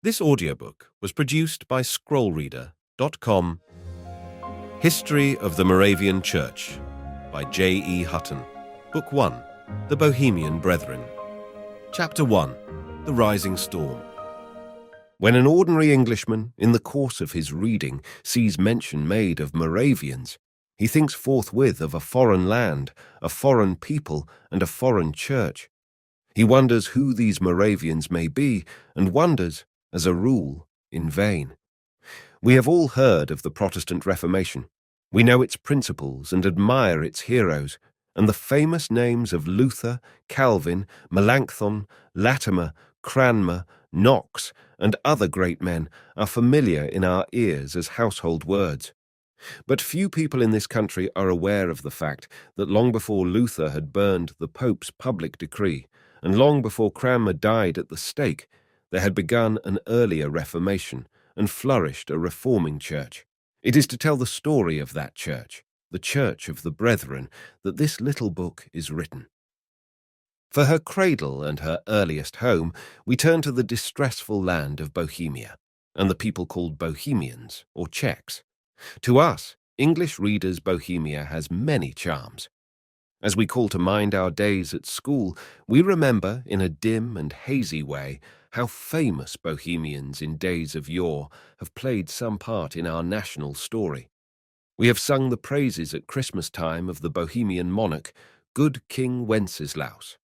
This audiobook was produced by scrollreader.com. History of the Moravian Church by J.E. Hutton. Book 1, The Bohemian Brethren. Chapter 1, The Rising Storm. When an ordinary Englishman, in the course of his reading, sees mention made of Moravians, he thinks forthwith of a foreign land, a foreign people, and a foreign church. He wonders who these Moravians may be, and wonders, as a rule, in vain. We have all heard of the Protestant Reformation. We know its principles and admire its heroes, and the famous names of Luther, Calvin, Melanchthon, Latimer, Cranmer, Knox, and other great men are familiar in our ears as household words. But few people in this country are aware of the fact that long before Luther had burned the Pope's public decree, and long before Cranmer died at the stake, there had begun an earlier Reformation and flourished a reforming church. It is to tell the story of that church, the Church of the Brethren, that this little book is written. For her cradle and her earliest home, we turn to the distressful land of Bohemia, and the people called Bohemians, or Czechs. To us, English readers, Bohemia has many charms. As we call to mind our days at school, we remember, in a dim and hazy way, how famous Bohemians in days of yore have played some part in our national story. We have sung the praises at Christmas time of the Bohemian monarch, good King Wenceslaus.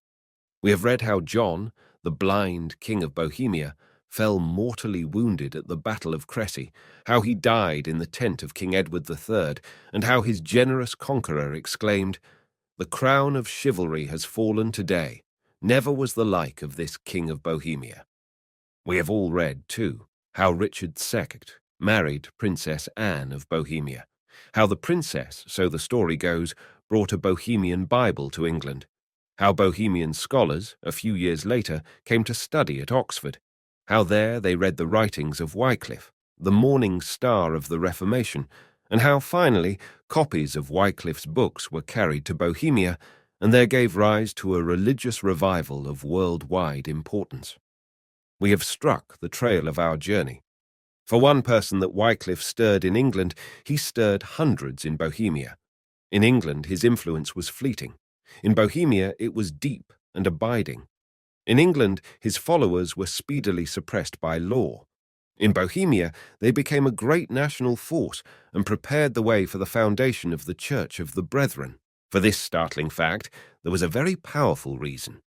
We have read how John, the blind king of Bohemia, fell mortally wounded at the Battle of Crecy, how he died in the tent of King Edward III, and how his generous conqueror exclaimed, "The crown of chivalry has fallen today. Never was the like of this King of Bohemia." We have all read, too, how Richard II married Princess Anne of Bohemia, how the princess, so the story goes, brought a Bohemian Bible to England, how Bohemian scholars, a few years later, came to study at Oxford, how there they read the writings of Wycliffe, the morning star of the Reformation, and how, finally, copies of Wycliffe's books were carried to Bohemia, and there gave rise to a religious revival of worldwide importance. We have struck the trail of our journey. For one person that Wycliffe stirred in England, he stirred hundreds in Bohemia. In England, his influence was fleeting. In Bohemia, it was deep and abiding. In England, his followers were speedily suppressed by law. In Bohemia, they became a great national force and prepared the way for the foundation of the Church of the Brethren. For this startling fact, there was a very powerful reason.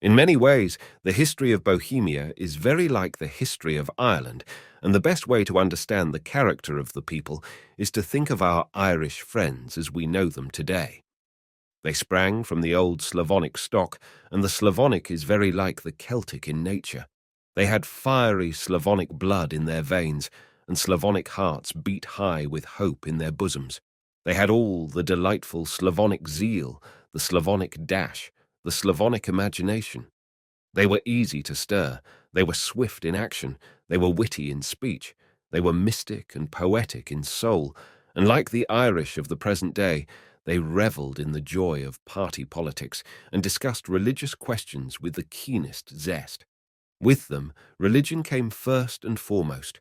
In many ways, the history of Bohemia is very like the history of Ireland, and the best way to understand the character of the people is to think of our Irish friends as we know them today. They sprang from the old Slavonic stock, and the Slavonic is very like the Celtic in nature. They had fiery Slavonic blood in their veins, and Slavonic hearts beat high with hope in their bosoms. They had all the delightful Slavonic zeal, the Slavonic dash, the Slavonic imagination. They were easy to stir, they were swift in action, they were witty in speech, they were mystic and poetic in soul, and like the Irish of the present day, they revelled in the joy of party politics and discussed religious questions with the keenest zest. With them, religion came first and foremost.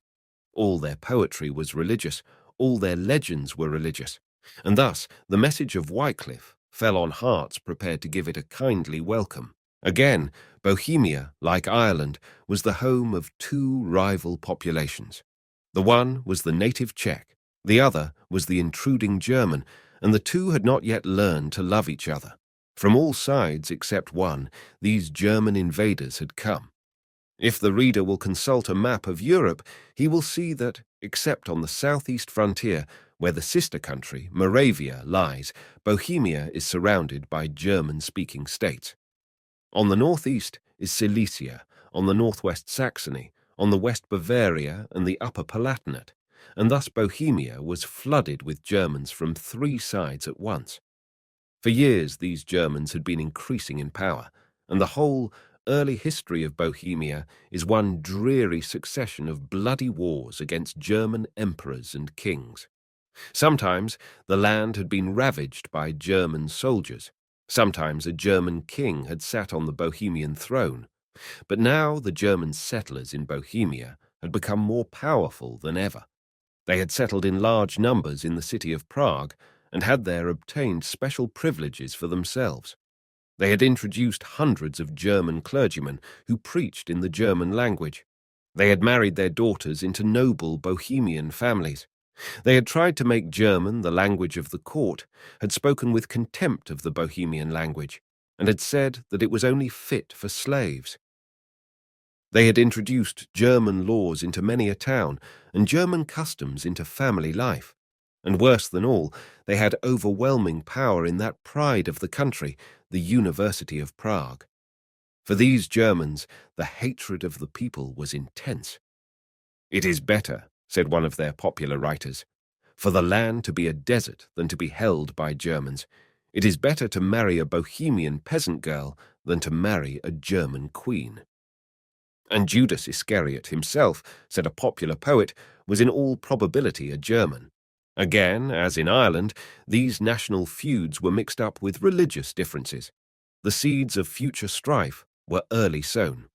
All their poetry was religious, all their legends were religious, and thus the message of Wycliffe fell on hearts prepared to give it a kindly welcome. Again, Bohemia, like Ireland, was the home of two rival populations. The one was the native Czech, the other was the intruding German, and the two had not yet learned to love each other. From all sides except one, these German invaders had come. If the reader will consult a map of Europe, he will see that, except on the southeast frontier, where the sister country, Moravia, lies, Bohemia is surrounded by German-speaking states. On the northeast is Silesia, on the northwest Saxony, on the west Bavaria and the upper Palatinate, and thus Bohemia was flooded with Germans from three sides at once. For years these Germans had been increasing in power, and the whole early history of Bohemia is one dreary succession of bloody wars against German emperors and kings. Sometimes the land had been ravaged by German soldiers. Sometimes a German king had sat on the Bohemian throne. But now the German settlers in Bohemia had become more powerful than ever. They had settled in large numbers in the city of Prague and had there obtained special privileges for themselves. They had introduced hundreds of German clergymen who preached in the German language. They had married their daughters into noble Bohemian families. They had tried to make German the language of the court, had spoken with contempt of the Bohemian language, and had said that it was only fit for slaves. They had introduced German laws into many a town, and German customs into family life. And worse than all, they had overwhelming power in that pride of the country, the University of Prague. For these Germans, the hatred of the people was intense. "It is better," said one of their popular writers, "for the land to be a desert than to be held by Germans. It is better to marry a Bohemian peasant girl than to marry a German queen." And Judas Iscariot himself, said a popular poet, was in all probability a German. Again, as in Ireland, these national feuds were mixed up with religious differences. The seeds of future strife were early sown.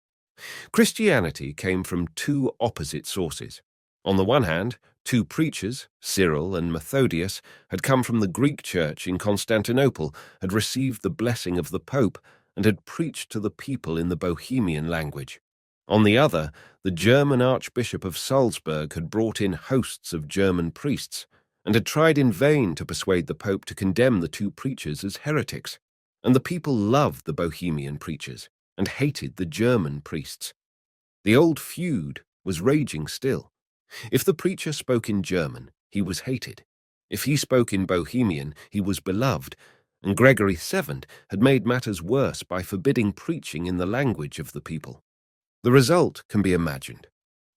Christianity came from two opposite sources. On the one hand, two preachers, Cyril and Methodius, had come from the Greek church in Constantinople, had received the blessing of the Pope, and had preached to the people in the Bohemian language. On the other, the German Archbishop of Salzburg had brought in hosts of German priests, and had tried in vain to persuade the Pope to condemn the two preachers as heretics. And the people loved the Bohemian preachers, and hated the German priests. The old feud was raging still. If the preacher spoke in German, he was hated. If he spoke in Bohemian, he was beloved, and Gregory VII had made matters worse by forbidding preaching in the language of the people. The result can be imagined.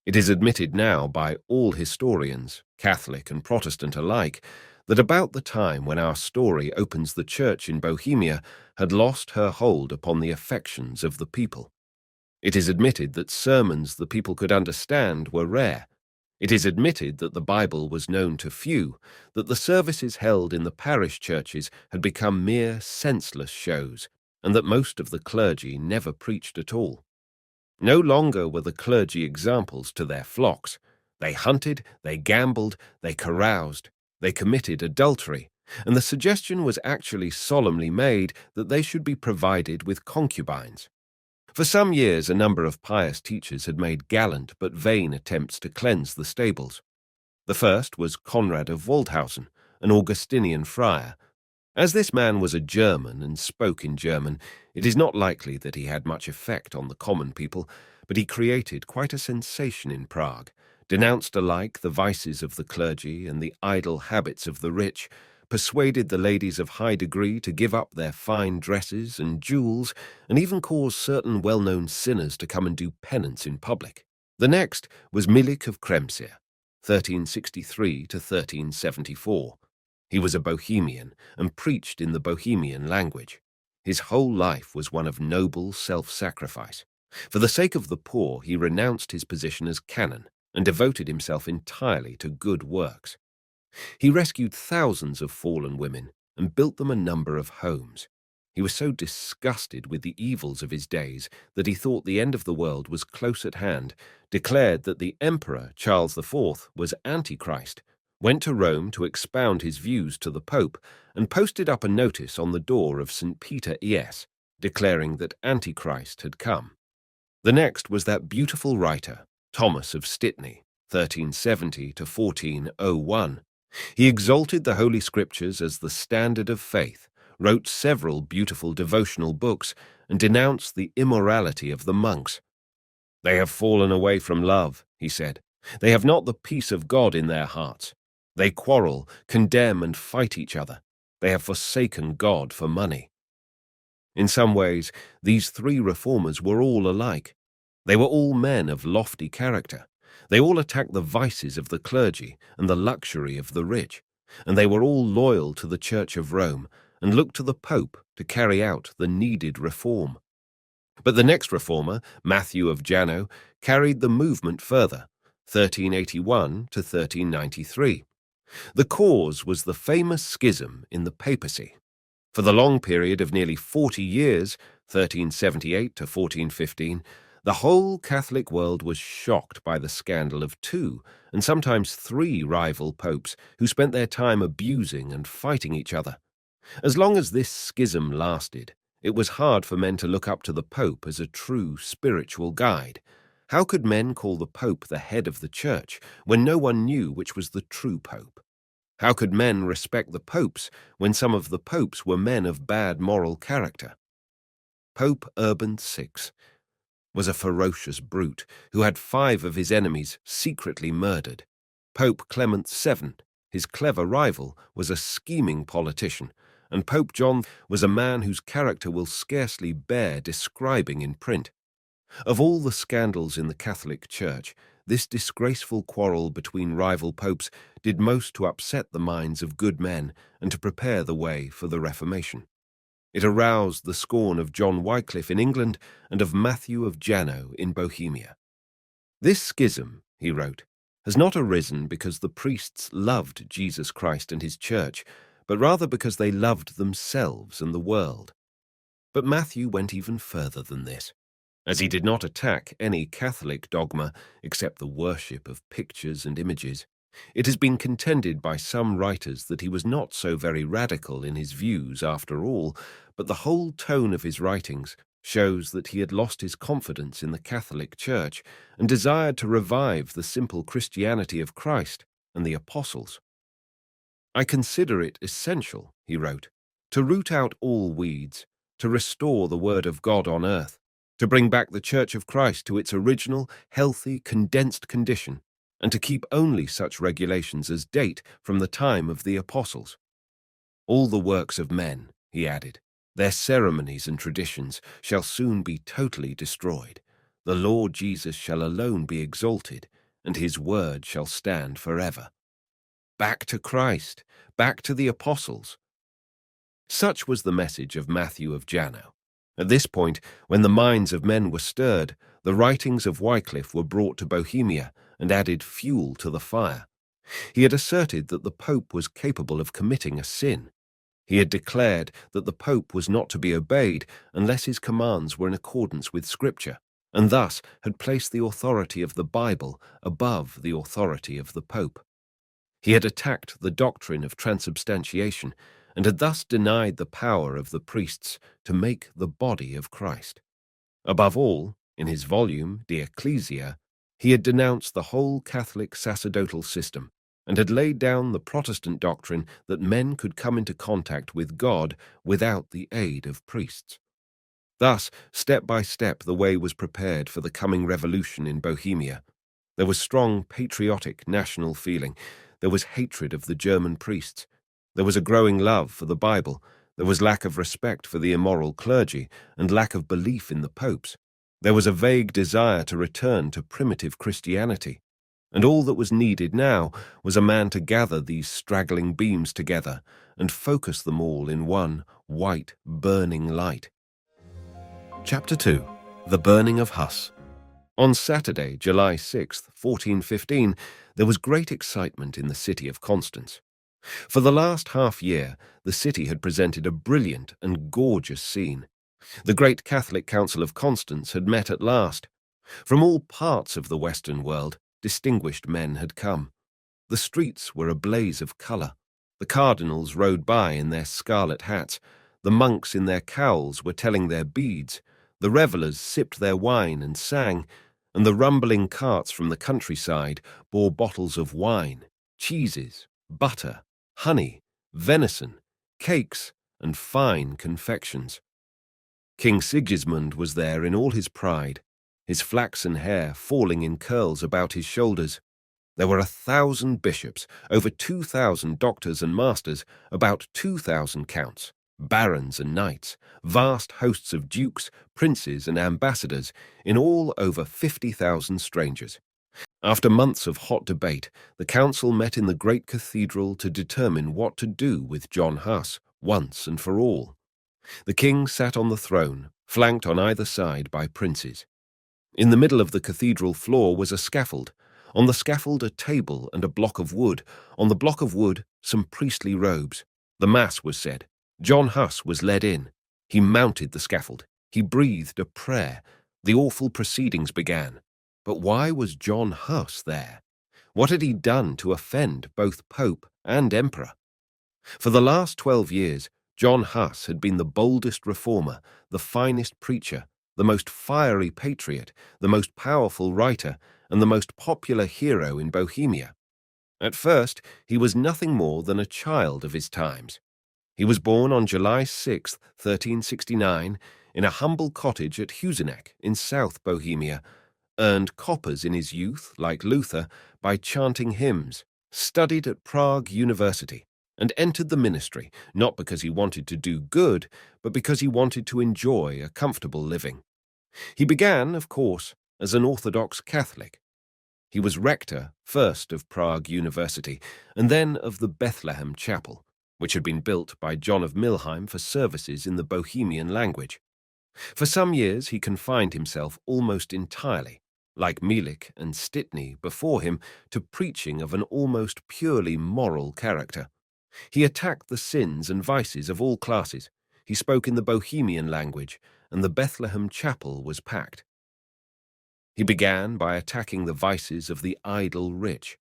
It is admitted now by all historians, Catholic and Protestant alike, that about the time when our story opens the church in Bohemia had lost her hold upon the affections of the people. It is admitted that sermons the people could understand were rare. It is admitted that the Bible was known to few, that the services held in the parish churches had become mere senseless shows, and that most of the clergy never preached at all. No longer were the clergy examples to their flocks. They hunted, they gambled, they caroused, they committed adultery, and the suggestion was actually solemnly made that they should be provided with concubines. For some years a number of pious teachers had made gallant but vain attempts to cleanse the stables. The first was Conrad of Waldhausen, an Augustinian friar. As this man was a German and spoke in German, it is not likely that he had much effect on the common people, but he created quite a sensation in Prague, denounced alike the vices of the clergy and the idle habits of the rich, persuaded the ladies of high degree to give up their fine dresses and jewels, and even caused certain well-known sinners to come and do penance in public. The next was Milik of Kremsia, 1363 to 1374. He was a Bohemian and preached in the Bohemian language. His whole life was one of noble self-sacrifice. For the sake of the poor, he renounced his position as canon and devoted himself entirely to good works. He rescued thousands of fallen women and built them a number of homes. He was so disgusted with the evils of his days that he thought the end of the world was close at hand, declared that the Emperor Charles IV was Antichrist, went to Rome to expound his views to the Pope, and posted up a notice on the door of St. Peter Es, declaring that Antichrist had come. The next was that beautiful writer, Thomas of Stitney, 1370 to 1401. He exalted the Holy Scriptures as the standard of faith, wrote several beautiful devotional books, and denounced the immorality of the monks. "They have fallen away from love," he said. "They have not the peace of God in their hearts. They quarrel, condemn, and fight each other. They have forsaken God for money." In some ways, these three reformers were all alike. They were all men of lofty character. They all attacked the vices of the clergy and the luxury of the rich, and they were all loyal to the Church of Rome and looked to the Pope to carry out the needed reform. But the next reformer, Matthew of Janno, carried the movement further, 1381 to 1393. The cause was the famous schism in the papacy. For the long period of nearly 40 years, 1378 to 1415, The whole Catholic world was shocked by the scandal of two, and sometimes three rival popes who spent their time abusing and fighting each other. As long as this schism lasted, it was hard for men to look up to the Pope as a true spiritual guide. How could men call the Pope the head of the Church when no one knew which was the true Pope? How could men respect the popes when some of the popes were men of bad moral character? Pope Urban VI was a ferocious brute who had 5 of his enemies secretly murdered. Pope Clement VII, his clever rival, was a scheming politician, and Pope John was a man whose character will scarcely bear describing in print. Of all the scandals in the Catholic Church, this disgraceful quarrel between rival popes did most to upset the minds of good men and to prepare the way for the Reformation. It aroused the scorn of John Wycliffe in England and of Matthew of Janno in Bohemia. "This schism," he wrote, "has not arisen because the priests loved Jesus Christ and his Church, but rather because they loved themselves and the world." But Matthew went even further than this. As he did not attack any Catholic dogma except the worship of pictures and images, it has been contended by some writers that he was not so very radical in his views after all, but the whole tone of his writings shows that he had lost his confidence in the Catholic Church and desired to revive the simple Christianity of Christ and the apostles. "I consider it essential," he wrote, "to root out all weeds, to restore the word of God on earth, to bring back the Church of Christ to its original, healthy, condensed condition, and to keep only such regulations as date from the time of the apostles. All the works of men," he added, "their ceremonies and traditions shall soon be totally destroyed. The Lord Jesus shall alone be exalted, and his word shall stand forever. Back to Christ, back to the apostles." Such was the message of Matthew of Janno. At this point, when the minds of men were stirred, the writings of Wycliffe were brought to Bohemia and added fuel to the fire. He had asserted that the Pope was capable of committing a sin. He had declared that the Pope was not to be obeyed unless his commands were in accordance with Scripture, and thus had placed the authority of the Bible above the authority of the Pope. He had attacked the doctrine of transubstantiation and had thus denied the power of the priests to make the body of Christ. Above all, in his volume, De Ecclesia, he had denounced the whole Catholic sacerdotal system and had laid down the Protestant doctrine that men could come into contact with God without the aid of priests. Thus, step by step, the way was prepared for the coming revolution in Bohemia. There was strong patriotic national feeling. There was hatred of the German priests. There was a growing love for the Bible. There was lack of respect for the immoral clergy and lack of belief in the popes. There was a vague desire to return to primitive Christianity. And all that was needed now was a man to gather these straggling beams together and focus them all in one white, burning light. Chapter 2. The Burning of Hus. On Saturday, July 6, 1415, there was great excitement in the city of Constance. For the last half-year, the city had presented a brilliant and gorgeous scene. The great Catholic Council of Constance had met at last. From all parts of the Western world, distinguished men had come. The streets were a blaze of colour. The cardinals rode by in their scarlet hats. The monks in their cowls were telling their beads. The revellers sipped their wine and sang, and the rumbling carts from the countryside bore bottles of wine, cheeses, butter, honey, venison, cakes, and fine confections. King Sigismund was there in all his pride, his flaxen hair falling in curls about his shoulders. There were 1,000 bishops, over 2,000 doctors and masters, about 2,000 counts, barons and knights, vast hosts of dukes, princes and ambassadors, in all over 50,000 strangers. After months of hot debate, the council met in the great cathedral to determine what to do with John Hus, once and for all. The king sat on the throne, flanked on either side by princes. In the middle of the cathedral floor was a scaffold. On the scaffold a table and a block of wood. On the block of wood some priestly robes. The mass was said. John Hus was led in. He mounted the scaffold. He breathed a prayer. The awful proceedings began. But why was John Huss there? What had he done to offend both Pope and Emperor? For the last 12 years, John Huss had been the boldest reformer, the finest preacher, the most fiery patriot, the most powerful writer, and the most popular hero in Bohemia. At first, he was nothing more than a child of his times. He was born on July 6, 1369, in a humble cottage at Husinec in South Bohemia, earned coppers in his youth, like Luther, by chanting hymns, studied at Prague University, and entered the ministry not because he wanted to do good, but because he wanted to enjoy a comfortable living. He began, of course, as an Orthodox Catholic. He was rector first of Prague University and then of the Bethlehem Chapel, which had been built by John of Milheim for services in the Bohemian language. For some years he confined himself almost entirely, like Mielik and Stitney before him, to preaching of an almost purely moral character. He attacked the sins and vices of all classes. He spoke in the Bohemian language, and the Bethlehem Chapel was packed. He began by attacking the vices of the idle rich.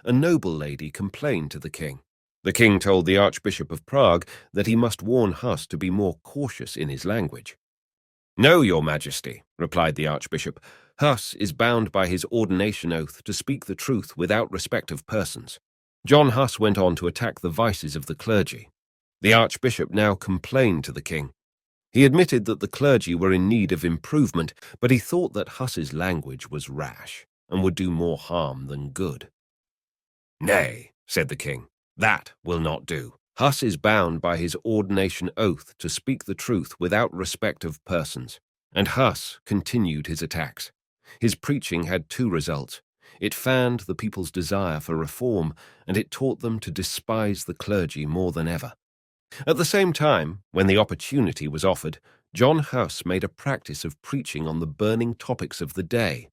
A noble lady complained to the king. The king told the Archbishop of Prague that he must warn Huss to be more cautious in his language. "No, your Majesty," replied the Archbishop. "Huss is bound by his ordination oath to speak the truth without respect of persons." John Huss went on to attack the vices of the clergy. The Archbishop now complained to the king. He admitted that the clergy were in need of improvement, but he thought that Huss's language was rash and would do more harm than good. "Nay," said the king, "that will not do. Huss is bound by his ordination oath to speak the truth without respect of persons." And Huss continued his attacks. His preaching had two results. It fanned the people's desire for reform, and it taught them to despise the clergy more than ever. At the same time, when the opportunity was offered, John Huss made a practice of preaching on the burning topics of the day,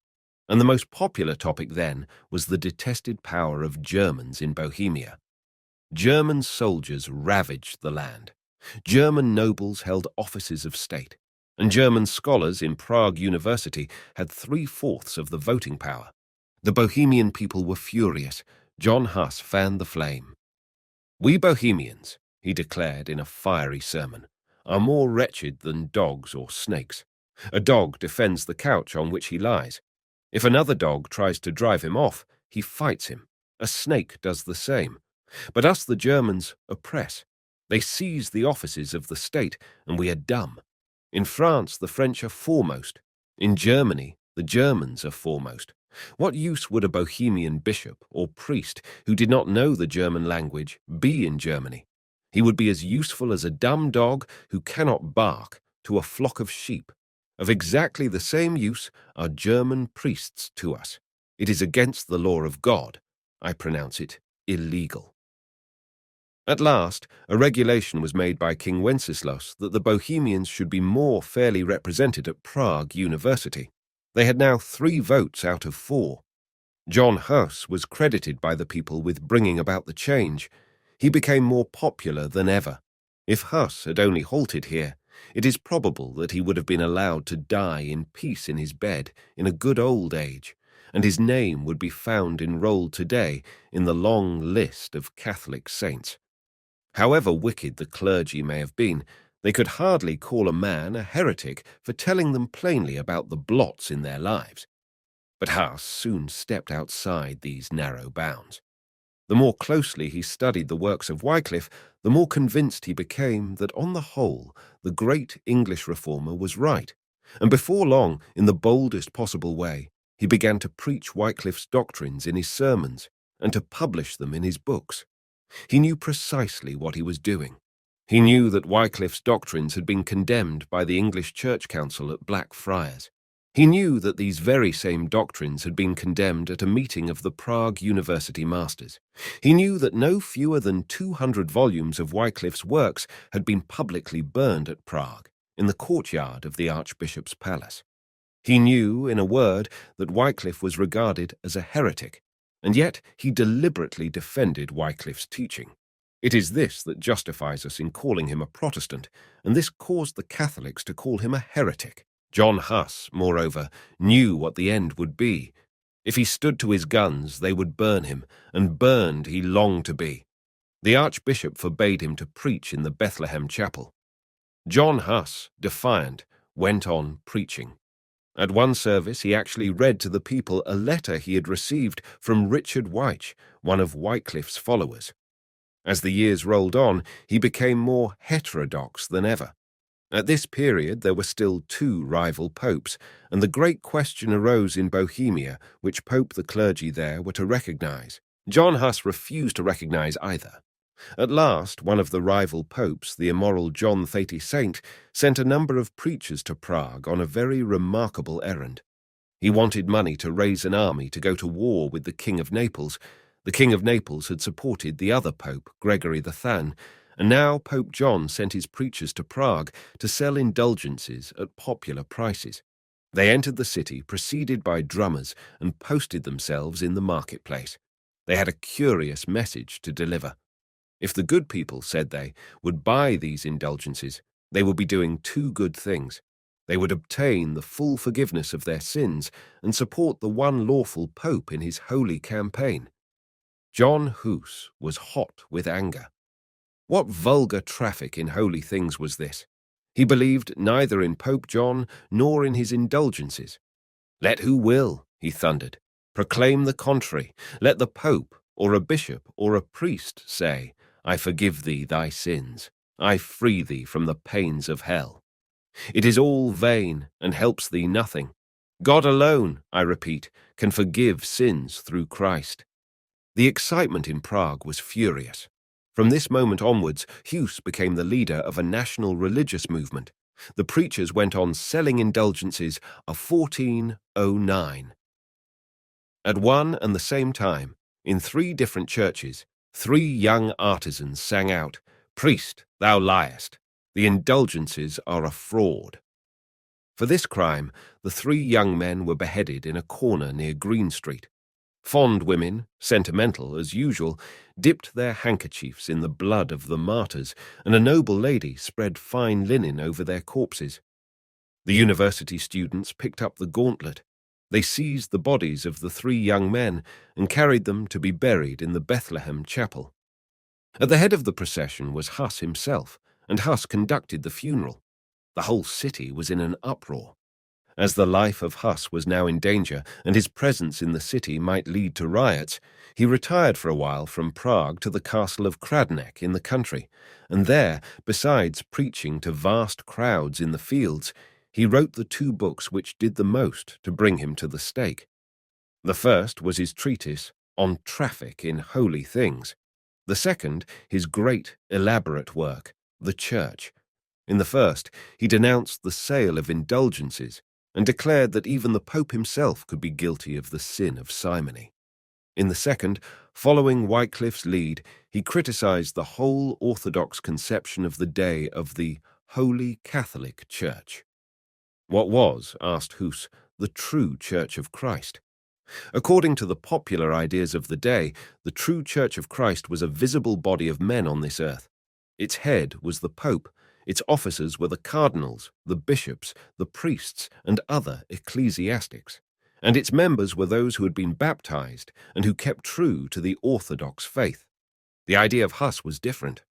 and the most popular topic then was the detested power of Germans in Bohemia. German soldiers ravaged the land. German nobles held offices of state, and German scholars in Prague University had 3/4 of the voting power. The Bohemian people were furious. John Huss fanned the flame. "We Bohemians," he declared in a fiery sermon, "are more wretched than dogs or snakes. A dog defends the couch on which he lies. If another dog tries to drive him off, he fights him. A snake does the same. But us the Germans oppress. They seize the offices of the state, and we are dumb. In France, the French are foremost. In Germany, the Germans are foremost. What use would a Bohemian bishop or priest who did not know the German language be in Germany? He would be as useful as a dumb dog who cannot bark to a flock of sheep. Of exactly the same use are German priests to us. It is against the law of God. I pronounce it illegal." At last, a regulation was made by King Wenceslas that the Bohemians should be more fairly represented at Prague University. They had now 3 votes out of 4. John Huss was credited by the people with bringing about the change. He became more popular than ever. If Huss had only halted here, it is probable that he would have been allowed to die in peace in his bed in a good old age, and his name would be found enrolled today in the long list of Catholic saints. However wicked the clergy may have been, they could hardly call a man a heretic for telling them plainly about the blots in their lives. But Huss soon stepped outside these narrow bounds. The more closely he studied the works of Wycliffe, the more convinced he became that on the whole the great English reformer was right, and before long, in the boldest possible way, he began to preach Wycliffe's doctrines in his sermons and to publish them in his books. He knew precisely what he was doing. He knew that Wycliffe's doctrines had been condemned by the English Church Council at Blackfriars. He knew that these very same doctrines had been condemned at a meeting of the Prague University Masters. He knew that no fewer than 200 volumes of Wycliffe's works had been publicly burned at Prague, in the courtyard of the Archbishop's palace. He knew, in a word, that Wycliffe was regarded as a heretic, and yet he deliberately defended Wycliffe's teaching. It is this that justifies us in calling him a Protestant, and this caused the Catholics to call him a heretic. John Huss, moreover, knew what the end would be. If he stood to his guns, they would burn him, and burned he longed to be. The Archbishop forbade him to preach in the Bethlehem chapel. John Huss, defiant, went on preaching. At one service he actually read to the people a letter he had received from Richard Wyche, one of Wycliffe's followers. As the years rolled on, he became more heterodox than ever. At this period there were still two rival popes, and the great question arose in Bohemia which pope the clergy there were to recognize. John Huss refused to recognize either. At last, one of the rival popes, the immoral John XXXVIII, sent a number of preachers to Prague on a very remarkable errand. He wanted money to raise an army to go to war with the King of Naples. The King of Naples had supported the other pope, Gregory the Than, and now Pope John sent his preachers to Prague to sell indulgences at popular prices. They entered the city, preceded by drummers, and posted themselves in the marketplace. They had a curious message to deliver. If the good people, said they, would buy these indulgences, they would be doing two good things. They would obtain the full forgiveness of their sins and support the one lawful pope in his holy campaign. John Hus was hot with anger. What vulgar traffic in holy things was this? He believed neither in Pope John nor in his indulgences. Let who will, he thundered, proclaim the contrary. Let the pope or a bishop or a priest say, I forgive thee thy sins. I free thee from the pains of hell. It is all vain and helps thee nothing. God alone, I repeat, can forgive sins through Christ. The excitement in Prague was furious. From this moment onwards, Hus became the leader of a national religious movement. The preachers went on selling indulgences of 1409. At one and the same time, in 3 different churches, 3 young artisans sang out, Priest, thou liest. The indulgences are a fraud. For this crime, the 3 young men were beheaded in a corner near Green Street. Fond women, sentimental as usual, dipped their handkerchiefs in the blood of the martyrs, and a noble lady spread fine linen over their corpses. The university students picked up the gauntlet. They seized the bodies of the 3 young men and carried them to be buried in the Bethlehem chapel. At the head of the procession was Huss himself, and Huss conducted the funeral. The whole city was in an uproar. As the life of Huss was now in danger, and his presence in the city might lead to riots, he retired for a while from Prague to the castle of Kradnek in the country, and there, besides preaching to vast crowds in the fields, he wrote the 2 books which did the most to bring him to the stake. The first was his treatise on traffic in holy things. The second, his great, elaborate work, The Church. In the first, he denounced the sale of indulgences, and declared that even the Pope himself could be guilty of the sin of simony. In the second, following Wycliffe's lead, he criticized the whole orthodox conception of the day of the Holy Catholic Church. What was, asked Hus, the true Church of Christ? According to the popular ideas of the day, the true Church of Christ was a visible body of men on this earth. Its head was the Pope. Its officers were the cardinals, the bishops, the priests, and other ecclesiastics, and its members were those who had been baptized and who kept true to the orthodox faith. The idea of Huss was different.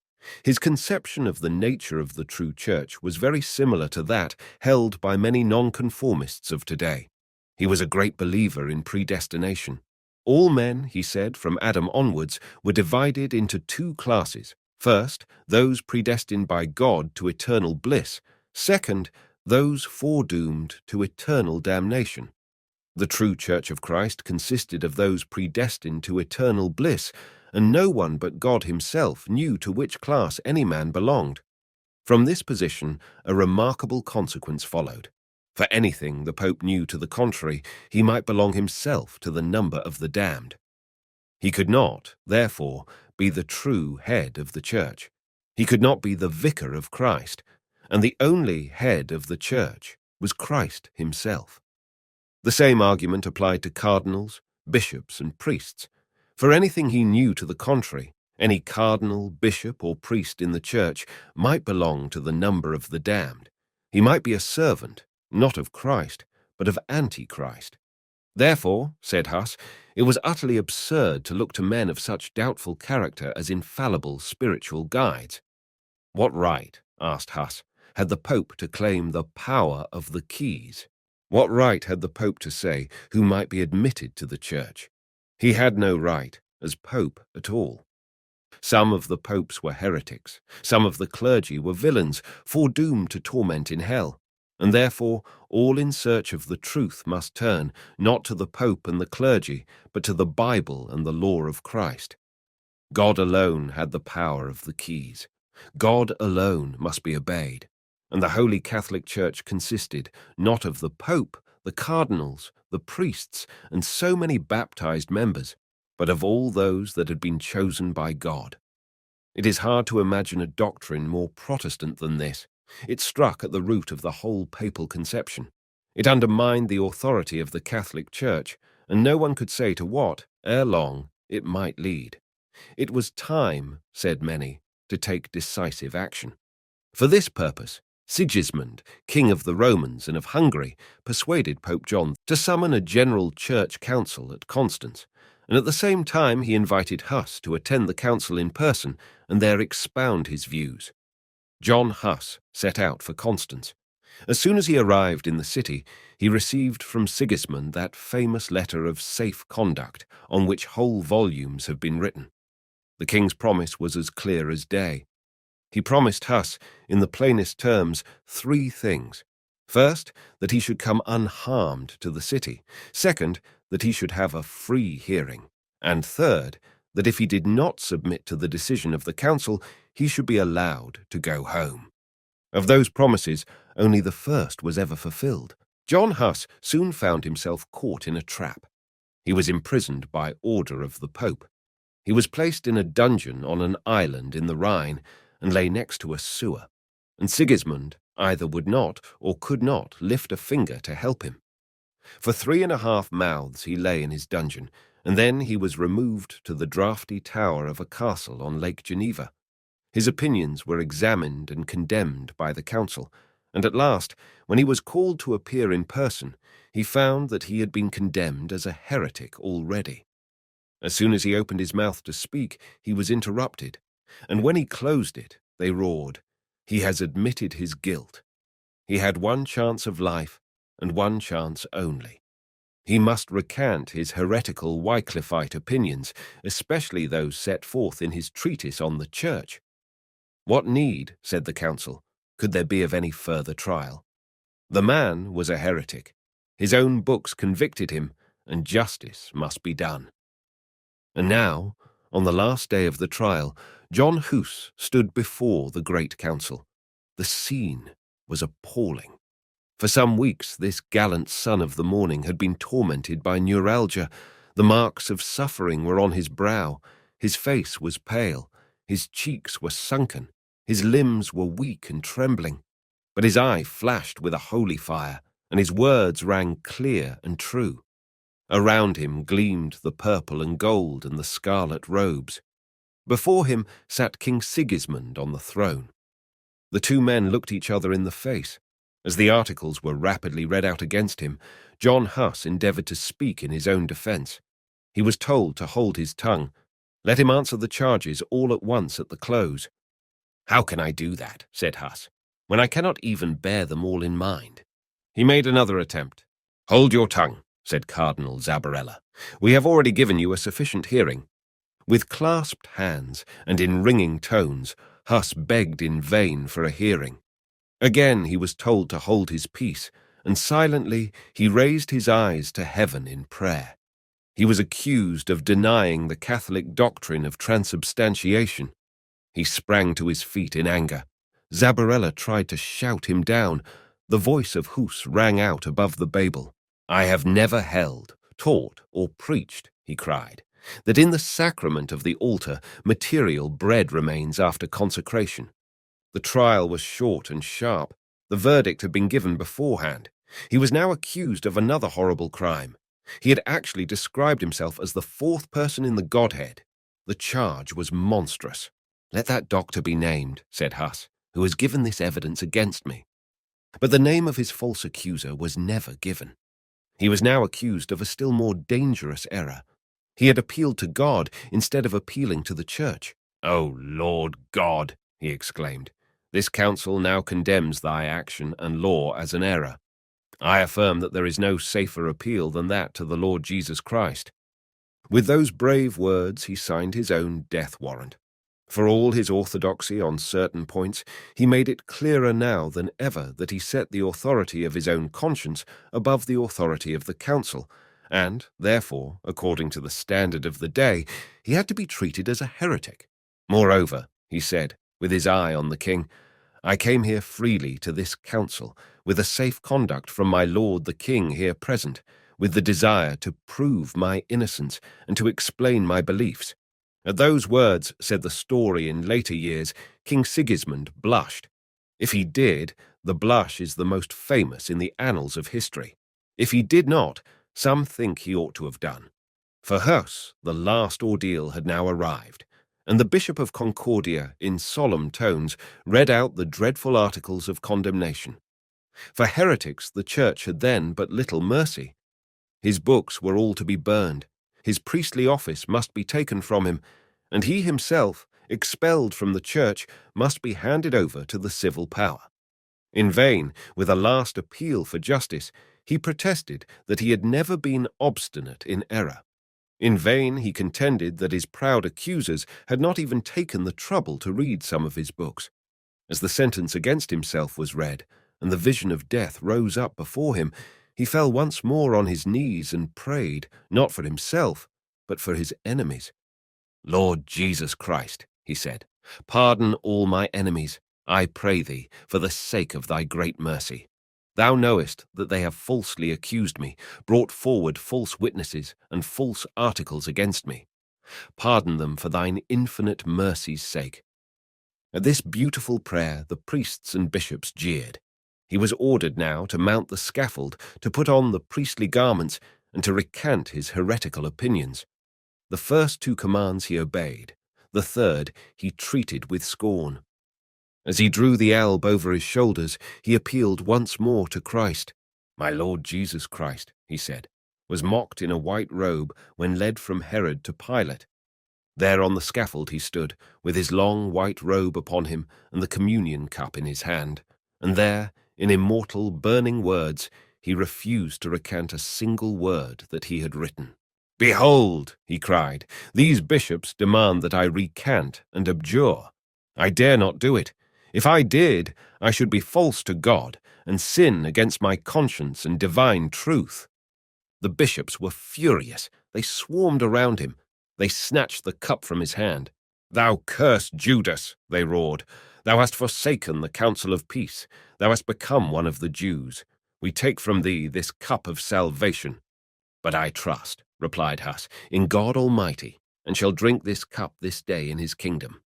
His conception of the nature of the true church was very similar to that held by many nonconformists of today. He was a great believer in predestination. All men, he said, from Adam onwards, were divided into 2 classes. First, those predestined by God to eternal bliss. Second, those foredoomed to eternal damnation. The true Church of Christ consisted of those predestined to eternal bliss, and no one but God himself knew to which class any man belonged. From this position, a remarkable consequence followed. For anything the Pope knew to the contrary, he might belong himself to the number of the damned. He could not, therefore, be the true head of the Church. He could not be the vicar of Christ, and the only head of the Church was Christ himself. The same argument applied to cardinals, bishops, and priests. For anything he knew to the contrary, any cardinal, bishop, or priest in the Church might belong to the number of the damned. He might be a servant, not of Christ, but of Antichrist. Therefore, said Hus, it was utterly absurd to look to men of such doubtful character as infallible spiritual guides. What right, asked Hus, had the Pope to claim the power of the keys? What right had the Pope to say who might be admitted to the Church? He had no right, as Pope, at all. Some of the popes were heretics, some of the clergy were villains, foredoomed to torment in hell, and therefore all in search of the truth must turn, not to the Pope and the clergy, but to the Bible and the law of Christ. God alone had the power of the keys. God alone must be obeyed, and the Holy Catholic Church consisted not of the Pope, the cardinals, the priests, and so many baptized members, but of all those that had been chosen by God. It is hard to imagine a doctrine more Protestant than this. It struck at the root of the whole papal conception. It undermined the authority of the Catholic Church, and no one could say to what, ere long, it might lead. It was time, said many, to take decisive action. For this purpose, Sigismund, king of the Romans and of Hungary, persuaded Pope John to summon a general church council at Constance, and at the same time he invited Hus to attend the council in person and there expound his views. John Hus set out for Constance. As soon as he arrived in the city, he received from Sigismund that famous letter of safe conduct on which whole volumes have been written. The king's promise was as clear as day. He promised Hus, in the plainest terms, 3 things. First, that he should come unharmed to the city. Second, that he should have a free hearing. And third, that if he did not submit to the decision of the council, he should be allowed to go home. Of those promises, only the first was ever fulfilled. John Hus soon found himself caught in a trap. He was imprisoned by order of the Pope. He was placed in a dungeon on an island in the Rhine and lay next to a sewer, and Sigismund either would not or could not lift a finger to help him. For 3.5 mouths he lay in his dungeon, and then he was removed to the draughty tower of a castle on Lake Geneva. His opinions were examined and condemned by the council, and at last, when he was called to appear in person, he found that he had been condemned as a heretic already. As soon as he opened his mouth to speak, he was interrupted, and when he closed it, they roared, "He has admitted his guilt. He had 1 chance of life, and 1 chance only. He must recant his heretical Wycliffite opinions, especially those set forth in his treatise on the Church." What need, said the council, could there be of any further trial? The man was a heretic. His own books convicted him, and justice must be done. And now, on the last day of the trial, John Hus stood before the great council. The scene was appalling. For some weeks, this gallant son of the morning had been tormented by neuralgia. The marks of suffering were on his brow. His face was pale. His cheeks were sunken. His limbs were weak and trembling. But his eye flashed with a holy fire, and his words rang clear and true. Around him gleamed the purple and gold and the scarlet robes. Before him sat King Sigismund on the throne. The 2 men looked each other in the face. As the articles were rapidly read out against him, John Hus endeavored to speak in his own defense. He was told to hold his tongue. Let him answer the charges all at once at the close. "How can I do that," said Hus, "when I cannot even bear them all in mind?" He made another attempt. "Hold your tongue," said Cardinal Zabarella. "We have already given you a sufficient hearing." With clasped hands and in ringing tones, Hus begged in vain for a hearing. Again he was told to hold his peace, and silently he raised his eyes to heaven in prayer. He was accused of denying the Catholic doctrine of transubstantiation. He sprang to his feet in anger. Zabarella tried to shout him down. The voice of Hus rang out above the babel. "I have never held, taught, or preached," he cried, "that in the sacrament of the altar material bread remains after consecration." The trial was short and sharp. The verdict had been given beforehand. He was now accused of another horrible crime. He had actually described himself as the 4th person in the Godhead. The charge was monstrous. "Let that doctor be named," said Hus, "who has given this evidence against me." But the name of his false accuser was never given. He was now accused of a still more dangerous error. He had appealed to God instead of appealing to the Church. "O Lord God," he exclaimed, "this council now condemns thy action and law as an error. I affirm that there is no safer appeal than that to the Lord Jesus Christ." With those brave words he signed his own death warrant. For all his orthodoxy on certain points, he made it clearer now than ever that he set the authority of his own conscience above the authority of the council, and, therefore, according to the standard of the day, he had to be treated as a heretic. "Moreover," he said, with his eye on the king, "I came here freely to this council, with a safe conduct from my lord the king here present, with the desire to prove my innocence and to explain my beliefs." At those words, said the story in later years, King Sigismund blushed. If he did, the blush is the most famous in the annals of history. If he did not, some think he ought to have done. For Hus, the last ordeal had now arrived, and the Bishop of Concordia, in solemn tones, read out the dreadful articles of condemnation. For heretics the Church had then but little mercy. His books were all to be burned. His priestly office must be taken from him, and he himself, expelled from the Church, must be handed over to the civil power. In vain, with a last appeal for justice, he protested that he had never been obstinate in error. In vain he contended that his proud accusers had not even taken the trouble to read some of his books. As the sentence against himself was read, and the vision of death rose up before him, he fell once more on his knees and prayed, not for himself, but for his enemies. "Lord Jesus Christ," he said, "pardon all my enemies, I pray thee, for the sake of thy great mercy. Thou knowest that they have falsely accused me, brought forward false witnesses and false articles against me. Pardon them for thine infinite mercy's sake." At this beautiful prayer the priests and bishops jeered. He was ordered now to mount the scaffold, to put on the priestly garments, and to recant his heretical opinions. The first two commands he obeyed. The third he treated with scorn. As he drew the alb over his shoulders, he appealed once more to Christ. "My Lord Jesus Christ," he said, was mocked in a white robe when led from Herod to Pilate. There on the scaffold he stood, with his long white robe upon him and the communion cup in his hand, and there, in immortal, burning words, he refused to recant a single word that he had written. "Behold," he cried, "these bishops demand that I recant and abjure. I dare not do it. If I did, I should be false to God and sin against my conscience and divine truth." The bishops were furious. They swarmed around him. They snatched the cup from his hand. "Thou cursed Judas," they roared. "Thou hast forsaken the counsel of peace. Thou hast become one of the Jews. We take from thee this cup of salvation." "But I trust," replied Hus, "in God Almighty, and shall drink this cup this day in his kingdom."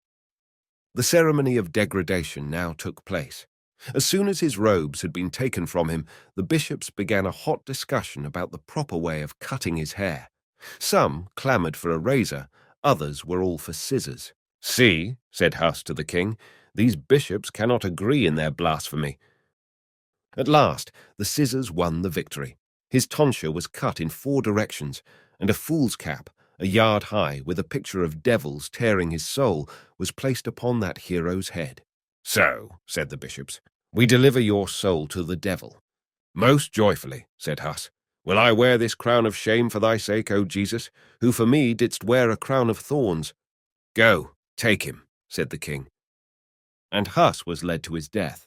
The ceremony of degradation now took place. As soon as his robes had been taken from him, the bishops began a hot discussion about the proper way of cutting his hair. Some clamoured for a razor, others were all for scissors. "See," said Hus to the king, "these bishops cannot agree in their blasphemy." At last, the scissors won the victory. His tonsure was cut in 4 directions, and a fool's cap, a yard high, with a picture of devils tearing his soul, was placed upon that hero's head. "So," said the bishops, "we deliver your soul to the devil." "Most joyfully," said Hus. "Will I wear this crown of shame for thy sake, O Jesus, who for me didst wear a crown of thorns?" "Go, take him," said the king. And Hus was led to his death.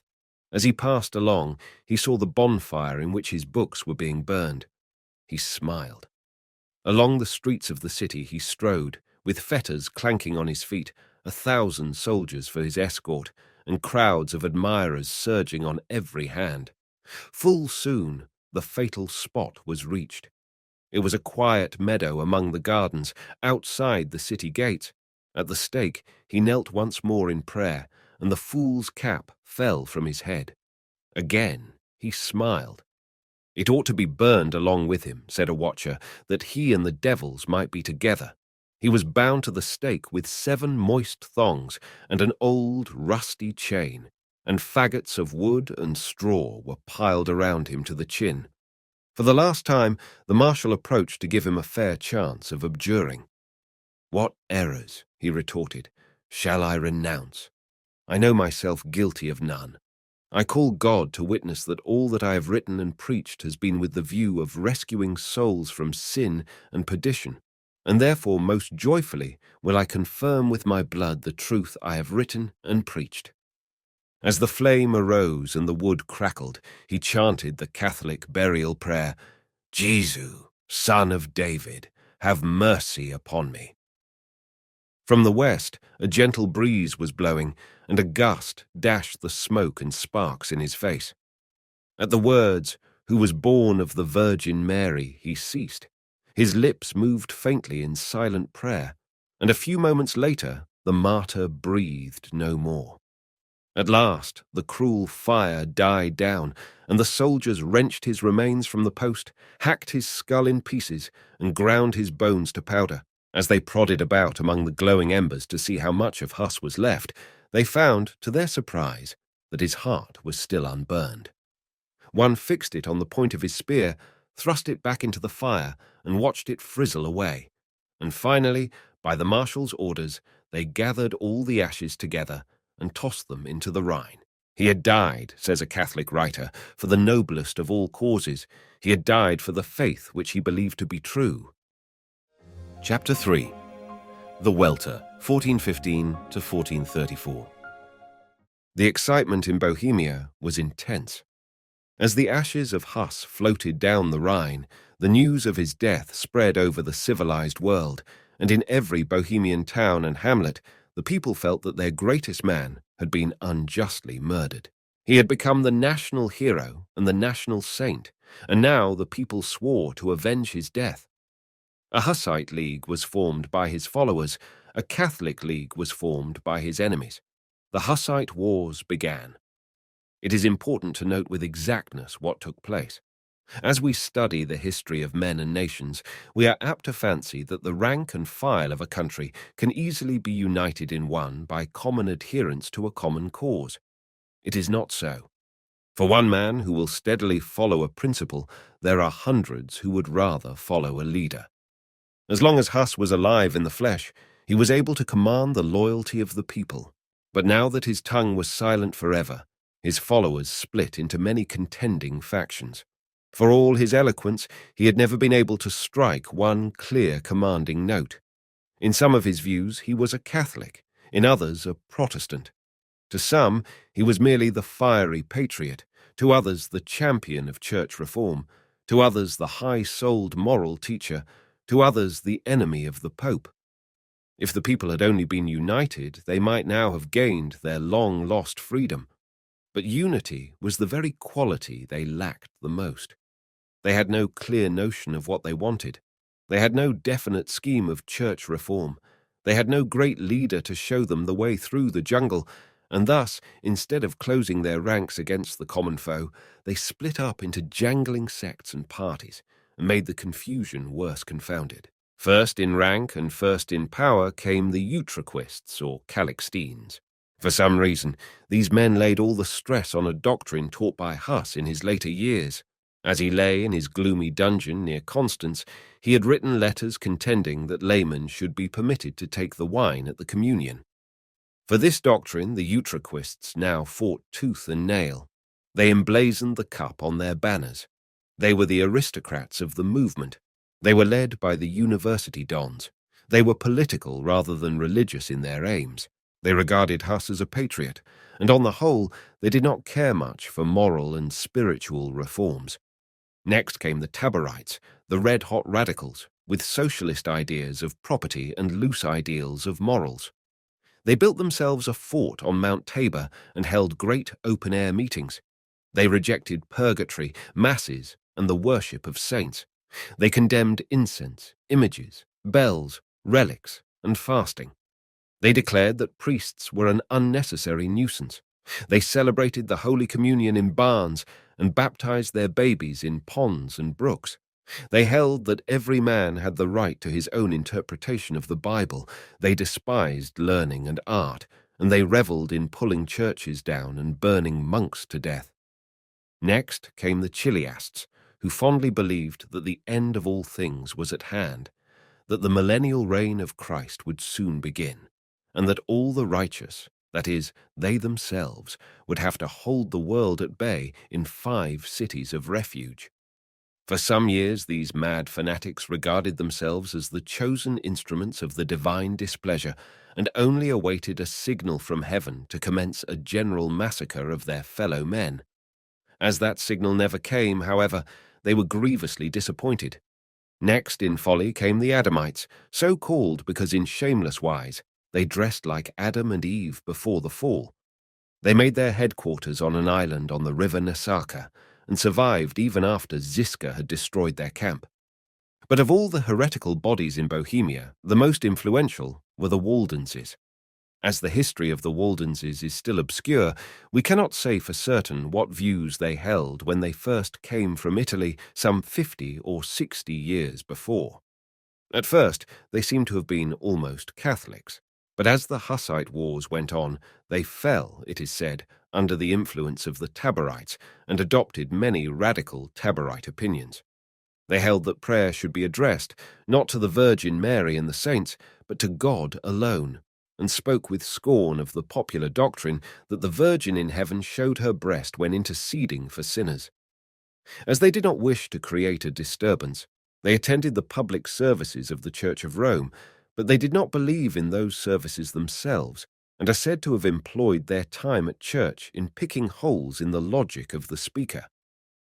As he passed along, he saw the bonfire in which his books were being burned. He smiled. Along the streets of the city he strode, with fetters clanking on his feet, 1,000 soldiers for his escort, and crowds of admirers surging on every hand. Full soon the fatal spot was reached. It was a quiet meadow among the gardens, outside the city gates. At the stake he knelt once more in prayer, and the fool's cap fell from his head. Again he smiled. "It ought to be burned along with him," said a watcher, "that he and the devils might be together." He was bound to the stake with 7 moist thongs and an old, rusty chain, and faggots of wood and straw were piled around him to the chin. For the last time, the marshal approached to give him a fair chance of abjuring. "What errors," he retorted, "shall I renounce? I know myself guilty of none. I call God to witness that all that I have written and preached has been with the view of rescuing souls from sin and perdition, and therefore most joyfully will I confirm with my blood the truth I have written and preached." As the flame arose and the wood crackled, he chanted the Catholic burial prayer, "Jesu, Son of David, have mercy upon me." From the west, a gentle breeze was blowing, and a gust dashed the smoke and sparks in his face. At the words, "who was born of the Virgin Mary," he ceased. His lips moved faintly in silent prayer, and a few moments later the martyr breathed no more. At last the cruel fire died down, and the soldiers wrenched his remains from the post, hacked his skull in pieces, and ground his bones to powder. As they prodded about among the glowing embers to see how much of Hus was left, they found, to their surprise, that his heart was still unburned. One fixed it on the point of his spear, thrust it back into the fire, and watched it frizzle away. And finally, by the marshal's orders, they gathered all the ashes together and tossed them into the Rhine. He had died, says a Catholic writer, for the noblest of all causes. He had died for the faith which he believed to be true. Chapter 3. The Welter, 1415 to 1434. The excitement in Bohemia was intense. As the ashes of Hus floated down the Rhine, the news of his death spread over the civilized world, and in every Bohemian town and hamlet, the people felt that their greatest man had been unjustly murdered. He had become the national hero and the national saint, and now the people swore to avenge his death. A Hussite league was formed by his followers, a Catholic league was formed by his enemies. The Hussite wars began. It is important to note with exactness what took place. As we study the history of men and nations, we are apt to fancy that the rank and file of a country can easily be united in one by common adherence to a common cause. It is not so. For one man who will steadily follow a principle, there are hundreds who would rather follow a leader. As long as Hus was alive in the flesh, he was able to command the loyalty of the people. But now that his tongue was silent forever, his followers split into many contending factions. For all his eloquence, he had never been able to strike one clear commanding note. In some of his views, he was a Catholic, in others a Protestant. To some, he was merely the fiery patriot, to others the champion of church reform, to others the high-souled moral teacher, to others the enemy of the Pope. If the people had only been united, they might now have gained their long-lost freedom. But unity was the very quality they lacked the most. They had no clear notion of what they wanted. They had no definite scheme of church reform. They had no great leader to show them the way through the jungle, and thus, instead of closing their ranks against the common foe, they split up into jangling sects and parties, and made the confusion worse confounded. First in rank and first in power came the Utraquists, or Calixtines. For some reason, these men laid all the stress on a doctrine taught by Hus in his later years. As he lay in his gloomy dungeon near Constance, he had written letters contending that laymen should be permitted to take the wine at the communion. For this doctrine the Utraquists now fought tooth and nail. They emblazoned the cup on their banners. They were the aristocrats of the movement. They were led by the university dons. They were political rather than religious in their aims. They regarded Hus as a patriot, and on the whole they did not care much for moral and spiritual reforms. Next came the Taborites, the red-hot radicals, with socialist ideas of property and loose ideals of morals. They built themselves a fort on Mount Tabor and held great open-air meetings. They rejected purgatory, masses, and the worship of saints. They condemned incense, images, bells, relics, and fasting. They declared that priests were an unnecessary nuisance. They celebrated the Holy Communion in barns and baptized their babies in ponds and brooks. They held that every man had the right to his own interpretation of the Bible. They despised learning and art, and they revelled in pulling churches down and burning monks to death. Next came the Chiliasts, who fondly believed that the end of all things was at hand, that the millennial reign of Christ would soon begin, and that all the righteous, that is, they themselves, would have to hold the world at bay in 5 cities of refuge. For some years these mad fanatics regarded themselves as the chosen instruments of the divine displeasure, and only awaited a signal from heaven to commence a general massacre of their fellow men. As that signal never came, however, they were grievously disappointed. Next in folly came the Adamites, so called because in shameless wise they dressed like Adam and Eve before the fall. They made their headquarters on an island on the river Nesaka, and survived even after Ziska had destroyed their camp. But of all the heretical bodies in Bohemia, the most influential were the Waldenses. As the history of the Waldenses is still obscure, we cannot say for certain what views they held when they first came from Italy some 50 or 60 years before. At first, they seem to have been almost Catholics, but as the Hussite wars went on, they fell, it is said, under the influence of the Taborites and adopted many radical Taborite opinions. They held that prayer should be addressed not to the Virgin Mary and the saints, but to God alone, and spoke with scorn of the popular doctrine that the Virgin in heaven showed her breast when interceding for sinners. As they did not wish to create a disturbance, they attended the public services of the Church of Rome, but they did not believe in those services themselves, and are said to have employed their time at church in picking holes in the logic of the speaker.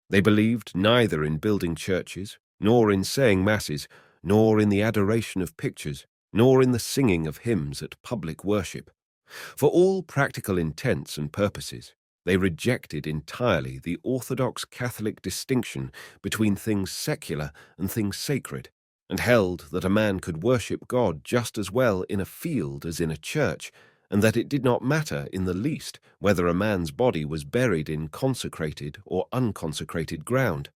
They believed neither in building churches, nor in saying masses, nor in the adoration of pictures, nor in the singing of hymns at public worship. For all practical intents and purposes, they rejected entirely the orthodox Catholic distinction between things secular and things sacred, and held that a man could worship God just as well in a field as in a church, and that it did not matter in the least whether a man's body was buried in consecrated or unconsecrated ground.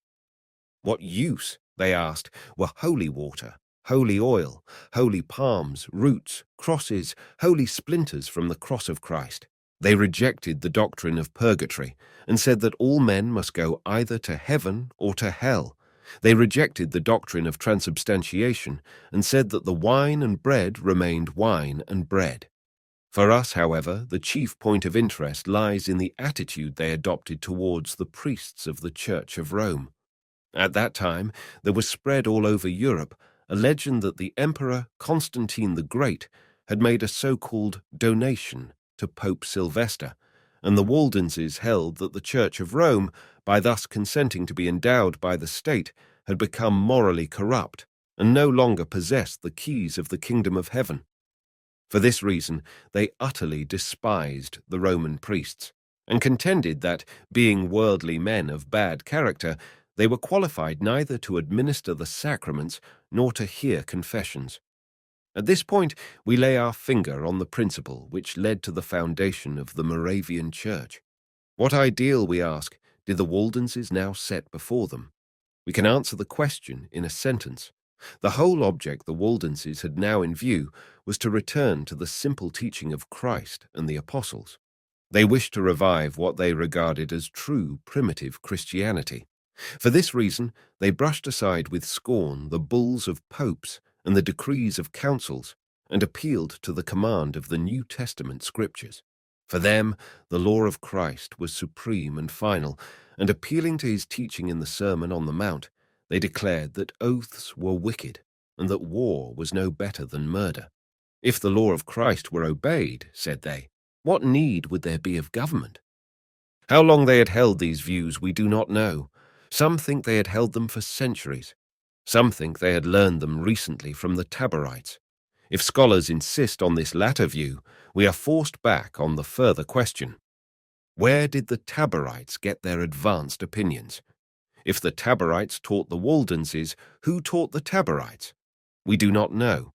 What use, they asked, were holy water, holy oil, holy palms, roots, crosses, holy splinters from the cross of Christ? They rejected the doctrine of purgatory and said that all men must go either to heaven or to hell. They rejected the doctrine of transubstantiation and said that the wine and bread remained wine and bread. For us, however, the chief point of interest lies in the attitude they adopted towards the priests of the Church of Rome. At that time, there was spread all over Europe a legend that the Emperor Constantine the Great had made a so-called donation to Pope Sylvester, and the Waldenses held that the Church of Rome, by thus consenting to be endowed by the state, had become morally corrupt and no longer possessed the keys of the kingdom of heaven. For this reason, they utterly despised the Roman priests, and contended that, being worldly men of bad character, they were qualified neither to administer the sacraments nor to hear confessions. At this point, we lay our finger on the principle which led to the foundation of the Moravian Church. What ideal, we ask, did the Waldenses now set before them? We can answer the question in a sentence. The whole object the Waldenses had now in view was to return to the simple teaching of Christ and the apostles. They wished to revive what they regarded as true primitive Christianity. For this reason, they brushed aside with scorn the bulls of popes and the decrees of councils, and appealed to the command of the New Testament scriptures. For them, the law of Christ was supreme and final, and appealing to his teaching in the Sermon on the Mount, they declared that oaths were wicked, and that war was no better than murder. If the law of Christ were obeyed, said they, what need would there be of government? How long they had held these views we do not know. Some think they had held them for centuries. Some think they had learned them recently from the Taborites. If scholars insist on this latter view, we are forced back on the further question. Where did the Taborites get their advanced opinions? If the Taborites taught the Waldenses, who taught the Taborites? We do not know.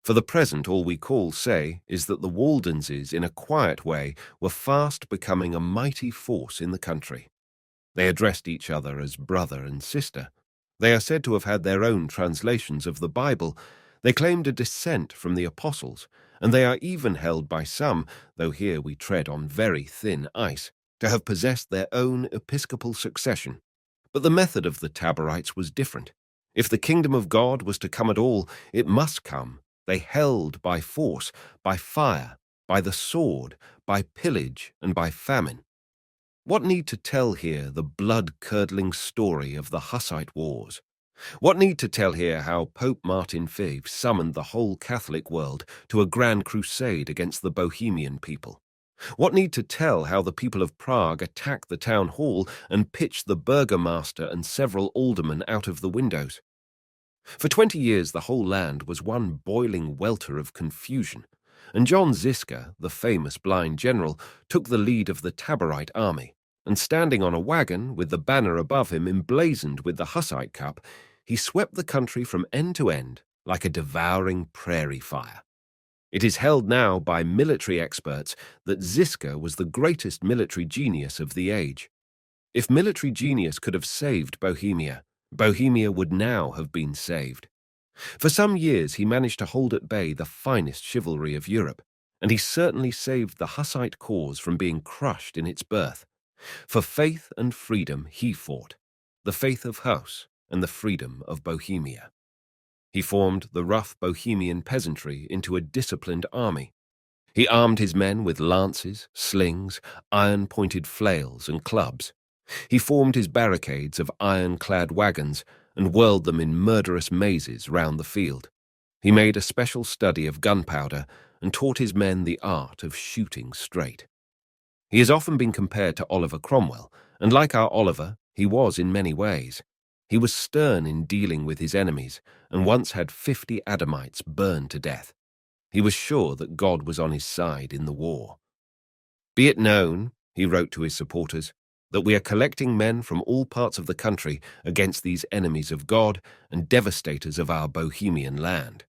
For the present, all we call say is that the Waldenses, in a quiet way, were fast becoming a mighty force in the country. They addressed each other as brother and sister. They are said to have had their own translations of the Bible. They claimed a descent from the apostles, and they are even held by some, though here we tread on very thin ice, to have possessed their own episcopal succession. But the method of the Taborites was different. If the kingdom of God was to come at all, it must come. They held by force, by fire, by the sword, by pillage, and by famine. What need to tell here the blood-curdling story of the Hussite Wars? What need to tell here how Pope Martin V summoned the whole Catholic world to a grand crusade against the Bohemian people? What need to tell how the people of Prague attacked the town hall and pitched the burgomaster and several aldermen out of the windows? For 20 years the whole land was one boiling welter of confusion, and John Ziska, the famous blind general, took the lead of the Taborite army, and standing on a wagon with the banner above him emblazoned with the Hussite cup, he swept the country from end to end like a devouring prairie fire. It is held now by military experts that Ziska was the greatest military genius of the age. If military genius could have saved Bohemia, Bohemia would now have been saved. For some years he managed to hold at bay the finest chivalry of Europe, and he certainly saved the Hussite cause from being crushed in its birth. For faith and freedom he fought, the faith of Hus and the freedom of Bohemia. He formed the rough Bohemian peasantry into a disciplined army. He armed his men with lances, slings, iron-pointed flails, and clubs. He formed his barricades of iron-clad wagons and whirled them in murderous mazes round the field. He made a special study of gunpowder and taught his men the art of shooting straight. He has often been compared to Oliver Cromwell, and like our Oliver, he was in many ways. He was stern in dealing with his enemies, and once had 50 Adamites burned to death. He was sure that God was on his side in the war. "Be it known," he wrote to his supporters, "that we are collecting men from all parts of the country against these enemies of God and devastators of our Bohemian land."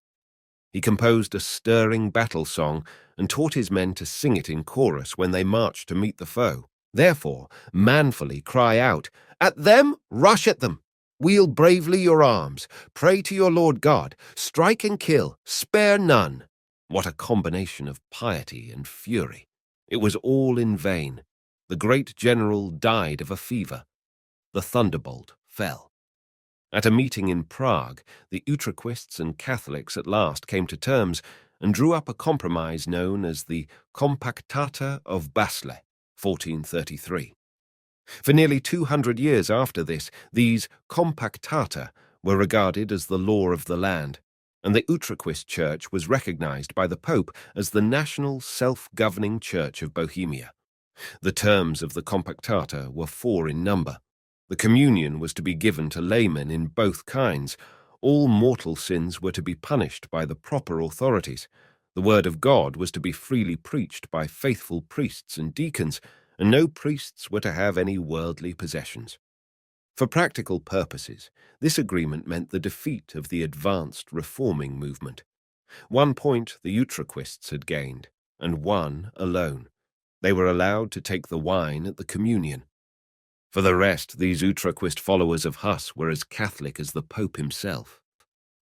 He composed a stirring battle song and taught his men to sing it in chorus when they marched to meet the foe. Therefore, manfully cry out, "At them, rush at them! Wield bravely your arms, pray to your Lord God, strike and kill, spare none." What a combination of piety and fury! It was all in vain. The great general died of a fever. The thunderbolt fell. At a meeting in Prague, the Utraquists and Catholics at last came to terms and drew up a compromise known as the Compactata of Basle, 1433. For nearly 200 years after this, these compactata were regarded as the law of the land, and the Utraquist Church was recognized by the Pope as the national self-governing Church of Bohemia. The terms of the compactata were 4 in number. The communion was to be given to laymen in both kinds. All mortal sins were to be punished by the proper authorities. The word of God was to be freely preached by faithful priests and deacons, and no priests were to have any worldly possessions. For practical purposes, this agreement meant the defeat of the advanced reforming movement. 1 point the Utraquists had gained, and 1 alone. They were allowed to take the wine at the communion. For the rest, these Utraquist followers of Hus were as Catholic as the Pope himself.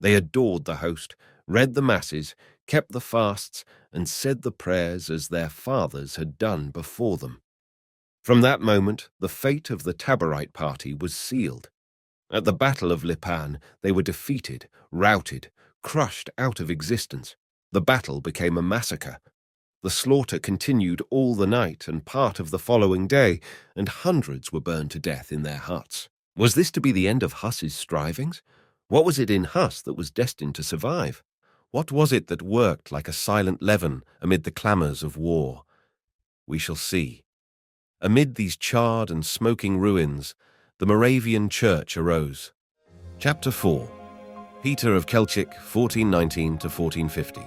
They adored the host, read the masses, kept the fasts, and said the prayers as their fathers had done before them. From that moment, the fate of the Taborite party was sealed. At the Battle of Lipan, they were defeated, routed, crushed out of existence. The battle became a massacre. The slaughter continued all the night and part of the following day, and hundreds were burned to death in their huts. Was this to be the end of Hus's strivings? What was it in Hus that was destined to survive? What was it that worked like a silent leaven amid the clamours of war? We shall see. Amid these charred and smoking ruins, the Moravian Church arose. Chapter 4. Peter of Chelcic, 1419 to 1450.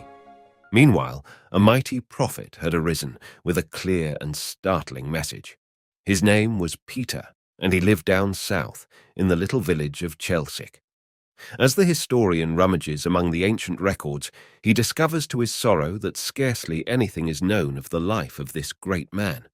Meanwhile, a mighty prophet had arisen with a clear and startling message. His name was Peter, and he lived down south in the little village of Chelcic. As the historian rummages among the ancient records, he discovers to his sorrow that scarcely anything is known of the life of this great man.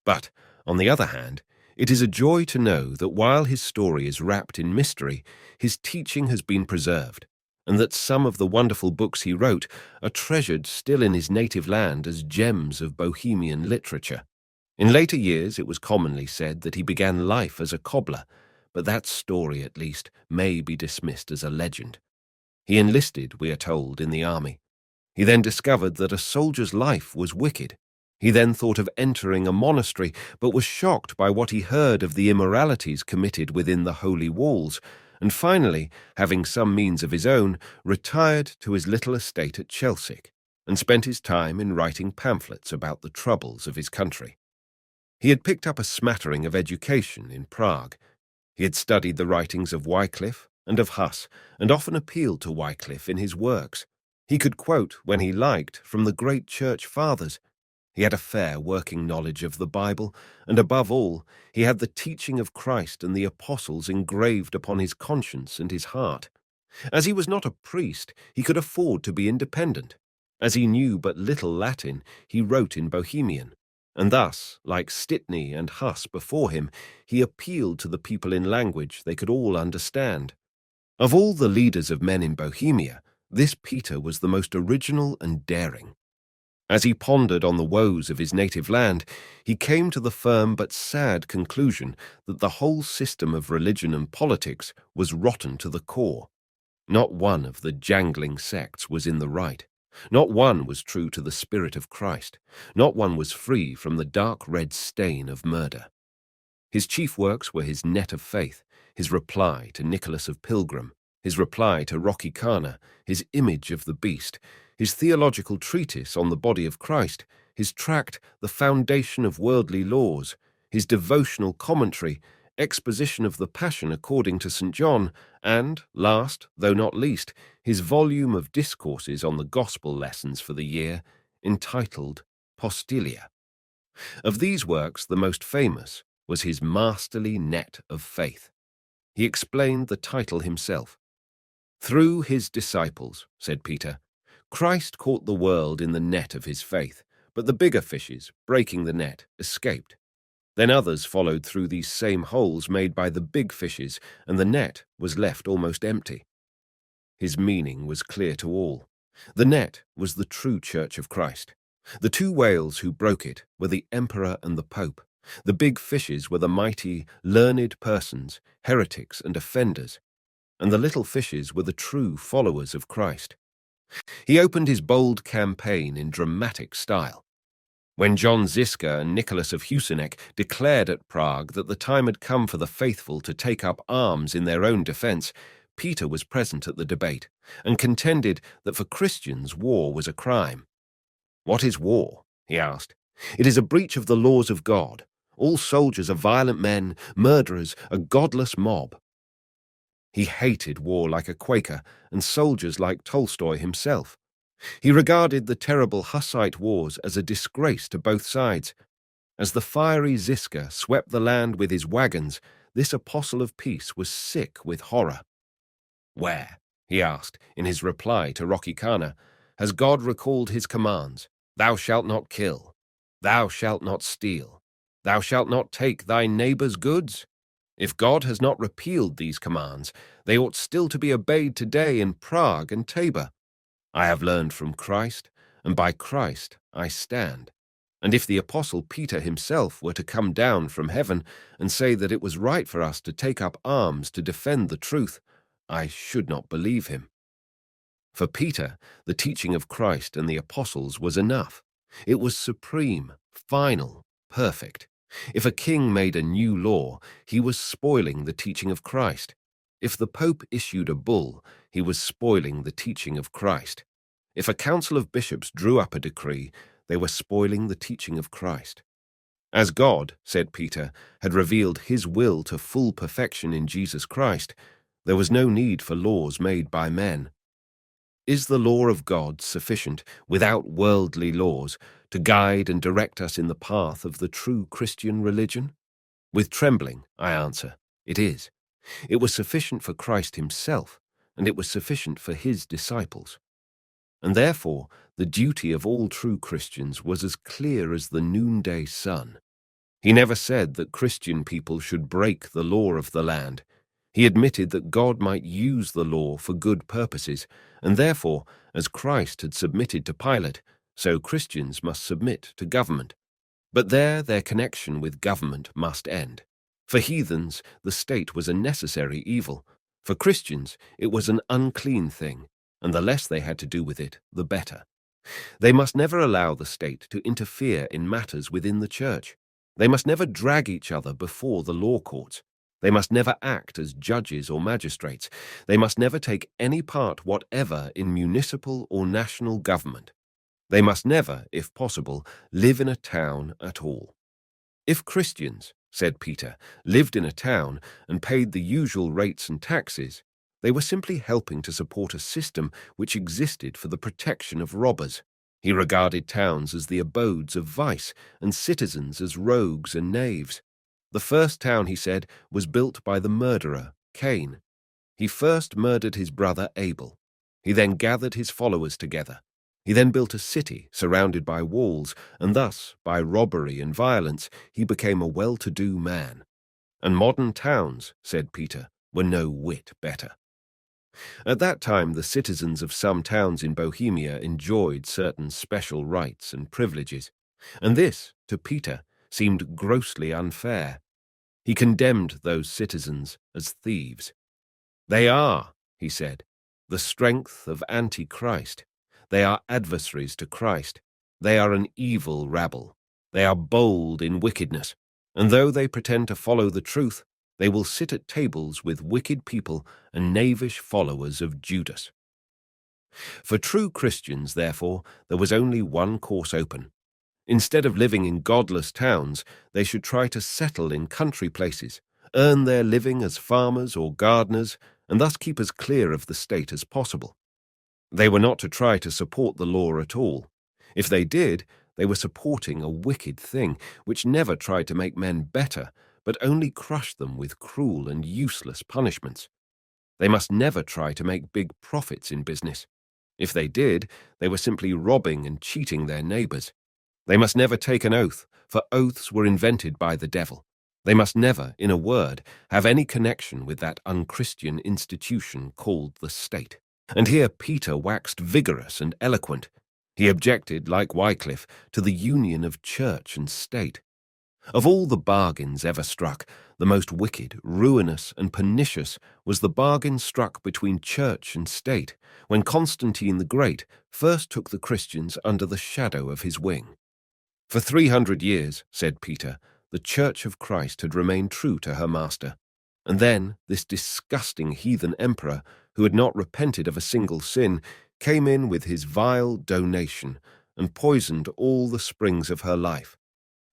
But, on the other hand, it is a joy to know that while his story is wrapped in mystery, his teaching has been preserved, and that some of the wonderful books he wrote are treasured still in his native land as gems of Bohemian literature. In later years, it was commonly said that he began life as a cobbler, but that story, at least, may be dismissed as a legend. He enlisted, we are told, in the army. He then discovered that a soldier's life was wicked. He then thought of entering a monastery, but was shocked by what he heard of the immoralities committed within the holy walls, and finally, having some means of his own, retired to his little estate at Chelcic, and spent his time in writing pamphlets about the troubles of his country. He had picked up a smattering of education in Prague. He had studied the writings of Wycliffe and of Hus, and often appealed to Wycliffe in his works. He could quote, when he liked, from the great church fathers. He had a fair working knowledge of the Bible, and above all, he had the teaching of Christ and the apostles engraved upon his conscience and his heart. As he was not a priest, he could afford to be independent. As he knew but little Latin, he wrote in Bohemian, and thus, like Stittney and Huss before him, he appealed to the people in language they could all understand. Of all the leaders of men in Bohemia, this Peter was the most original and daring. As he pondered on the woes of his native land, he came to the firm but sad conclusion that the whole system of religion and politics was rotten to the core. Not one of the jangling sects was in the right. Not one was true to the spirit of Christ. Not one was free from the dark red stain of murder. His chief works were his Net of Faith, his reply to Nicholas of Pilgrim, his reply to Rocky Kana, his Image of the Beast, his theological treatise on the body of Christ, his tract The Foundation of Worldly Laws, his devotional commentary, Exposition of the Passion according to St. John, and, last, though not least, his volume of discourses on the gospel lessons for the year, entitled Postilia. Of these works, the most famous was his masterly Net of Faith. He explained the title himself. Through his disciples, said Peter, Christ caught the world in the net of his faith, but the bigger fishes, breaking the net, escaped. Then others followed through these same holes made by the big fishes, and the net was left almost empty. His meaning was clear to all. The net was the true Church of Christ. The two whales who broke it were the Emperor and the Pope. The big fishes were the mighty, learned persons, heretics and offenders, and the little fishes were the true followers of Christ. He opened his bold campaign in dramatic style. When John Ziska and Nicholas of Husinec declared at Prague that the time had come for the faithful to take up arms in their own defense, Peter was present at the debate and contended that for Christians war was a crime. What is war? He asked. It is a breach of the laws of God. All soldiers are violent men, murderers, a godless mob. He hated war like a Quaker and soldiers like Tolstoy himself. He regarded the terrible Hussite wars as a disgrace to both sides. As the fiery Ziska swept the land with his wagons, this apostle of peace was sick with horror. Where, he asked in his reply to Rocky Kana, has God recalled his commands? Thou shalt not kill. Thou shalt not steal. Thou shalt not take thy neighbour's goods. If God has not repealed these commands, they ought still to be obeyed today in Prague and Tabor. I have learned from Christ, and by Christ I stand. And if the Apostle Peter himself were to come down from heaven and say that it was right for us to take up arms to defend the truth, I should not believe him. For Peter, the teaching of Christ and the apostles was enough. It was supreme, final, perfect. If a king made a new law, he was spoiling the teaching of Christ. If the Pope issued a bull, he was spoiling the teaching of Christ. If a council of bishops drew up a decree, they were spoiling the teaching of Christ. As God, said Peter, had revealed his will to full perfection in Jesus Christ, there was no need for laws made by men. Is the law of God sufficient, without worldly laws, to guide and direct us in the path of the true Christian religion? With trembling, I answer, it is. It was sufficient for Christ himself, and it was sufficient for his disciples. And therefore, the duty of all true Christians was as clear as the noonday sun. He never said that Christian people should break the law of the land. He admitted that God might use the law for good purposes, and therefore, as Christ had submitted to Pilate, so Christians must submit to government. But there their connection with government must end. For heathens, the state was a necessary evil. For Christians, it was an unclean thing, and the less they had to do with it, the better. They must never allow the state to interfere in matters within the church. They must never drag each other before the law courts. They must never act as judges or magistrates. They must never take any part whatever in municipal or national government. They must never, if possible, live in a town at all. If Christians, said Peter, lived in a town and paid the usual rates and taxes, they were simply helping to support a system which existed for the protection of robbers. He regarded towns as the abodes of vice and citizens as rogues and knaves. The first town, he said, was built by the murderer, Cain. He first murdered his brother Abel. He then gathered his followers together. He then built a city surrounded by walls, and thus, by robbery and violence, he became a well-to-do man. And modern towns, said Peter, were no whit better. At that time, the citizens of some towns in Bohemia enjoyed certain special rights and privileges, and this, to Peter, seemed grossly unfair. He condemned those citizens as thieves. They are, he said, the strength of Antichrist. They are adversaries to Christ. They are an evil rabble. They are bold in wickedness, and though they pretend to follow the truth, they will sit at tables with wicked people and knavish followers of Judas. For true Christians, therefore, there was only one course open. Instead of living in godless towns, they should try to settle in country places, earn their living as farmers or gardeners, and thus keep as clear of the state as possible. They were not to try to support the law at all. If they did, they were supporting a wicked thing, which never tried to make men better, but only crushed them with cruel and useless punishments. They must never try to make big profits in business. If they did, they were simply robbing and cheating their neighbors. They must never take an oath, for oaths were invented by the devil. They must never, in a word, have any connection with that unchristian institution called the state. And here Peter waxed vigorous and eloquent. He objected, like Wycliffe, to the union of church and state. Of all the bargains ever struck, the most wicked, ruinous, and pernicious was the bargain struck between church and state, when Constantine the Great first took the Christians under the shadow of his wing. For 300 years, said Peter, the Church of Christ had remained true to her master. And then this disgusting heathen emperor, who had not repented of a single sin, came in with his vile donation and poisoned all the springs of her life.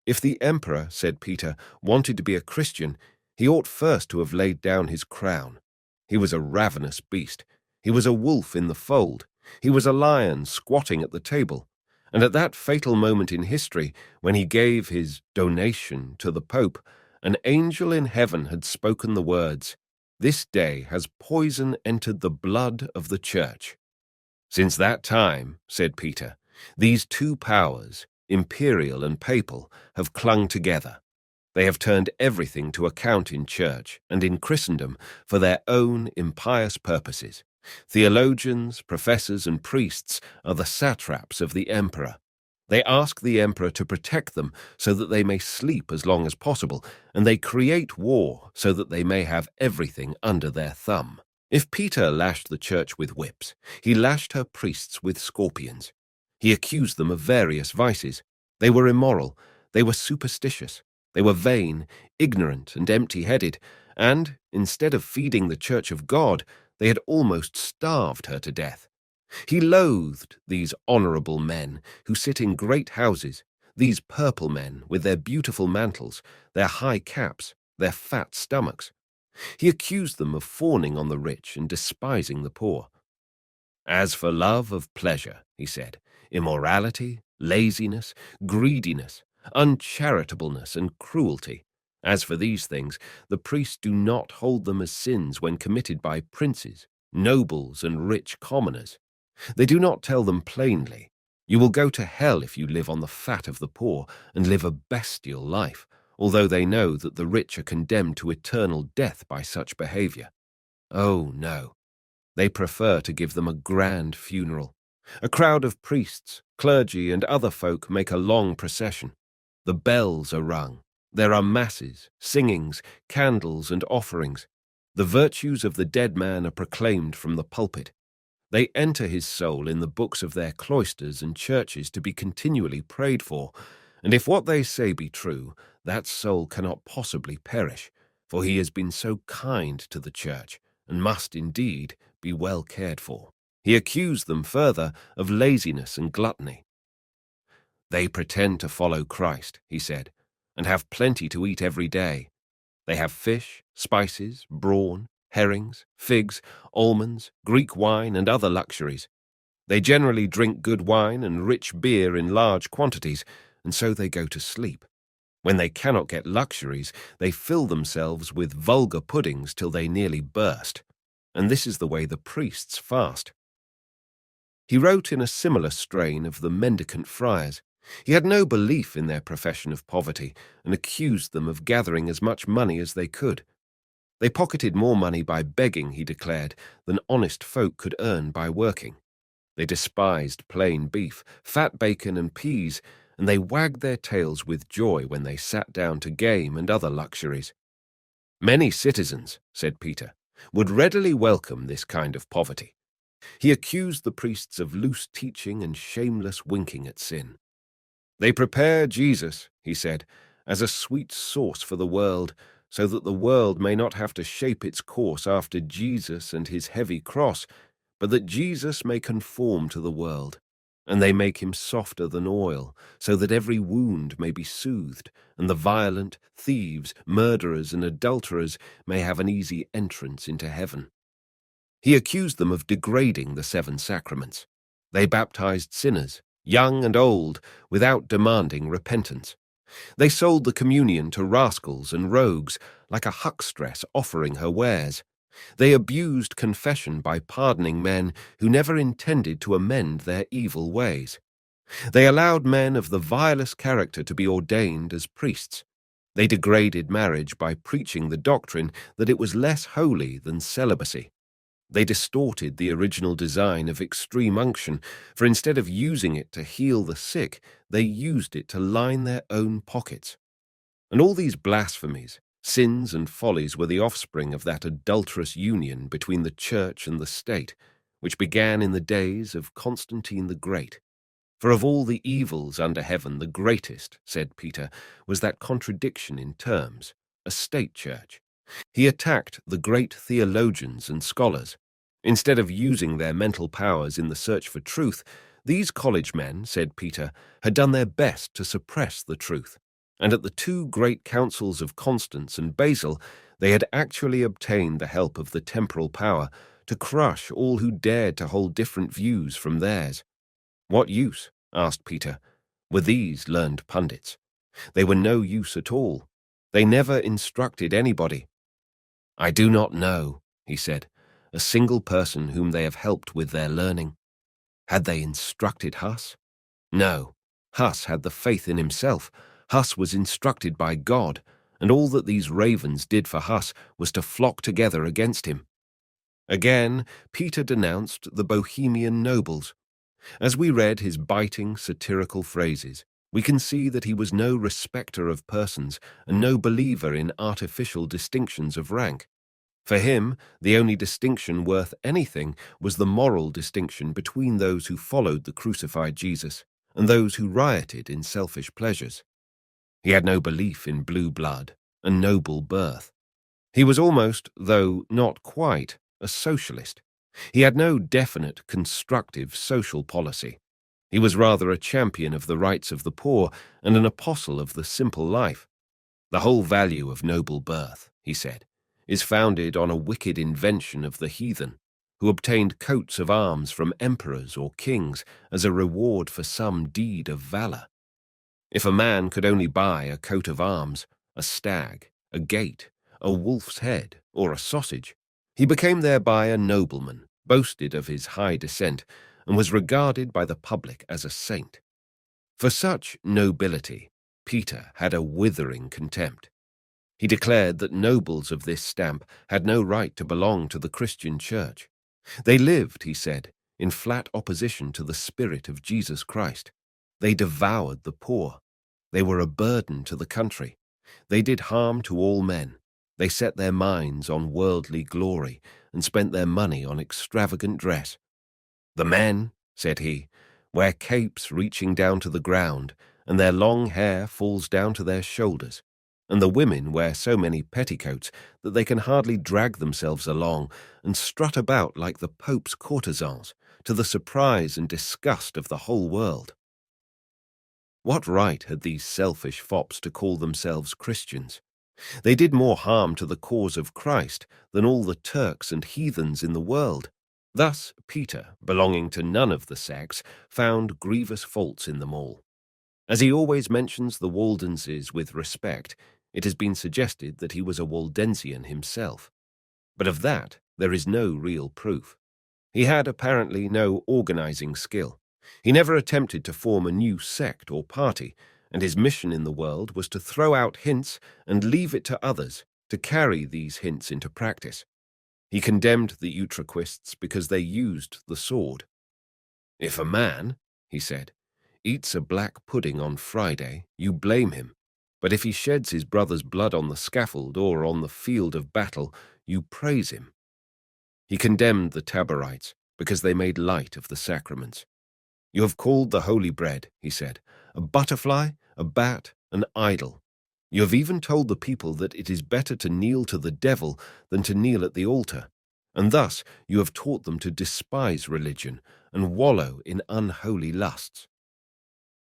If the emperor, said Peter, wanted to be a Christian, he ought first to have laid down his crown. He was a ravenous beast. He was a wolf in the fold. He was a lion squatting at the table. And at that fatal moment in history, when he gave his donation to the Pope, an angel in heaven had spoken the words, "This day has poison entered the blood of the Church." Since that time, said Peter, these two powers, imperial and papal, have clung together. They have turned everything to account in church and in Christendom for their own impious purposes. Theologians, professors, and priests are the satraps of the emperor. They ask the emperor to protect them so that they may sleep as long as possible, and they create war so that they may have everything under their thumb. If Peter lashed the church with whips, he lashed her priests with scorpions. He accused them of various vices. They were immoral, they were superstitious, they were vain, ignorant, and empty-headed, and, instead of feeding the church of God, they had almost starved her to death. He loathed these honorable men who sit in great houses, these purple men with their beautiful mantles, their high caps, their fat stomachs. He accused them of fawning on the rich and despising the poor. As for love of pleasure, he said, immorality, laziness, greediness, uncharitableness, and cruelty, as for these things, the priests do not hold them as sins when committed by princes, nobles, and rich commoners. They do not tell them plainly, "You will go to hell if you live on the fat of the poor and live a bestial life," although they know that the rich are condemned to eternal death by such behavior. Oh, no. They prefer to give them a grand funeral. A crowd of priests, clergy, and other folk make a long procession. The bells are rung. There are masses, singings, candles, and offerings. The virtues of the dead man are proclaimed from the pulpit. They enter his soul in the books of their cloisters and churches to be continually prayed for, and if what they say be true, that soul cannot possibly perish, for he has been so kind to the church, and must indeed be well cared for. He accused them further of laziness and gluttony. They pretend to follow Christ, he said, and have plenty to eat every day. They have fish, spices, brawn, herrings, figs, almonds, Greek wine, and other luxuries. They generally drink good wine and rich beer in large quantities, and so they go to sleep. When they cannot get luxuries, they fill themselves with vulgar puddings till they nearly burst. And this is the way the priests fast. He wrote in a similar strain of the mendicant friars. He had no belief in their profession of poverty, and accused them of gathering as much money as they could. They pocketed more money by begging, he declared, than honest folk could earn by working. They despised plain beef, fat bacon, and peas, and they wagged their tails with joy when they sat down to game and other luxuries. Many citizens, said Peter, would readily welcome this kind of poverty. He accused the priests of loose teaching and shameless winking at sin. They prepare Jesus, he said, as a sweet sauce for the world, so that the world may not have to shape its course after Jesus and his heavy cross, but that Jesus may conform to the world. And they make him softer than oil, so that every wound may be soothed, and the violent, thieves, murderers, and adulterers may have an easy entrance into heaven. He accused them of degrading the 7 sacraments. They baptized sinners, young and old, without demanding repentance. They sold the communion to rascals and rogues, like a huckstress offering her wares. They abused confession by pardoning men who never intended to amend their evil ways. They allowed men of the vilest character to be ordained as priests. They degraded marriage by preaching the doctrine that it was less holy than celibacy. They distorted the original design of extreme unction, for instead of using it to heal the sick, they used it to line their own pockets. And all these blasphemies, sins and follies were the offspring of that adulterous union between the Church and the State, which began in the days of Constantine the Great. For of all the evils under heaven, the greatest, said Peter, was that contradiction in terms, a state church. He attacked the great theologians and scholars. Instead of using their mental powers in the search for truth, these college men, said Peter, had done their best to suppress the truth. And at the 2 great councils of Constance and Basel, they had actually obtained the help of the temporal power to crush all who dared to hold different views from theirs. What use, asked Peter, were these learned pundits? They were no use at all. They never instructed anybody. I do not know, he said, a single person whom they have helped with their learning. Had they instructed Hus? No, Hus had the faith in himself. Hus was instructed by God, and all that these ravens did for Hus was to flock together against him. Again, Peter denounced the Bohemian nobles. As we read his biting, satirical phrases, we can see that he was no respecter of persons and no believer in artificial distinctions of rank. For him, the only distinction worth anything was the moral distinction between those who followed the crucified Jesus and those who rioted in selfish pleasures. He had no belief in blue blood and noble birth. He was almost, though not quite, a socialist. He had no definite, constructive social policy. He was rather a champion of the rights of the poor and an apostle of the simple life. The whole value of noble birth, he said, is founded on a wicked invention of the heathen, who obtained coats of arms from emperors or kings as a reward for some deed of valor. If a man could only buy a coat of arms, a stag, a gate, a wolf's head, or a sausage, he became thereby a nobleman, boasted of his high descent, and was regarded by the public as a saint. For such nobility, Peter had a withering contempt. He declared that nobles of this stamp had no right to belong to the Christian Church. They lived, he said, in flat opposition to the spirit of Jesus Christ. They devoured the poor. They were a burden to the country. They did harm to all men. They set their minds on worldly glory and spent their money on extravagant dress. The men, said he, wear capes reaching down to the ground, and their long hair falls down to their shoulders, and the women wear so many petticoats that they can hardly drag themselves along and strut about like the Pope's courtesans, to the surprise and disgust of the whole world. What right had these selfish fops to call themselves Christians? They did more harm to the cause of Christ than all the Turks and heathens in the world. Thus Peter, belonging to none of the sects, found grievous faults in them all. As he always mentions the Waldenses with respect, it has been suggested that he was a Waldensian himself. But of that there is no real proof. He had apparently no organizing skill. He never attempted to form a new sect or party, and his mission in the world was to throw out hints and leave it to others to carry these hints into practice. He condemned the Utraquists because they used the sword. "If a man," he said, "eats a black pudding on Friday, you blame him. But if he sheds his brother's blood on the scaffold or on the field of battle, you praise him." He condemned the Taborites because they made light of the sacraments. "You have called the holy bread," he said, "a butterfly, a bat, an idol. You have even told the people that it is better to kneel to the devil than to kneel at the altar, and thus you have taught them to despise religion and wallow in unholy lusts."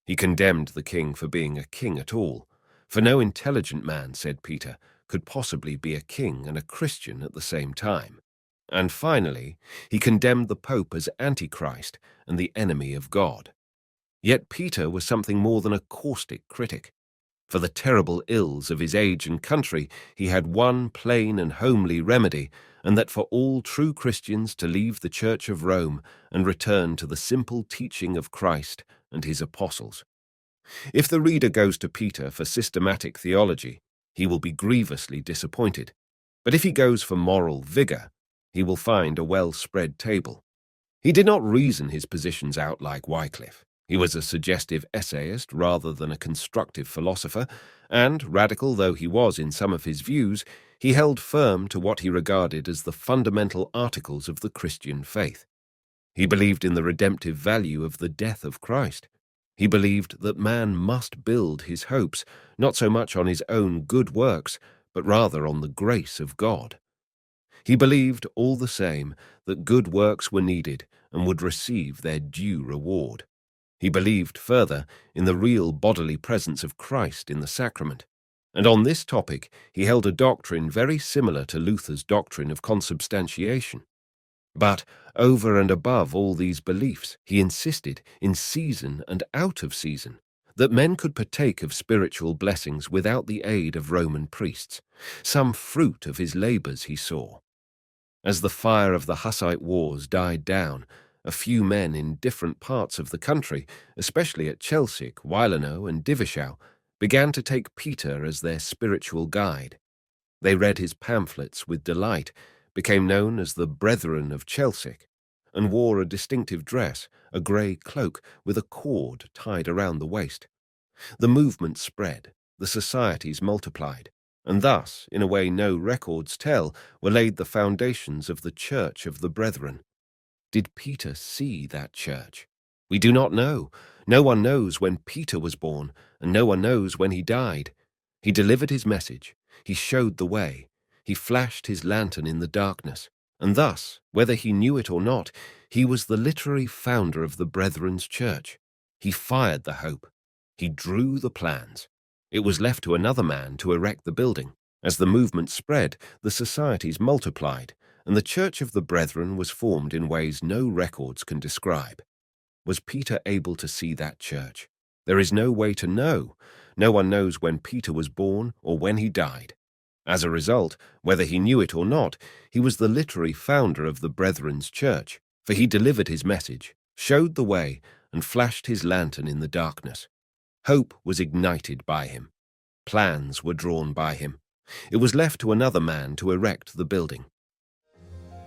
He condemned the king for being a king at all, for no intelligent man, said Peter, could possibly be a king and a Christian at the same time. And finally, he condemned the Pope as Antichrist and the enemy of God. Yet Peter was something more than a caustic critic. For the terrible ills of his age and country, he had one plain and homely remedy, and that for all true Christians to leave the Church of Rome and return to the simple teaching of Christ and his apostles. If the reader goes to Peter for systematic theology, he will be grievously disappointed. But if he goes for moral vigor, he will find a well-spread table. He did not reason his positions out like Wycliffe. He was a suggestive essayist rather than a constructive philosopher, and, radical though he was in some of his views, he held firm to what he regarded as the fundamental articles of the Christian faith. He believed in the redemptive value of the death of Christ. He believed that man must build his hopes not so much on his own good works, but rather on the grace of God. He believed, all the same, that good works were needed and would receive their due reward. He believed, further, in the real bodily presence of Christ in the sacrament, and on this topic he held a doctrine very similar to Luther's doctrine of consubstantiation. But, over and above all these beliefs, he insisted, in season and out of season, that men could partake of spiritual blessings without the aid of Roman priests. Some fruit of his labors he saw. As the fire of the Hussite wars died down, a few men in different parts of the country, especially at Chelcic, Wilenau, and Divischau, began to take Peter as their spiritual guide. They read his pamphlets with delight, became known as the Brethren of Chelcic, and wore a distinctive dress, a grey cloak with a cord tied around the waist. The movement spread, the societies multiplied, and thus, in a way no records tell, were laid the foundations of the Church of the Brethren. Did Peter see that church? We do not know. No one knows when Peter was born, and no one knows when he died. He delivered his message. He showed the way. He flashed his lantern in the darkness, and thus, whether he knew it or not, he was the literary founder of the Brethren's Church. He fired the hope. He drew the plans. It was left to another man to erect the building. As the movement spread, the societies multiplied, and the Church of the Brethren was formed in ways no records can describe. Was Peter able to see that church? There is no way to know. No one knows when Peter was born or when he died. As a result, whether he knew it or not, he was the literary founder of the Brethren's Church, for he delivered his message, showed the way, and flashed his lantern in the darkness. Hope was ignited by him. Plans were drawn by him. It was left to another man to erect the building.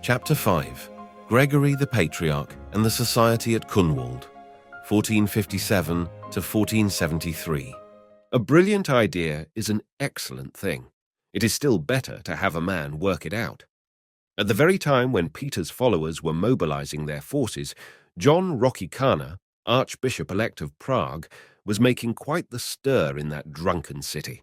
Chapter 5. Gregory the Patriarch and the Society at Kunwald, 1457 to 1473. A brilliant idea is an excellent thing. It is still better to have a man work it out. At the very time when Peter's followers were mobilizing their forces, John Augusta, Archbishop-elect of Prague, was making quite the stir in that drunken city.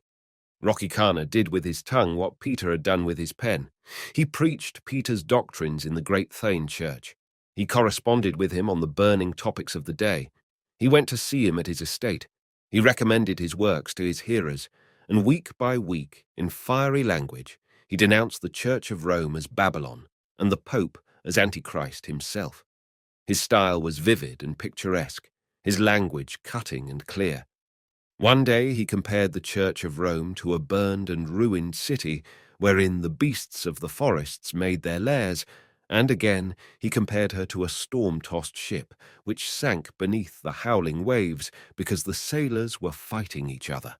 Augusta did with his tongue what Peter had done with his pen. He preached Peter's doctrines in the great Thane church. He corresponded with him on the burning topics of the day. He went to see him at his estate. He recommended his works to his hearers, and week by week, in fiery language, he denounced the Church of Rome as Babylon and the Pope as Antichrist himself. His style was vivid and picturesque, his language cutting and clear. One day he compared the Church of Rome to a burned and ruined city wherein the beasts of the forests made their lairs, and again he compared her to a storm-tossed ship which sank beneath the howling waves because the sailors were fighting each other.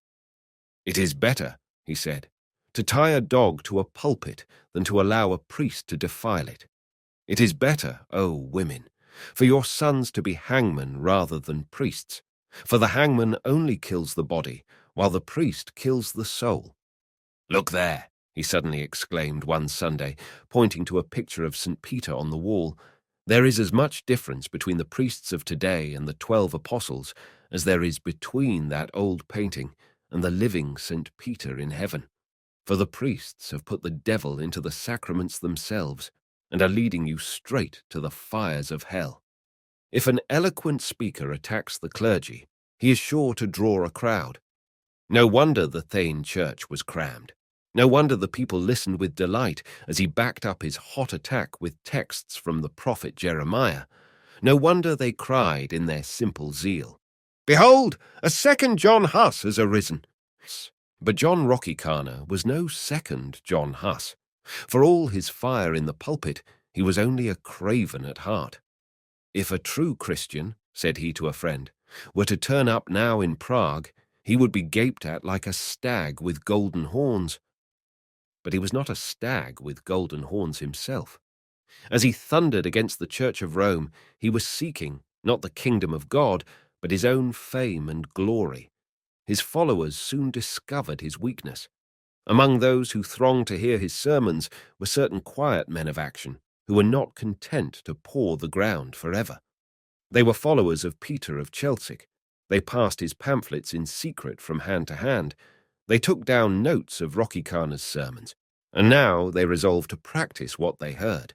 "It is better," he said, "to tie a dog to a pulpit than to allow a priest to defile it. It is better, O women, for your sons to be hangmen rather than priests, for the hangman only kills the body, while the priest kills the soul." "Look there," he suddenly exclaimed one Sunday, pointing to a picture of St. Peter on the wall. "There is as much difference between the priests of today and the 12 apostles as there is between that old painting and the living St. Peter in heaven. For the priests have put the devil into the sacraments themselves and are leading you straight to the fires of hell. If an eloquent speaker attacks the clergy, he is sure to draw a crowd. No wonder the Thane church was crammed. No wonder the people listened with delight as he backed up his hot attack with texts from the prophet Jeremiah. No wonder they cried in their simple zeal, "Behold, a second John Hus has arisen." But John Augusta was no second John Hus. For all his fire in the pulpit, he was only a craven at heart. "If a true Christian," said he to a friend, "were to turn up now in Prague, he would be gaped at like a stag with golden horns." But he was not a stag with golden horns himself. As he thundered against the Church of Rome, he was seeking, not the kingdom of God, but his own fame and glory. His followers soon discovered his weakness. Among those who thronged to hear his sermons were certain quiet men of action who were not content to paw the ground forever. They were followers of Peter of Chelcic. They passed his pamphlets in secret from hand to hand. They took down notes of Augusta's sermons, and now they resolved to practice what they heard.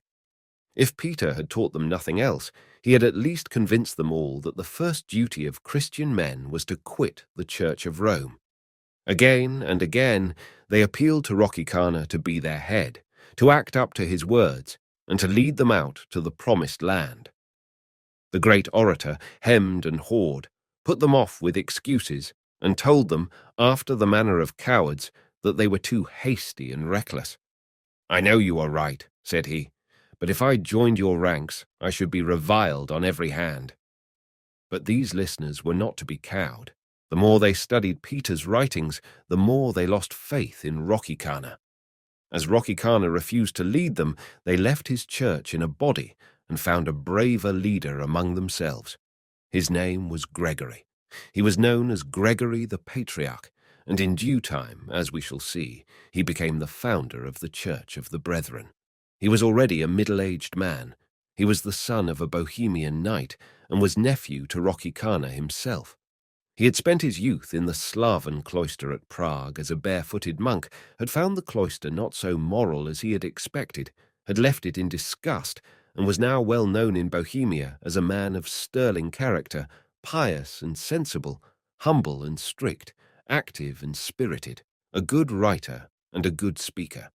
If Peter had taught them nothing else, he had at least convinced them all that the first duty of Christian men was to quit the Church of Rome. Again and again they appealed to Augusta to be their head, to act up to his words, and to lead them out to the promised land. The great orator hemmed and hawed, put them off with excuses, and told them, after the manner of cowards, that they were too hasty and reckless. "I know you are right," said he, "but if I joined your ranks, I should be reviled on every hand." But these listeners were not to be cowed. The more they studied Peter's writings, the more they lost faith in Augusta. As Augusta refused to lead them, they left his church in a body and found a braver leader among themselves. His name was Gregory. He was known as Gregory the Patriarch, and in due time, as we shall see, he became the founder of the Church of the Brethren. He was already a middle-aged man. He was the son of a Bohemian knight and was nephew to Augusta himself. He had spent his youth in the Slaven cloister at Prague as a barefooted monk, had found the cloister not so moral as he had expected, had left it in disgust, and was now well known in Bohemia as a man of sterling character, pious and sensible, humble and strict, active and spirited, a good writer and a good speaker.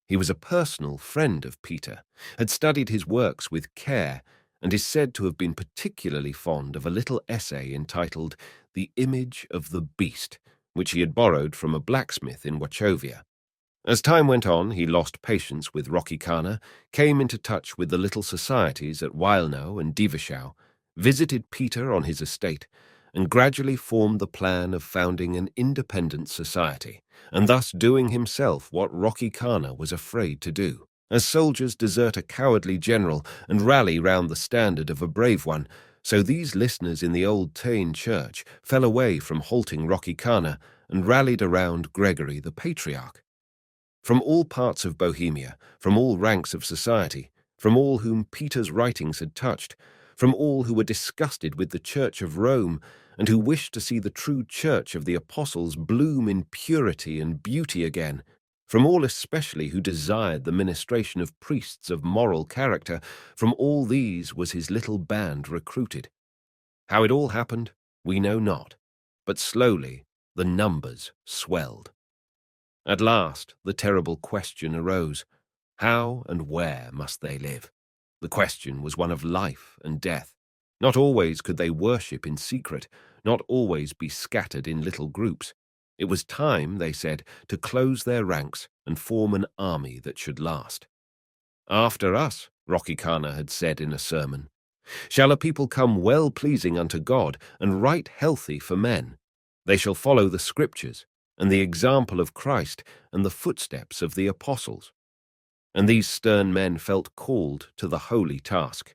He was a personal friend of Peter, had studied his works with care, and is said to have been particularly fond of a little essay entitled "The Image of the Beast," which he had borrowed from a blacksmith in Wachovia. As time went on, he lost patience with Augusta, came into touch with the little societies at Wilno and Divischau, visited Peter on his estate, and gradually formed the plan of founding an independent society, and thus doing himself what Rocky Kana was afraid to do. As soldiers desert a cowardly general and rally round the standard of a brave one, so these listeners in the old Tain church fell away from halting Rocky Kana and rallied around Gregory the Patriarch. From all parts of Bohemia, from all ranks of society, from all whom Peter's writings had touched, from all who were disgusted with the Church of Rome and who wished to see the true Church of the Apostles bloom in purity and beauty again, from all especially who desired the ministration of priests of moral character, from all these was his little band recruited. How it all happened, we know not, but slowly the numbers swelled. At last the terrible question arose: how and where must they live? The question was one of life and death. Not always could they worship in secret, not always be scattered in little groups. It was time, they said, to close their ranks and form an army that should last. After us, Rocky Kana had said in a sermon, shall a people come well-pleasing unto God and right healthy for men. They shall follow the Scriptures and the example of Christ and the footsteps of the Apostles. And these stern men felt called to the holy task.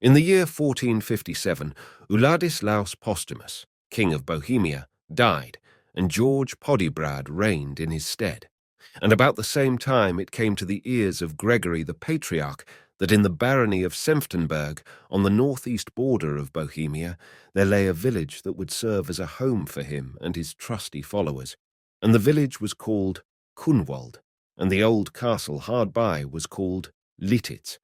In the year 1457, Uladislaus Postumus, king of Bohemia, died, and George Podiebrad reigned in his stead. And about the same time it came to the ears of Gregory the Patriarch that in the barony of Senftenberg, on the northeast border of Bohemia, there lay a village that would serve as a home for him and his trusty followers. And the village was called Kunwald, and the old castle hard by was called Lititz.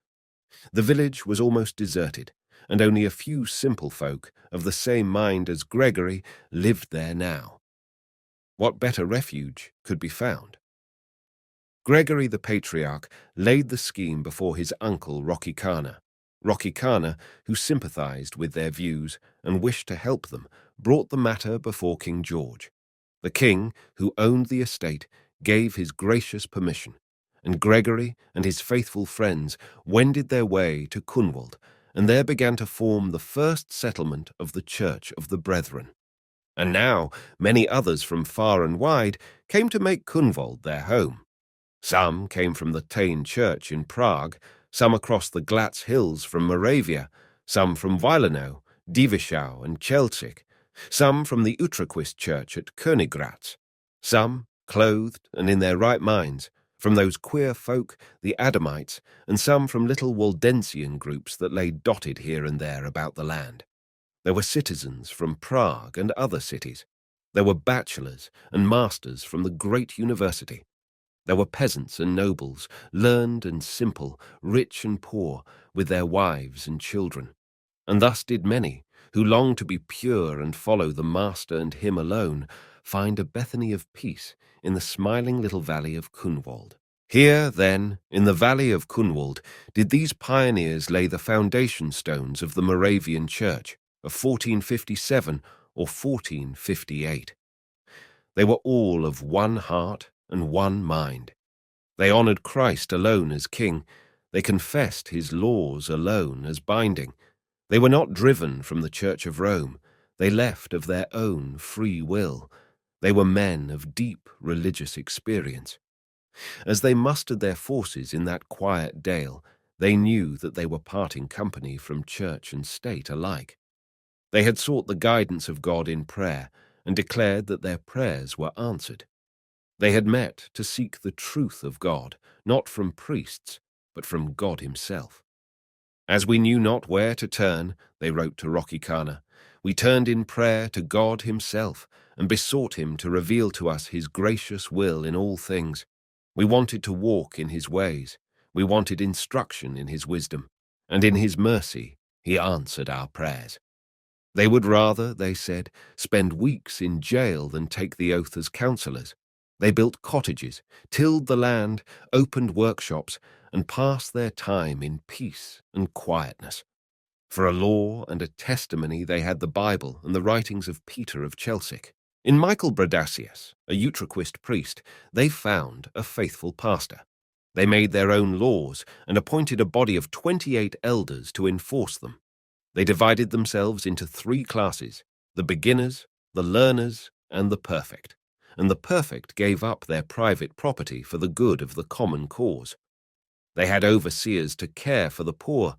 The village was almost deserted, and only a few simple folk of the same mind as Gregory lived there now. What better refuge could be found? Gregory the Patriarch laid the scheme before his uncle Rocky Kana. Rocky Kana, who sympathized with their views and wished to help them, brought the matter before King George. The king, who owned the estate, gave his gracious permission, and Gregory and his faithful friends wended their way to Kunwald, and there began to form the first settlement of the Church of the Brethren. And now many others from far and wide came to make Kunwald their home. Some came from the Tain church in Prague, some across the Glatz hills from Moravia, some from Wilenau, Divischau and Chelcic, some from the Utrecht church at Königgrätz, some, clothed and in their right minds, from those queer folk, the Adamites, and some from little Waldensian groups that lay dotted here and there about the land. There were citizens from Prague and other cities. There were bachelors and masters from the great university. There were peasants and nobles, learned and simple, rich and poor, with their wives and children. And thus did many, who longed to be pure and follow the Master and him alone, find a Bethany of peace in the smiling little valley of Kunwald. Here, then, in the valley of Kunwald, did these pioneers lay the foundation stones of the Moravian Church of 1457 or 1458. They were all of one heart and one mind. They honored Christ alone as king. They confessed his laws alone as binding. They were not driven from the Church of Rome. They left of their own free will. They were men of deep religious experience. As they mustered their forces in that quiet dale, they knew that they were parting company from church and state alike. They had sought the guidance of God in prayer and declared that their prayers were answered. They had met to seek the truth of God, not from priests, but from God himself. As we knew not where to turn, they wrote to Rocky Kana, we turned in prayer to God himself and besought him to reveal to us his gracious will in all things. We wanted to walk in his ways. We wanted instruction in his wisdom, and in his mercy he answered our prayers. They would rather, they said, spend weeks in jail than take the oath as counsellors. They built cottages, tilled the land, opened workshops, and passed their time in peace and quietness. For a law and a testimony they had the Bible and the writings of Peter of Chelcic. In Michael Bradasius, a Utrecht priest, they found a faithful pastor. They made their own laws and appointed a body of 28 elders to enforce them. They divided themselves into 3 classes, the beginners, the learners, and the perfect. And the perfect gave up their private property for the good of the common cause. They had overseers to care for the poor.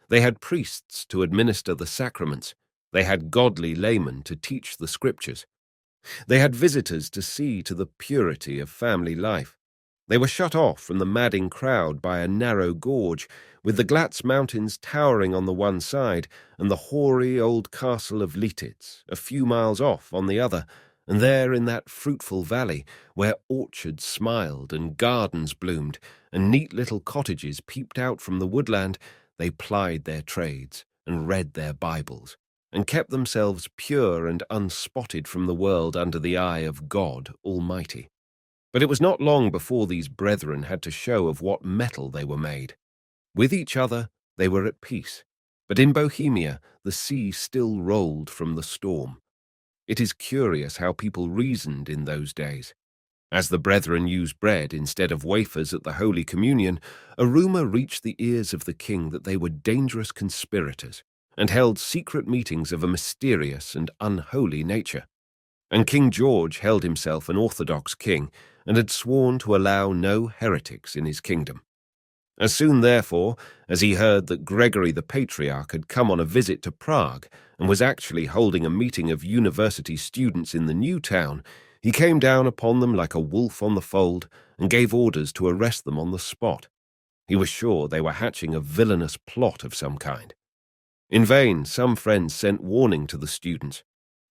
They had priests to administer the sacraments. They had godly laymen to teach the scriptures. They had visitors to see to the purity of family life. They were shut off from the madding crowd by a narrow gorge, with the Glatz Mountains towering on the one side and the hoary old castle of Lititz a few miles off on the other, and there in that fruitful valley, where orchards smiled and gardens bloomed and neat little cottages peeped out from the woodland, they plied their trades and read their Bibles, and kept themselves pure and unspotted from the world under the eye of God Almighty. But it was not long before these brethren had to show of what metal they were made. With each other they were at peace, but in Bohemia the sea still rolled from the storm. It is curious how people reasoned in those days. As the brethren used bread instead of wafers at the Holy Communion, a rumour reached the ears of the king that they were dangerous conspirators, and held secret meetings of a mysterious and unholy nature. And King George held himself an orthodox king, and had sworn to allow no heretics in his kingdom. As soon, therefore, as he heard that Gregory the Patriarch had come on a visit to Prague, and was actually holding a meeting of university students in the new town, he came down upon them like a wolf on the fold, and gave orders to arrest them on the spot. He was sure they were hatching a villainous plot of some kind. In vain some friends sent warning to the students.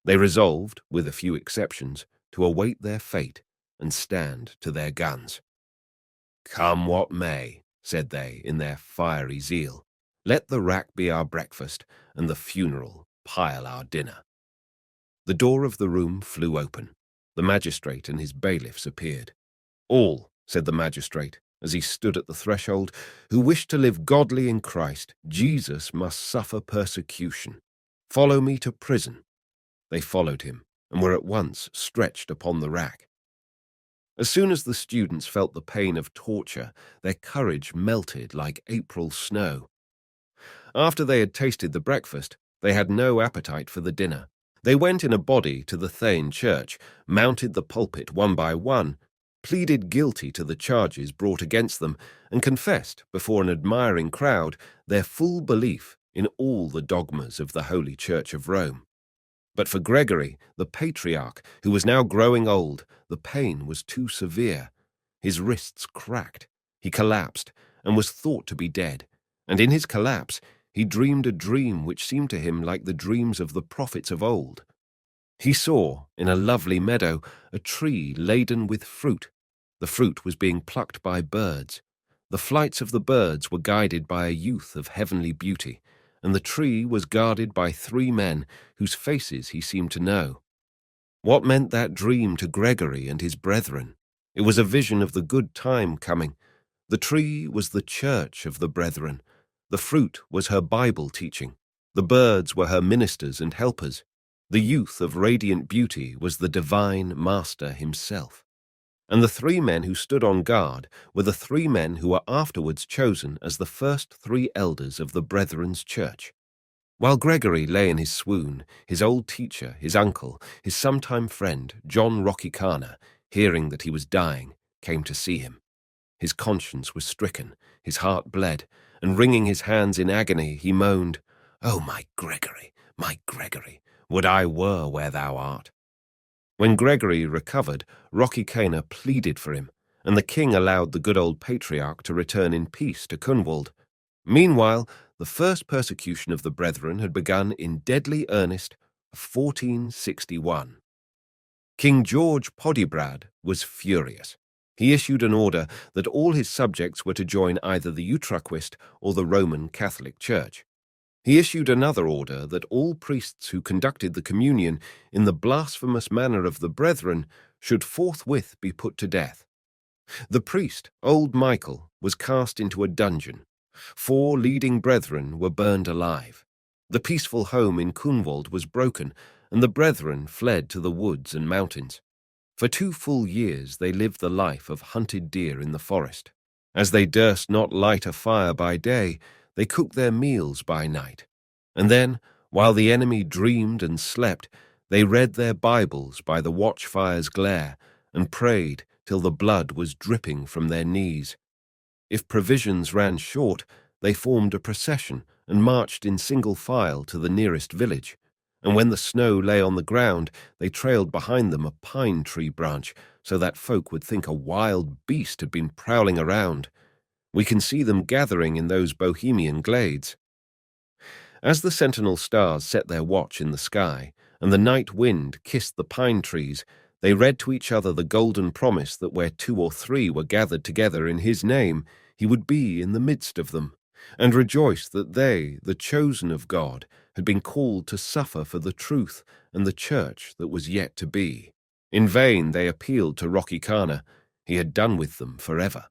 They resolved, with a few exceptions, to await their fate and stand to their guns. "Come what may," said they in their fiery zeal, "let the rack be our breakfast and the funeral pile our dinner." The door of the room flew open. The magistrate and his bailiffs appeared. "All," said the magistrate, as he stood at the threshold, "who wish to live godly in Christ, Jesus must suffer persecution. Follow me to prison." They followed him, and were at once stretched upon the rack. As soon as the students felt the pain of torture, their courage melted like April snow. After they had tasted the breakfast, they had no appetite for the dinner. They went in a body to the Thane Church, mounted the pulpit one by one, pleaded guilty to the charges brought against them, and confessed before an admiring crowd their full belief in all the dogmas of the Holy Church of Rome. But for Gregory, the Patriarch, who was now growing old, the pain was too severe. His wrists cracked, he collapsed, and was thought to be dead, and in his collapse he dreamed a dream which seemed to him like the dreams of the prophets of old. He saw, in a lovely meadow, a tree laden with fruit. The fruit was being plucked by birds. The flights of the birds were guided by a youth of heavenly beauty, and the tree was guarded by 3 men whose faces he seemed to know. What meant that dream to Gregory and his brethren? It was a vision of the good time coming. The tree was the church of the brethren. The fruit was her Bible teaching. The birds were her ministers and helpers. The youth of radiant beauty was the divine master himself. And the 3 men who stood on guard were the 3 men who were afterwards chosen as the first 3 elders of the Brethren's Church. While Gregory lay in his swoon, his old teacher, his uncle, his sometime friend, John Rockicana, hearing that he was dying, came to see him. His conscience was stricken, his heart bled, and wringing his hands in agony, he moaned, "Oh, my Gregory, would I were where thou art." When Gregory recovered, Rockicana pleaded for him, and the king allowed the good old Patriarch to return in peace to Kunwald. Meanwhile, the first persecution of the brethren had begun in deadly earnest of 1461. King George Podiebrad was furious. He issued an order that all his subjects were to join either the Utraquist or the Roman Catholic Church. He issued another order that all priests who conducted the communion in the blasphemous manner of the brethren should forthwith be put to death. The priest, old Michael, was cast into a dungeon. 4 leading brethren were burned alive. The peaceful home in Kunwald was broken, and the brethren fled to the woods and mountains. For 2 full years they lived the life of hunted deer in the forest. As they durst not light a fire by day, they cooked their meals by night. And then, while the enemy dreamed and slept, They read their Bibles by the watchfire's glare and prayed till the blood was dripping from their knees. If provisions ran short, they formed a procession and marched in single file to the nearest village. And when the snow lay on the ground, they trailed behind them a pine tree branch, so that folk would think a wild beast had been prowling around. We can see them gathering in those Bohemian glades. As the sentinel stars set their watch in the sky, and the night wind kissed the pine trees, they read to each other the golden promise that where 2 or 3 were gathered together in his name, he would be in the midst of them, and rejoiced that they, the chosen of God, had been called to suffer for the truth and the church that was yet to be. In vain they appealed to Rocky Kana. He had done with them forever.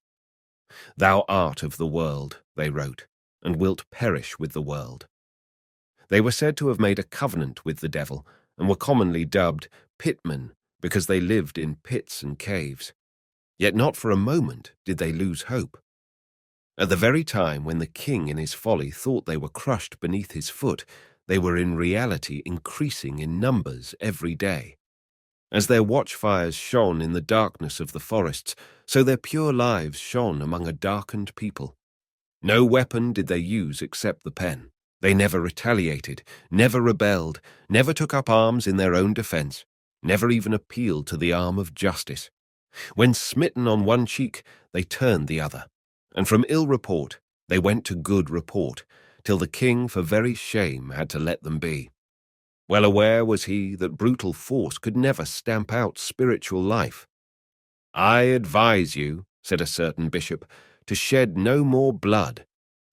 Thou art of the world, they wrote, and wilt perish with the world. They were said to have made a covenant with the devil, and were commonly dubbed pitmen because they lived in pits and caves. Yet not for a moment did they lose hope. At the very time when the king in his folly thought they were crushed beneath his foot, they were in reality increasing in numbers every day. As their watchfires shone in the darkness of the forests, so their pure lives shone among a darkened people. No weapon did they use except the pen. They never retaliated, never rebelled, never took up arms in their own defense, never even appealed to the arm of justice. When smitten on one cheek, they turned the other, and from ill report they went to good report, till the king for very shame had to let them be. Well aware was he that brutal force could never stamp out spiritual life. "I advise you," said a certain bishop, "to shed no more blood.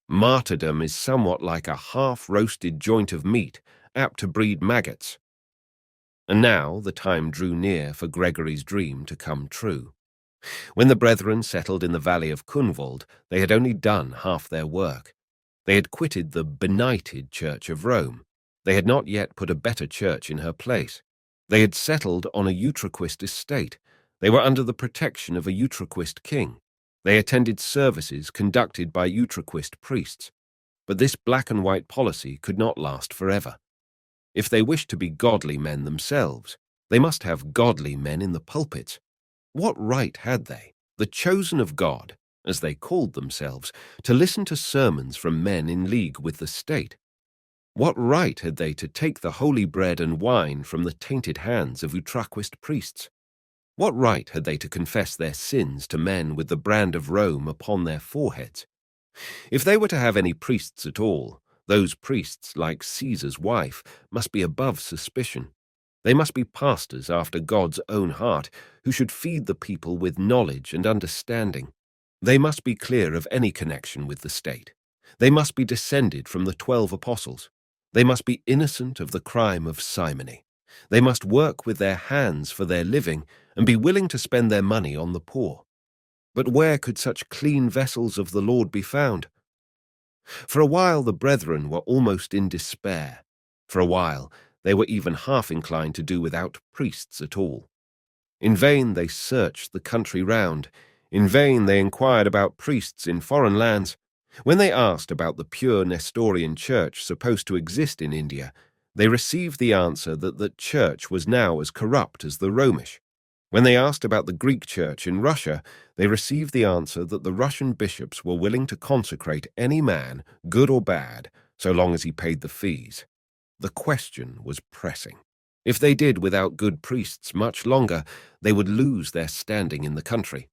Martyrdom is somewhat like a half-roasted joint of meat, apt to breed maggots." And now the time drew near for Gregory's dream to come true. When the brethren settled in the valley of Kunwald, they had only done half their work. They had quitted the benighted Church of Rome. They had not yet put a better church in her place. They had settled on a Utraquist estate. They were under the protection of a Utraquist king. They attended services conducted by Utraquist priests. But this black-and-white policy could not last forever. If they wished to be godly men themselves, they must have godly men in the pulpits. What right had they, the chosen of God, as they called themselves, to listen to sermons from men in league with the state? What right had they to take the holy bread and wine from the tainted hands of Utraquist priests? What right had they to confess their sins to men with the brand of Rome upon their foreheads? If they were to have any priests at all, those priests, like Caesar's wife, must be above suspicion. They must be pastors after God's own heart, who should feed the people with knowledge and understanding. They must be clear of any connection with the state. They must be descended from the 12 apostles. They must be innocent of the crime of simony. They must work with their hands for their living and be willing to spend their money on the poor. But where could such clean vessels of the Lord be found? For a while the brethren were almost in despair. For a while they were even half inclined to do without priests at all. In vain they searched the country round. In vain they inquired about priests in foreign lands. When they asked about the pure Nestorian church supposed to exist in India, they received the answer that the church was now as corrupt as the Romish. When they asked about the Greek church in Russia, they received the answer that the Russian bishops were willing to consecrate any man, good or bad, so long as he paid the fees. The question was pressing. If they did without good priests much longer, they would lose their standing in the country.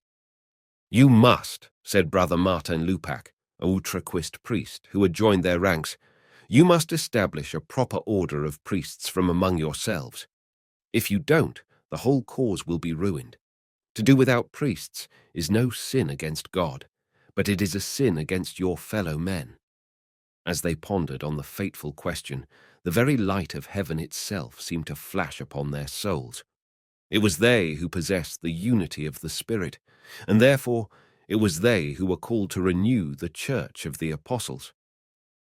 "You must," said Brother Martin Lupac, a Utraquist priest who had joined their ranks, "you must establish a proper order of priests from among yourselves. If you don't, the whole cause will be ruined. To do without priests is no sin against God, but it is a sin against your fellow men." As they pondered on the fateful question, the very light of heaven itself seemed to flash upon their souls. It was they who possessed the unity of the Spirit, and therefore it was they who were called to renew the Church of the Apostles.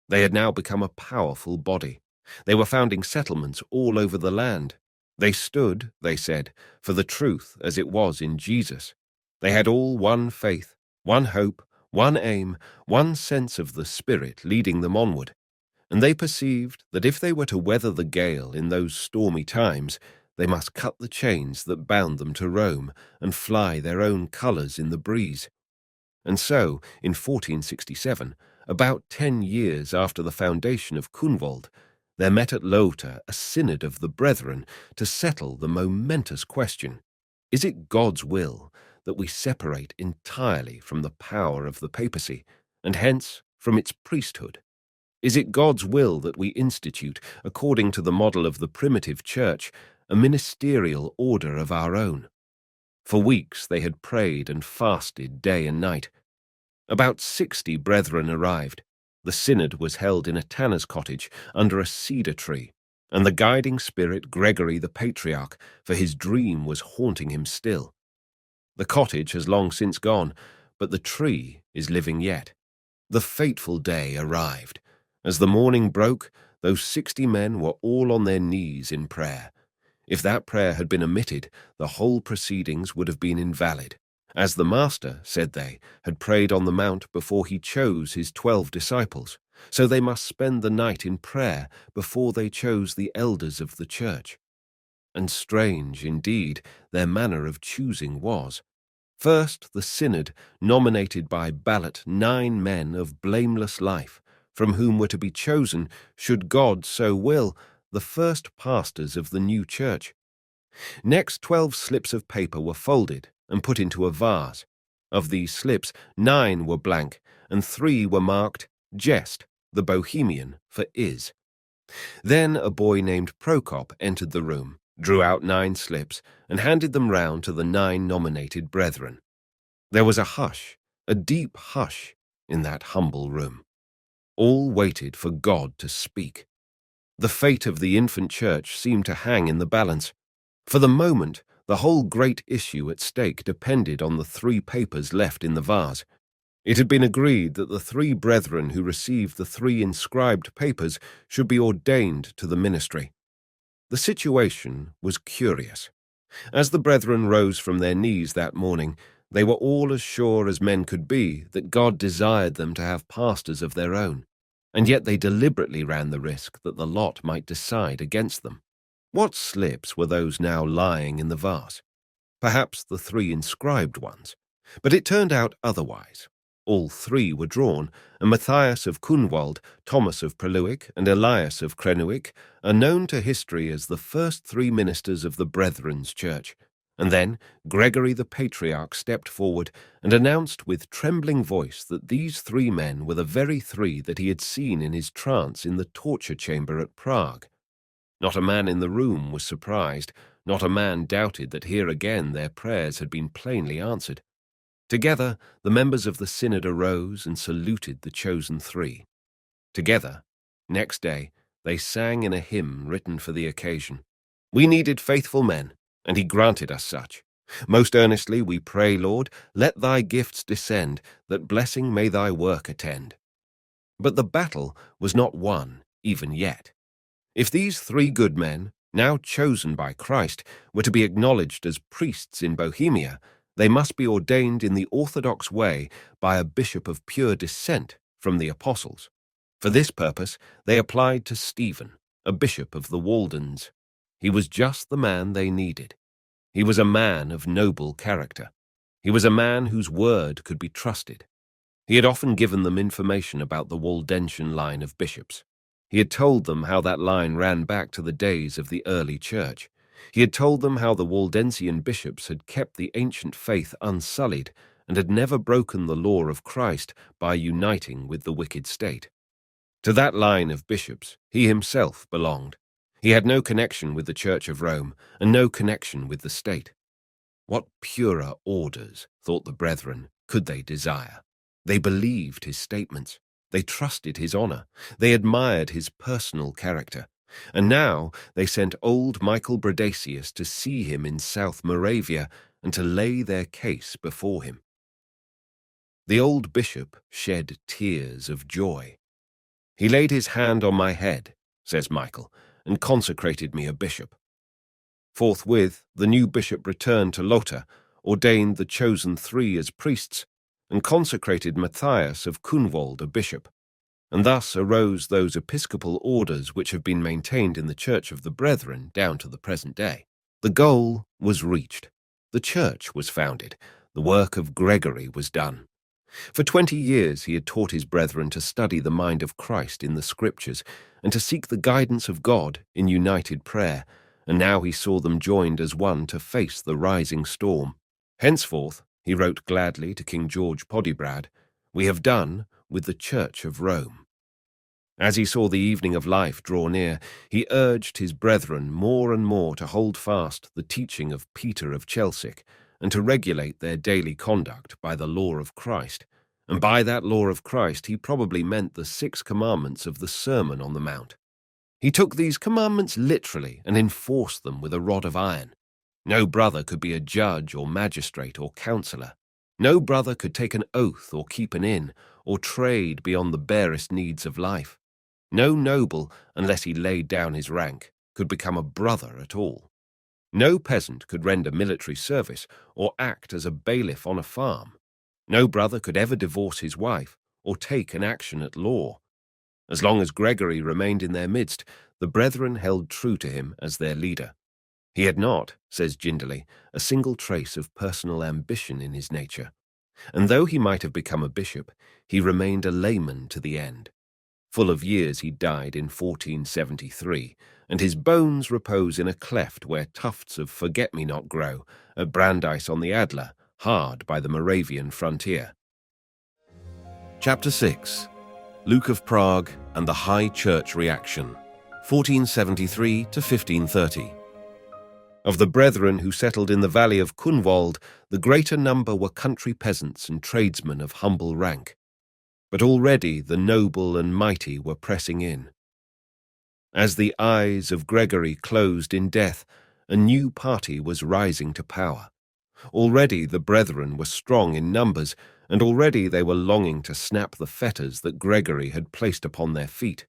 They had now become a powerful body. They were founding settlements all over the land. They stood, they said, for the truth as it was in Jesus. They had all one faith, one hope, one aim, one sense of the Spirit leading them onward. and they perceived that if they were to weather the gale in those stormy times, they must cut the chains that bound them to Rome and fly their own colours in the breeze. And so, in 1467, about 10 years after the foundation of Kunwald, there met at Welter a synod of the brethren to settle the momentous question: is it God's will that we separate entirely from the power of the papacy, and hence from its priesthood? Is it God's will that we institute, according to the model of the primitive church, a ministerial order of our own? For weeks they had prayed and fasted day and night. About 60 brethren arrived. The synod was held in a tanner's cottage under a cedar tree, and the guiding spirit Gregory the Patriarch, for his dream was haunting him still. The cottage has long since gone, but the tree is living yet. The fateful day arrived. As the morning broke, those 60 men were all on their knees in prayer. If that prayer had been omitted, the whole proceedings would have been invalid, as the Master, said they, had prayed on the mount before he chose his 12 disciples, so they must spend the night in prayer before they chose the elders of the church. And strange, indeed, their manner of choosing was. First, the synod nominated by ballot 9 men of blameless life, from whom were to be chosen, should God so will, the first pastors of the new church. Next, 12 slips of paper were folded and put into a vase. Of these slips, 9 were blank, and 3 were marked Jest, the Bohemian, for is. Then a boy named Prokop entered the room, drew out 9 slips, and handed them round to the 9 nominated brethren. There was a hush, a deep hush, in that humble room. All waited for God to speak. The fate of the infant church seemed to hang in the balance. For the moment, the whole great issue at stake depended on the 3 papers left in the vase. It had been agreed that the 3 brethren who received the 3 inscribed papers should be ordained to the ministry. The situation was curious. As the brethren rose from their knees that morning, they were all as sure as men could be that God desired them to have pastors of their own, and yet they deliberately ran the risk that the lot might decide against them. What slips were those now lying in the vase? Perhaps the 3 inscribed ones. But it turned out otherwise. All 3 were drawn, and Matthias of Kunwald, Thomas of Preluic, and Elias of Krenuic are known to history as the first 3 ministers of the Brethren's Church. And then Gregory the Patriarch stepped forward and announced with trembling voice that these 3 men were the very 3 that he had seen in his trance in the torture chamber at Prague. Not a man in the room was surprised, not a man doubted that here again their prayers had been plainly answered. Together, the members of the synod arose and saluted the chosen 3. Together, next day, they sang in a hymn written for the occasion. We needed faithful men, and he granted us such. Most earnestly we pray, Lord, let thy gifts descend, that blessing may thy work attend. But the battle was not won, even yet. If these 3 good men, now chosen by Christ, were to be acknowledged as priests in Bohemia, they must be ordained in the orthodox way by a bishop of pure descent from the apostles. For this purpose they applied to Stephen, a bishop of the Waldens. He was just the man they needed. He was a man of noble character. He was a man whose word could be trusted. He had often given them information about the Waldensian line of bishops. He had told them how that line ran back to the days of the early church. He had told them how the Waldensian bishops had kept the ancient faith unsullied and had never broken the law of Christ by uniting with the wicked state. To that line of bishops he himself belonged. He had no connection with the Church of Rome and no connection with the state. What purer orders, thought the brethren, could they desire? They believed his statements. They trusted his honor. They admired his personal character. And now they sent old Michael Bradasius to see him in South Moravia and to lay their case before him. The old bishop shed tears of joy. He laid his hand on my head, says Michael, and consecrated me a bishop. Forthwith the new bishop returned to Welter, ordained the chosen 3 as priests, and consecrated Matthias of Kunwald a bishop. and thus arose those episcopal orders which have been maintained in the Church of the Brethren down to the present day. The goal was reached. The Church was founded. The work of Gregory was done. For 20 years he had taught his brethren to study the mind of Christ in the Scriptures and to seek the guidance of God in united prayer, and now he saw them joined as one to face the rising storm. Henceforth, he wrote gladly to King George Podiebrad, "We have done with the Church of Rome." As he saw the evening of life draw near, he urged his brethren more and more to hold fast the teaching of Peter of Chelcic and to regulate their daily conduct by the law of Christ. And by that law of Christ he probably meant the 6 commandments of the Sermon on the Mount. He took these commandments literally and enforced them with a rod of iron. No brother could be a judge or magistrate or counsellor. No brother could take an oath or keep an inn or trade beyond the barest needs of life. No noble, unless he laid down his rank, could become a brother at all. No peasant could render military service or act as a bailiff on a farm. No brother could ever divorce his wife or take an action at law. As long as Gregory remained in their midst, the brethren held true to him as their leader. He had not, says Jinderley, a single trace of personal ambition in his nature, and though he might have become a bishop, he remained a layman to the end. Full of years he died in 1473, and his bones repose in a cleft where tufts of forget-me-not grow, at Brandeis on the Adler, hard by the Moravian frontier. Chapter 6. Luke of Prague and the High Church Reaction, 1473 to 1530. Of the brethren who settled in the valley of Kunwald, the greater number were country peasants and tradesmen of humble rank. But already the noble and mighty were pressing in. As the eyes of Gregory closed in death, a new party was rising to power. Already the brethren were strong in numbers, and already they were longing to snap the fetters that Gregory had placed upon their feet.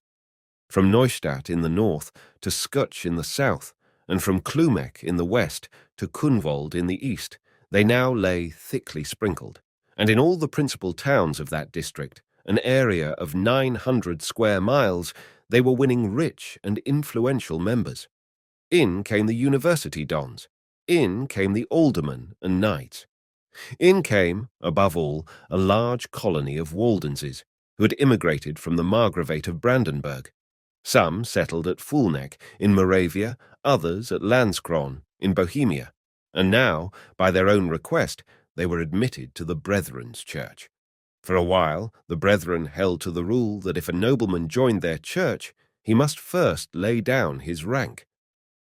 From Neustadt in the north to Skutch in the south, and from Klumek in the west to Kunwald in the east, they now lay thickly sprinkled, and in all the principal towns of that district, an area of 900 square miles, they were winning rich and influential members. In came the university dons. In came the aldermen and knights. In came, above all, a large colony of Waldenses, who had immigrated from the Margravate of Brandenburg. Some settled at Fulneck in Moravia, others at Landskron in Bohemia, and now, by their own request, they were admitted to the Brethren's Church. For a while, the brethren held to the rule that if a nobleman joined their church, he must first lay down his rank.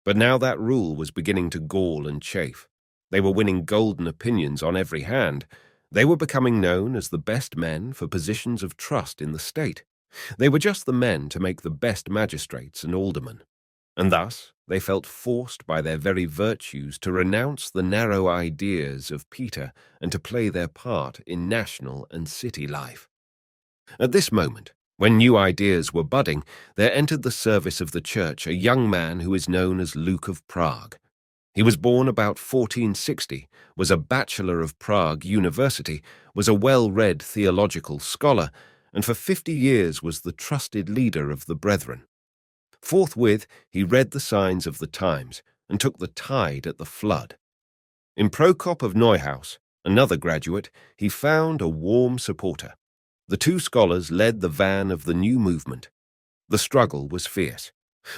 But now that rule was beginning to gall and chafe. They were winning golden opinions on every hand. They were becoming known as the best men for positions of trust in the state. They were just the men to make the best magistrates and aldermen. And thus they felt forced by their very virtues to renounce the narrow ideas of Peter and to play their part in national and city life. At this moment, when new ideas were budding, there entered the service of the church a young man who is known as Luke of Prague. He was born about 1460, was a bachelor of Prague University, was a well-read theological scholar, and for 50 years was the trusted leader of the brethren. Forthwith he read the signs of the times and took the tide at the flood. In Prokop of Neuhaus, another graduate, he found a warm supporter. The two scholars led the van of the new movement. The struggle was fierce.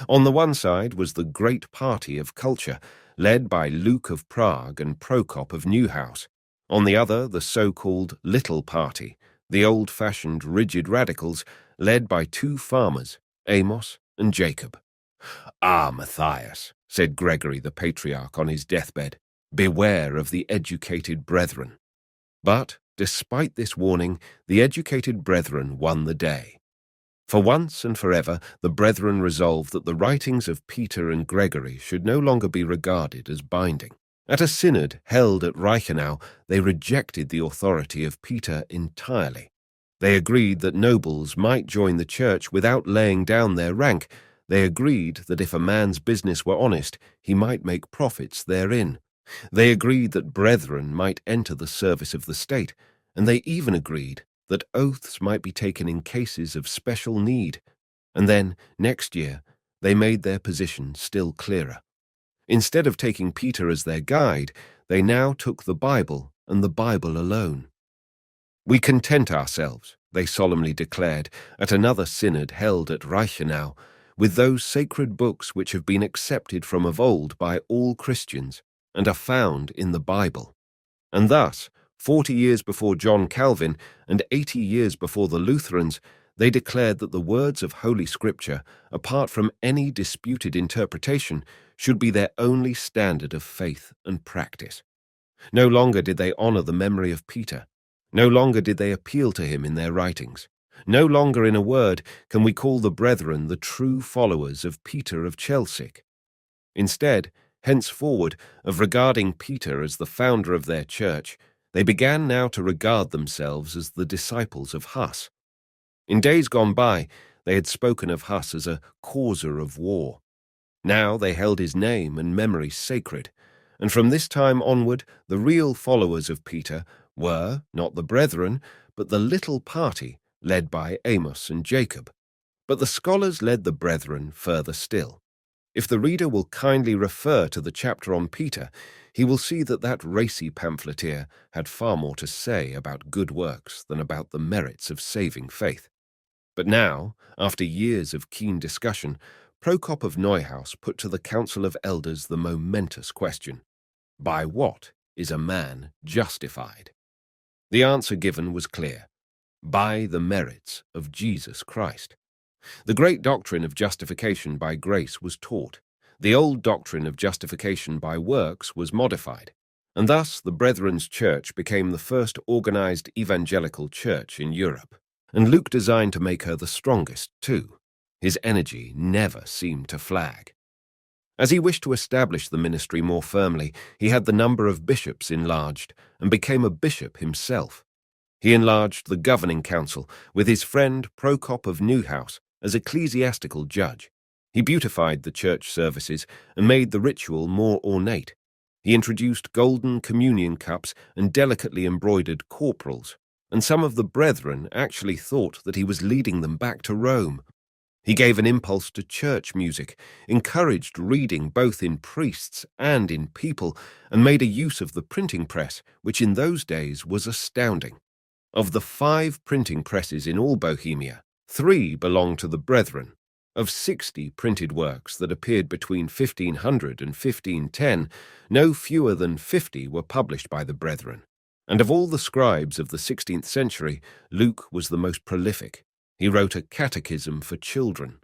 On the one side was the great party of culture, led by Luke of Prague and Prokop of Neuhaus. On the other, the so-called Little Party, the old-fashioned rigid radicals, led by two farmers, Amos and Jacob. "Ah, Matthias," said Gregory the Patriarch on his deathbed, "beware of the educated brethren." But, despite this warning, the educated brethren won the day. For once and forever, the brethren resolved that the writings of Peter and Gregory should no longer be regarded as binding. At a synod held at Reichenau, they rejected the authority of Peter entirely. They agreed that nobles might join the church without laying down their rank. They agreed that if a man's business were honest, he might make profits therein. They agreed that brethren might enter the service of the state, and they even agreed that oaths might be taken in cases of special need, and then, next year, they made their position still clearer. Instead of taking Peter as their guide, they now took the Bible and the Bible alone. "We content ourselves," they solemnly declared at another synod held at Reichenau, "with those sacred books which have been accepted from of old by all Christians and are found in the Bible." And thus, 40 years before John Calvin and 80 years before the Lutherans, they declared that the words of Holy Scripture, apart from any disputed interpretation, should be their only standard of faith and practice. No longer did they honor the memory of Peter. No longer did they appeal to him in their writings. No longer, in a word, can we call the brethren the true followers of Peter of Chelcic. Instead, henceforward, of regarding Peter as the founder of their church, they began now to regard themselves as the disciples of Hus. In days gone by, they had spoken of Hus as a causer of war. Now they held his name and memory sacred, and from this time onward the real followers of Peter were not the brethren, but the little party led by Amos and Jacob. But the scholars led the brethren further still. If the reader will kindly refer to the chapter on Peter, he will see that that racy pamphleteer had far more to say about good works than about the merits of saving faith. But now, after years of keen discussion, Prokop of Neuhaus put to the Council of Elders the momentous question: by what is a man justified? The answer given was clear: by the merits of Jesus Christ. The great doctrine of justification by grace was taught. The old doctrine of justification by works was modified, and thus the Brethren's Church became the first organized evangelical church in Europe. And Luke designed to make her the strongest, too. His energy never seemed to flag. As he wished to establish the ministry more firmly, he had the number of bishops enlarged and became a bishop himself. He enlarged the governing council with his friend Prokop of Neuhaus as ecclesiastical judge. He beautified the church services and made the ritual more ornate. He introduced golden communion cups and delicately embroidered corporals, and some of the brethren actually thought that he was leading them back to Rome. He gave an impulse to church music, encouraged reading both in priests and in people, and made a use of the printing press, which in those days was astounding. Of the 5 printing presses in all Bohemia, 3 belonged to the brethren. Of 60 printed works that appeared between 1500 and 1510, no fewer than 50 were published by the brethren. And of all the scribes of the 16th century, Luke was the most prolific. He wrote a catechism for children.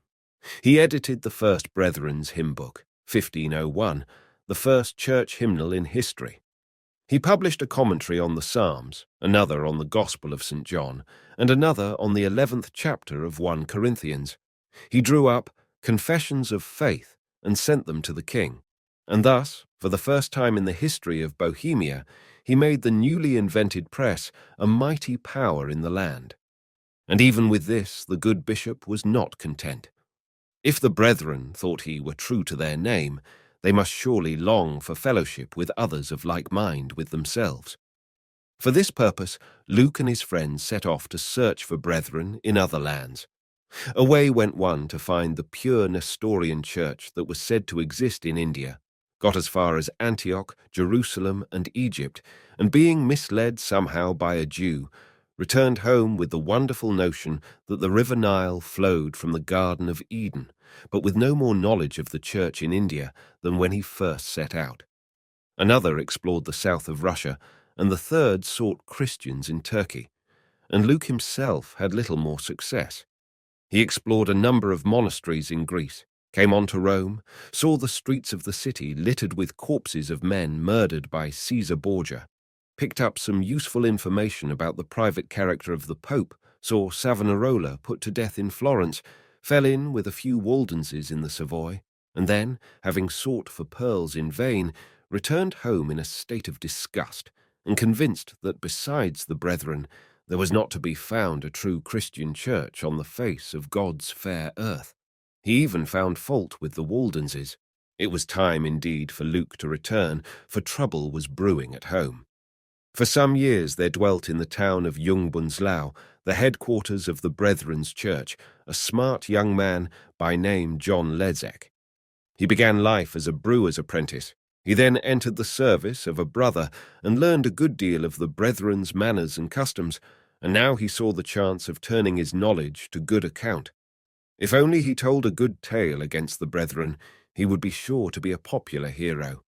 He edited the first Brethren's hymn book, 1501, the first church hymnal in history. He published a commentary on the Psalms, another on the Gospel of St. John, and another on the 11th chapter of 1 Corinthians. He drew up confessions of faith and sent them to the king. And thus, for the first time in the history of Bohemia, he made the newly invented press a mighty power in the land. And even with this, the good bishop was not content. If the brethren, thought he, were true to their name, they must surely long for fellowship with others of like mind with themselves. For this purpose, Luke and his friends set off to search for brethren in other lands. Away went one to find the pure Nestorian church that was said to exist in India, got as far as Antioch, Jerusalem, and Egypt, and being misled somehow by a Jew, returned home with the wonderful notion that the river Nile flowed from the Garden of Eden, but with no more knowledge of the church in India than when he first set out. Another explored the south of Russia, and the third sought Christians in Turkey, and Luke himself had little more success. He explored a number of monasteries in Greece, came on to Rome, saw the streets of the city littered with corpses of men murdered by Caesar Borgia, picked up some useful information about the private character of the Pope, saw Savonarola put to death in Florence, fell in with a few Waldenses in the Savoy, and then, having sought for pearls in vain, returned home in a state of disgust, and convinced that besides the brethren, there was not to be found a true Christian church on the face of God's fair earth. He even found fault with the Waldenses. It was time indeed for Luke to return, for trouble was brewing at home. For some years there dwelt in the town of Jungbunzlau the headquarters of the Brethren's Church, a smart young man by name John Lezek. He began life as a brewer's apprentice. He then entered the service of a brother and learned a good deal of the Brethren's manners and customs, and now he saw the chance of turning his knowledge to good account. If only he told a good tale against the Brethren, he would be sure to be a popular hero.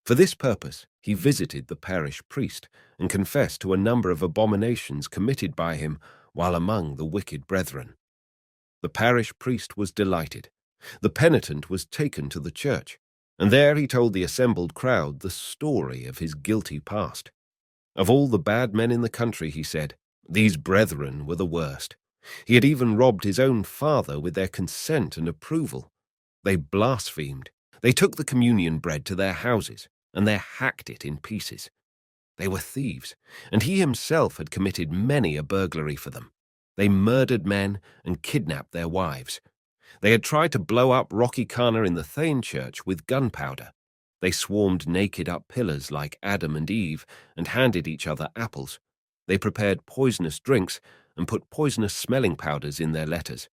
For this purpose, he visited the parish priest and confessed to a number of abominations committed by him while among the wicked brethren. The parish priest was delighted. The penitent was taken to the church, and there he told the assembled crowd the story of his guilty past. Of all the bad men in the country, he said, these brethren were the worst. He had even robbed his own father with their consent and approval. They blasphemed. They took the communion bread to their houses, and they hacked it in pieces. They were thieves, and he himself had committed many a burglary for them. They murdered men and kidnapped their wives. They had tried to blow up Rocky Kana in the Thane Church with gunpowder. They swarmed naked up pillars like Adam and Eve and handed each other apples. They prepared poisonous drinks and put poisonous smelling powders in their letters.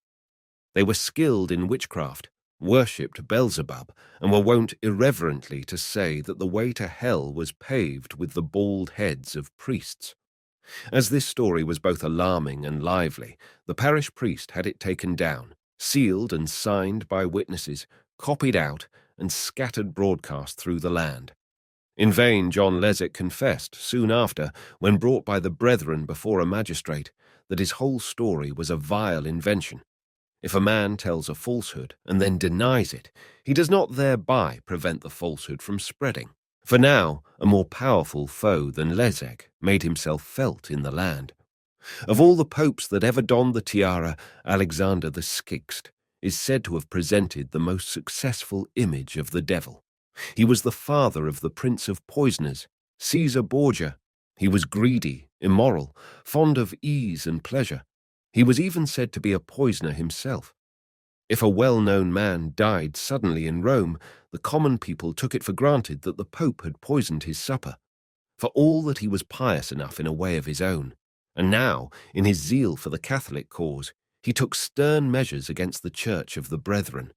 They were skilled in witchcraft, worshipped Beelzebub, and were wont irreverently to say that the way to hell was paved with the bald heads of priests. As this story was both alarming and lively, the parish priest had it taken down, sealed and signed by witnesses, copied out, and scattered broadcast through the land. In vain John Lezek confessed, soon after, when brought by the brethren before a magistrate, that his whole story was a vile invention. If a man tells a falsehood and then denies it, he does not thereby prevent the falsehood from spreading. For now, a more powerful foe than Lezek made himself felt in the land. Of all the popes that ever donned the tiara, Alexander the Sixth is said to have presented the most successful image of the devil. He was the father of the prince of poisoners, Caesar Borgia. He was greedy, immoral, fond of ease and pleasure. He was even said to be a poisoner himself. If a well-known man died suddenly in Rome, the common people took it for granted that the Pope had poisoned his supper, for all that he was pious enough in a way of his own. And now, in his zeal for the Catholic cause, he took stern measures against the Church of the Brethren.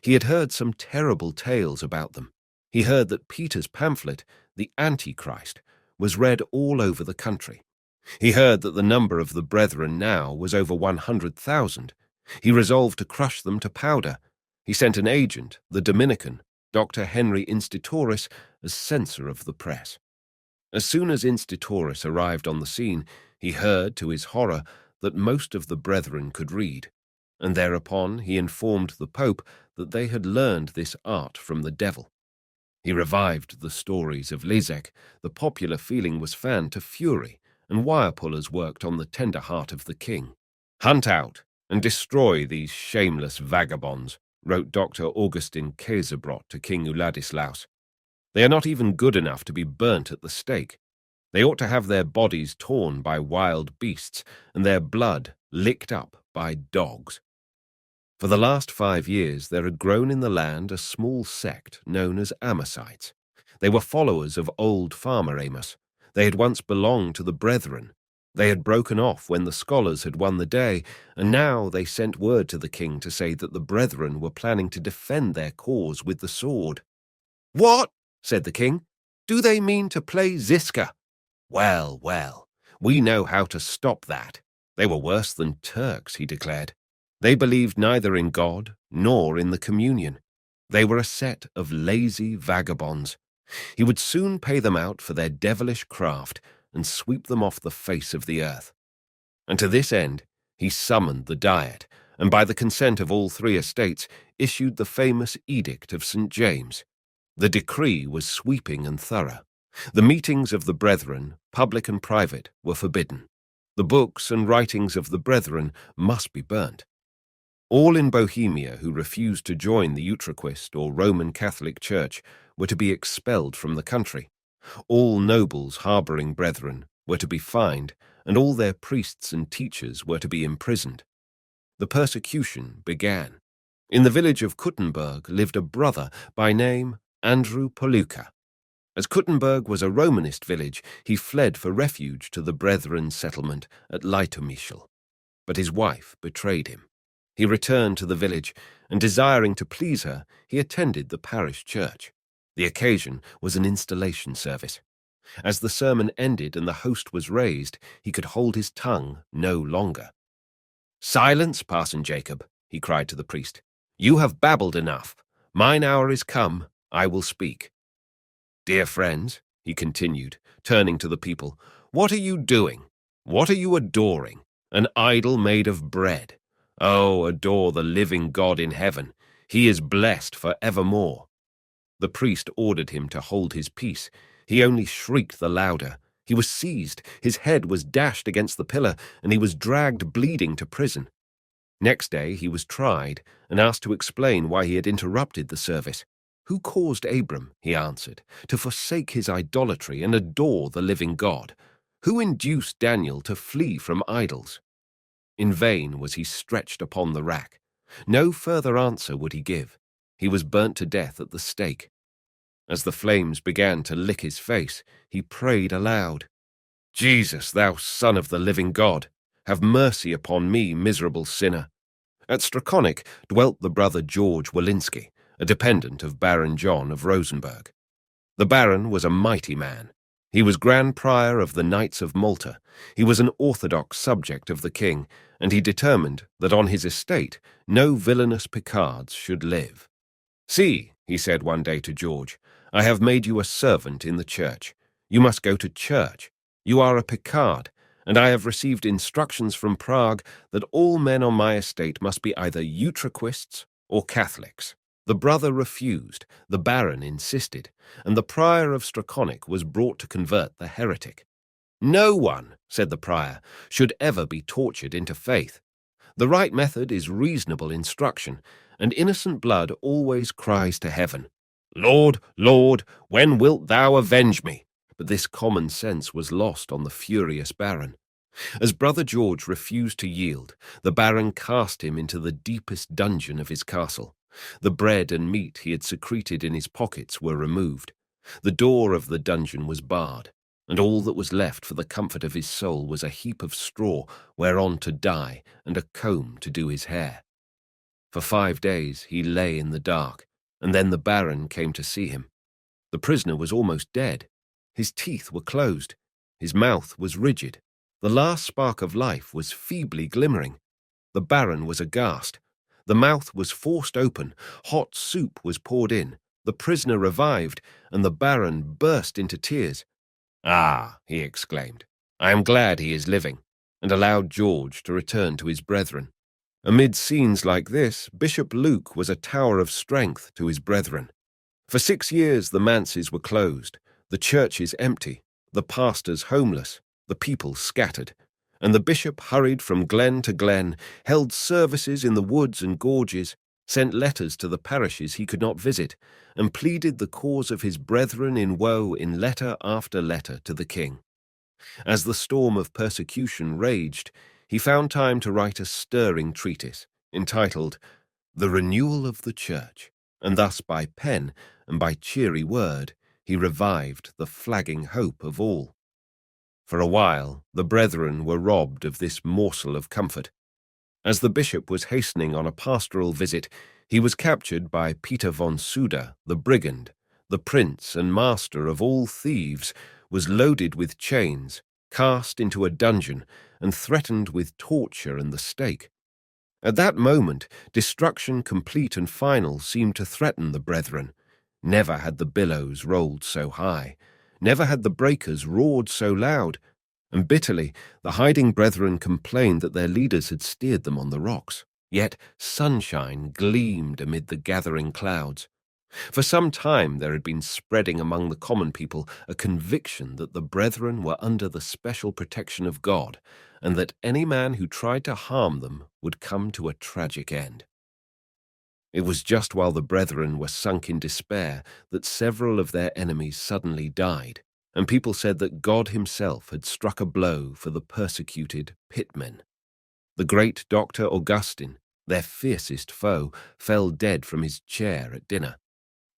He had heard some terrible tales about them. He heard that Peter's pamphlet, The Antichrist, was read all over the country. He heard that the number of the Brethren now was over 100,000. He resolved to crush them to powder. He sent an agent, the Dominican, Dr. Henry Institoris, as censor of the press. As soon as Institoris arrived on the scene, he heard, to his horror, that most of the Brethren could read, and thereupon he informed the Pope that they had learned this art from the devil. He revived the stories of Lezek. The popular feeling was fanned to fury, and wire-pullers worked on the tender heart of the king. "Hunt out and destroy these shameless vagabonds," wrote Dr. Augustin Kaiserbrot to King Uladislaus. "They are not even good enough to be burnt at the stake. They ought to have their bodies torn by wild beasts and their blood licked up by dogs." For the last 5 years there had grown in the land a small sect known as Amosites. They were followers of old Farmer Amos. They had once belonged to the Brethren. They had broken off when the scholars had won the day, and now they sent word to the king to say that the Brethren were planning to defend their cause with the sword. "What?" said the king. "Do they mean to play Ziska? Well, well, we know how to stop that." They were worse than Turks, he declared. They believed neither in God nor in the communion. They were a set of lazy vagabonds. He would soon pay them out for their devilish craft and sweep them off the face of the earth. And to this end, he summoned the Diet, and by the consent of all 3 estates, issued the famous Edict of St. James. The decree was sweeping and thorough. The meetings of the Brethren, public and private, were forbidden. The books and writings of the Brethren must be burnt. All in Bohemia who refused to join the Utraquist or Roman Catholic Church were to be expelled from the country. All nobles harbouring Brethren were to be fined, and all their priests and teachers were to be imprisoned. The persecution began. In the village of Kuttenberg lived a brother by name Andrew Poluka. As Kuttenberg was a Romanist village, he fled for refuge to the Brethren's settlement at Leitermichel. But his wife betrayed him. He returned to the village, and desiring to please her, he attended the parish church. The occasion was an installation service. As the sermon ended and the host was raised, he could hold his tongue no longer. "Silence, Parson Jacob," he cried to the priest. "You have babbled enough. Mine hour is come. I will speak. Dear friends," he continued, turning to the people, "what are you doing? What are you adoring? An idol made of bread. Oh, adore the living God in heaven. He is blessed for evermore." The priest ordered him to hold his peace. He only shrieked the louder. He was seized, his head was dashed against the pillar, and he was dragged bleeding to prison. Next day he was tried and asked to explain why he had interrupted the service. "Who caused Abram," he answered, "to forsake his idolatry and adore the living God? Who induced Daniel to flee from idols?" In vain was he stretched upon the rack. No further answer would he give. He was burnt to death at the stake. As the flames began to lick his face, he prayed aloud, "Jesus, thou Son of the living God, have mercy upon me, miserable sinner." At Strakonic dwelt the brother George Walensky, a dependent of Baron John of Rosenberg. The baron was a mighty man. He was Grand Prior of the Knights of Malta. He was an orthodox subject of the king, and he determined that on his estate no villainous Picards should live. "See," he said one day to George, "I have made you a servant in the church. You must go to church. You are a Picard, and I have received instructions from Prague that all men on my estate must be either Utraquists or Catholics." The brother refused, the baron insisted, and the prior of Strakonic was brought to convert the heretic. "No one," said the prior, "should ever be tortured into faith. The right method is reasonable instruction, and innocent blood always cries to heaven, 'Lord, Lord, when wilt thou avenge me?' But this common sense was lost on the furious baron. As brother George refused to yield, the baron cast him into the deepest dungeon of his castle. The bread and meat he had secreted in his pockets were removed. The door of the dungeon was barred, and all that was left for the comfort of his soul was a heap of straw whereon to die and a comb to do his hair. For 5 days he lay in the dark, and then the baron came to see him. The prisoner was almost dead. His teeth were closed. His mouth was rigid. The last spark of life was feebly glimmering. The baron was aghast. The mouth was forced open, hot soup was poured in, the prisoner revived, and the baron burst into tears. "Ah," he exclaimed, "I am glad he is living," and allowed George to return to his brethren. Amid scenes like this, Bishop Luke was a tower of strength to his brethren. For 6 years the manses were closed, the churches empty, the pastors homeless, the people scattered, and the bishop hurried from glen to glen, held services in the woods and gorges, sent letters to the parishes he could not visit, and pleaded the cause of his brethren in woe in letter after letter to the king. As the storm of persecution raged, he found time to write a stirring treatise entitled The Renewal of the Church, and thus by pen and by cheery word he revived the flagging hope of all. For a while, the brethren were robbed of this morsel of comfort. As the bishop was hastening on a pastoral visit, he was captured by Peter von Suda, the brigand, the prince and master of all thieves, was loaded with chains, cast into a dungeon, and threatened with torture and the stake. At that moment, destruction complete and final seemed to threaten the brethren. Never had the billows rolled so high. Never had the breakers roared so loud, and bitterly the hiding brethren complained that their leaders had steered them on the rocks. Yet sunshine gleamed amid the gathering clouds. For some time there had been spreading among the common people a conviction that the brethren were under the special protection of God, and that any man who tried to harm them would come to a tragic end. It was just while the brethren were sunk in despair that several of their enemies suddenly died, and people said that God himself had struck a blow for the persecuted pitmen. The great Dr. Augustine, their fiercest foe, fell dead from his chair at dinner.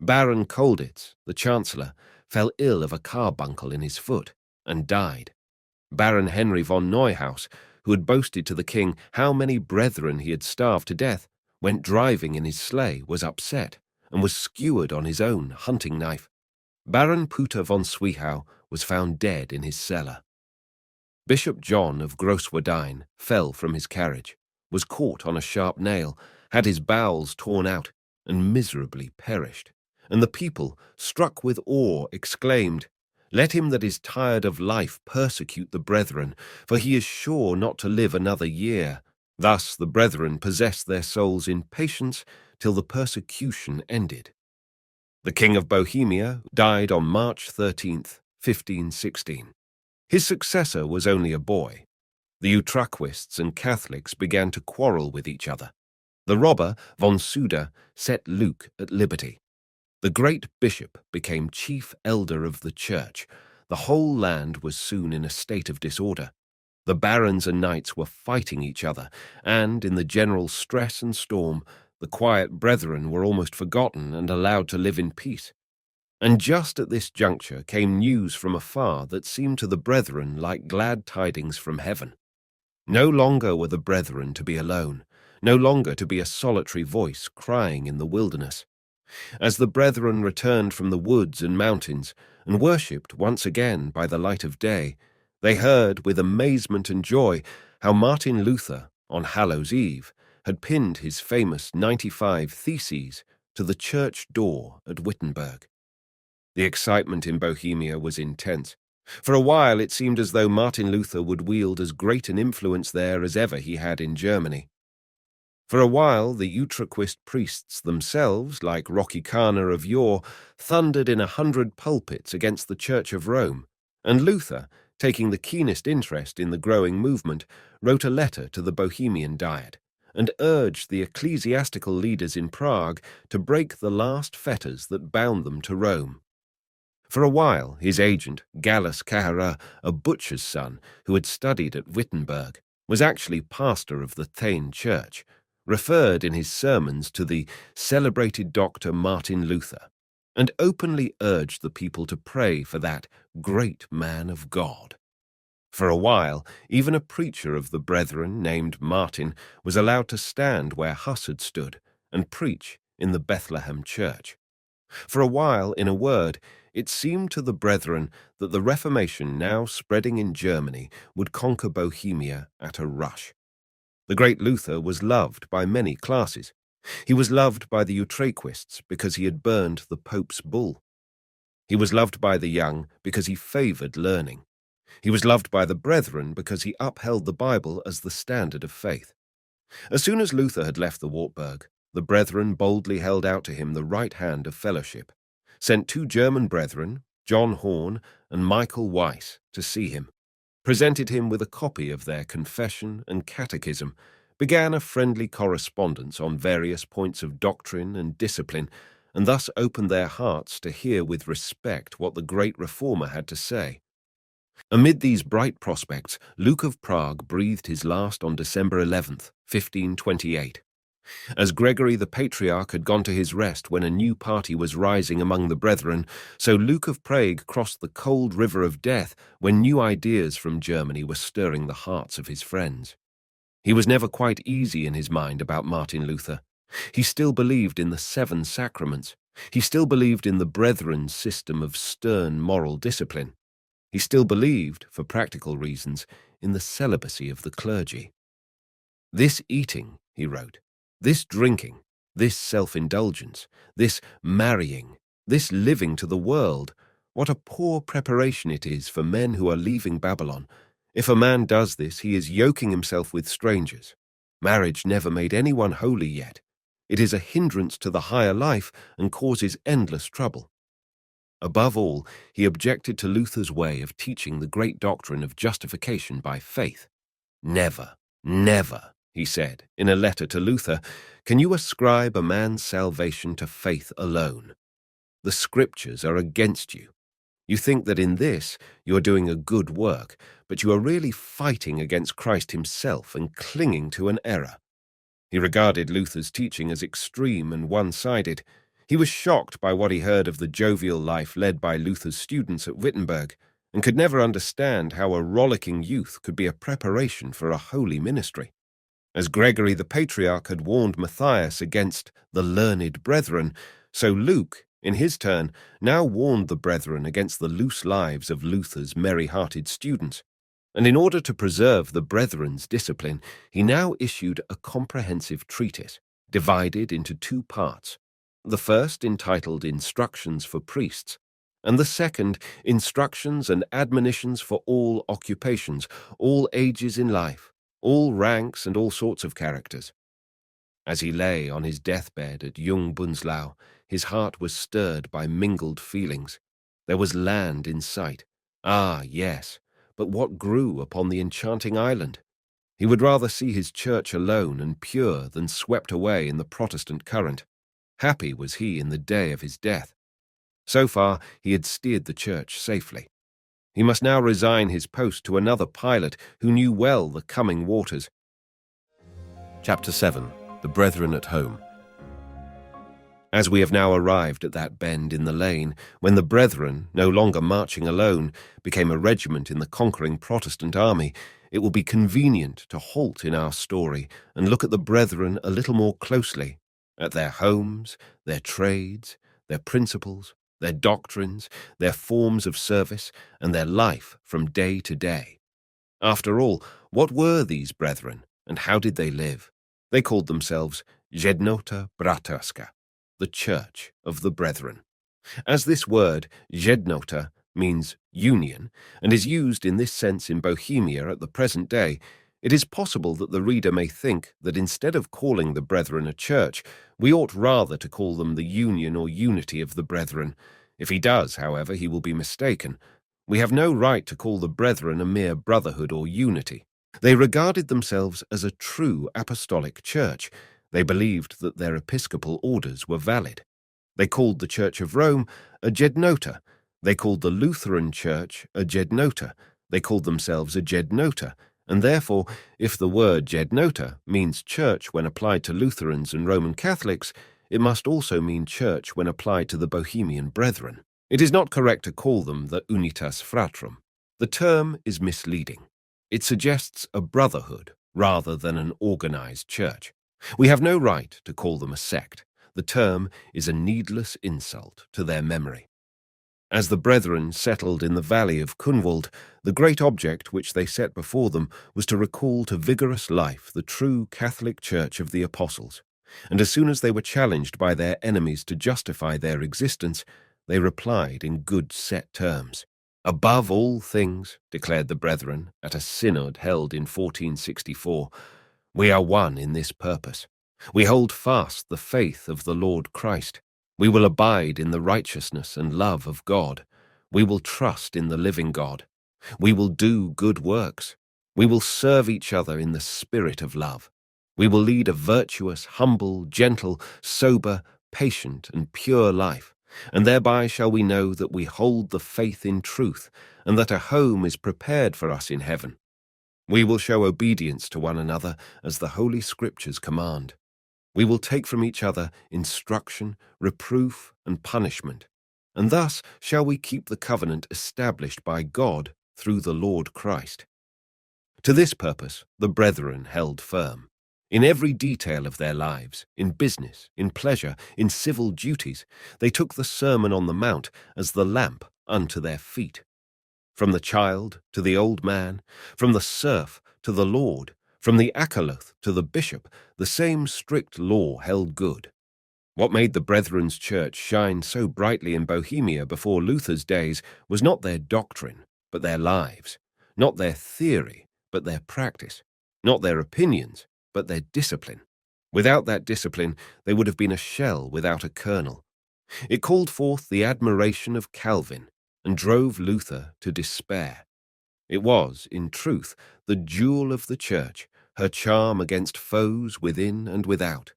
Baron Kolditz, the chancellor, fell ill of a carbuncle in his foot and died. Baron Henry von Neuhaus, who had boasted to the king how many brethren he had starved to death, went driving in his sleigh, was upset, and was skewered on his own hunting knife. Baron Puter von Zwiehau was found dead in his cellar. Bishop John of Grosswardein fell from his carriage, was caught on a sharp nail, had his bowels torn out, and miserably perished. And the people, struck with awe, exclaimed, "Let him that is tired of life persecute the brethren, for he is sure not to live another year." Thus the brethren possessed their souls in patience till the persecution ended. The King of Bohemia died on March 13th, 1516. His successor was only a boy. The Utraquists and Catholics began to quarrel with each other. The robber, von Suder, set Luke at liberty. The great bishop became chief elder of the church. The whole land was soon in a state of disorder. The barons and knights were fighting each other, and in the general stress and storm, the quiet brethren were almost forgotten and allowed to live in peace. And just at this juncture came news from afar that seemed to the brethren like glad tidings from heaven. No longer were the brethren to be alone, no longer to be a solitary voice crying in the wilderness. As the brethren returned from the woods and mountains and worshipped once again by the light of day, they heard with amazement and joy how Martin Luther, on Hallows Eve, had pinned his famous 95 Theses to the church door at Wittenberg. The excitement in Bohemia was intense. For a while it seemed as though Martin Luther would wield as great an influence there as ever he had in Germany. For a while the Utraquist priests themselves, like Rocky Kana of yore, thundered in 100 pulpits against the Church of Rome, and Luther, taking the keenest interest in the growing movement, wrote a letter to the Bohemian Diet, and urged the ecclesiastical leaders in Prague to break the last fetters that bound them to Rome. For a while, his agent, Gallus Cahara, a butcher's son who had studied at Wittenberg, was actually pastor of the Thane Church, referred in his sermons to the celebrated Dr. Martin Luther, and openly urged the people to pray for that great man of God. For a while, even a preacher of the brethren named Martin was allowed to stand where Hus had stood and preach in the Bethlehem church. For a while, in a word, it seemed to the brethren that the Reformation now spreading in Germany would conquer Bohemia at a rush. The great Luther was loved by many classes. He was loved by the Utraquists because he had burned the Pope's bull. He was loved by the young because he favored learning. He was loved by the brethren because he upheld the Bible as the standard of faith. As soon as Luther had left the Wartburg, the brethren boldly held out to him the right hand of fellowship, sent 2 German brethren, John Horn and Michael Weiss, to see him, presented him with a copy of their confession and catechism, began a friendly correspondence on various points of doctrine and discipline, and thus opened their hearts to hear with respect what the great reformer had to say. Amid these bright prospects, Luke of Prague breathed his last on December 11th, 1528. As Gregory the Patriarch had gone to his rest when a new party was rising among the brethren, so Luke of Prague crossed the cold river of death when new ideas from Germany were stirring the hearts of his friends. He was never quite easy in his mind about Martin Luther. He still believed in the 7 sacraments. He still believed in the brethren's system of stern moral discipline. He still believed, for practical reasons, in the celibacy of the clergy. "This eating," he wrote, "this drinking, this self-indulgence, this marrying, this living to the world, what a poor preparation it is for men who are leaving Babylon. If a man does this, he is yoking himself with strangers. Marriage never made anyone holy yet. It is a hindrance to the higher life and causes endless trouble." Above all, he objected to Luther's way of teaching the great doctrine of justification by faith. "Never, never," he said in a letter to Luther, "can you ascribe a man's salvation to faith alone. The Scriptures are against you. You think that in this you are doing a good work, but you are really fighting against Christ himself and clinging to an error." He regarded Luther's teaching as extreme and one-sided. He was shocked by what he heard of the jovial life led by Luther's students at Wittenberg, and could never understand how a rollicking youth could be a preparation for a holy ministry. As Gregory the Patriarch had warned Matthias against the learned brethren, so Luke, in his turn, now warned the brethren against the loose lives of Luther's merry-hearted students. And in order to preserve the brethren's discipline, he now issued a comprehensive treatise, divided into two parts. The first entitled Instructions for Priests, and the second, Instructions and Admonitions for all occupations, all ages in life, all ranks and all sorts of characters. As he lay on his deathbed at Jungbunzlau, his heart was stirred by mingled feelings. There was land in sight. Ah, yes, but what grew upon the enchanting island? He would rather see his church alone and pure than swept away in the Protestant current. Happy was he in the day of his death. So far, he had steered the church safely. He must now resign his post to another pilot who knew well the coming waters. Chapter 7. The Brethren at Home. As we have now arrived at that bend in the lane, when the brethren, no longer marching alone, became a regiment in the conquering Protestant army, it will be convenient to halt in our story and look at the brethren a little more closely, at their homes, their trades, their principles, their doctrines, their forms of service, and their life from day to day. After all, what were these brethren, and how did they live? They called themselves Jednota Braterska, the Church of the Brethren. As this word, Jednota, means union, and is used in this sense in Bohemia at the present day, it is possible that the reader may think that instead of calling the brethren a church, we ought rather to call them the union or unity of the brethren. If he does, however, he will be mistaken. We have no right to call the brethren a mere brotherhood or unity. They regarded themselves as a true apostolic church. They believed that their episcopal orders were valid. They called the Church of Rome a Jednota. They called the Lutheran Church a Jednota. They called themselves a Jednota. And therefore, if the word Jednota means church when applied to Lutherans and Roman Catholics, it must also mean church when applied to the Bohemian Brethren. It is not correct to call them the Unitas Fratrum. The term is misleading. It suggests a brotherhood rather than an organized church. We have no right to call them a sect. The term is a needless insult to their memory. As the brethren settled in the valley of Kunwald, the great object which they set before them was to recall to vigorous life the true Catholic Church of the Apostles, and as soon as they were challenged by their enemies to justify their existence, they replied in good set terms. Above all things, declared the brethren at a synod held in 1464, we are one in this purpose. We hold fast the faith of the Lord Christ. We will abide in the righteousness and love of God. We will trust in the living God. We will do good works. We will serve each other in the spirit of love. We will lead a virtuous, humble, gentle, sober, patient, and pure life, and thereby shall we know that we hold the faith in truth, and that a home is prepared for us in heaven. We will show obedience to one another as the Holy Scriptures command. We will take from each other instruction, reproof, and punishment, and thus shall we keep the covenant established by God through the Lord Christ. To this purpose the brethren held firm. In every detail of their lives, in business, in pleasure, in civil duties, they took the Sermon on the Mount as the lamp unto their feet. From the child to the old man, from the serf to the lord, from the akoloth to the bishop, the same strict law held good. What made the Brethren's church shine so brightly in Bohemia before Luther's days was not their doctrine, but their lives, not their theory, but their practice, not their opinions, but their discipline. Without that discipline, they would have been a shell without a kernel. It called forth the admiration of Calvin and drove Luther to despair. It was, in truth, the jewel of the church, her charm against foes within and without.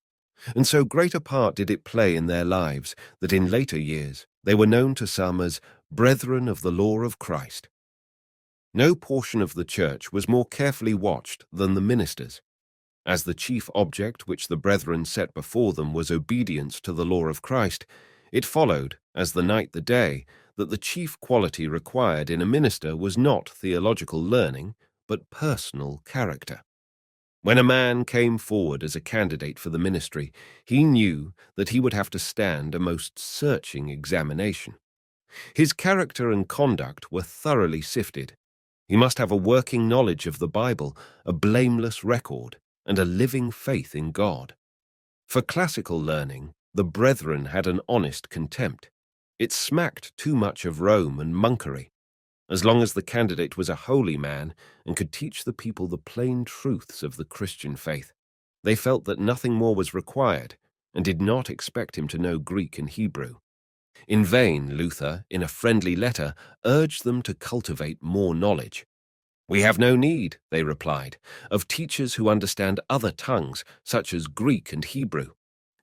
And so great a part did it play in their lives that in later years they were known to some as Brethren of the Law of Christ. No portion of the church was more carefully watched than the ministers. As the chief object which the brethren set before them was obedience to the law of Christ, it followed, as the night the day, that the chief quality required in a minister was not theological learning, but personal character. When a man came forward as a candidate for the ministry, he knew that he would have to stand a most searching examination. His character and conduct were thoroughly sifted. He must have a working knowledge of the Bible, a blameless record, and a living faith in God. For classical learning, the brethren had an honest contempt. It smacked too much of Rome and monkery. As long as the candidate was a holy man and could teach the people the plain truths of the Christian faith, they felt that nothing more was required and did not expect him to know Greek and Hebrew. In vain, Luther, in a friendly letter, urged them to cultivate more knowledge. "We have no need," they replied, "of teachers who understand other tongues, such as Greek and Hebrew.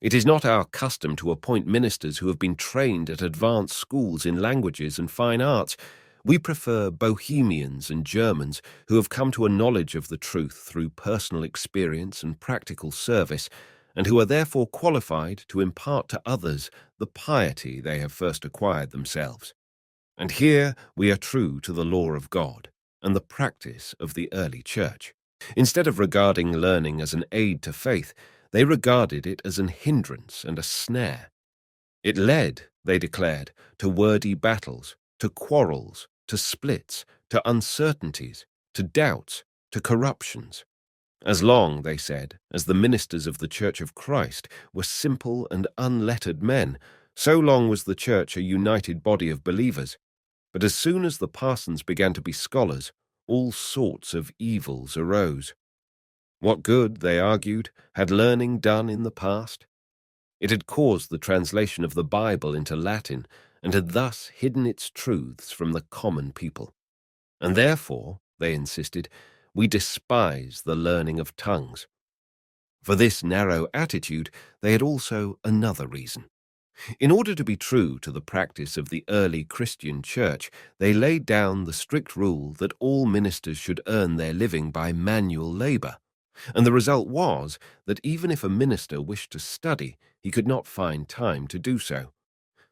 It is not our custom to appoint ministers who have been trained at advanced schools in languages and fine arts. We prefer Bohemians and Germans who have come to a knowledge of the truth through personal experience and practical service, and who are therefore qualified to impart to others the piety they have first acquired themselves. And here we are true to the law of God and the practice of the early church. Instead of regarding learning as an aid to faith, they regarded it as an hindrance and a snare. It led, they declared, to wordy battles, to quarrels, to splits, to uncertainties, to doubts, to corruptions. As long, they said, as the ministers of the Church of Christ were simple and unlettered men, so long was the Church a united body of believers. But as soon as the parsons began to be scholars, all sorts of evils arose. What good, they argued, had learning done in the past? It had caused the translation of the Bible into Latin, and had thus hidden its truths from the common people. And therefore, they insisted, we despise the learning of tongues. For this narrow attitude, they had also another reason. In order to be true to the practice of the early Christian church, they laid down the strict rule that all ministers should earn their living by manual labor. And the result was that even if a minister wished to study, he could not find time to do so.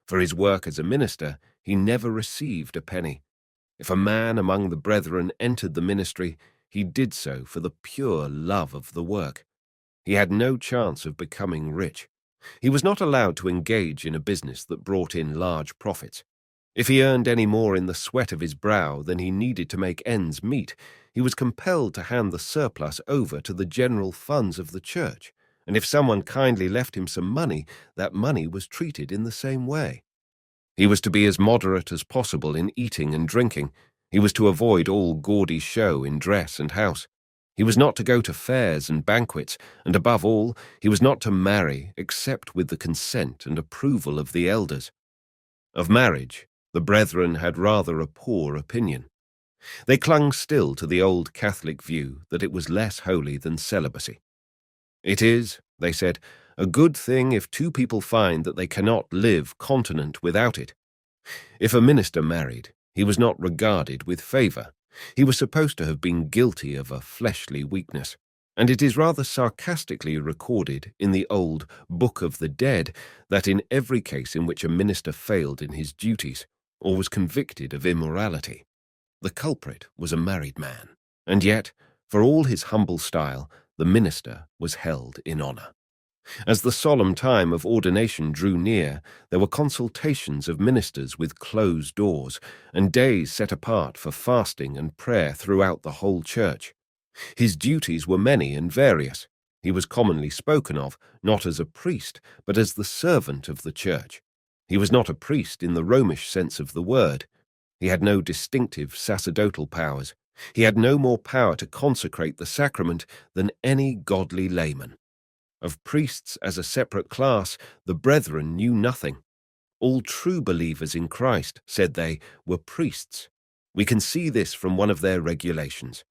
For his work as a minister, he never received a penny. If a man among the brethren entered the ministry, he did so for the pure love of the work. He had no chance of becoming rich. He was not allowed to engage in a business that brought in large profits. If he earned any more in the sweat of his brow than he needed to make ends meet, he was compelled to hand the surplus over to the general funds of the church, and if someone kindly left him some money, that money was treated in the same way. He was to be as moderate as possible in eating and drinking. He was to avoid all gaudy show in dress and house. He was not to go to fairs and banquets, and above all, he was not to marry except with the consent and approval of the elders. Of marriage, the brethren had rather a poor opinion. They clung still to the old Catholic view that it was less holy than celibacy. It is, they said, a good thing if two people find that they cannot live continent without it. If a minister married, he was not regarded with favor. He was supposed to have been guilty of a fleshly weakness, and it is rather sarcastically recorded in the old Book of the Dead that in every case in which a minister failed in his duties or was convicted of immorality, the culprit was a married man, and yet, for all his humble style, the minister was held in honor. As the solemn time of ordination drew near, there were consultations of ministers with closed doors, and days set apart for fasting and prayer throughout the whole church. His duties were many and various. He was commonly spoken of, not as a priest, but as the servant of the church. He was not a priest in the Romish sense of the word. He had no distinctive sacerdotal powers. He had no more power to consecrate the sacrament than any godly layman. Of priests as a separate class, the brethren knew nothing. All true believers in Christ, said they, were priests. We can see this from one of their regulations.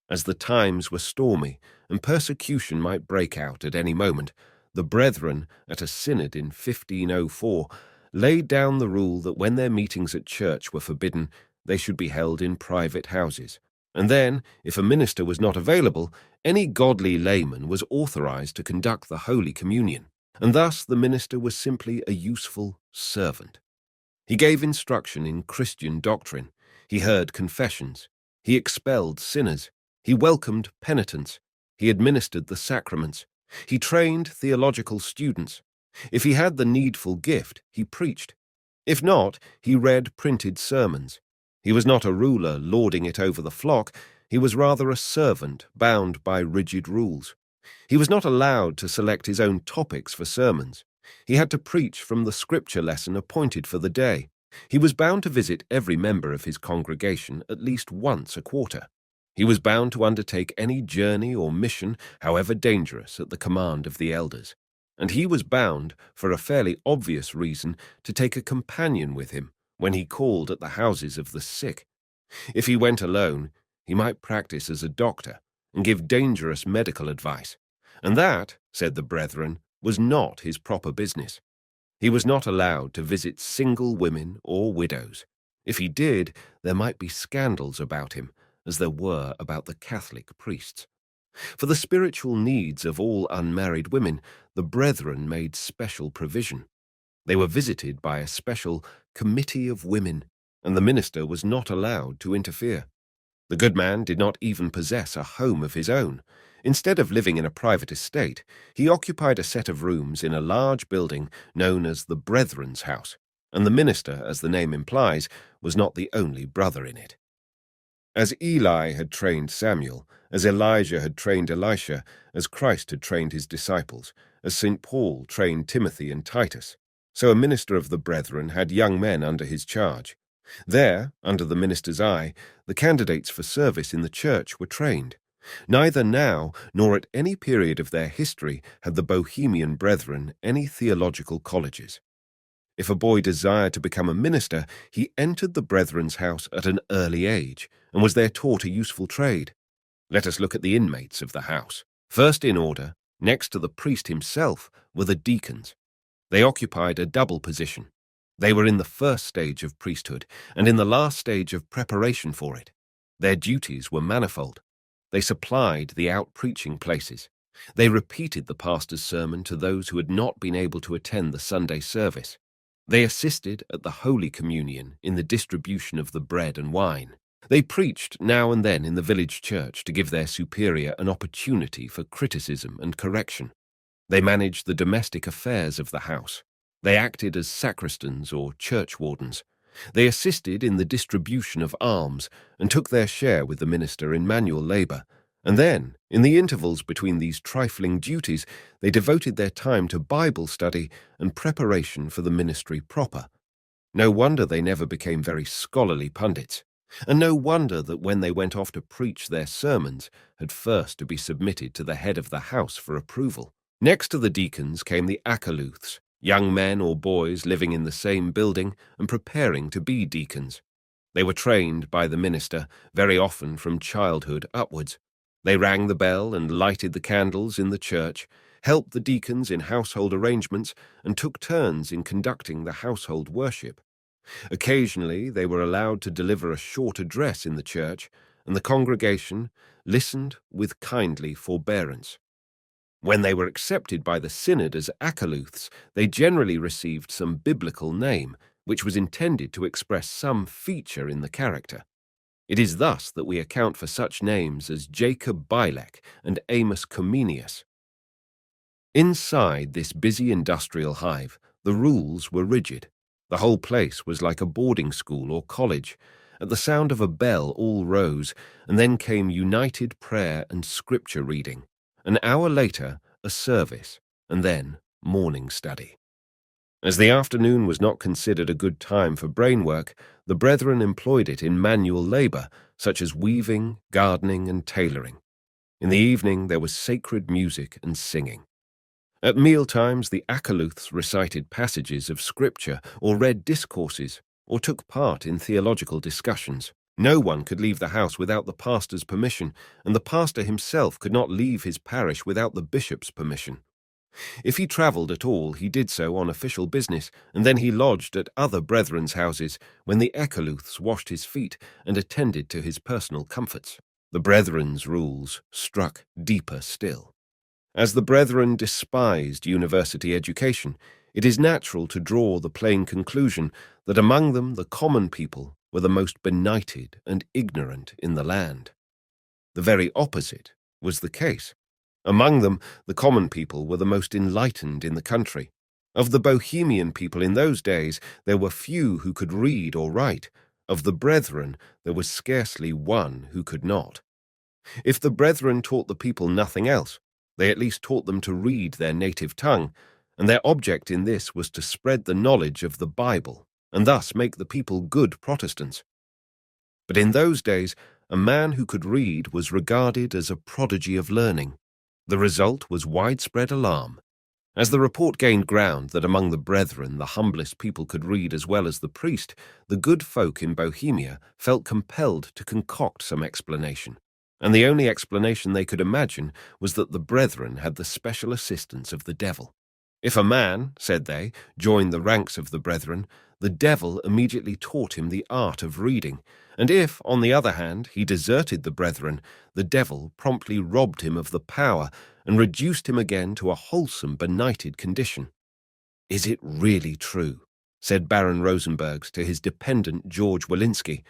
As the times were stormy and persecution might break out at any moment, the brethren, at a synod in 1504, laid down the rule that when their meetings at church were forbidden, they should be held in private houses, And then, if a minister was not available, any godly layman was authorized to conduct the Holy Communion, and thus the minister was simply a useful servant. He gave instruction in Christian doctrine, he heard confessions, he expelled sinners, he welcomed penitents, he administered the sacraments, he trained theological students. If he had the needful gift, he preached. If not, he read printed sermons. He was not a ruler lording it over the flock, he was rather a servant bound by rigid rules. He was not allowed to select his own topics for sermons. He had to preach from the scripture lesson appointed for the day. He was bound to visit every member of his congregation at least once a quarter. He was bound to undertake any journey or mission, however dangerous, at the command of the elders. And he was bound, for a fairly obvious reason, to take a companion with him when he called at the houses of the sick. If he went alone, he might practice as a doctor and give dangerous medical advice. And that, said the brethren, was not his proper business. He was not allowed to visit single women or widows. If he did, there might be scandals about him, as there were about the Catholic priests. For the spiritual needs of all unmarried women, the brethren made special provision. They were visited by a special committee of women, and the minister was not allowed to interfere. The good man did not even possess a home of his own. Instead of living in a private estate, he occupied a set of rooms in a large building known as the Brethren's House, and the minister, as the name implies, was not the only brother in it. As Eli had trained Samuel, as Elijah had trained Elisha, as Christ had trained his disciples, as St. Paul trained Timothy and Titus, so a minister of the brethren had young men under his charge. There, under the minister's eye, the candidates for service in the church were trained. Neither now nor at any period of their history had the Bohemian brethren any theological colleges. If a boy desired to become a minister, he entered the brethren's house at an early age and was there taught a useful trade. Let us look at the inmates of the house. First in order, next to the priest himself, were the deacons. They occupied a double position. They were in the first stage of priesthood and in the last stage of preparation for it. Their duties were manifold. They supplied the out-preaching places. They repeated the pastor's sermon to those who had not been able to attend the Sunday service. They assisted at the Holy Communion in the distribution of the bread and wine. They preached now and then in the village church to give their superior an opportunity for criticism and correction. They managed the domestic affairs of the house. They acted as sacristans or churchwardens. They assisted in the distribution of alms and took their share with the minister in manual labor. And then, in the intervals between these trifling duties, they devoted their time to Bible study and preparation for the ministry proper. No wonder they never became very scholarly pundits, and no wonder that when they went off to preach their sermons had first to be submitted to the head of the house for approval. Next to the deacons came the acolyths, young men or boys living in the same building and preparing to be deacons. They were trained by the minister, very often from childhood upwards. They rang the bell and lighted the candles in the church, helped the deacons in household arrangements, and took turns in conducting the household worship. Occasionally they were allowed to deliver a short address in the church, and the congregation listened with kindly forbearance. When they were accepted by the synod as acolyths, they generally received some biblical name, which was intended to express some feature in the character. It is thus that we account for such names as Jacob Bilek and Amos Comenius. Inside this busy industrial hive, the rules were rigid. The whole place was like a boarding school or college. At the sound of a bell all rose, and then came united prayer and scripture reading. An hour later, a service, and then morning study. As the afternoon was not considered a good time for brain work, the brethren employed it in manual labor, such as weaving, gardening, and tailoring. In the evening there was sacred music and singing. At mealtimes the acolyths recited passages of scripture or read discourses or took part in theological discussions. No one could leave the house without the pastor's permission, and the pastor himself could not leave his parish without the bishop's permission. If he travelled at all, he did so on official business, and then he lodged at other brethren's houses when the ecolooths washed his feet and attended to his personal comforts. The brethren's rules struck deeper still. As the brethren despised university education, it is natural to draw the plain conclusion that among them the common people were the most benighted and ignorant in the land. The very opposite was the case. Among them, the common people were the most enlightened in the country. Of the Bohemian people in those days, there were few who could read or write. Of the brethren, there was scarcely one who could not. If the brethren taught the people nothing else, they at least taught them to read their native tongue, and their object in this was to spread the knowledge of the Bible, and thus make the people good Protestants. But in those days, a man who could read was regarded as a prodigy of learning. The result was widespread alarm. As the report gained ground that among the brethren the humblest people could read as well as the priest, the good folk in Bohemia felt compelled to concoct some explanation. And the only explanation they could imagine was that the brethren had the special assistance of the devil. If a man, said they, joined the ranks of the brethren, the devil immediately taught him the art of reading, and if, on the other hand, he deserted the brethren, the devil promptly robbed him of the power and reduced him again to a wholesome, benighted condition. "Is it really true," said Baron Rosenbergs to his dependent George Walensky,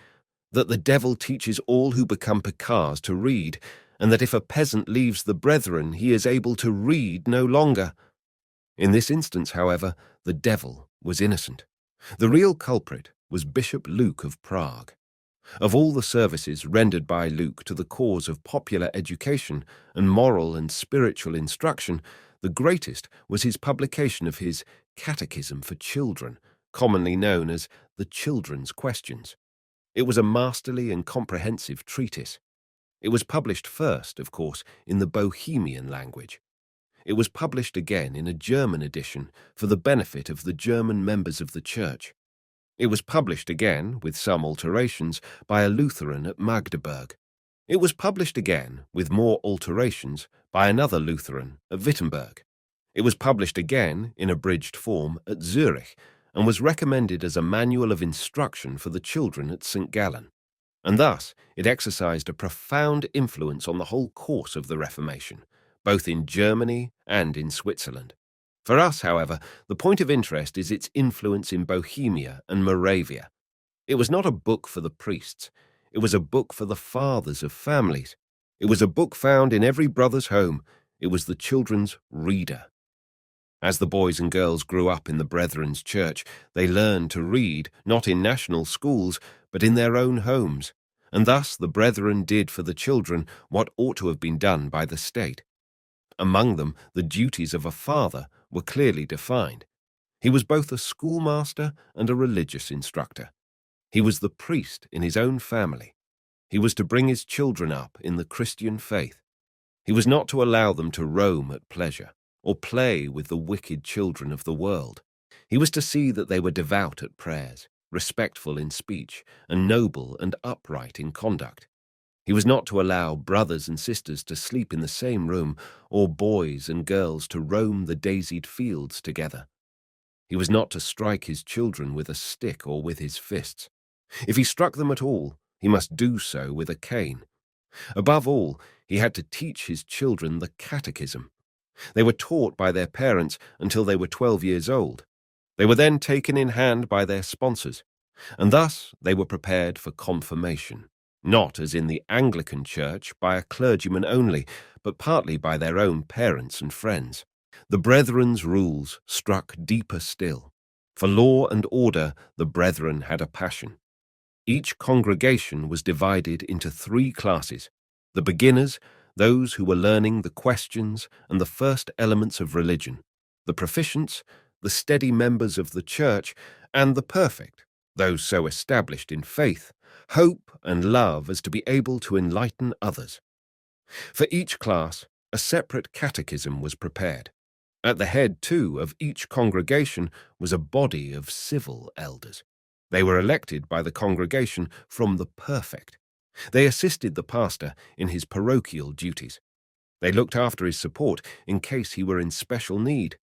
"that the devil teaches all who become Picards to read, and that if a peasant leaves the brethren, he is able to read no longer?" In this instance, however, the devil was innocent. The real culprit was Bishop Luke of Prague. Of all the services rendered by Luke to the cause of popular education and moral and spiritual instruction, the greatest was his publication of his Catechism for Children, commonly known as the Children's Questions. It was a masterly and comprehensive treatise. It was published first, of course, in the Bohemian language. It was published again in a German edition for the benefit of the German members of the Church. It was published again, with some alterations, by a Lutheran at Magdeburg. It was published again, with more alterations, by another Lutheran at Wittenberg. It was published again, in abridged form, at Zurich, and was recommended as a manual of instruction for the children at St. Gallen. And thus it exercised a profound influence on the whole course of the Reformation, both in Germany and in Switzerland. For us, however, the point of interest is its influence in Bohemia and Moravia. It was not a book for the priests. It was a book for the fathers of families. It was a book found in every brother's home. It was the children's reader. As the boys and girls grew up in the Brethren's Church, they learned to read, not in national schools, but in their own homes, and thus the Brethren did for the children what ought to have been done by the state. Among them, the duties of a father were clearly defined. He was both a schoolmaster and a religious instructor. He was the priest in his own family. He was to bring his children up in the Christian faith. He was not to allow them to roam at pleasure, or play with the wicked children of the world. He was to see that they were devout at prayers, respectful in speech, and noble and upright in conduct. He was not to allow brothers and sisters to sleep in the same room, or boys and girls to roam the daisied fields together. He was not to strike his children with a stick or with his fists. If he struck them at all, he must do so with a cane. Above all, he had to teach his children the catechism. They were taught by their parents until they were 12 years old. They were then taken in hand by their sponsors, and thus they were prepared for confirmation, not as in the Anglican Church by a clergyman only, but partly by their own parents and friends. The Brethren's rules struck deeper still. For law and order, the Brethren had a passion. Each congregation was divided into 3 classes: the beginners, those who were learning the questions and the first elements of religion; the proficients, the steady members of the church; and the perfect, those so established in faith, hope, and love as to be able to enlighten others. For each class, a separate catechism was prepared. At the head, too, of each congregation was a body of civil elders. They were elected by the congregation from the perfect. They assisted the pastor in his parochial duties. They looked after his support in case he were in special need.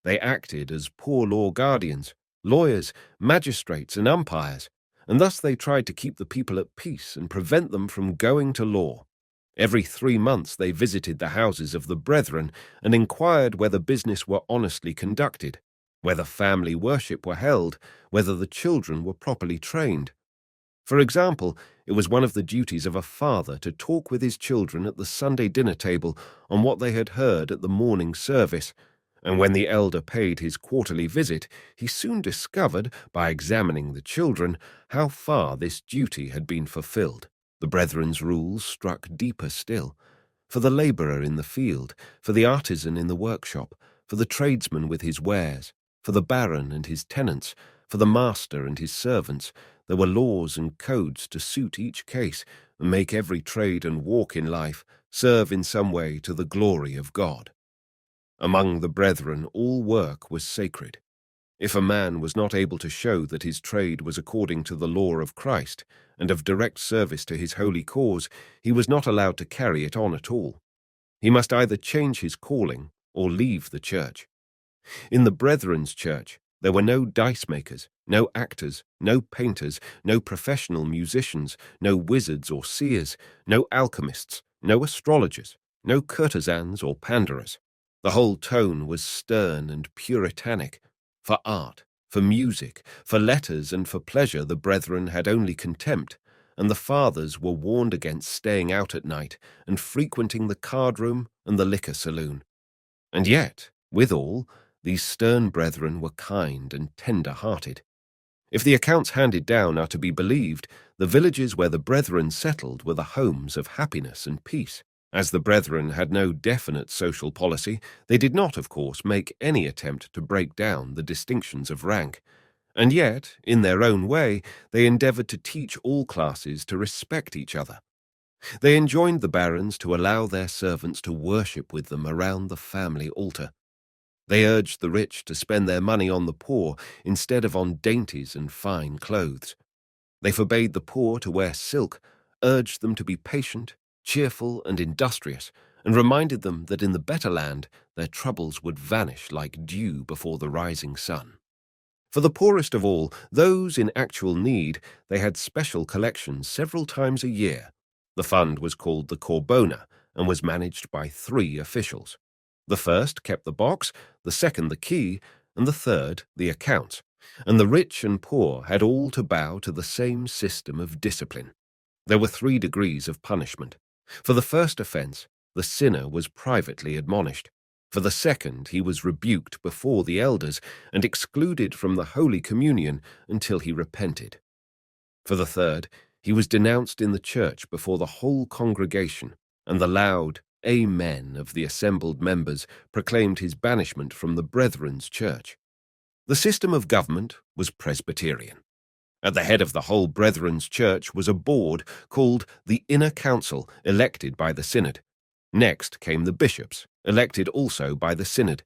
They acted as poor law guardians, lawyers, magistrates, and umpires, and thus they tried to keep the people at peace and prevent them from going to law. Every 3 months they visited the houses of the brethren and inquired whether business were honestly conducted, whether family worship were held, whether the children were properly trained. For example, it was one of the duties of a father to talk with his children at the Sunday dinner table on what they had heard at the morning service, and when the elder paid his quarterly visit, he soon discovered, by examining the children, how far this duty had been fulfilled. The brethren's rules struck deeper still. For the labourer in the field, for the artisan in the workshop, for the tradesman with his wares, for the baron and his tenants, for the master and his servants, there were laws and codes to suit each case and make every trade and walk in life serve in some way to the glory of God. Among the brethren all work was sacred. If a man was not able to show that his trade was according to the law of Christ and of direct service to his holy cause, he was not allowed to carry it on at all. He must either change his calling or leave the church. In the brethren's church, there were no dice makers, no actors, no painters, no professional musicians, no wizards or seers, no alchemists, no astrologers, no courtesans or panderers. The whole tone was stern and puritanic. For art, for music, for letters, and for pleasure the brethren had only contempt, and the fathers were warned against staying out at night and frequenting the card-room and the liquor saloon. And yet, withal, these stern brethren were kind and tender-hearted. If the accounts handed down are to be believed, the villages where the brethren settled were the homes of happiness and peace. As the brethren had no definite social policy, they did not, of course, make any attempt to break down the distinctions of rank. And yet, in their own way, they endeavoured to teach all classes to respect each other. They enjoined the barons to allow their servants to worship with them around the family altar. They urged the rich to spend their money on the poor instead of on dainties and fine clothes. They forbade the poor to wear silk, urged them to be patient, cheerful, and industrious, and reminded them that in the better land their troubles would vanish like dew before the rising sun. For the poorest of all, those in actual need, they had special collections several times a year. The fund was called the Corbona and was managed by 3 officials. The first kept the box, the second the key, and the third the accounts, and the rich and poor had all to bow to the same system of discipline. There were 3 degrees of punishment. For the first offence, the sinner was privately admonished. For the second, he was rebuked before the elders and excluded from the Holy Communion until he repented. For the third, he was denounced in the church before the whole congregation, and the loud Amen of the assembled members proclaimed his banishment from the brethren's church. The system of government was Presbyterian. At the head of the whole brethren's church was a board called the Inner Council, elected by the synod. Next came the bishops, elected also by the synod.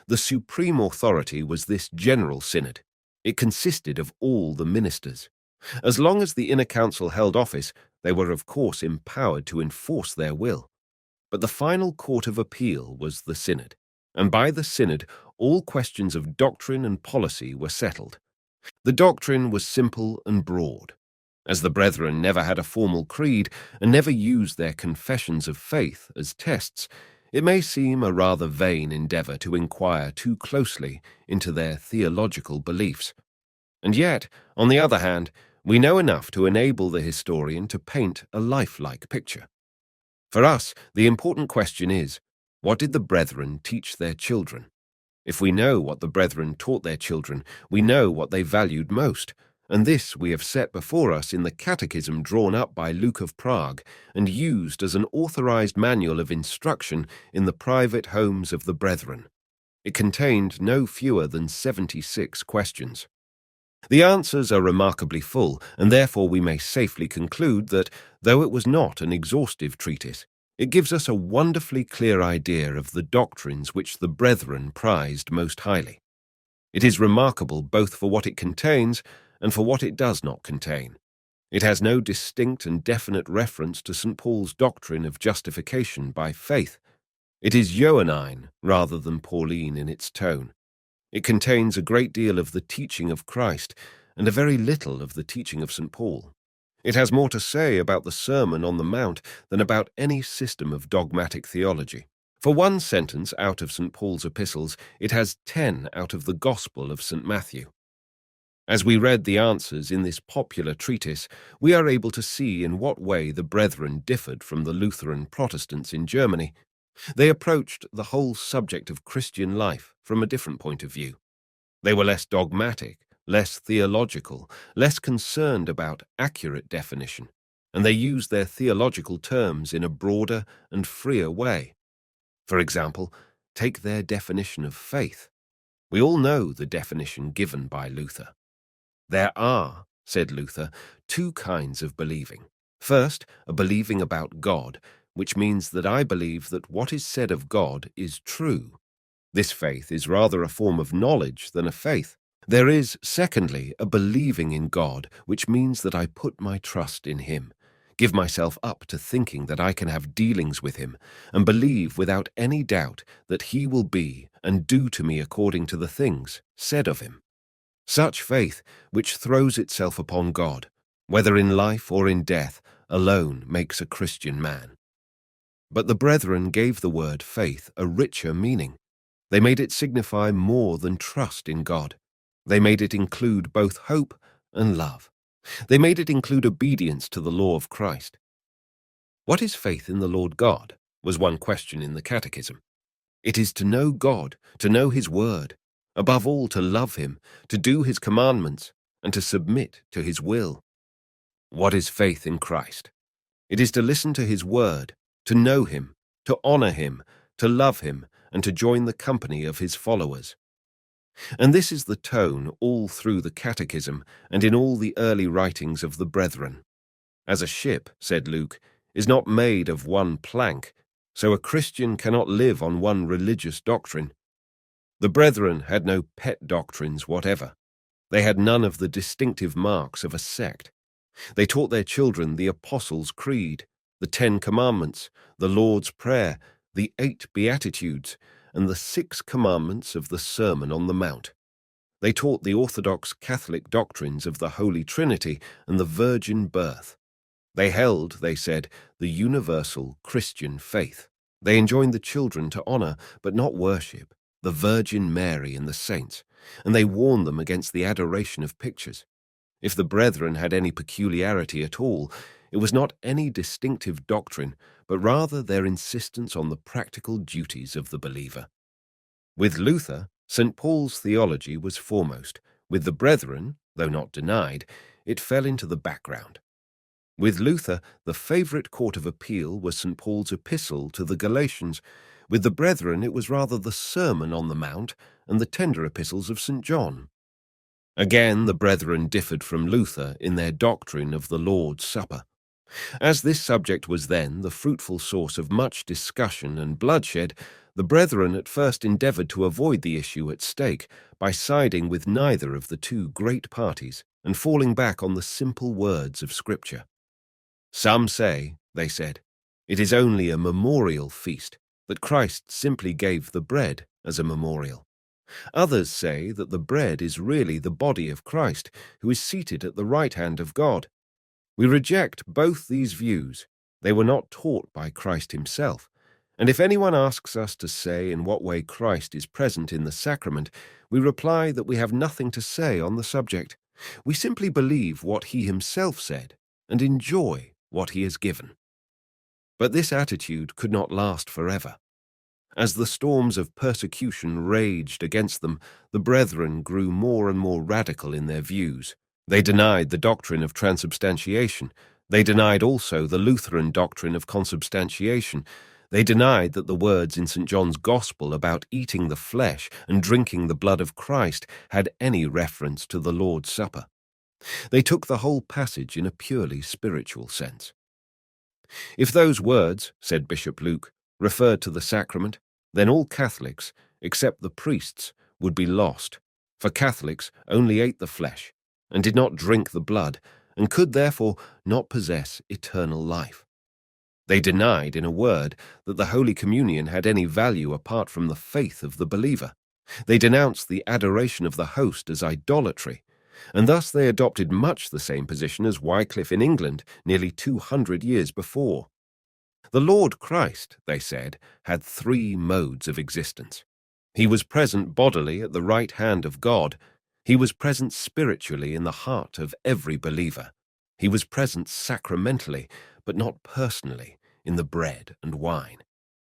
The supreme authority was this general synod. It consisted of all the ministers. As long as the Inner Council held office, they were of course empowered to enforce their will. But the final court of appeal was the synod, and by the synod all questions of doctrine and policy were settled. The doctrine was simple and broad. As the brethren never had a formal creed and never used their confessions of faith as tests, it may seem a rather vain endeavour to inquire too closely into their theological beliefs. And yet, on the other hand, we know enough to enable the historian to paint a lifelike picture. For us, the important question is, what did the brethren teach their children? If we know what the brethren taught their children, we know what they valued most, and this we have set before us in the catechism drawn up by Luke of Prague and used as an authorized manual of instruction in the private homes of the brethren. It contained no fewer than 76 questions. The answers are remarkably full, and therefore we may safely conclude that, though it was not an exhaustive treatise, it gives us a wonderfully clear idea of the doctrines which the brethren prized most highly. It is remarkable both for what it contains and for what it does not contain. It has no distinct and definite reference to St. Paul's doctrine of justification by faith, It is Johannine rather than Pauline in its tone. It contains a great deal of the teaching of Christ and a very little of the teaching of St. Paul. It has more to say about the Sermon on the Mount than about any system of dogmatic theology. For one sentence out of St. Paul's epistles, it has 10 out of the Gospel of St. Matthew. As we read the answers in this popular treatise, we are able to see in what way the brethren differed from the Lutheran Protestants in Germany. They approached the whole subject of Christian life from a different point of view. They were less dogmatic, less theological, less concerned about accurate definition, and they used their theological terms in a broader and freer way. For example, take their definition of faith. We all know the definition given by Luther. There are, said Luther, two kinds of believing. First, a believing about God, which means that I believe that what is said of God is true. This faith is rather a form of knowledge than a faith. There is, secondly, a believing in God, which means that I put my trust in Him, give myself up to thinking that I can have dealings with Him, and believe without any doubt that He will be and do to me according to the things said of Him. Such faith, which throws itself upon God, whether in life or in death, alone makes a Christian man. But the brethren gave the word faith a richer meaning. They made it signify more than trust in God. They made it include both hope and love. They made it include obedience to the law of Christ. What is faith in the Lord God? Was one question in the Catechism. It is to know God, to know His word, above all to love Him, to do His commandments, and to submit to His will. What is faith in Christ? It is to listen to His word, to know Him, to honor Him, to love Him, and to join the company of His followers. And this is the tone all through the Catechism and in all the early writings of the brethren. As a ship, said Luke, is not made of one plank, so a Christian cannot live on one religious doctrine. The brethren had no pet doctrines whatever. They had none of the distinctive marks of a sect. They taught their children the Apostles' Creed, the 10 Commandments, the Lord's Prayer, the 8 Beatitudes, and the 6 commandments of the Sermon on the Mount. They taught the orthodox Catholic doctrines of the Holy Trinity and the virgin birth. They held, they said, the universal Christian faith. They enjoined the children to honor, but not worship, the Virgin Mary and the saints, and they warned them against the adoration of pictures. If the brethren had any peculiarity at all, it was not any distinctive doctrine, but rather their insistence on the practical duties of the believer. With Luther, St. Paul's theology was foremost. With the brethren, though not denied, it fell into the background. With Luther, the favorite court of appeal was St. Paul's epistle to the Galatians. With the brethren, it was rather the Sermon on the Mount and the tender epistles of St. John. Again, the brethren differed from Luther in their doctrine of the Lord's Supper. As this subject was then the fruitful source of much discussion and bloodshed, the brethren at first endeavored to avoid the issue at stake by siding with neither of the two great parties and falling back on the simple words of Scripture. Some say, they said, it is only a memorial feast, that Christ simply gave the bread as a memorial. Others say that the bread is really the body of Christ, who is seated at the right hand of God. We reject both these views. They were not taught by Christ Himself. And if anyone asks us to say in what way Christ is present in the sacrament, we reply that we have nothing to say on the subject. We simply believe what He Himself said and enjoy what He has given. But this attitude could not last forever. As the storms of persecution raged against them, the brethren grew more and more radical in their views. They denied the doctrine of transubstantiation. They denied also the Lutheran doctrine of consubstantiation. They denied that the words in St. John's Gospel about eating the flesh and drinking the blood of Christ had any reference to the Lord's Supper. They took the whole passage in a purely spiritual sense. If those words, said Bishop Luke, referred to the sacrament, then all Catholics, except the priests, would be lost, for Catholics only ate the flesh and did not drink the blood, and could therefore not possess eternal life. They denied, in a word, that the Holy Communion had any value apart from the faith of the believer. They denounced the adoration of the host as idolatry, and thus they adopted much the same position as Wycliffe in England nearly 200 years before. The Lord Christ, they said, had three modes of existence. He was present bodily at the right hand of God. He was present spiritually in the heart of every believer. He was present sacramentally, but not personally, in the bread and wine.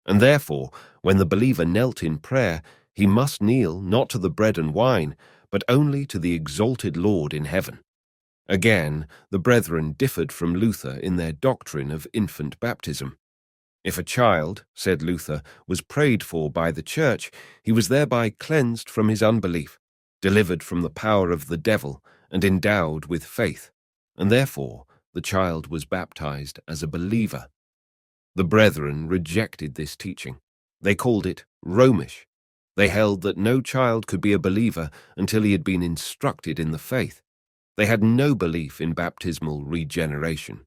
And therefore, when the believer knelt in prayer, he must kneel not to the bread and wine, but only to the exalted Lord in heaven. Again, the brethren differed from Luther in their doctrine of infant baptism. If a child, said Luther, was prayed for by the Church, he was thereby cleansed from his unbelief, delivered from the power of the devil, and endowed with faith, and therefore the child was baptized as a believer. The brethren rejected this teaching. They called it Romish. They held that no child could be a believer until he had been instructed in the faith. They had no belief in baptismal regeneration.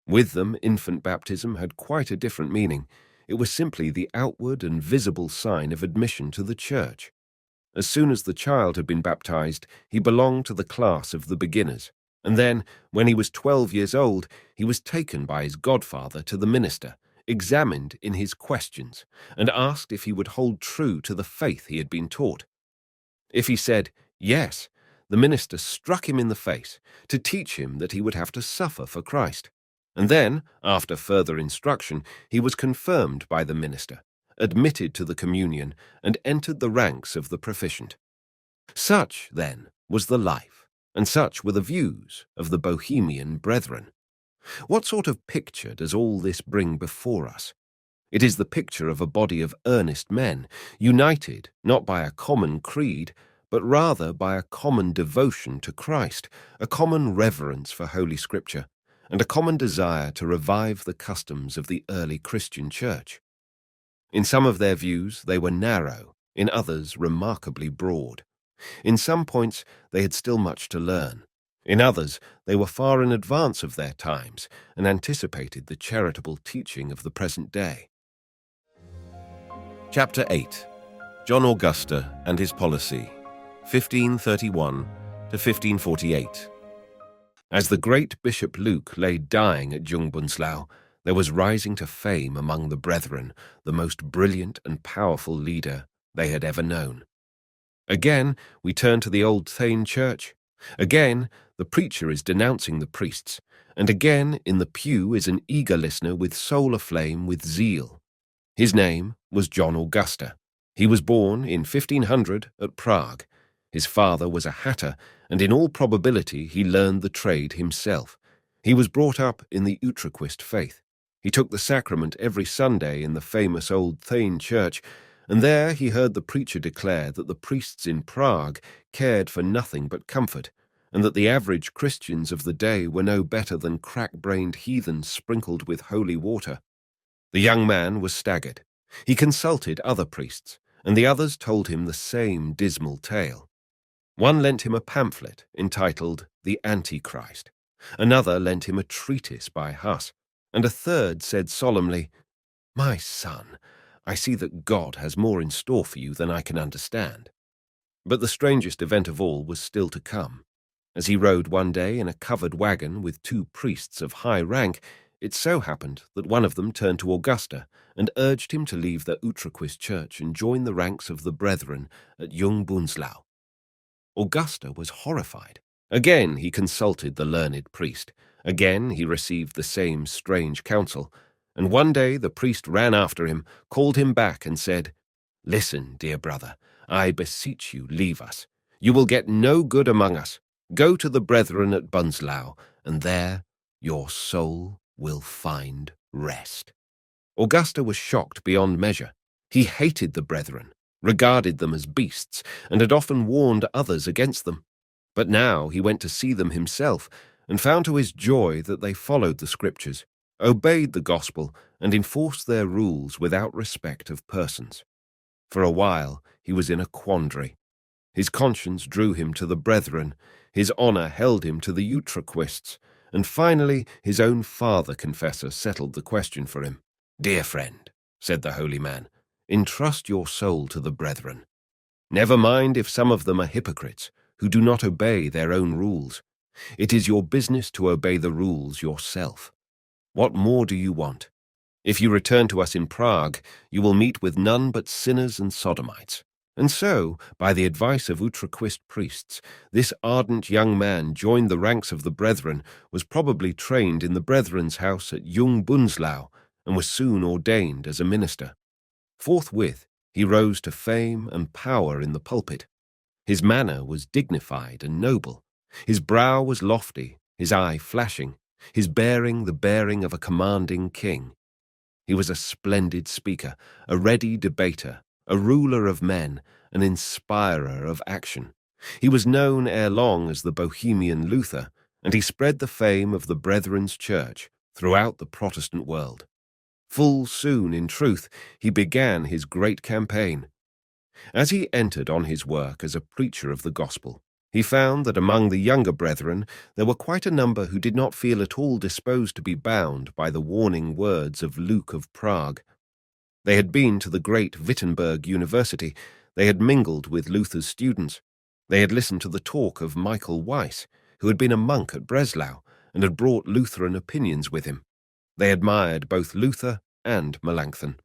With them, infant baptism had quite a different meaning. It was simply the outward and visible sign of admission to the Church. As soon as the child had been baptized, he belonged to the class of the beginners, and then, when he was 12 years old, he was taken by his godfather to the minister, examined in his questions, and asked if he would hold true to the faith he had been taught. If he said yes, the minister struck him in the face to teach him that he would have to suffer for Christ. And then, after further instruction, he was confirmed by the minister, admitted to the communion, and entered the ranks of the proficient. Such, then, was the life, and such were the views of the Bohemian brethren. What sort of picture does all this bring before us? It is the picture of a body of earnest men, united not by a common creed, but rather by a common devotion to Christ, a common reverence for Holy Scripture, and a common desire to revive the customs of the early Christian Church. In some of their views they were narrow, in others remarkably broad. In some points they had still much to learn. In others they were far in advance of their times and anticipated the charitable teaching of the present day. Chapter 8. John Augusta and his policy, 1531 to 1548. As the great Bishop Luke lay dying at Jungbunzlau, there was rising to fame among the brethren the most brilliant and powerful leader they had ever known. Again, we turn to the old Thane Church. Again, the preacher is denouncing the priests, and again in the pew is an eager listener with soul aflame with zeal. His name was John Augusta. He was born in 1500 at Prague. His father was a hatter, and in all probability he learned the trade himself. He was brought up in the Utraquist faith. He took the sacrament every Sunday in the famous old Thane Church, and there he heard the preacher declare that the priests in Prague cared for nothing but comfort, and that the average Christians of the day were no better than crack-brained heathens sprinkled with holy water. The young man was staggered. He consulted other priests, and the others told him the same dismal tale. One lent him a pamphlet entitled The Antichrist, another lent him a treatise by Hus, and a third said solemnly, "My son, I see that God has more in store for you than I can understand." But the strangest event of all was still to come. As he rode one day in a covered wagon with two priests of high rank, it so happened that one of them turned to Augusta and urged him to leave the Utraquist church and join the ranks of the brethren at Jungbunzlau. Augusta was horrified. Again he consulted the learned priest. Again he received the same strange counsel, and one day the priest ran after him, called him back, and said, "Listen, dear brother, I beseech you, leave us. You will get no good among us. Go to the brethren at Bunzlau, and there your soul will find rest." Augusta was shocked beyond measure. He hated the brethren, regarded them as beasts, and had often warned others against them. But now he went to see them himself, and found to his joy that they followed the Scriptures, obeyed the gospel, and enforced their rules without respect of persons. For a while he was in a quandary. His conscience drew him to the brethren, his honour held him to the Utraquists, and finally his own father-confessor settled the question for him. "Dear friend," said the holy man, "entrust your soul to the brethren. Never mind if some of them are hypocrites, who do not obey their own rules. It is your business to obey the rules yourself. What more do you want? If you return to us in Prague, you will meet with none but sinners and sodomites." And so, by the advice of Utraquist priests, this ardent young man joined the ranks of the brethren, was probably trained in the brethren's house at Jung Bunzlau, and was soon ordained as a minister. Forthwith, he rose to fame and power in the pulpit. His manner was dignified and noble. His brow was lofty, his eye flashing, his bearing the bearing of a commanding king. He was a splendid speaker, a ready debater, a ruler of men, an inspirer of action. He was known ere long as the Bohemian Luther, and he spread the fame of the Brethren's Church throughout the Protestant world. Full soon, in truth, he began his great campaign. As he entered on his work as a preacher of the gospel, he found that among the younger brethren there were quite a number who did not feel at all disposed to be bound by the warning words of Luke of Prague. They had been to the great Wittenberg University. They had mingled with Luther's students. They had listened to the talk of Michael Weiss, who had been a monk at Breslau and had brought Lutheran opinions with him. They admired both Luther and Melanchthon,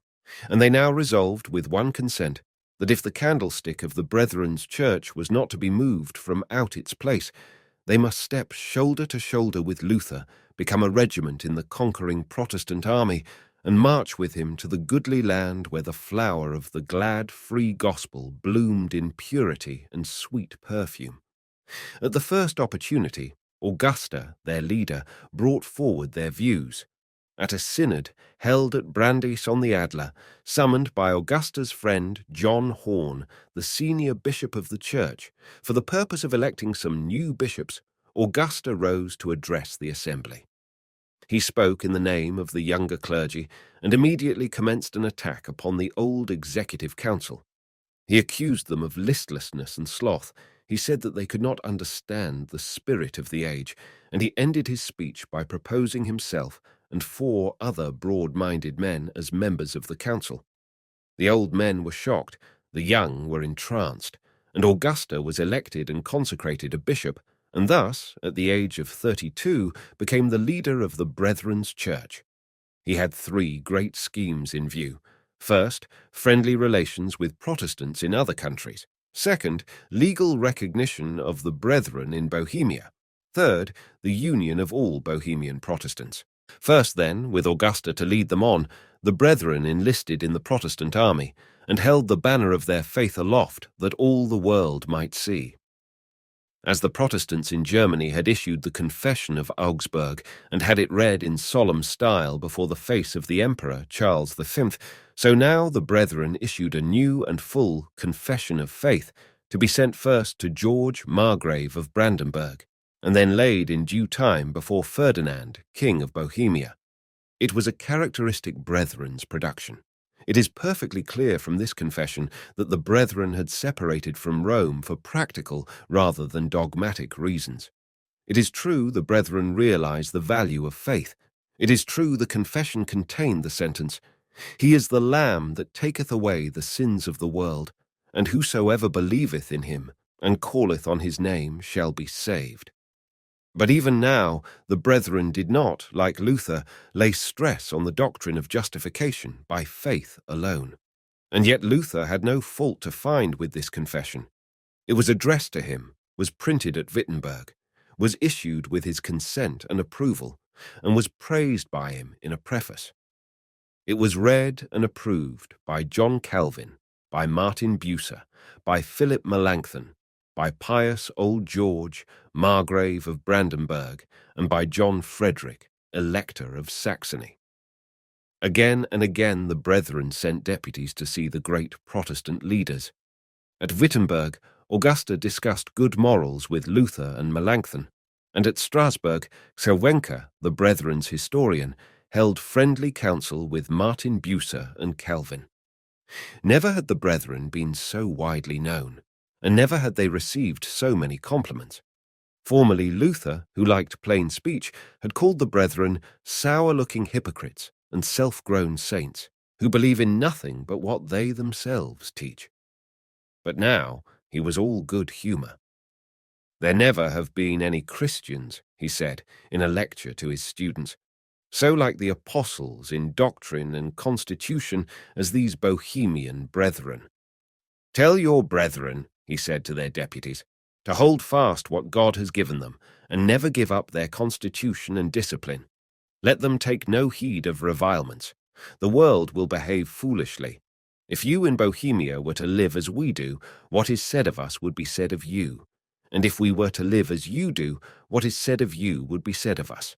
and they now resolved with one consent that if the candlestick of the Brethren's Church was not to be moved from out its place, they must step shoulder to shoulder with Luther, become a regiment in the conquering Protestant army, and march with him to the goodly land where the flower of the glad, free gospel bloomed in purity and sweet perfume. At the first opportunity, Augusta, their leader, brought forward their views. At a synod held at Brandis-on-the-Adler, summoned by Augusta's friend John Horn, the senior bishop of the church, for the purpose of electing some new bishops, Augusta rose to address the assembly. He spoke in the name of the younger clergy and immediately commenced an attack upon the old executive council. He accused them of listlessness and sloth. He said that they could not understand the spirit of the age, and he ended his speech by proposing himself and 4 other broad-minded men as members of the council. The old men were shocked, the young were entranced, and Augusta was elected and consecrated a bishop, and thus, at the age of 32, became the leader of the Brethren's Church. He had 3 great schemes in view. First, friendly relations with Protestants in other countries. Second, legal recognition of the Brethren in Bohemia. Third, the union of all Bohemian Protestants. First, then, with Augusta to lead them on, the Brethren enlisted in the Protestant army and held the banner of their faith aloft that all the world might see. As the Protestants in Germany had issued the Confession of Augsburg and had it read in solemn style before the face of the Emperor Charles V, so now the Brethren issued a new and full Confession of Faith to be sent first to George Margrave of Brandenburg, and then laid in due time before Ferdinand, King of Bohemia. It was a characteristic Brethren's production. It is perfectly clear from this confession that the Brethren had separated from Rome for practical rather than dogmatic reasons. It is true the Brethren realized the value of faith. It is true the confession contained the sentence, "He is the Lamb that taketh away the sins of the world, and whosoever believeth in him and calleth on his name shall be saved." But even now, the Brethren did not, like Luther, lay stress on the doctrine of justification by faith alone. And yet Luther had no fault to find with this confession. It was addressed to him, was printed at Wittenberg, was issued with his consent and approval, and was praised by him in a preface. It was read and approved by John Calvin, by Martin Bucer, by Philip Melanchthon, by Pius Old George, Margrave of Brandenburg, and by John Frederick, Elector of Saxony. Again and again the Brethren sent deputies to see the great Protestant leaders. At Wittenberg, Augusta discussed good morals with Luther and Melanchthon, and at Strasbourg, Chelcic, the Brethren's historian, held friendly counsel with Martin Bucer and Calvin. Never had the Brethren been so widely known, and never had they received so many compliments. Formerly Luther, who liked plain speech, had called the brethren sour-looking hypocrites and self-grown saints, who believe in nothing but what they themselves teach. But now he was all good humor. There never have been any Christians, he said in a lecture to his students, so like the apostles in doctrine and constitution as these Bohemian brethren. Tell your brethren, he said to their deputies, to hold fast what God has given them, and never give up their constitution and discipline. Let them take no heed of revilements. The world will behave foolishly. If you in Bohemia were to live as we do, what is said of us would be said of you. And if we were to live as you do, what is said of you would be said of us.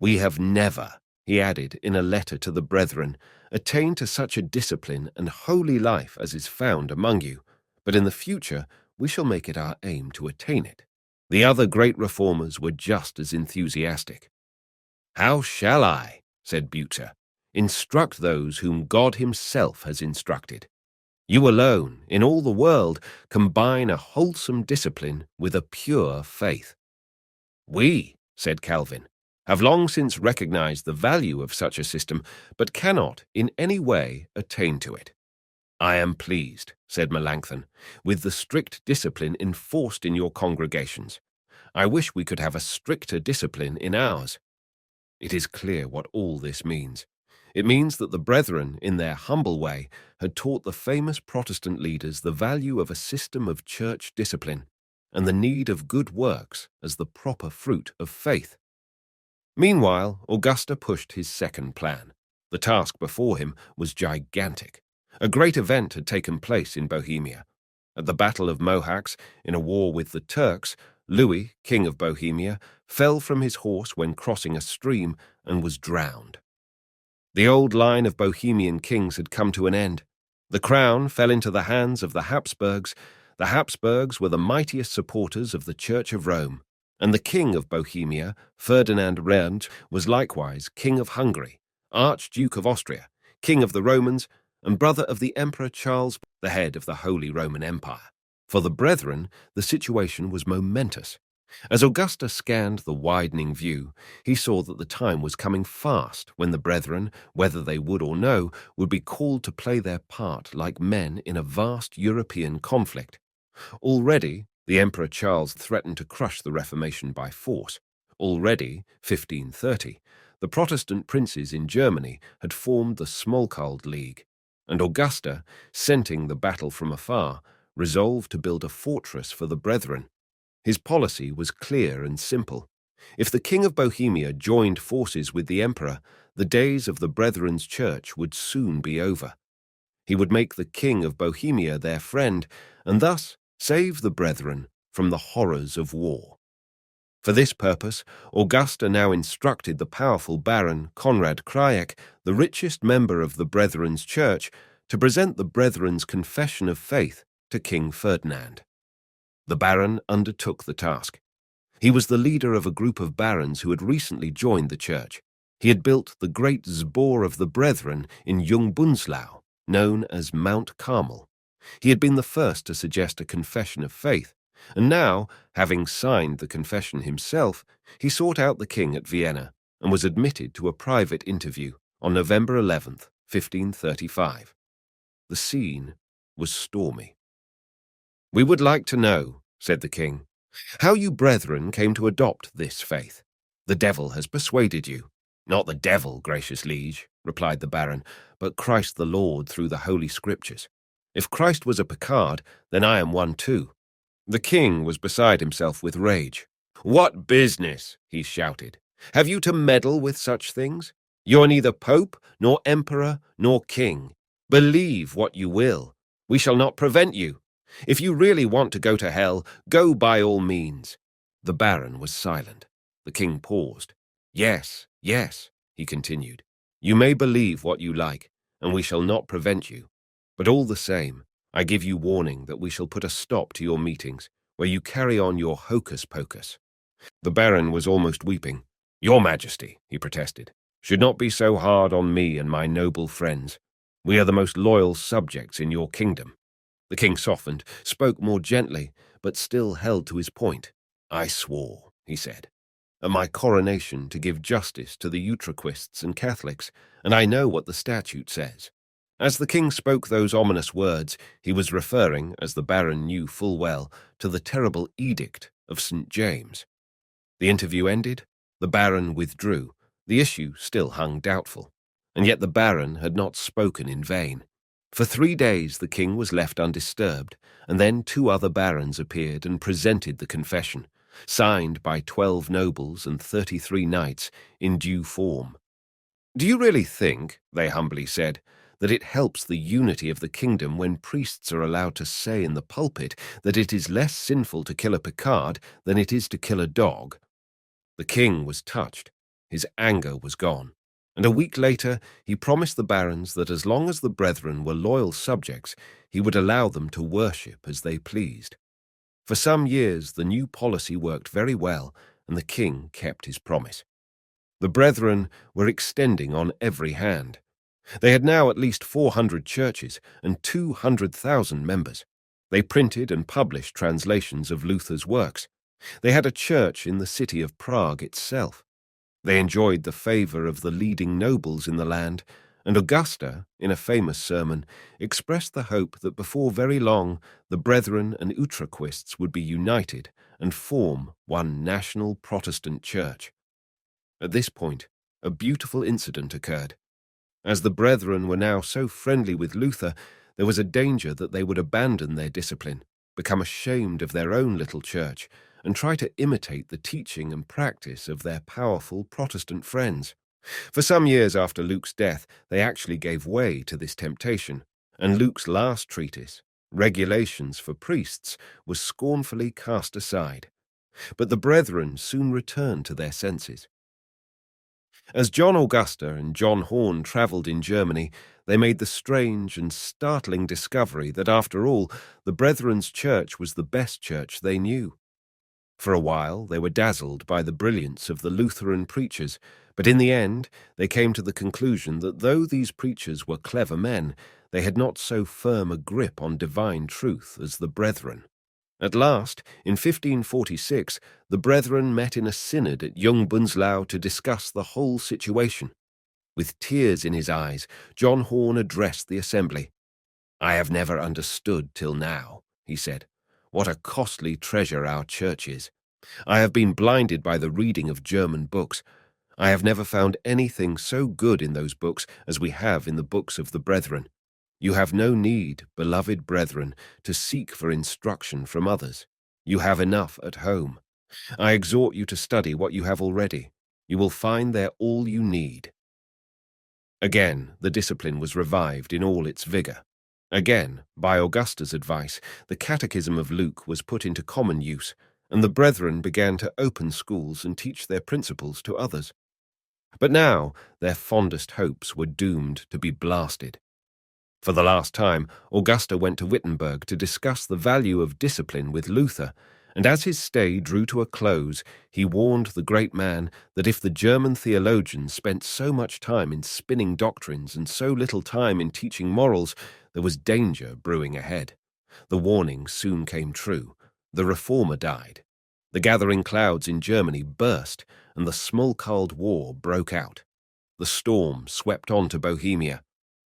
We have never, he added in a letter to the brethren, attained to such a discipline and holy life as is found among you, but in the future we shall make it our aim to attain it. The other great reformers were just as enthusiastic. How shall I, said Butzer, instruct those whom God himself has instructed? You alone, in all the world, combine a wholesome discipline with a pure faith. We, said Calvin, have long since recognized the value of such a system, but cannot in any way attain to it. I am pleased, said Melanchthon, with the strict discipline enforced in your congregations. I wish we could have a stricter discipline in ours. It is clear what all this means. It means that the brethren, in their humble way, had taught the famous Protestant leaders the value of a system of church discipline and the need of good works as the proper fruit of faith. Meanwhile, Augusta pushed his second plan. The task before him was gigantic. A great event had taken place in Bohemia. At the Battle of Mohacs, in a war with the Turks, Louis, king of Bohemia, fell from his horse when crossing a stream and was drowned. The old line of Bohemian kings had come to an end. The crown fell into the hands of the Habsburgs. The Habsburgs were the mightiest supporters of the Church of Rome, and the king of Bohemia, Ferdinand Rendt, was likewise king of Hungary, Archduke of Austria, king of the Romans, and brother of the Emperor Charles, the head of the Holy Roman Empire. For the brethren, the situation was momentous. As Augusta scanned the widening view, he saw that the time was coming fast when the brethren, whether they would or no, would be called to play their part like men in a vast European conflict. Already, the Emperor Charles threatened to crush the Reformation by force. Already, 1530, the Protestant princes in Germany had formed the Smalcald League, and Augusta, scenting the battle from afar, resolved to build a fortress for the brethren. His policy was clear and simple. If the king of Bohemia joined forces with the emperor, the days of the Brethren's Church would soon be over. He would make the king of Bohemia their friend, and thus save the brethren from the horrors of war. For this purpose, Augusta now instructed the powerful Baron Conrad Krajek, the richest member of the Brethren's Church, to present the Brethren's confession of faith to King Ferdinand. The Baron undertook the task. He was the leader of a group of barons who had recently joined the church. He had built the great Zbor of the Brethren in Jungbunzlau, known as Mount Carmel. He had been the first to suggest a confession of faith, and now, having signed the confession himself, he sought out the king at Vienna and was admitted to a private interview on November 11th, 1535. The scene was stormy. "We would like to know," said the king, "how you brethren came to adopt this faith. The devil has persuaded you." "Not the devil, gracious liege," replied the baron, "but Christ the Lord through the Holy Scriptures. If Christ was a Picard, then I am one too." The king was beside himself with rage. "What business," he shouted, "have you to meddle with such things? You're neither pope, nor emperor, nor king. Believe what you will. We shall not prevent you. If you really want to go to hell, go by all means." The baron was silent. The king paused. "Yes, yes," he continued. "You may believe what you like, and we shall not prevent you. But all the same, I give you warning that we shall put a stop to your meetings, where you carry on your hocus-pocus." The baron was almost weeping. "Your Majesty," he protested, "should not be so hard on me and my noble friends. We are the most loyal subjects in your kingdom." The king softened, spoke more gently, but still held to his point. "I swore," he said, "at my coronation to give justice to the Utraquists and Catholics, and I know what the statute says." As the king spoke those ominous words, he was referring, as the baron knew full well, to the terrible edict of St. James. The interview ended, the baron withdrew. The issue still hung doubtful, and yet the baron had not spoken in vain. For 3 days the king was left undisturbed, and then 2 other barons appeared and presented the confession, signed by 12 nobles and 33 knights in due form. "Do you really think," they humbly said, "that it helps the unity of the kingdom when priests are allowed to say in the pulpit that it is less sinful to kill a Picard than it is to kill a dog?" The king was touched. His anger was gone. And a week later, he promised the barons that as long as the brethren were loyal subjects, he would allow them to worship as they pleased. For some years, the new policy worked very well, and the king kept his promise. The brethren were extending on every hand. They had now at least 400 churches and 200,000 members. They printed and published translations of Luther's works. They had a church in the city of Prague itself. They enjoyed the favor of the leading nobles in the land, and Augusta, in a famous sermon, expressed the hope that before very long the brethren and Utraquists would be united and form one national Protestant church. At this point, a beautiful incident occurred. As the brethren were now so friendly with Luther, there was a danger that they would abandon their discipline, become ashamed of their own little church, and try to imitate the teaching and practice of their powerful Protestant friends. For some years after Luke's death, they actually gave way to this temptation, and Luke's last treatise, Regulations for Priests, was scornfully cast aside. But the brethren soon returned to their senses. As John Augusta and John Horn travelled in Germany, they made the strange and startling discovery that, after all, the Brethren's church was the best church they knew. For a while, they were dazzled by the brilliance of the Lutheran preachers, but in the end, they came to the conclusion that though these preachers were clever men, they had not so firm a grip on divine truth as the Brethren. At last, in 1546, the Brethren met in a synod at Jungbunzlau to discuss the whole situation. With tears in his eyes, John Horn addressed the assembly. "I have never understood till now," he said, "what a costly treasure our church is. I have been blinded by the reading of German books. I have never found anything so good in those books as we have in the books of the Brethren. You have no need, beloved brethren, to seek for instruction from others. You have enough at home. I exhort you to study what you have already. You will find there all you need." Again, the discipline was revived in all its vigor. Again, by Augusta's advice, the Catechism of Luke was put into common use, and the brethren began to open schools and teach their principles to others. But now their fondest hopes were doomed to be blasted. For the last time, Augusta went to Wittenberg to discuss the value of discipline with Luther, and as his stay drew to a close, he warned the great man that if the German theologians spent so much time in spinning doctrines and so little time in teaching morals, there was danger brewing ahead. The warning soon came true. The Reformer died. The gathering clouds in Germany burst, and the Smolensk War broke out. The storm swept on to Bohemia.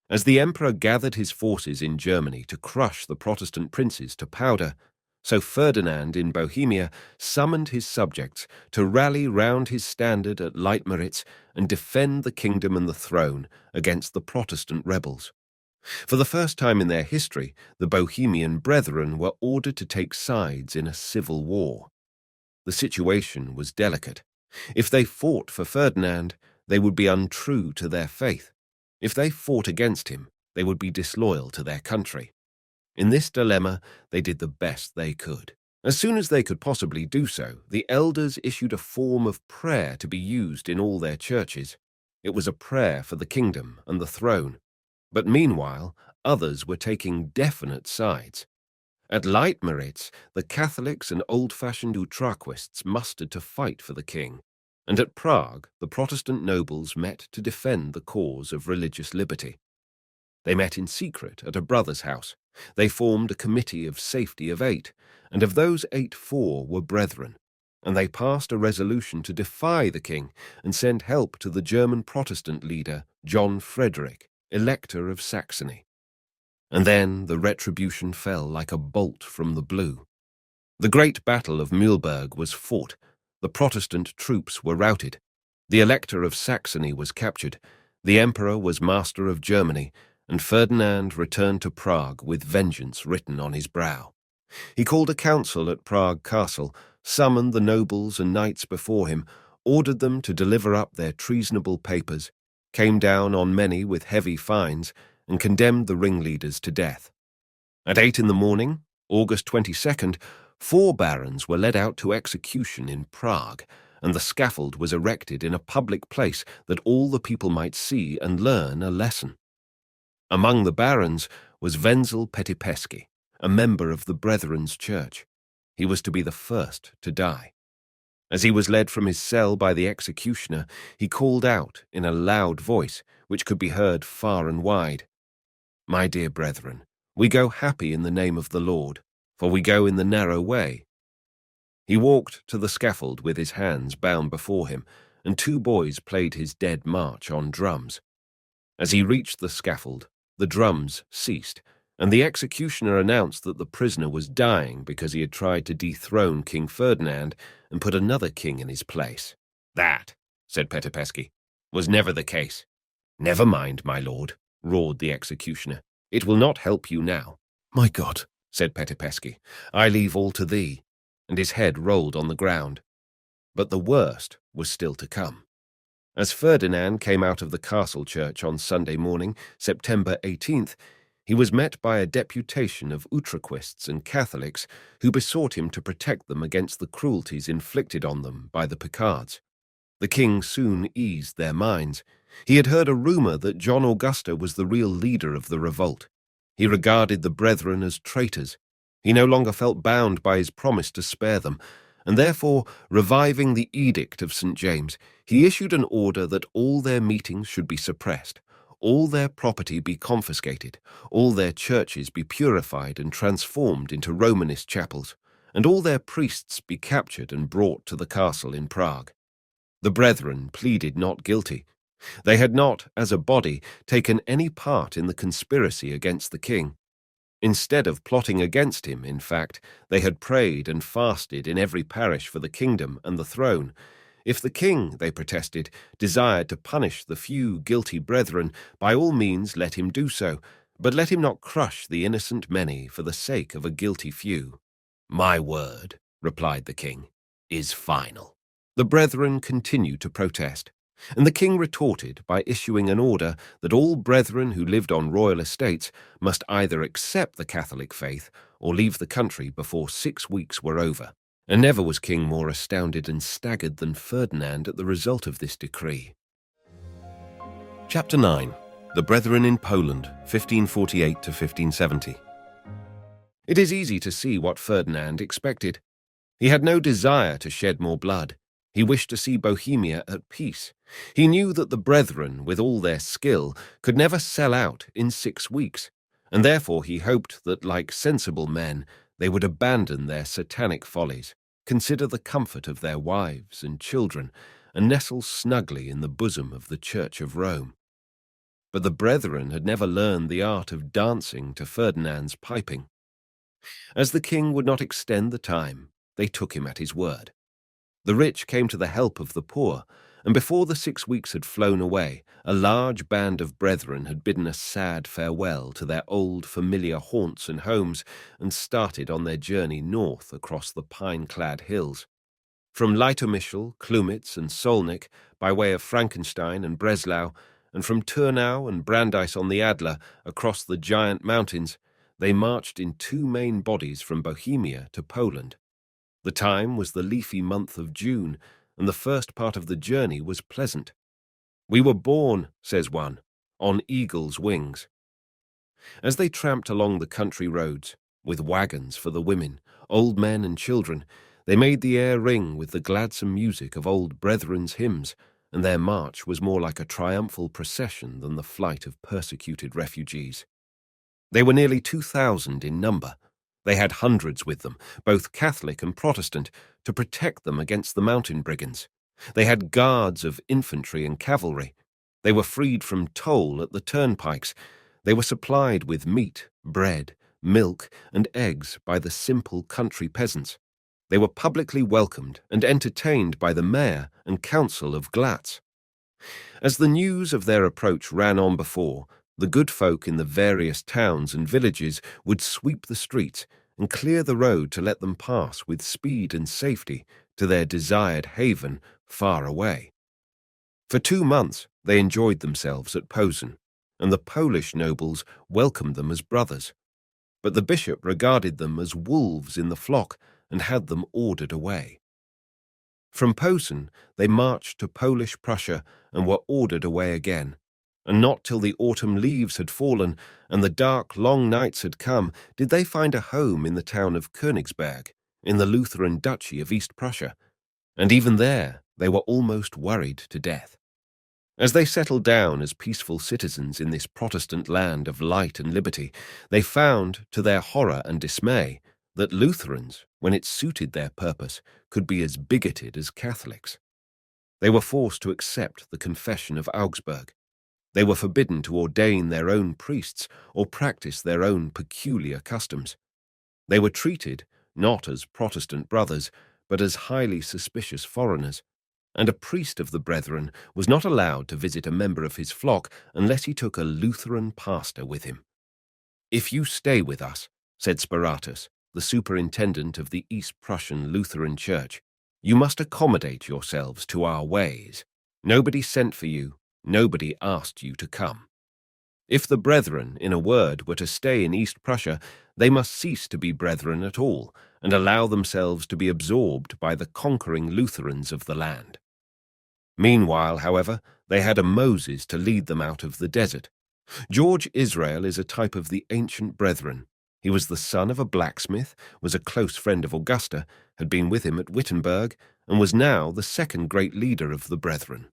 As the emperor gathered his forces in Germany to crush the Protestant princes to powder, so Ferdinand in Bohemia summoned his subjects to rally round his standard at Leitmeritz and defend the kingdom and the throne against the Protestant rebels. For the first time in their history, the Bohemian brethren were ordered to take sides in a civil war. The situation was delicate. If they fought for Ferdinand, they would be untrue to their faith. If they fought against him, they would be disloyal to their country. In this dilemma, they did the best they could. As soon as they could possibly do so, the elders issued a form of prayer to be used in all their churches. It was a prayer for the kingdom and the throne. But meanwhile, others were taking definite sides. At Leitmeritz, the Catholics and old-fashioned Utraquists mustered to fight for the king. And at Prague, the Protestant nobles met to defend the cause of religious liberty. They met in secret at a brother's house. They formed a committee of safety of 8, and of those 8, 4 were brethren. and they passed a resolution to defy the king and send help to the German Protestant leader John Frederick, Elector of Saxony. And then the retribution fell like a bolt from the blue. The great battle of Mühlberg was fought, the Protestant troops were routed, the Elector of Saxony was captured, the Emperor was master of Germany, and Ferdinand returned to Prague with vengeance written on his brow. He called a council at Prague Castle, summoned the nobles and knights before him, ordered them to deliver up their treasonable papers, came down on many with heavy fines, and condemned the ringleaders to death. At 8 in the morning, August 22nd, 4 barons were led out to execution in Prague, and the scaffold was erected in a public place that all the people might see and learn a lesson. Among the barons was Wenzel Petipesky, a member of the Brethren's Church. He was to be the first to die. As he was led from his cell by the executioner, he called out in a loud voice, which could be heard far and wide, "My dear brethren, we go happy in the name of the Lord, for we go in the narrow way." He walked to the scaffold with his hands bound before him, and 2 boys played his Dead March on drums. As he reached the scaffold, the drums ceased, and the executioner announced that the prisoner was dying because he had tried to dethrone King Ferdinand and put another king in his place. "That," said Petipesky, "was never the case." "Never mind, my lord," roared the executioner. "It will not help you now." "My God," said Petipesky, "I leave all to thee," and his head rolled on the ground. But the worst was still to come. As Ferdinand came out of the castle church on Sunday morning, September 18th, he was met by a deputation of Utrechists and Catholics who besought him to protect them against the cruelties inflicted on them by the Picards. The king soon eased their minds. He had heard a rumor that John Augusta was the real leader of the revolt. He regarded the brethren as traitors. He no longer felt bound by his promise to spare them, and therefore, reviving the Edict of St. James, he issued an order that all their meetings should be suppressed, all their property be confiscated, all their churches be purified and transformed into Romanist chapels, and all their priests be captured and brought to the castle in Prague. The brethren pleaded not guilty. They had not, as a body, taken any part in the conspiracy against the king. Instead of plotting against him, in fact, they had prayed and fasted in every parish for the kingdom and the throne. If the king, they protested, desired to punish the few guilty brethren, by all means let him do so, but let him not crush the innocent many for the sake of a guilty few. "My word," replied the king, "is final." The brethren continued to protest, and the king retorted by issuing an order that all brethren who lived on royal estates must either accept the Catholic faith or leave the country before 6 weeks were over. And never was king more astounded and staggered than Ferdinand at the result of this decree. Chapter 9. The Brethren in Poland, 1548 to 1570. It is easy to see what Ferdinand expected. He had no desire to shed more blood. He wished to see Bohemia at peace. He knew that the brethren, with all their skill, could never sell out in 6 weeks, and therefore he hoped that, like sensible men, they would abandon their satanic follies, consider the comfort of their wives and children, and nestle snugly in the bosom of the Church of Rome. But the brethren had never learned the art of dancing to Ferdinand's piping. As the king would not extend the time, they took him at his word. The rich came to the help of the poor, and before the 6 weeks had flown away, a large band of brethren had bidden a sad farewell to their old familiar haunts and homes and started on their journey north across the pine-clad hills. From Litomyshl, Klumitz, and Solnik, by way of Frankenstein and Breslau, and from Turnau and Brandeis on the Adler across the giant mountains, they marched in 2 main bodies from Bohemia to Poland. The time was the leafy month of June, and the first part of the journey was pleasant. "We were born," says one, "on eagle's wings." As they tramped along the country roads, with wagons for the women, old men and children, they made the air ring with the gladsome music of old brethren's hymns, and their march was more like a triumphal procession than the flight of persecuted refugees. They were nearly 2,000 in number. They had hundreds with them, both Catholic and Protestant, to protect them against the mountain brigands. They had guards of infantry and cavalry. They were freed from toll at the turnpikes. They were supplied with meat, bread, milk, and eggs by the simple country peasants. They were publicly welcomed and entertained by the mayor and council of Glatz. As the news of their approach ran on before, the good folk in the various towns and villages would sweep the streets and clear the road to let them pass with speed and safety to their desired haven far away. For 2 months they enjoyed themselves at Posen, and the Polish nobles welcomed them as brothers. But the bishop regarded them as wolves in the flock and had them ordered away. From Posen they marched to Polish Prussia and were ordered away again, and not till the autumn leaves had fallen and the dark, long nights had come did they find a home in the town of Königsberg, in the Lutheran Duchy of East Prussia, and even there they were almost worried to death. As they settled down as peaceful citizens in this Protestant land of light and liberty, they found, to their horror and dismay, that Lutherans, when it suited their purpose, could be as bigoted as Catholics. They were forced to accept the Confession of Augsburg. They were forbidden to ordain their own priests or practice their own peculiar customs. They were treated, not as Protestant brothers, but as highly suspicious foreigners, and a priest of the Brethren was not allowed to visit a member of his flock unless he took a Lutheran pastor with him. "If you stay with us," said Sparatus, the superintendent of the East Prussian Lutheran Church, "you must accommodate yourselves to our ways. Nobody sent for you, nobody asked you to come. If the Brethren, in a word, were to stay in East Prussia, they must cease to be Brethren at all, and allow themselves to be absorbed by the conquering Lutherans of the land." Meanwhile, however, they had a Moses to lead them out of the desert. George Israel is a type of the ancient Brethren. He was the son of a blacksmith, was a close friend of Augusta, had been with him at Wittenberg, and was now the second great leader of the Brethren.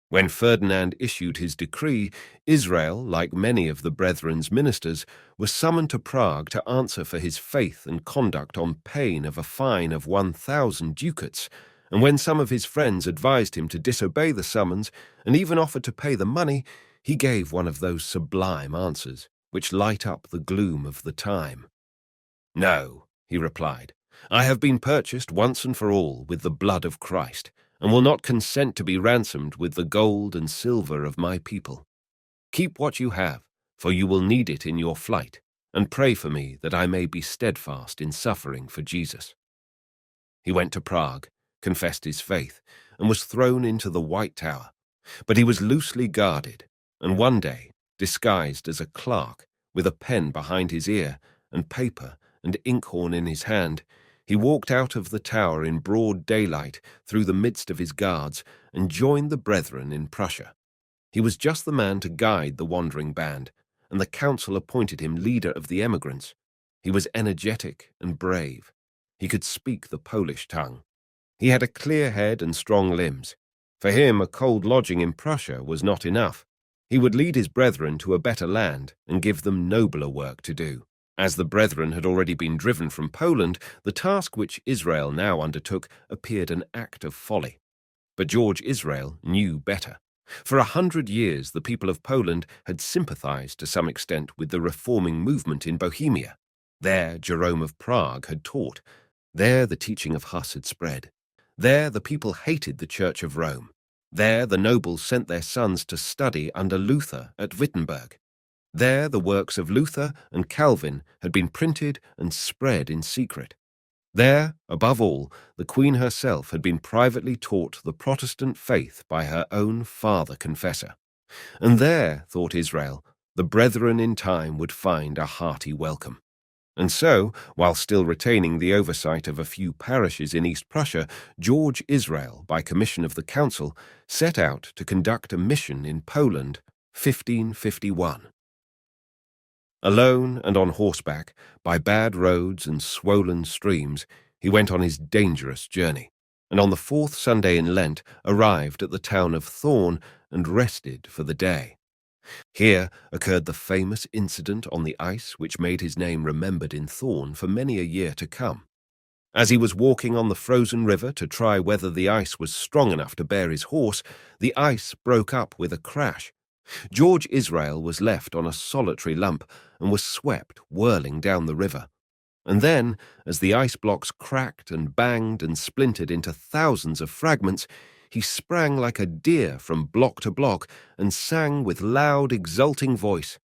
When Ferdinand issued his decree, Israel, like many of the Brethren's ministers, was summoned to Prague to answer for his faith and conduct on pain of a fine of 1,000 ducats, and when some of his friends advised him to disobey the summons and even offered to pay the money, he gave one of those sublime answers which light up the gloom of the time. "No," he replied, "I have been purchased once and for all with the blood of Christ, and will not consent to be ransomed with the gold and silver of my people. Keep what you have, for you will need it in your flight, and pray for me that I may be steadfast in suffering for Jesus." He went to Prague, confessed his faith, and was thrown into the White Tower, but he was loosely guarded, and one day, disguised as a clerk, with a pen behind his ear, and paper and inkhorn in his hand, he walked out of the tower in broad daylight through the midst of his guards and joined the Brethren in Prussia. He was just the man to guide the wandering band, and the council appointed him leader of the emigrants. He was energetic and brave. He could speak the Polish tongue. He had a clear head and strong limbs. For him, a cold lodging in Prussia was not enough. He would lead his brethren to a better land and give them nobler work to do. As the Brethren had already been driven from Poland, the task which Israel now undertook appeared an act of folly. But George Israel knew better. For 100 years the people of Poland had sympathized to some extent with the reforming movement in Bohemia. There Jerome of Prague had taught. There the teaching of Hus had spread. There the people hated the Church of Rome. There the nobles sent their sons to study under Luther at Wittenberg. There the works of Luther and Calvin had been printed and spread in secret. There, above all, the Queen herself had been privately taught the Protestant faith by her own father-confessor. And there, thought Israel, the Brethren in time would find a hearty welcome. And so, while still retaining the oversight of a few parishes in East Prussia, George Israel, by commission of the council, set out to conduct a mission in Poland, 1551. Alone and on horseback, by bad roads and swollen streams, he went on his dangerous journey, and on the 4th Sunday in Lent arrived at the town of Thorn and rested for the day. Here occurred the famous incident on the ice which made his name remembered in Thorn for many a year to come. As he was walking on the frozen river to try whether the ice was strong enough to bear his horse, the ice broke up with a crash. George Israel was left on a solitary lump and was swept whirling down the river. And then, as the ice blocks cracked and banged and splintered into thousands of fragments, he sprang like a deer from block to block and sang with loud, exulting voice,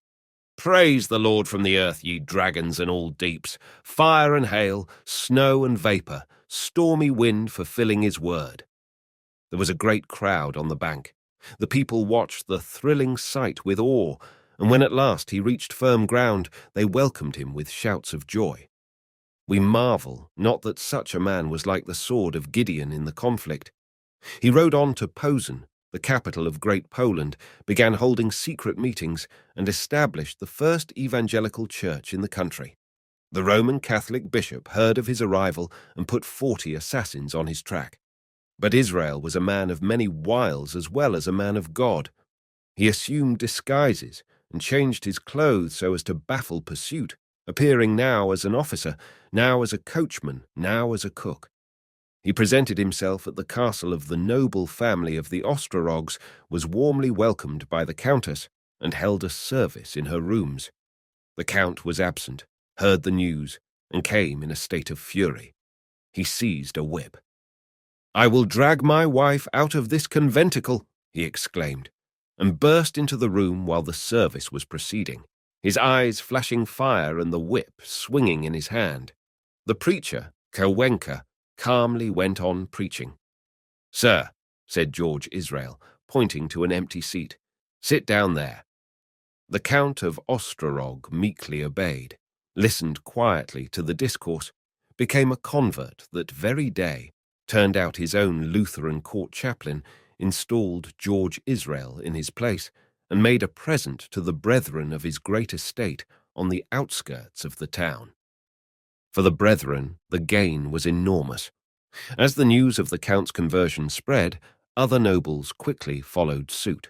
"Praise the Lord from the earth, ye dragons and all deeps, fire and hail, snow and vapour, stormy wind fulfilling his word." There was a great crowd on the bank. The people watched the thrilling sight with awe, and when at last he reached firm ground, they welcomed him with shouts of joy. We marvel not that such a man was like the sword of Gideon in the conflict. He rode on to Posen, the capital of Great Poland, began holding secret meetings, and established the first evangelical church in the country. The Roman Catholic bishop heard of his arrival and put 40 assassins on his track. But Israel was a man of many wiles as well as a man of God. He assumed disguises and changed his clothes so as to baffle pursuit, appearing now as an officer, now as a coachman, now as a cook. He presented himself at the castle of the noble family of the Ostrogoths, was warmly welcomed by the countess, and held a service in her rooms. The count was absent, heard the news, and came in a state of fury. He seized a whip. "I will drag my wife out of this conventicle," he exclaimed, and burst into the room while the service was proceeding, his eyes flashing fire and the whip swinging in his hand. The preacher, Chelcic, calmly went on preaching. "Sir," said George Israel, pointing to an empty seat, "sit down there." The Count of Ostrorog meekly obeyed, listened quietly to the discourse, became a convert that very day, turned out his own Lutheran court chaplain, installed George Israel in his place, and made a present to the brethren of his great estate on the outskirts of the town. For the brethren, the gain was enormous. As the news of the Count's conversion spread, other nobles quickly followed suit.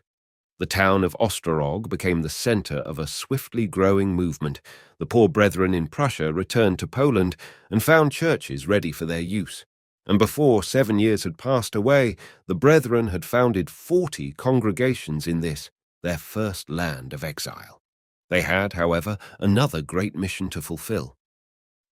The town of Ostrorog became the centre of a swiftly growing movement. The poor brethren in Prussia returned to Poland and found churches ready for their use. And before 7 years had passed away, the brethren had founded 40 congregations in this, their first land of exile. They had, however, another great mission to fulfill.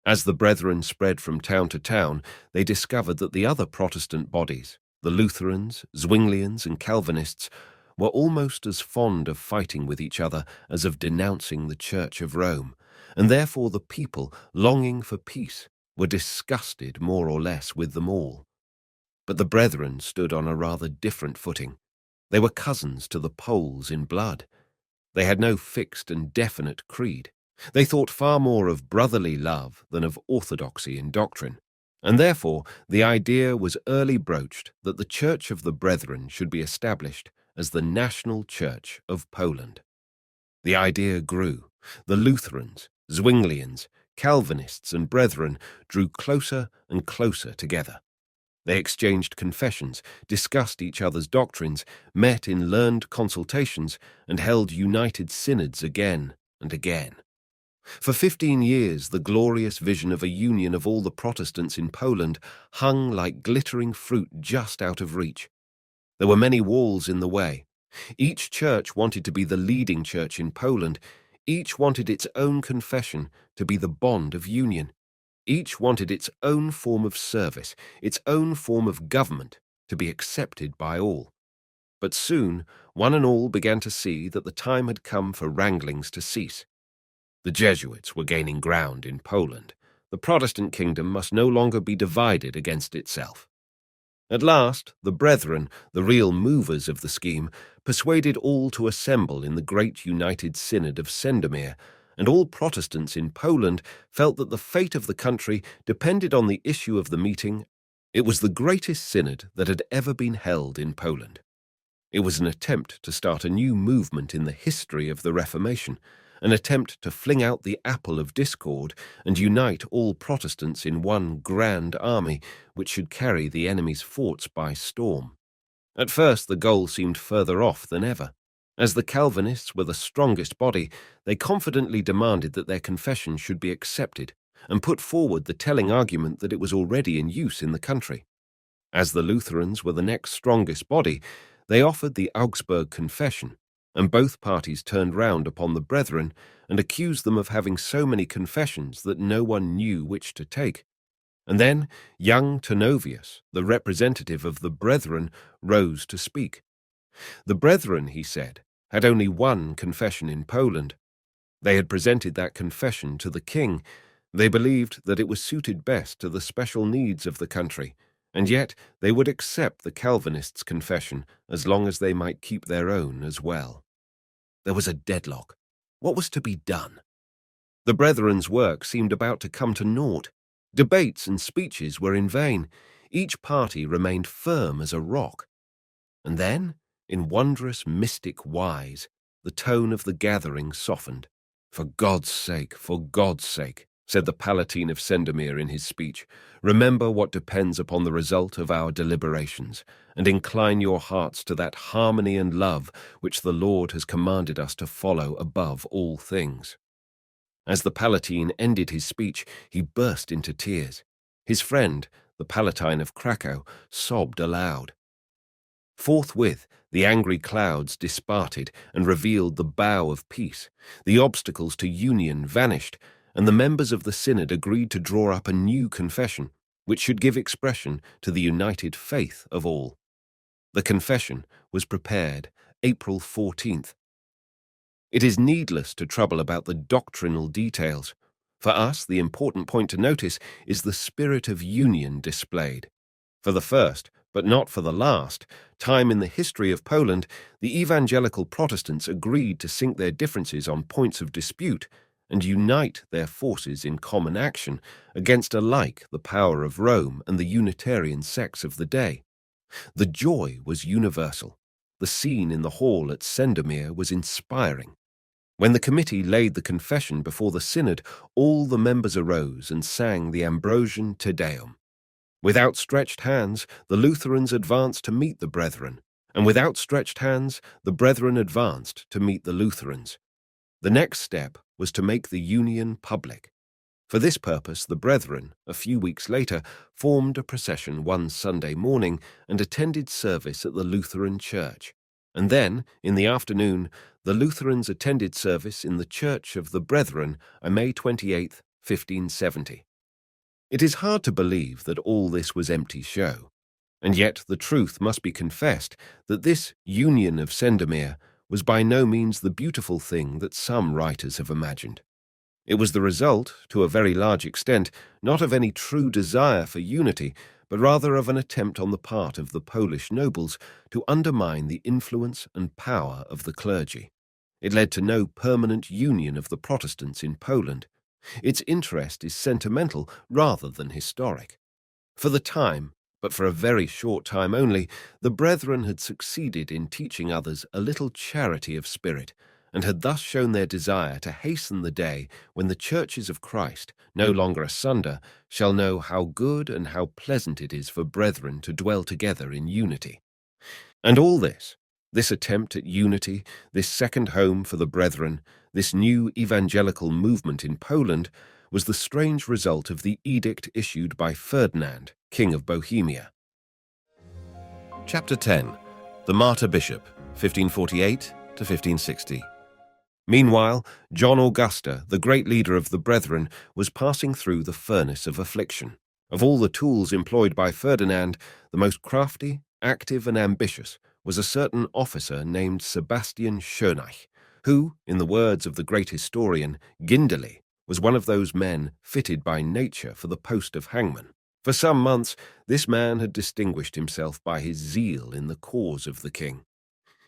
As the brethren spread from town to town, they discovered that the other Protestant bodies, the Lutherans, Zwinglians, and Calvinists, were almost as fond of fighting with each other as of denouncing the Church of Rome, and therefore the people, longing for peace, were disgusted more or less with them all. But the brethren stood on a rather different footing. They were cousins to the Poles in blood. They had no fixed and definite creed. They thought far more of brotherly love than of orthodoxy in doctrine, and therefore the idea was early broached that the Church of the Brethren should be established as the national church of Poland. The idea grew. The Lutherans, Zwinglians, Calvinists, and Brethren drew closer and closer together. They exchanged confessions, discussed each other's doctrines, met in learned consultations, and held united synods again and again. For 15 years, the glorious vision of a union of all the Protestants in Poland hung like glittering fruit just out of reach. There were many walls in the way. Each church wanted to be the leading church in Poland. Each wanted its own confession to be the bond of union. Each wanted its own form of service, its own form of government to be accepted by all. But soon, one and all began to see that the time had come for wranglings to cease. The Jesuits were gaining ground in Poland. The Protestant kingdom must no longer be divided against itself. At last, the brethren, the real movers of the scheme, persuaded all to assemble in the great united synod of Sendomir, and all Protestants in Poland felt that the fate of the country depended on the issue of the meeting. It was the greatest synod that had ever been held in Poland. It was an attempt to start a new movement in the history of the Reformation, an attempt to fling out the apple of discord and unite all Protestants in one grand army which should carry the enemy's forts by storm. At first the goal seemed further off than ever. As the Calvinists were the strongest body, they confidently demanded that their confession should be accepted and put forward the telling argument that it was already in use in the country. As the Lutherans were the next strongest body, they offered the Augsburg Confession, and both parties turned round upon the Brethren and accused them of having so many confessions that no one knew which to take. And then young Turnovius, the representative of the Brethren, rose to speak. The Brethren, he said, had only one confession in Poland. They had presented that confession to the king. They believed that it was suited best to the special needs of the country, and yet they would accept the Calvinists' confession as long as they might keep their own as well. There was a deadlock. What was to be done? The Brethren's work seemed about to come to naught. Debates and speeches were in vain. Each party remained firm as a rock. And then, in wondrous mystic wise, the tone of the gathering softened. "For God's sake, said the Palatine of Sendomir in his speech, remember what depends upon the result of our deliberations, and incline your hearts to that harmony and love which the Lord has commanded us to follow above all things." As the Palatine ended his speech, he burst into tears. His friend, the Palatine of Krakow, sobbed aloud. Forthwith, the angry clouds disparted and revealed the bow of peace. The obstacles to union vanished, and the members of the synod agreed to draw up a new confession, which should give expression to the united faith of all. The confession was prepared April 14th. It is needless to trouble about the doctrinal details. For us, the important point to notice is the spirit of union displayed. For the first, but not for the last, time in the history of Poland, the evangelical Protestants agreed to sink their differences on points of dispute and unite their forces in common action against alike the power of Rome and the Unitarian sects of the day. The joy was universal. The scene in the hall at Sendomir was inspiring. When the committee laid the confession before the synod, all the members arose and sang the Ambrosian Te Deum. With outstretched hands, the Lutherans advanced to meet the Brethren, and with outstretched hands, the Brethren advanced to meet the Lutherans. The next step was to make the union public. For this purpose, the Brethren, a few weeks later, formed a procession one Sunday morning and attended service at the Lutheran Church. And then, in the afternoon, the Lutherans attended service in the Church of the Brethren on May 28, 1570. It is hard to believe that all this was empty show, and yet the truth must be confessed that this union of Sendomir was by no means the beautiful thing that some writers have imagined. It was the result, to a very large extent, not of any true desire for unity, but rather of an attempt on the part of the Polish nobles to undermine the influence and power of the clergy. It led to no permanent union of the Protestants in Poland. Its interest is sentimental rather than historic. For the time, but for a very short time only, the Brethren had succeeded in teaching others a little charity of spirit, and had thus shown their desire to hasten the day when the churches of Christ, no longer asunder, shall know how good and how pleasant it is for brethren to dwell together in unity. And all this attempt at unity, this second home for the Brethren, this new evangelical movement in Poland, was the strange result of the edict issued by Ferdinand, King of Bohemia. Chapter 10. The Martyr-bishop, 1548 to 1560. Meanwhile, John Augusta, the great leader of the Brethren, was passing through the furnace of affliction. Of all the tools employed by Ferdinand, the most crafty, active, and ambitious was a certain officer named Sebastian Schönach, who, in the words of the great historian Gindeli, was one of those men fitted by nature for the post of hangman. For some months, this man had distinguished himself by his zeal in the cause of the king.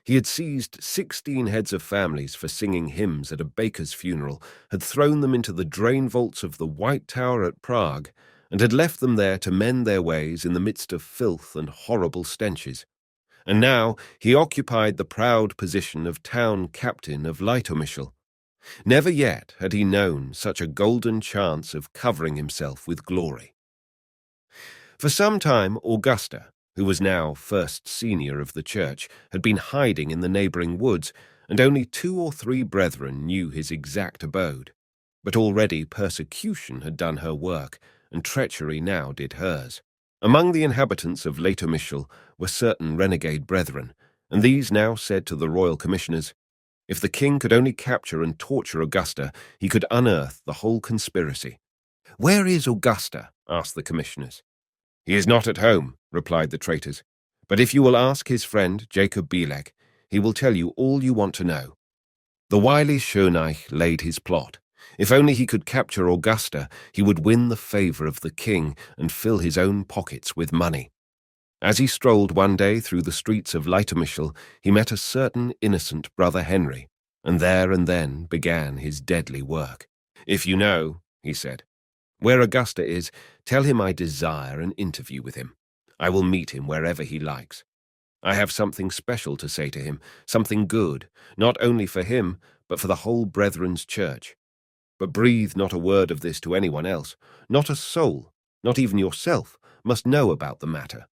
He had seized 16 heads of families for singing hymns at a baker's funeral, had thrown them into the drain vaults of the White Tower at Prague, and had left them there to mend their ways in the midst of filth and horrible stenches. And now he occupied the proud position of town captain of Litomyshl. Never yet had he known such a golden chance of covering himself with glory. For some time, Augusta, who was now first senior of the church, had been hiding in the neighboring woods, and only 2 or 3 brethren knew his exact abode. But already persecution had done her work, and treachery now did hers. Among the inhabitants of Letter Michel were certain renegade brethren, and these now said to the royal commissioners, if the king could only capture and torture Augusta, he could unearth the whole conspiracy. "Where is Augusta?" asked the commissioners. "He is not at home," replied the traitors. "But if you will ask his friend, Jacob Bielek, he will tell you all you want to know." The wily Schöneich laid his plot. If only he could capture Augusta, he would win the favor of the king and fill his own pockets with money. As he strolled one day through the streets of Leitermichel, he met a certain innocent brother Henry, and there and then began his deadly work. "If you know," he said, "where Augusta is, tell him I desire an interview with him. I will meet him wherever he likes. I have something special to say to him, something good, not only for him, but for the whole Brethren's Church. But breathe not a word of this to anyone else. Not a soul, not even yourself, must know about the matter."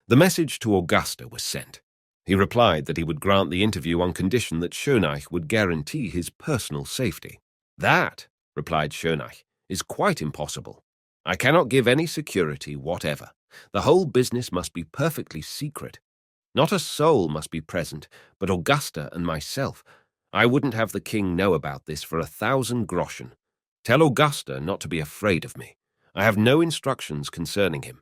The message to Augusta was sent. He replied that he would grant the interview on condition that Schöneich would guarantee his personal safety. "That," replied Schöneich, "is quite impossible. I cannot give any security whatever. The whole business must be perfectly secret. Not a soul must be present, but Augusta and myself. I wouldn't have the king know about this for 1,000 groschen. Tell Augusta not to be afraid of me. I have no instructions concerning him.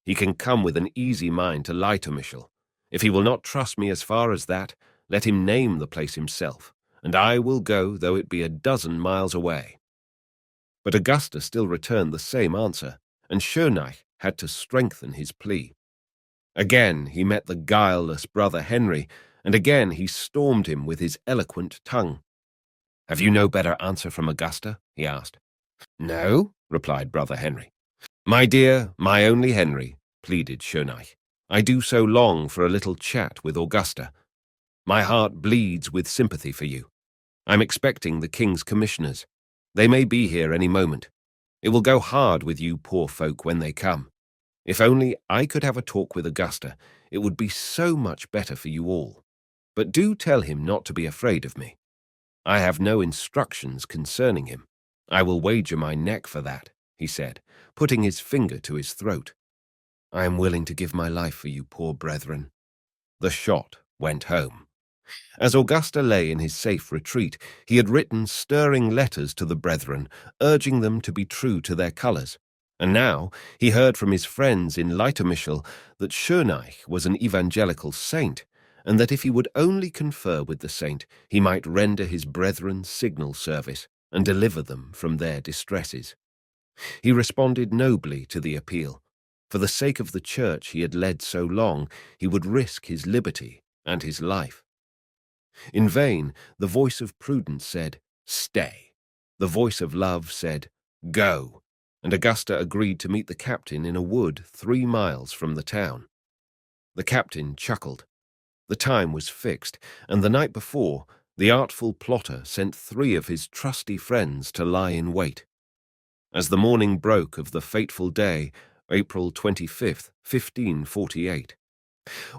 He can come with an easy mind to Leitermichel. If he will not trust me as far as that, let him name the place himself, and I will go though it be 12 miles away." But Augusta still returned the same answer, and Schöneich had to strengthen his plea. Again he met the guileless brother Henry, and again he stormed him with his eloquent tongue. "Have you no better answer from Augusta?" he asked. "No," replied brother Henry. "My dear, my only Henry," pleaded Schöneich, "I do so long for a little chat with Augusta. My heart bleeds with sympathy for you. I'm expecting the king's commissioners. They may be here any moment. It will go hard with you poor folk when they come. If only I could have a talk with Augusta, it would be so much better for you all. But do tell him not to be afraid of me. I have no instructions concerning him. I will wager my neck for that," he said, putting his finger to his throat. "I am willing to give my life for you, poor brethren." The shot went home. As Augusta lay in his safe retreat, he had written stirring letters to the brethren, urging them to be true to their colours. And now he heard from his friends in Leitermichel that Schöneich was an evangelical saint, and that if he would only confer with the saint, he might render his brethren signal service and deliver them from their distresses. He responded nobly to the appeal. For the sake of the church he had led so long, he would risk his liberty and his life. In vain, the voice of prudence said, "Stay." The voice of love said, "Go." And Augusta agreed to meet the captain in a wood 3 miles from the town. The captain chuckled. The time was fixed, and the night before, the artful plotter sent 3 of his trusty friends to lie in wait. As the morning broke of the fateful day, April 25th, 1548,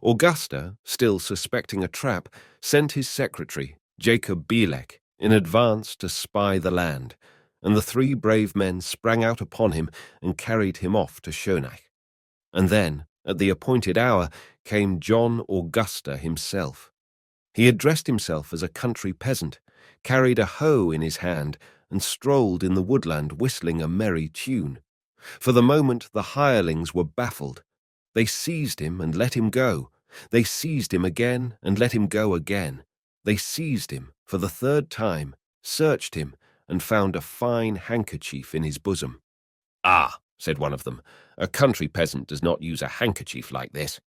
Augusta, still suspecting a trap, sent his secretary, Jacob Bielek, in advance to spy the land, and the 3 brave men sprang out upon him and carried him off to Schöneich. And then, at the appointed hour, came John Augusta himself. He had dressed himself as a country peasant, carried a hoe in his hand, and strolled in the woodland whistling a merry tune. For the moment the hirelings were baffled. They seized him and let him go. They seized him again and let him go again. They seized him for the 3rd time, searched him, and found a fine handkerchief in his bosom. "Ah," said one of them, "a country peasant does not use a handkerchief like this."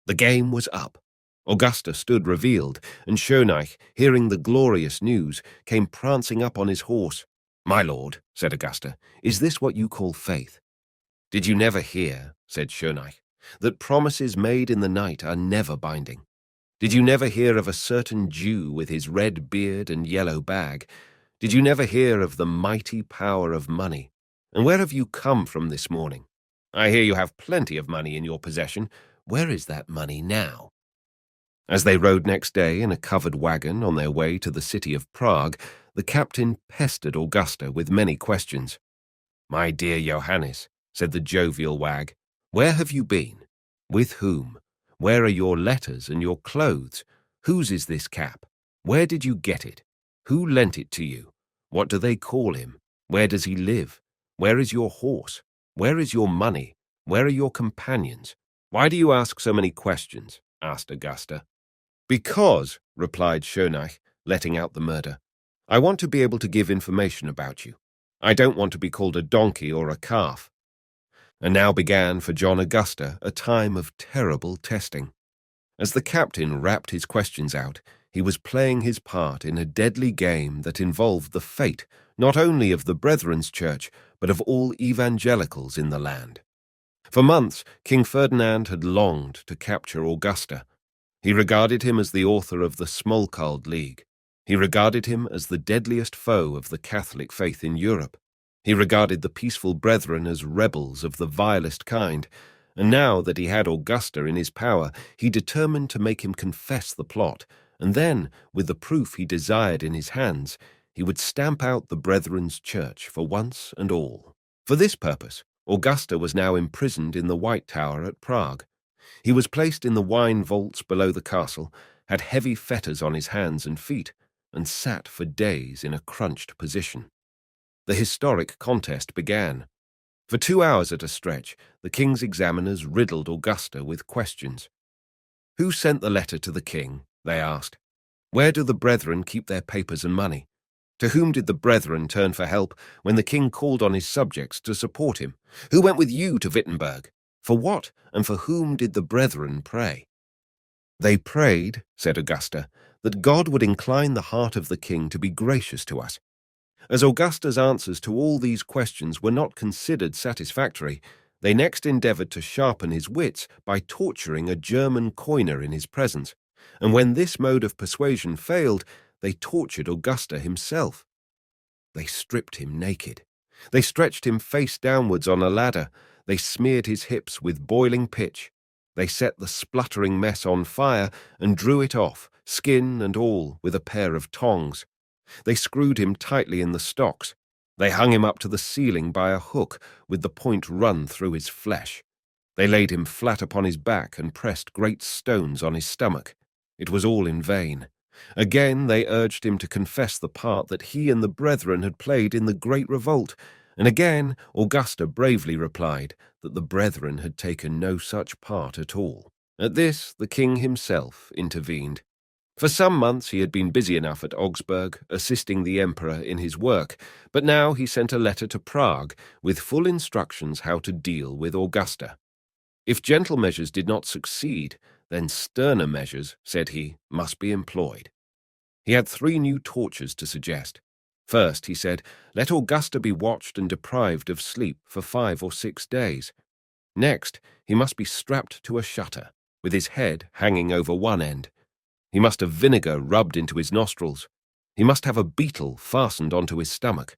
The game was up. Augusta stood revealed, and Schöneich, hearing the glorious news, came prancing up on his horse. "My lord," said Augusta, "is this what you call faith?" "Did you never hear," said Schöneich, "that promises made in the night are never binding? Did you never hear of a certain Jew with his red beard and yellow bag? Did you never hear of the mighty power of money? And where have you come from this morning? I hear you have plenty of money in your possession. Where is that money now?" As they rode next day in a covered wagon on their way to the city of Prague, the captain pestered Augusta with many questions. "My dear Johannes," said the jovial wag, "where have you been? With whom? Where are your letters and your clothes? Whose is this cap? Where did you get it? Who lent it to you? What do they call him? Where does he live? Where is your horse? Where is your money? Where are your companions? Why do you ask so many questions?" asked Augusta. "Because," replied Schonach, letting out the murder, "I want to be able to give information about you. I don't want to be called a donkey or a calf." And now began for John Augusta a time of terrible testing. As the captain rapped his questions out, he was playing his part in a deadly game that involved the fate not only of the Brethren's Church, but of all evangelicals in the land. For months, King Ferdinand had longed to capture Augusta. He regarded him as the author of the Smalcald League. He regarded him as the deadliest foe of the Catholic faith in Europe. He regarded the peaceful brethren as rebels of the vilest kind, and now that he had Augusta in his power, he determined to make him confess the plot, and then, with the proof he desired in his hands, he would stamp out the Brethren's Church for once and all. For this purpose, Augusta was now imprisoned in the White Tower at Prague. He was placed in the wine vaults below the castle, had heavy fetters on his hands and feet, and sat for days in a crunched position. The historic contest began. For 2 hours at a stretch, the king's examiners riddled Augusta with questions. "Who sent the letter to the king?" they asked. "Where do the brethren keep their papers and money? To whom did the brethren turn for help when the king called on his subjects to support him? Who went with you to Wittenberg? For what and for whom did the brethren pray?" "They prayed," said Augusta, "that God would incline the heart of the king to be gracious to us." As Augusta's answers to all these questions were not considered satisfactory, they next endeavored to sharpen his wits by torturing a German coiner in his presence, and when this mode of persuasion failed, they tortured Augusta himself. They stripped him naked. They stretched him face downwards on a ladder. They smeared his hips with boiling pitch. They set the spluttering mess on fire and drew it off, skin and all, with a pair of tongs. They screwed him tightly in the stocks. They hung him up to the ceiling by a hook, with the point run through his flesh. They laid him flat upon his back and pressed great stones on his stomach. It was all in vain. Again they urged him to confess the part that he and the brethren had played in the great revolt, and again Augusta bravely replied that the brethren had taken no such part at all. At this the king himself intervened. For some months he had been busy enough at Augsburg, assisting the emperor in his work, but now he sent a letter to Prague with full instructions how to deal with Augusta. If gentle measures did not succeed, then sterner measures, said he, must be employed. He had 3 new tortures to suggest. First, he said, let Augusta be watched and deprived of sleep for 5 or 6 days. Next, he must be strapped to a shutter, with his head hanging over one end. He must have vinegar rubbed into his nostrils. He must have a beetle fastened onto his stomach.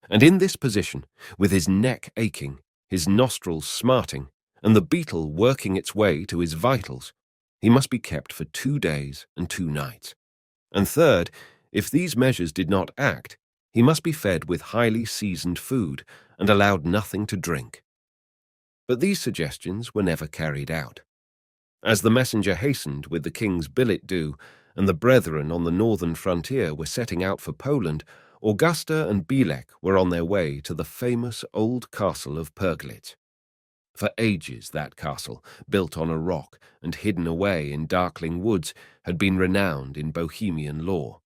And in this position, with his neck aching, his nostrils smarting, and the beetle working its way to his vitals, he must be kept for 2 days and 2 nights. And third, if these measures did not act, he must be fed with highly seasoned food and allowed nothing to drink. But these suggestions were never carried out. As the messenger hastened with the king's billet doux, and the brethren on the northern frontier were setting out for Poland, Augusta and Bielek were on their way to the famous old castle of Perglitz. For ages that castle, built on a rock and hidden away in darkling woods, had been renowned in Bohemian lore.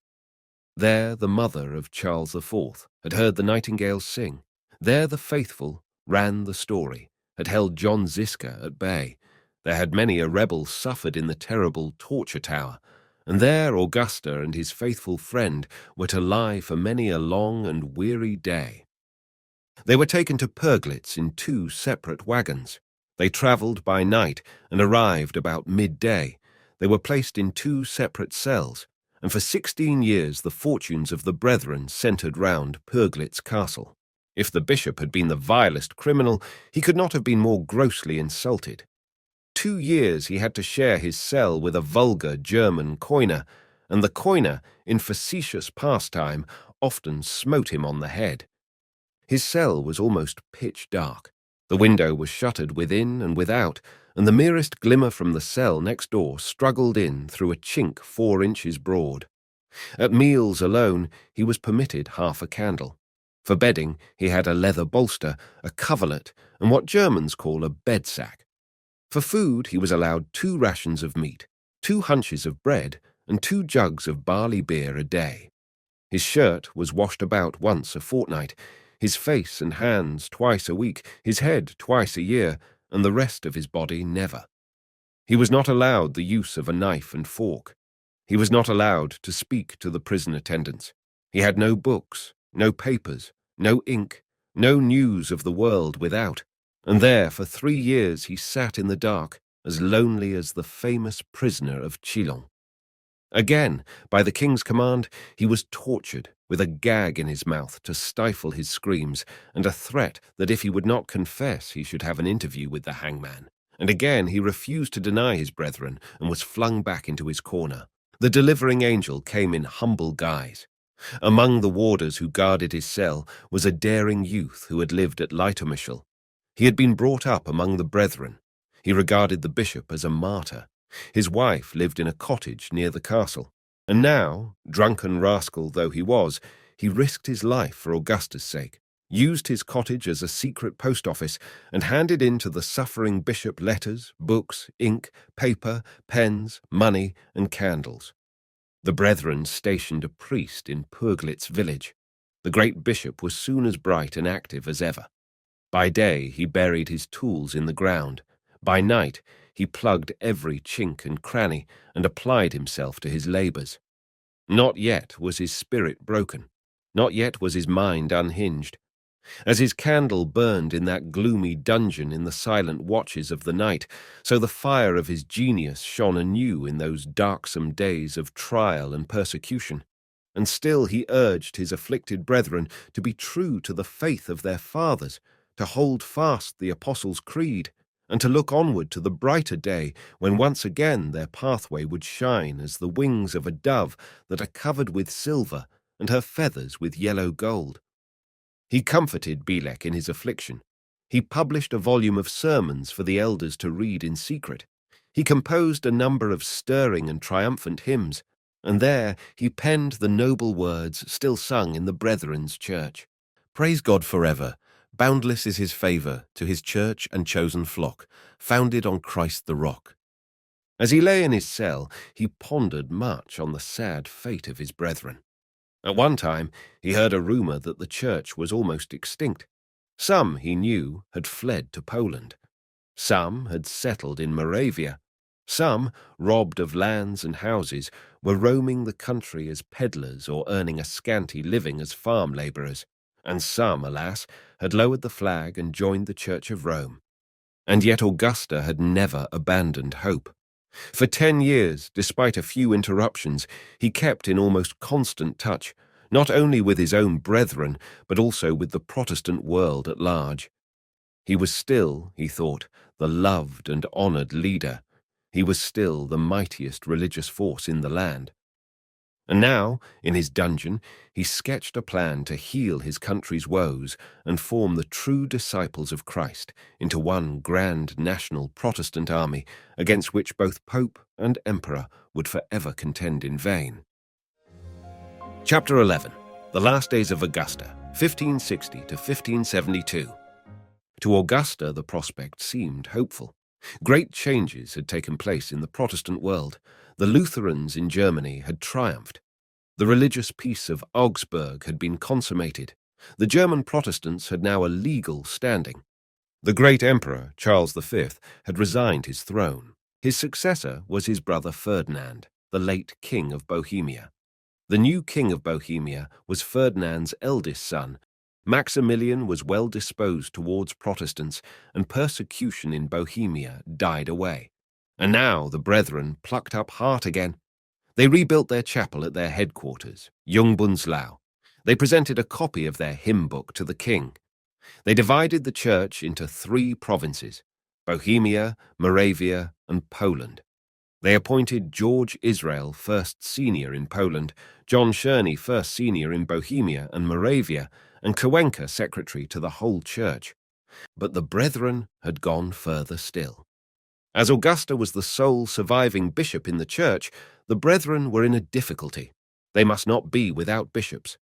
There the mother of Charles IV had heard the nightingales sing. There the faithful ran the story, had held John Ziska at bay. There had many a rebel suffered in the terrible torture tower, and there Augusta and his faithful friend were to lie for many a long and weary day. They were taken to Perglitz in 2 separate wagons. They travelled by night and arrived about midday. They were placed in 2 separate cells, and for 16 years the fortunes of the brethren centred round Perglitz Castle. If the bishop had been the vilest criminal, he could not have been more grossly insulted. 2 years he had to share his cell with a vulgar German coiner, and the coiner, in facetious pastime, often smote him on the head. His cell was almost pitch dark. The window was shuttered within and without, and the merest glimmer from the cell next door struggled in through a chink 4 inches broad. At meals alone, he was permitted half a candle. For bedding, he had a leather bolster, a coverlet, and what Germans call a bed sack. For food, he was allowed 2 rations of meat, 2 hunches of bread, and 2 jugs of barley beer a day. His shirt was washed about once a fortnight, his face and hands twice a week, his head twice a year, and the rest of his body never. He was not allowed the use of a knife and fork. He was not allowed to speak to the prison attendants. He had no books, no papers, no ink, no news of the world without, and there for 3 years he sat in the dark, as lonely as the famous prisoner of Chillon. Again, by the king's command, he was tortured with a gag in his mouth to stifle his screams, and a threat that if he would not confess he should have an interview with the hangman. And again he refused to deny his brethren and was flung back into his corner. The delivering angel came in humble guise. Among the warders who guarded his cell was a daring youth who had lived at Leiter. He had been brought up among the brethren. He regarded the bishop as a martyr. His wife lived in a cottage near the castle, and now, drunken rascal though he was, he risked his life for Augusta's sake, used his cottage as a secret post office, and handed in to the suffering bishop letters, books, ink, paper, pens, money, and candles. The brethren stationed a priest in Purglitz village. The great bishop was soon as bright and active as ever. By day he buried his tools in the ground. By night he plugged every chink and cranny and applied himself to his labours. Not yet was his spirit broken. Not yet was his mind unhinged. As his candle burned in that gloomy dungeon in the silent watches of the night, so the fire of his genius shone anew in those darksome days of trial and persecution. And still he urged his afflicted brethren to be true to the faith of their fathers, to hold fast the Apostles' Creed, and to look onward to the brighter day when once again their pathway would shine as the wings of a dove that are covered with silver and her feathers with yellow gold. He comforted Bilek in his affliction. He published a volume of sermons for the elders to read in secret. He composed a number of stirring and triumphant hymns, and there he penned the noble words still sung in the Brethren's church. Praise God forever. Boundless is his favour to his church and chosen flock, founded on Christ the rock. As he lay in his cell, he pondered much on the sad fate of his brethren. At one time, he heard a rumour that the church was almost extinct. Some, he knew, had fled to Poland. Some had settled in Moravia. Some, robbed of lands and houses, were roaming the country as peddlers or earning a scanty living as farm labourers. And some, alas, had lowered the flag and joined the Church of Rome. And yet Augusta had never abandoned hope. For 10 years, despite a few interruptions, he kept in almost constant touch, not only with his own brethren, but also with the Protestant world at large. He was still, he thought, the loved and honoured leader. He was still the mightiest religious force in the land. And now, in his dungeon, he sketched a plan to heal his country's woes and form the true disciples of Christ into one grand national Protestant army against which both Pope and Emperor would forever contend in vain. Chapter 11. The Last Days of Augusta, 1560 to 1572. To Augusta, the prospect seemed hopeful. Great changes had taken place in the Protestant world. The Lutherans in Germany had triumphed. The religious peace of Augsburg had been consummated. The German Protestants had now a legal standing. The great emperor, Charles V, had resigned his throne. His successor was his brother Ferdinand, the late King of Bohemia. The new King of Bohemia was Ferdinand's eldest son. Maximilian was well disposed towards Protestants, and persecution in Bohemia died away. And now the brethren plucked up heart again. They rebuilt their chapel at their headquarters, Jungbundslau. They presented a copy of their hymn book to the king. They divided the church into 3 provinces: Bohemia, Moravia, and Poland. They appointed George Israel first senior in Poland, John Czerny first senior in Bohemia and Moravia, and Kowenka secretary to the whole church. But the brethren had gone further still. As Augusta was the sole surviving bishop in the church, the brethren were in a difficulty. They must not be without bishops.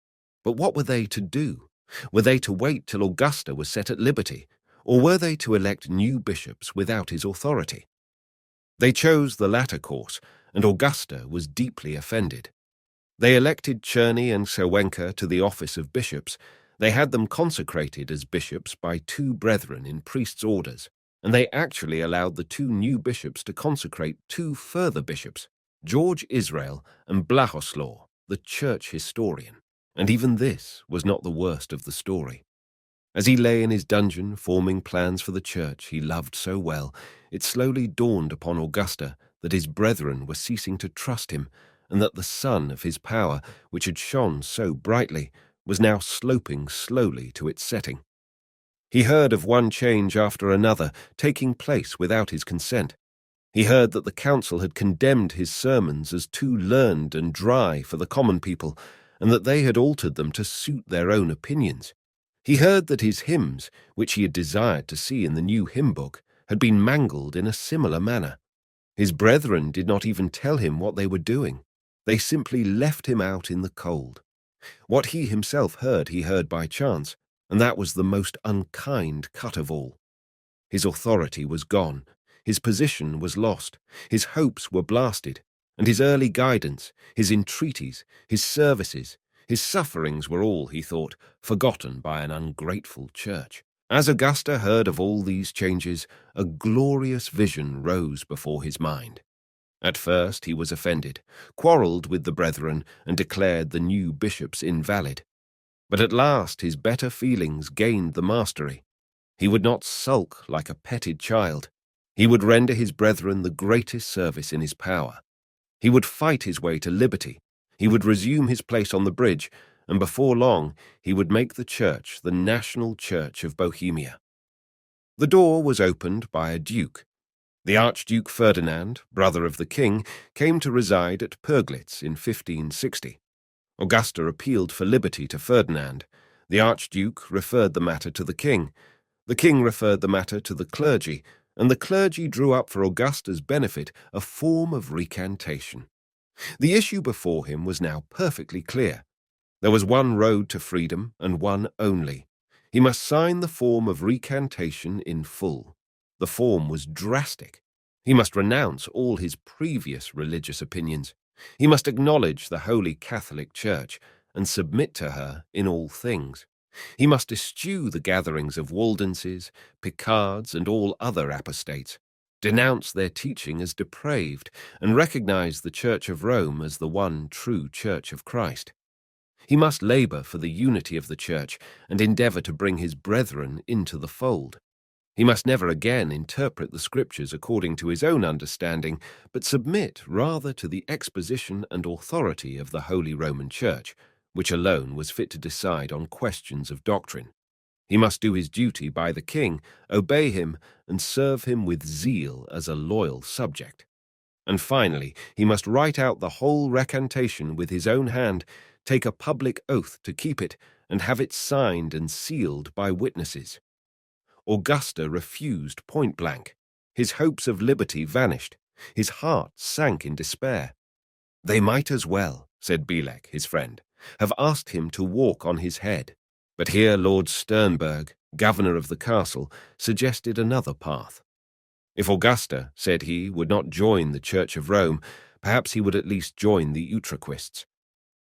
But what were they to do? Were they to wait till Augusta was set at liberty, or were they to elect new bishops without his authority? They chose the latter course, and Augusta was deeply offended. They elected Czerny and Kowenka to the office of bishops. They had them consecrated as bishops by two brethren in priests' orders, and they actually allowed the two new bishops to consecrate two further bishops, George Israel and Blahoslaw, the church historian. And even this was not the worst of the story. As he lay in his dungeon forming plans for the church he loved so well, it slowly dawned upon Augusta that his brethren were ceasing to trust him, and that the sun of his power, which had shone so brightly, was now sloping slowly to its setting. He heard of one change after another taking place without his consent. He heard that the council had condemned his sermons as too learned and dry for the common people, and that they had altered them to suit their own opinions. He heard that his hymns, which he had desired to see in the new hymn book, had been mangled in a similar manner. His brethren did not even tell him what they were doing. They simply left him out in the cold. What he himself heard, he heard by chance, and that was the most unkind cut of all. His authority was gone, his position was lost, his hopes were blasted, and his early guidance, his entreaties, his services, his sufferings were all, he thought, forgotten by an ungrateful church. As Augusta heard of all these changes, a glorious vision rose before his mind. At first he was offended, quarrelled with the brethren, and declared the new bishops invalid. But at last his better feelings gained the mastery. He would not sulk like a petted child. He would render his brethren the greatest service in his power. He would fight his way to liberty. He would resume his place on the bridge, and before long he would make the church the national church of Bohemia. The door was opened by a duke. The Archduke Ferdinand, brother of the king, came to reside at Pöglitz in 1560. Augusta appealed for liberty to Ferdinand. The Archduke referred the matter to the king. The king referred the matter to the clergy, and the clergy drew up for Augusta's benefit a form of recantation. The issue before him was now perfectly clear. There was one road to freedom, and one only. He must sign the form of recantation in full. The form was drastic. He must renounce all his previous religious opinions. He must acknowledge the Holy Catholic Church and submit to her in all things. He must eschew the gatherings of Waldenses, Picards, and all other apostates, denounce their teaching as depraved, and recognize the Church of Rome as the one true Church of Christ. He must labor for the unity of the Church and endeavor to bring his brethren into the fold. He must never again interpret the Scriptures according to his own understanding, but submit rather to the exposition and authority of the Holy Roman Church, which alone was fit to decide on questions of doctrine. He must do his duty by the king, obey him, and serve him with zeal as a loyal subject. And finally, he must write out the whole recantation with his own hand, take a public oath to keep it, and have it signed and sealed by witnesses. Augusta refused point blank. His hopes of liberty vanished. His heart sank in despair. They might as well, said Bielek, his friend, have asked him to walk on his head. But here Lord Sternberg, governor of the castle, suggested another path. If Augusta, said he, would not join the Church of Rome, perhaps he would at least join the Utraquists.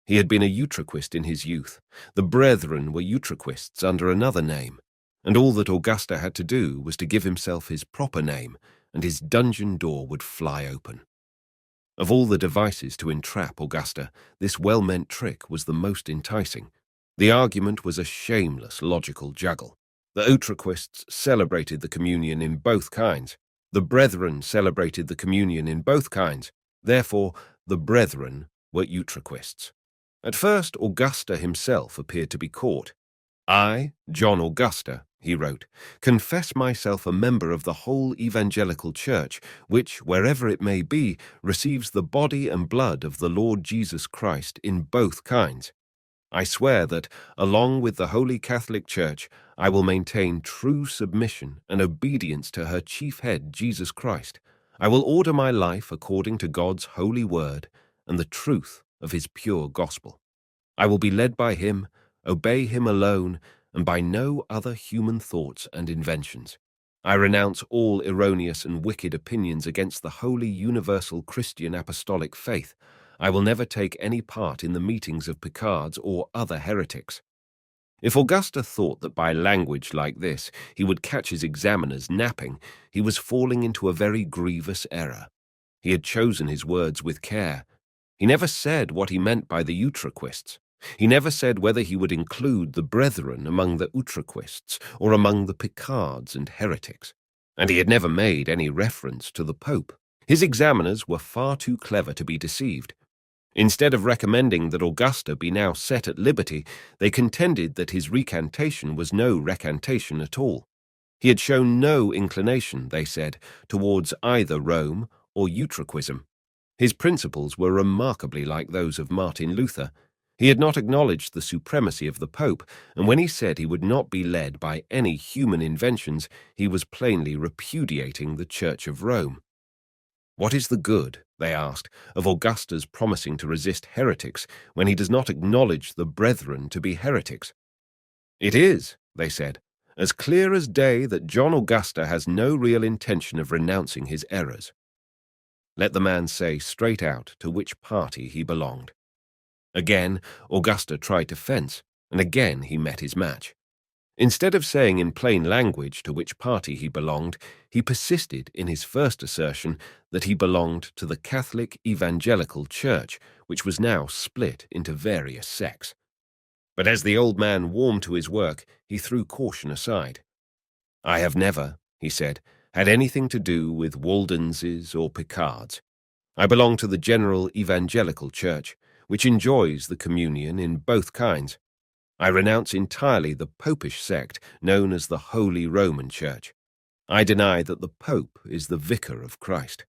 He had been a Utraquist in his youth. The brethren were Utraquists under another name, and all that Augusta had to do was to give himself his proper name, and his dungeon door would fly open. Of all the devices to entrap Augusta, this well-meant trick was the most enticing. The argument was a shameless logical juggle. The Utraquists celebrated the communion in both kinds. The brethren celebrated the communion in both kinds. Therefore, the brethren were Utraquists. At first, Augusta himself appeared to be caught. I, John Augusta, he wrote, confess myself a member of the whole evangelical church, which, wherever it may be, receives the body and blood of the Lord Jesus Christ in both kinds. I swear that, along with the Holy Catholic Church, I will maintain true submission and obedience to her chief head, Jesus Christ. I will order my life according to God's holy word and the truth of his pure gospel. I will be led by him, obey him alone, and by no other human thoughts and inventions. I renounce all erroneous and wicked opinions against the holy universal Christian apostolic faith. I will never take any part in the meetings of Picards or other heretics. If Augusta thought that by language like this he would catch his examiners napping, he was falling into a very grievous error. He had chosen his words with care. He never said what he meant by the Utraquists. He never said whether he would include the brethren among the Utraquists or among the Picards and heretics. And he had never made any reference to the Pope. His examiners were far too clever to be deceived. Instead of recommending that Augusta be now set at liberty, they contended that his recantation was no recantation at all. He had shown no inclination, they said, towards either Rome or Utraquism. His principles were remarkably like those of Martin Luther. He had not acknowledged the supremacy of the Pope, and when he said he would not be led by any human inventions, he was plainly repudiating the Church of Rome. What is the good, they asked, of Augusta's promising to resist heretics when he does not acknowledge the brethren to be heretics? It is, they said, as clear as day that John Augusta has no real intention of renouncing his errors. Let the man say straight out to which party he belonged. Again, Augusta tried to fence, and again he met his match. Instead of saying in plain language to which party he belonged, he persisted in his first assertion that he belonged to the Catholic Evangelical Church, which was now split into various sects. But as the old man warmed to his work, he threw caution aside. I have never, he said, had anything to do with Waldenses or Picards. I belong to the general Evangelical Church, which enjoys the communion in both kinds. I renounce entirely the popish sect known as the Holy Roman Church. I deny that the Pope is the vicar of Christ.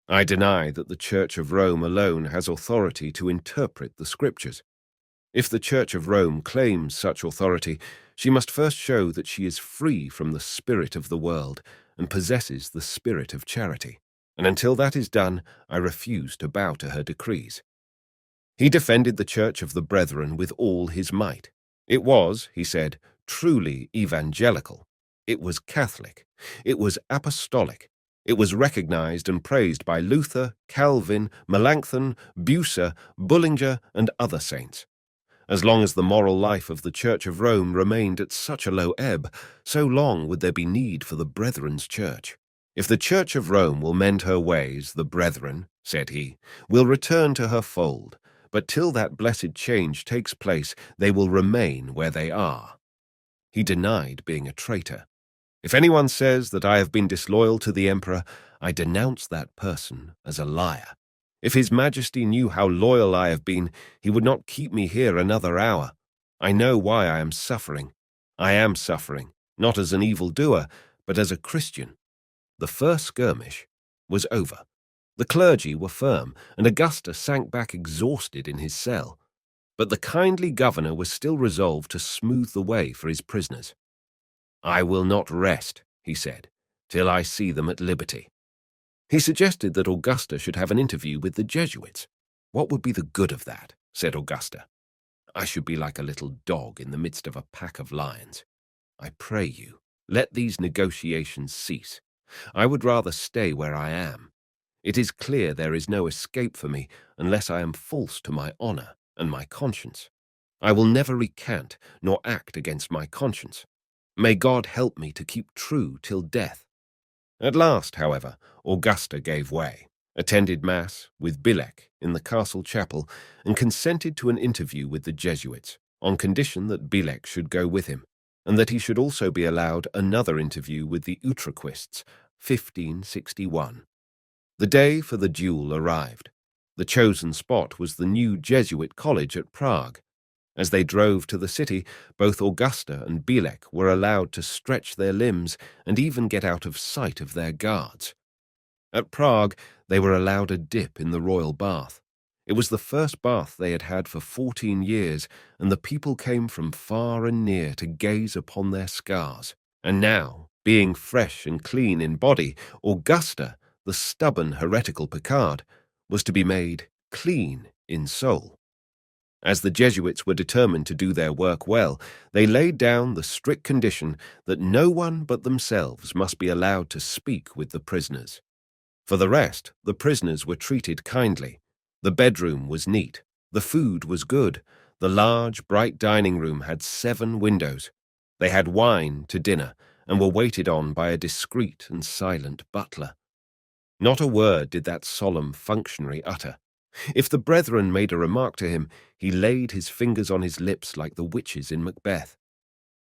I deny that the Church of Rome alone has authority to interpret the Scriptures. If the Church of Rome claims such authority, she must first show that she is free from the spirit of the world and possesses the spirit of charity. And until that is done, I refuse to bow to her decrees. He defended the Church of the Brethren with all his might. It was, he said, truly evangelical. It was Catholic. It was apostolic. It was recognized and praised by Luther, Calvin, Melanchthon, Bucer, Bullinger, and other saints. As long as the moral life of the Church of Rome remained at such a low ebb, so long would there be need for the Brethren's Church. If the Church of Rome will mend her ways, the Brethren, said he, will return to her fold. But till that blessed change takes place, they will remain where they are. He denied being a traitor. If anyone says that I have been disloyal to the emperor, I denounce that person as a liar. If His Majesty knew how loyal I have been, he would not keep me here another hour. I know why I am suffering. I am suffering, not as an evildoer, but as a Christian. The first skirmish was over. The clergy were firm, and Augusta sank back exhausted in his cell. But the kindly governor was still resolved to smooth the way for his prisoners. I will not rest, he said, till I see them at liberty. He suggested that Augusta should have an interview with the Jesuits. What would be the good of that, said Augusta. I should be like a little dog in the midst of a pack of lions. I pray you, let these negotiations cease. I would rather stay where I am. It is clear there is no escape for me unless I am false to my honor and my conscience. I will never recant nor act against my conscience. May God help me to keep true till death. At last, however, Augusta gave way, attended Mass with Bilek in the castle chapel, and consented to an interview with the Jesuits, on condition that Bilek should go with him, and that he should also be allowed another interview with the Utraquists, 1561. The day for the duel arrived. The chosen spot was the new Jesuit college at Prague. As they drove to the city, both Augusta and Bilek were allowed to stretch their limbs and even get out of sight of their guards. At Prague, they were allowed a dip in the royal bath. It was the first bath they had had for 14 years, and the people came from far and near to gaze upon their scars. And now, being fresh and clean in body, Augusta, the stubborn heretical Picard, was to be made clean in soul. As the Jesuits were determined to do their work well, they laid down the strict condition that no one but themselves must be allowed to speak with the prisoners. For the rest, the prisoners were treated kindly. The bedroom was neat, the food was good, the large, bright dining room had 7 windows. They had wine to dinner and were waited on by a discreet and silent butler. Not a word did that solemn functionary utter. If the brethren made a remark to him, he laid his fingers on his lips like the witches in Macbeth.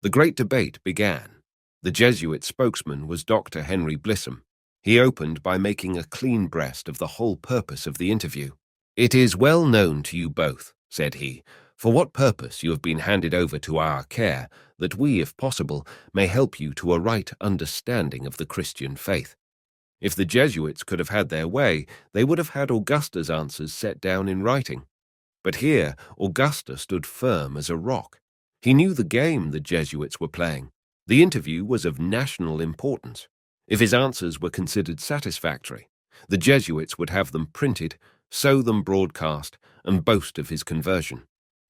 The great debate began. The Jesuit spokesman was Dr. Henry Blissam. He opened by making a clean breast of the whole purpose of the interview. "It is well known to you both," said he, "for what purpose you have been handed over to our care, that we, if possible, may help you to a right understanding of the Christian faith. If the Jesuits could have had their way, they would have had Augusta's answers set down in writing. But here Augusta stood firm as a rock. He knew the game the Jesuits were playing. The interview was of national importance. If his answers were considered satisfactory, the Jesuits would have them printed, sow them broadcast, and boast of his conversion.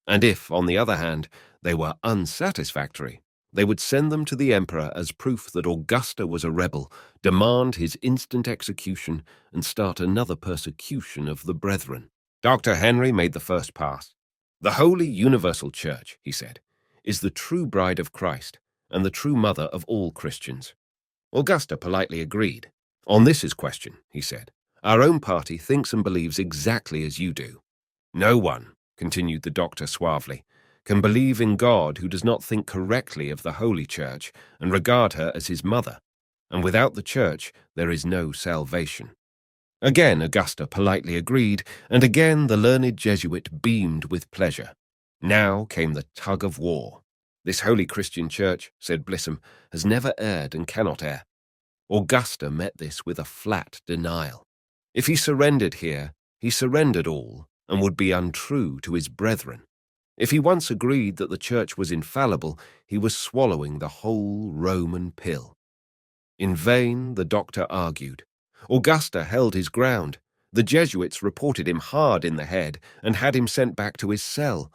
And if, on the other hand, they were unsatisfactory, they would send them to the emperor as proof that Augusta was a rebel, demand his instant execution, and start another persecution of the brethren. Dr. Henry made the first pass. "The Holy Universal Church," he said, "is the true bride of Christ and the true mother of all Christians." Augusta politely agreed. "On this is question," he said, "our own party thinks and believes exactly as you do." "No one," continued the doctor suavely, "can believe in God who does not think correctly of the Holy Church and regard her as his mother, and without the Church there is no salvation." Again Augusta politely agreed, and again the learned Jesuit beamed with pleasure. Now came the tug of war. "This holy Christian Church," said Blissam, "has never erred and cannot err." Augusta met this with a flat denial. If he surrendered here, he surrendered all, and would be untrue to his brethren. If he once agreed that the Church was infallible, he was swallowing the whole Roman pill. In vain the doctor argued. Augusta held his ground. The Jesuits reported him hard in the head and had him sent back to his cell.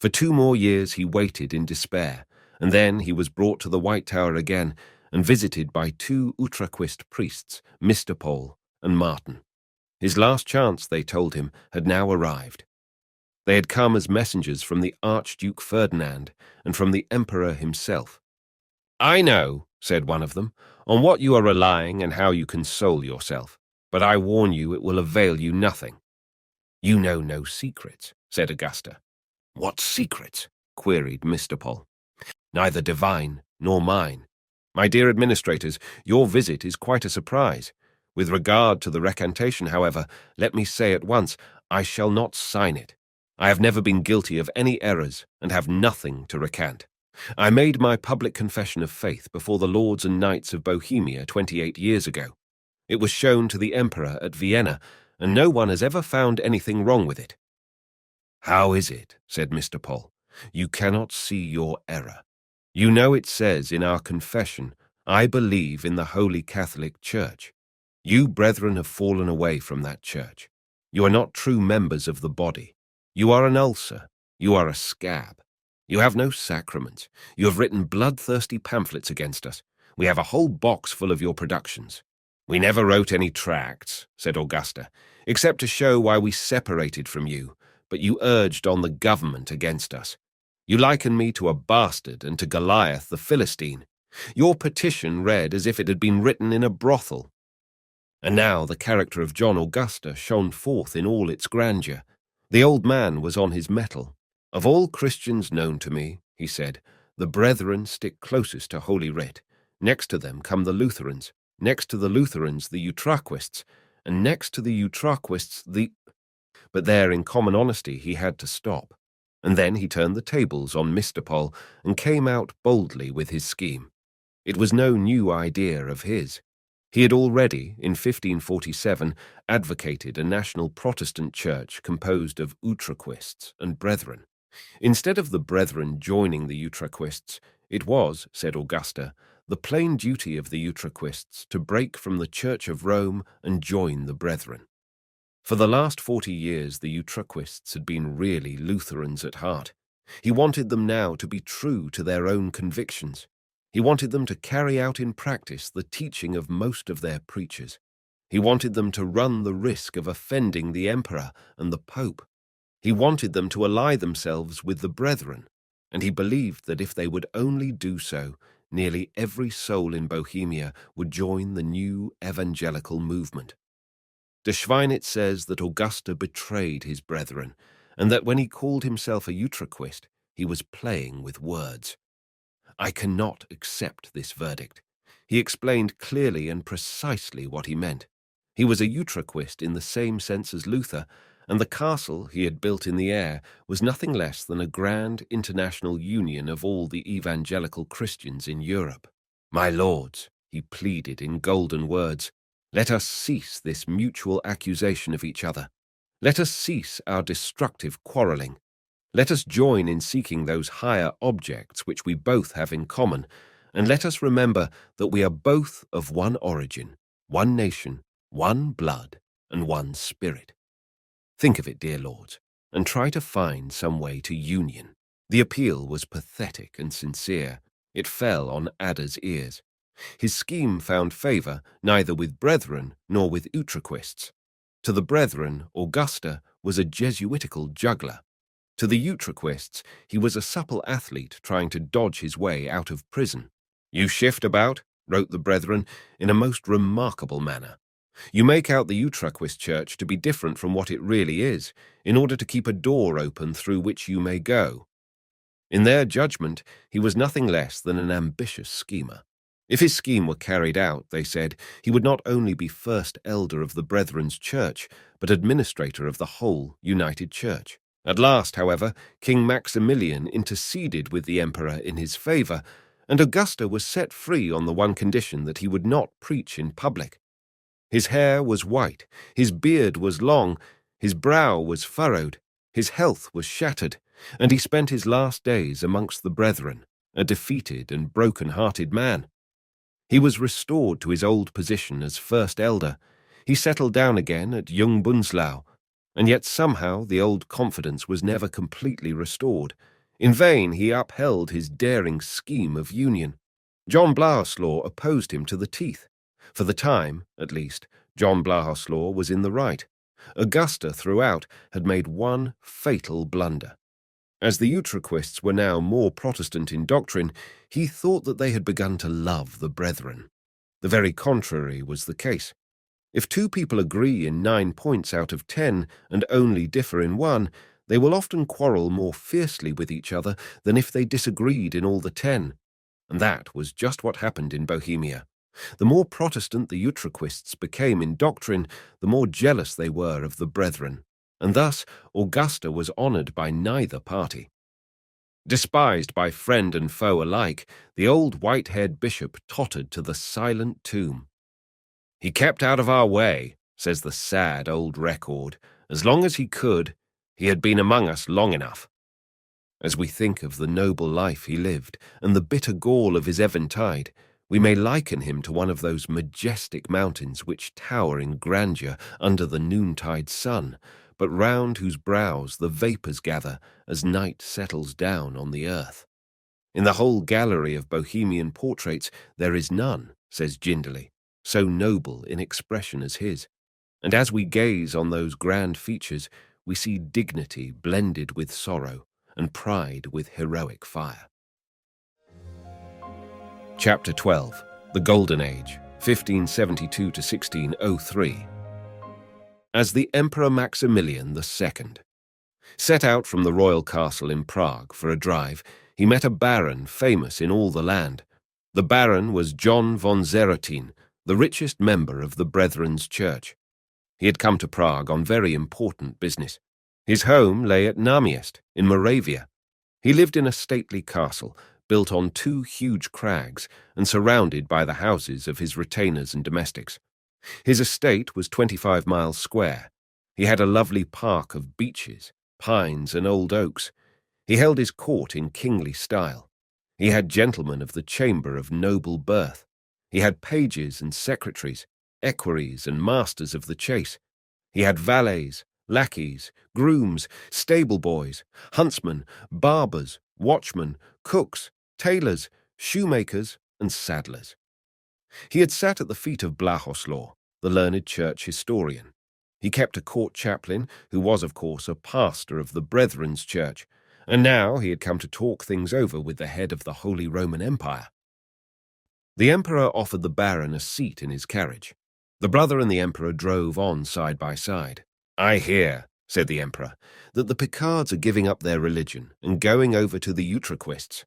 For 2 more years he waited in despair, and then he was brought to the White Tower again and visited by 2 Utraquist priests, Mr. Paul and Martin. His last chance, they told him, had now arrived. They had come as messengers from the Archduke Ferdinand and from the Emperor himself. "I know," said one of them, "on what you are relying and how you console yourself, but I warn you it will avail you nothing." "You know no secrets," said Augusta. "What secrets?" queried Mr. Paul. "Neither divine nor mine. My dear administrators, your visit is quite a surprise. With regard to the recantation, however, let me say at once, I shall not sign it. I have never been guilty of any errors and have nothing to recant. I made my public confession of faith before the lords and knights of Bohemia 28 years ago. It was shown to the emperor at Vienna, and no one has ever found anything wrong with it." "How is it," said Mr. Paul, "you cannot see your error? You know it says in our confession, 'I believe in the Holy Catholic Church.' You brethren have fallen away from that church. You are not true members of the body. You are an ulcer. You are a scab. You have no sacraments. You have written bloodthirsty pamphlets against us. We have a whole box full of your productions." "We never wrote any tracts," said Augusta, "except to show why we separated from you, but you urged on the government against us. You liken me to a bastard and to Goliath the Philistine. Your petition read as if it had been written in a brothel." And now the character of John Augusta shone forth in all its grandeur. The old man was on his mettle. "Of all Christians known to me," he said, "the brethren stick closest to Holy Writ. Next to them come the Lutherans, next to the Lutherans the Utraquists, and next to the Utraquists the—" But there, in common honesty, he had to stop. And then he turned the tables on Mr. Pol and came out boldly with his scheme. It was no new idea of his. He had already, in 1547, advocated a national Protestant church composed of Utraquists and Brethren. Instead of the Brethren joining the Utraquists, it was, said Augusta, the plain duty of the Utraquists to break from the Church of Rome and join the Brethren. For the last 40 years, the Utraquists had been really Lutherans at heart. He wanted them now to be true to their own convictions. He wanted them to carry out in practice the teaching of most of their preachers. He wanted them to run the risk of offending the emperor and the pope. He wanted them to ally themselves with the Brethren, and he believed that if they would only do so, nearly every soul in Bohemia would join the new evangelical movement. De Schweinitz says that Augusta betrayed his brethren, and that when he called himself a Utraquist, he was playing with words. I cannot accept this verdict. He explained clearly and precisely what he meant. He was a Utraquist in the same sense as Luther, and the castle he had built in the air was nothing less than a grand international union of all the evangelical Christians in Europe. My lords, he pleaded in golden words, let us cease this mutual accusation of each other. Let us cease our destructive quarrelling. Let us join in seeking those higher objects which we both have in common, and let us remember that we are both of one origin, one nation, one blood, and one spirit. Think of it, dear lords, and try to find some way to union. The appeal was pathetic and sincere. It fell on Adder's ears. His scheme found favour neither with Brethren nor with Utraquists. To the Brethren, Augusta was a Jesuitical juggler. To the Utraquists, he was a supple athlete trying to dodge his way out of prison. You shift about, wrote the Brethren, in a most remarkable manner. You make out the Utraquist church to be different from what it really is, in order to keep a door open through which you may go. In their judgment, he was nothing less than an ambitious schemer. If his scheme were carried out, they said, he would not only be first elder of the Brethren's church, but administrator of the whole united church. At last, however, King Maximilian interceded with the emperor in his favour, and Augusta was set free on the one condition that he would not preach in public. His hair was white, his beard was long, his brow was furrowed, his health was shattered, and he spent his last days amongst the Brethren, a defeated and broken-hearted man. He was restored to his old position as first elder. He settled down again at Jungbunzlau, and yet somehow the old confidence was never completely restored. In vain he upheld his daring scheme of union. John Blahoslaw opposed him to the teeth. For the time, at least, John Blahoslaw was in the right. Augusta, throughout, had made one fatal blunder. As the Utraquists were now more Protestant in doctrine, he thought that they had begun to love the Brethren. The very contrary was the case. If two people agree in 9 points out of 10 and only differ in one, they will often quarrel more fiercely with each other than if they disagreed in all the 10. And that was just what happened in Bohemia. The more Protestant the Utraquists became in doctrine, the more jealous they were of the Brethren, and thus Augusta was honoured by neither party. Despised by friend and foe alike, the old white-haired bishop tottered to the silent tomb. He kept out of our way, says the sad old record. As long as he could, he had been among us long enough. As we think of the noble life he lived and the bitter gall of his eventide, we may liken him to one of those majestic mountains which tower in grandeur under the noontide sun, but round whose brows the vapours gather as night settles down on the earth. In the whole gallery of Bohemian portraits there is none, says Jinderly, so noble in expression as his, and as we gaze on those grand features, we see dignity blended with sorrow and pride with heroic fire. Chapter 12. The Golden Age, 1572 to 1603. As the Emperor Maximilian II set out from the royal castle in Prague for a drive, he met a baron famous in all the land. The baron was John von Zeratin, the richest member of the Brethren's Church. He had come to Prague on very important business. His home lay at Namiest, in Moravia. He lived in a stately castle, built on two huge crags and surrounded by the houses of his retainers and domestics. His estate was 25 miles square. He had a lovely park of beeches, pines, and old oaks. He held his court in kingly style. He had gentlemen of the chamber of noble birth. He had pages and secretaries, equerries and masters of the chase. He had valets, lackeys, grooms, stable boys, huntsmen, barbers, watchmen, cooks, tailors, shoemakers, and saddlers. He had sat at the feet of Blahoslaw, the learned church historian. He kept a court chaplain, who was, of course, a pastor of the Brethren's Church, and now he had come to talk things over with the head of the Holy Roman Empire. The emperor offered the baron a seat in his carriage. The brother and the emperor drove on side by side. "I hear," said the emperor, "that the Picards are giving up their religion and going over to the Utraquists."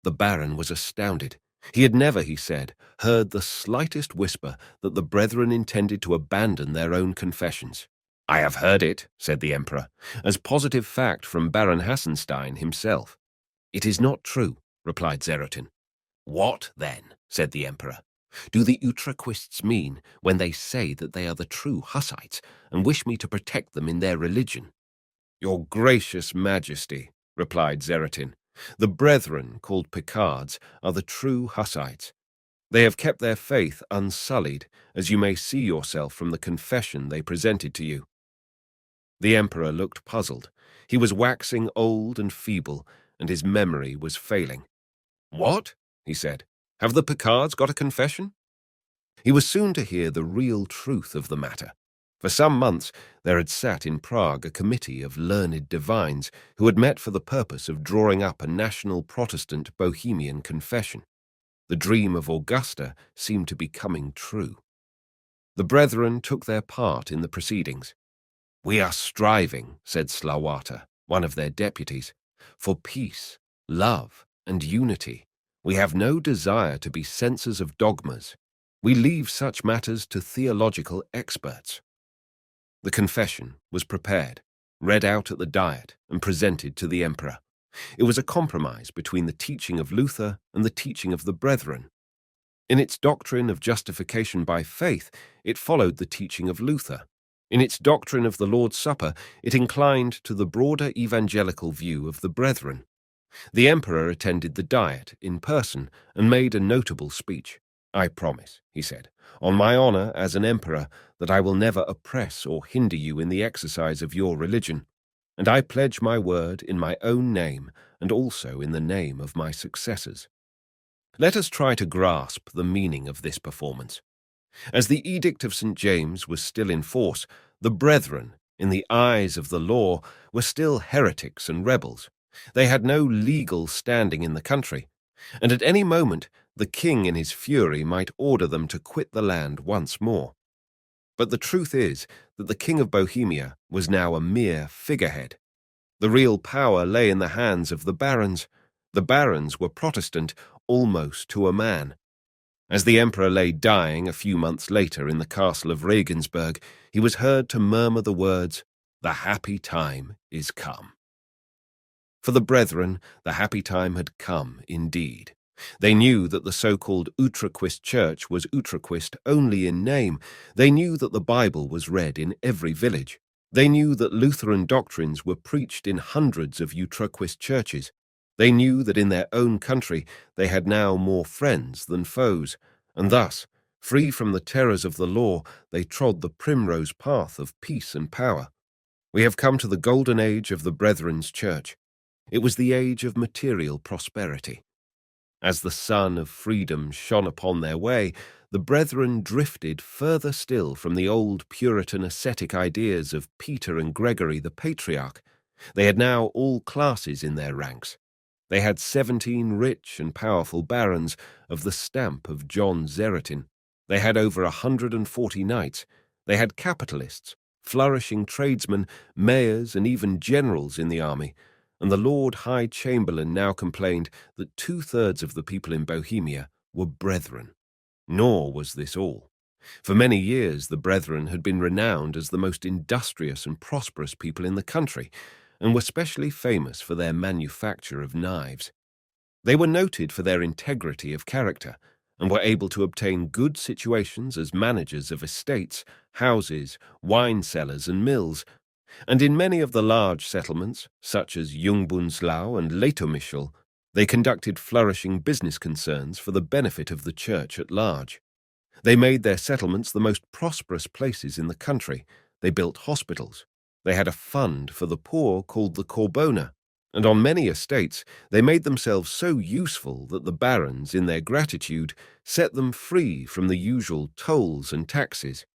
The baron was astounded. He had never, he said, heard the slightest whisper that the brethren intended to abandon their own confessions. "I have heard it," said the emperor, "as positive fact from Baron Hassenstein himself." "It is not true," replied Zeratin. "What, then?" said the emperor. "Do the Utraquists mean when they say that they are the true Hussites and wish me to protect them in their religion?" "Your gracious majesty," replied Zeratin, "the brethren, called Picards, are the true Hussites. They have kept their faith unsullied, as you may see yourself from the confession they presented to you." The emperor looked puzzled. He was waxing old and feeble, and his memory was failing. "What?" he said. "Have the Picards got a confession?" He was soon to hear the real truth of the matter. For some months there had sat in Prague a committee of learned divines who had met for the purpose of drawing up a national Protestant Bohemian confession. The dream of Augusta seemed to be coming true. The brethren took their part in the proceedings. "We are striving," said Slawata, one of their deputies, "for peace, love, and unity. We have no desire to be censors of dogmas. We leave such matters to theological experts." The confession was prepared, read out at the Diet, and presented to the emperor. It was a compromise between the teaching of Luther and the teaching of the brethren. In its doctrine of justification by faith, it followed the teaching of Luther. In its doctrine of the Lord's Supper, it inclined to the broader evangelical view of the brethren. The emperor attended the Diet in person and made a notable speech. "I promise," he said, "on my honor as an emperor, that I will never oppress or hinder you in the exercise of your religion, and I pledge my word in my own name and also in the name of my successors." Let us try to grasp the meaning of this performance. As the Edict of St. James was still in force, the brethren, in the eyes of the law, were still heretics and rebels. They had no legal standing in the country, and at any moment the king in his fury might order them to quit the land once more. But the truth is that the King of Bohemia was now a mere figurehead. The real power lay in the hands of the barons. The barons were Protestant almost to a man. As the emperor lay dying a few months later in the castle of Regensburg, he was heard to murmur the words, "The happy time is come." For the brethren, the happy time had come indeed. They knew that the so-called Utraquist Church was Utraquist only in name. They knew that the Bible was read in every village. They knew that Lutheran doctrines were preached in hundreds of Utraquist churches. They knew that in their own country they had now more friends than foes, and thus, free from the terrors of the law, they trod the primrose path of peace and power. We have come to the golden age of the Brethren's Church. It was the age of material prosperity. As the sun of freedom shone upon their way, the brethren drifted further still from the old Puritan ascetic ideas of Peter and Gregory the Patriarch. They had now all classes in their ranks. They had 17 rich and powerful barons of the stamp of John Zeratin. They had over 140 knights. They had capitalists, flourishing tradesmen, mayors, and even generals in the army. And the Lord High Chamberlain now complained that 2/3 of the people in Bohemia were brethren. Nor was this all. For many years, the Brethren had been renowned as the most industrious and prosperous people in the country, and were specially famous for their manufacture of knives. They were noted for their integrity of character, and were able to obtain good situations as managers of estates, houses, wine cellars, and mills, and in many of the large settlements, such as Jungbunzlau and Leitomischl, they conducted flourishing business concerns for the benefit of the church at large. They made their settlements the most prosperous places in the country. They built hospitals. They had a fund for the poor called the Corbona, and on many estates they made themselves so useful that the barons, in their gratitude, set them free from the usual tolls and taxes.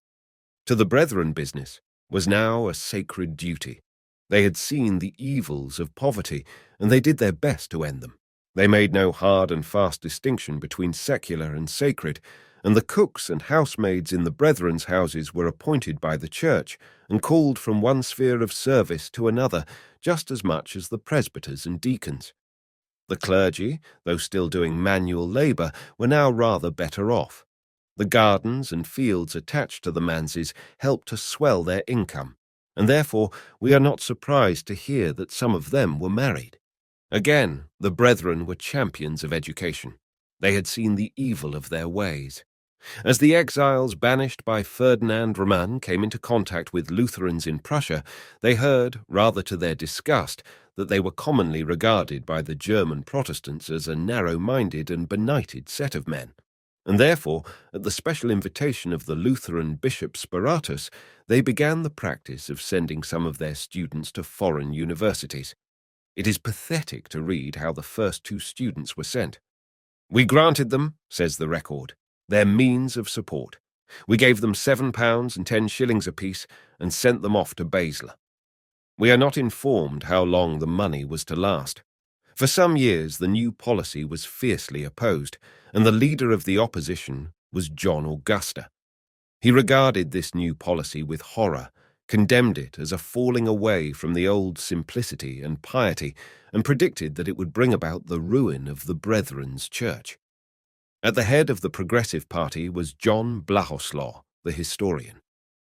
To the Brethren, business was now a sacred duty. They had seen the evils of poverty, and they did their best to end them. They made no hard and fast distinction between secular and sacred, and the cooks and housemaids in the Brethren's houses were appointed by the church and called from one sphere of service to another just as much as the presbyters and deacons. The clergy, though still doing manual labour, were now rather better off. The gardens and fields attached to the manses helped to swell their income, and therefore we are not surprised to hear that some of them were married. Again, the Brethren were champions of education. They had seen the evil of their ways. As the exiles banished by Ferdinand Roman came into contact with Lutherans in Prussia, they heard, rather to their disgust, that they were commonly regarded by the German Protestants as a narrow-minded and benighted set of men. And therefore, at the special invitation of the Lutheran Bishop Spiratus, they began the practice of sending some of their students to foreign universities. It is pathetic to read how the first 2 students were sent. "We granted them," says the record, "their means of support. We gave them £7 and 10 shillings apiece and sent them off to Basel." We are not informed how long the money was to last. For some years the new policy was fiercely opposed, and the leader of the opposition was John Augusta. He regarded this new policy with horror, condemned it as a falling away from the old simplicity and piety, and predicted that it would bring about the ruin of the Brethren's church. At the head of the Progressive Party was John Blahoslaw, the historian.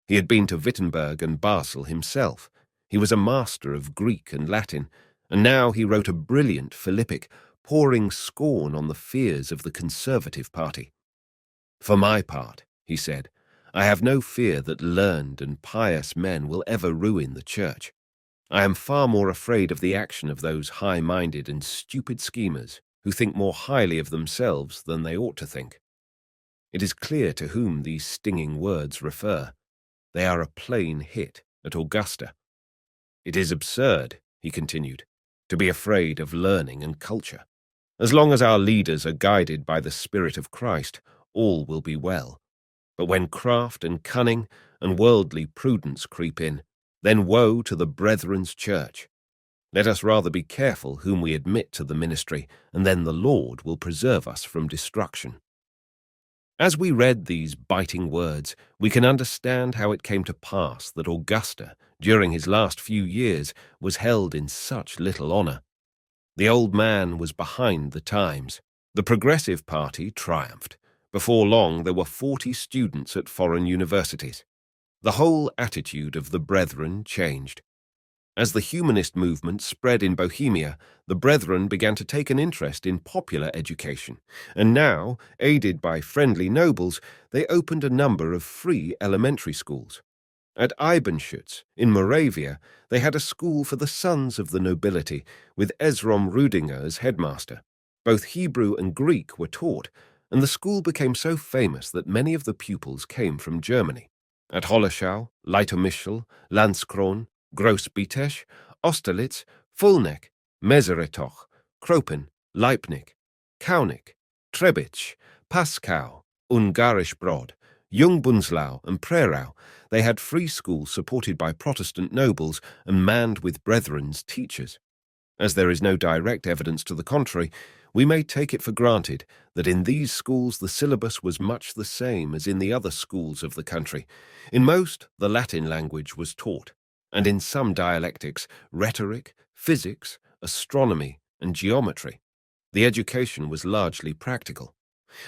He had been to Wittenberg and Basel himself. He was a master of Greek and Latin, and now he wrote a brilliant Philippic, pouring scorn on the fears of the Conservative Party. "For my part," he said, "I have no fear that learned and pious men will ever ruin the Church. I am far more afraid of the action of those high-minded and stupid schemers who think more highly of themselves than they ought to think." It is clear to whom these stinging words refer. They are a plain hit at Augusta. "It is absurd," he continued, "to be afraid of learning and culture. As long as our leaders are guided by the Spirit of Christ, all will be well. But when craft and cunning and worldly prudence creep in, then woe to the Brethren's church. Let us rather be careful whom we admit to the ministry, and then the Lord will preserve us from destruction." As we read these biting words, we can understand how it came to pass that Augusta, during his last few years, was held in such little honour. The old man was behind the times. The Progressive Party triumphed. Before long there were 40 students at foreign universities. The whole attitude of the Brethren changed. As the humanist movement spread in Bohemia, the Brethren began to take an interest in popular education, and now, aided by friendly nobles, they opened a number of free elementary schools. At Eibenschütz, in Moravia, they had a school for the sons of the nobility, with Esrom Rudinger as headmaster. Both Hebrew and Greek were taught, and the school became so famous that many of the pupils came from Germany. At Holleschau, Leitomischl, Landskron, Groß-Bitesch, Austerlitz, Fulneck, Meseretoch, Kropen, Leipnich, Kaunik, Trebitsch, Paskau, Ungarischbrod, Jungbunzlau and Prerau, they had free schools supported by Protestant nobles and manned with Brethren's teachers. As there is no direct evidence to the contrary, we may take it for granted that in these schools the syllabus was much the same as in the other schools of the country. In most, the Latin language was taught, and in some dialectics, rhetoric, physics, astronomy, and geometry. The education was largely practical.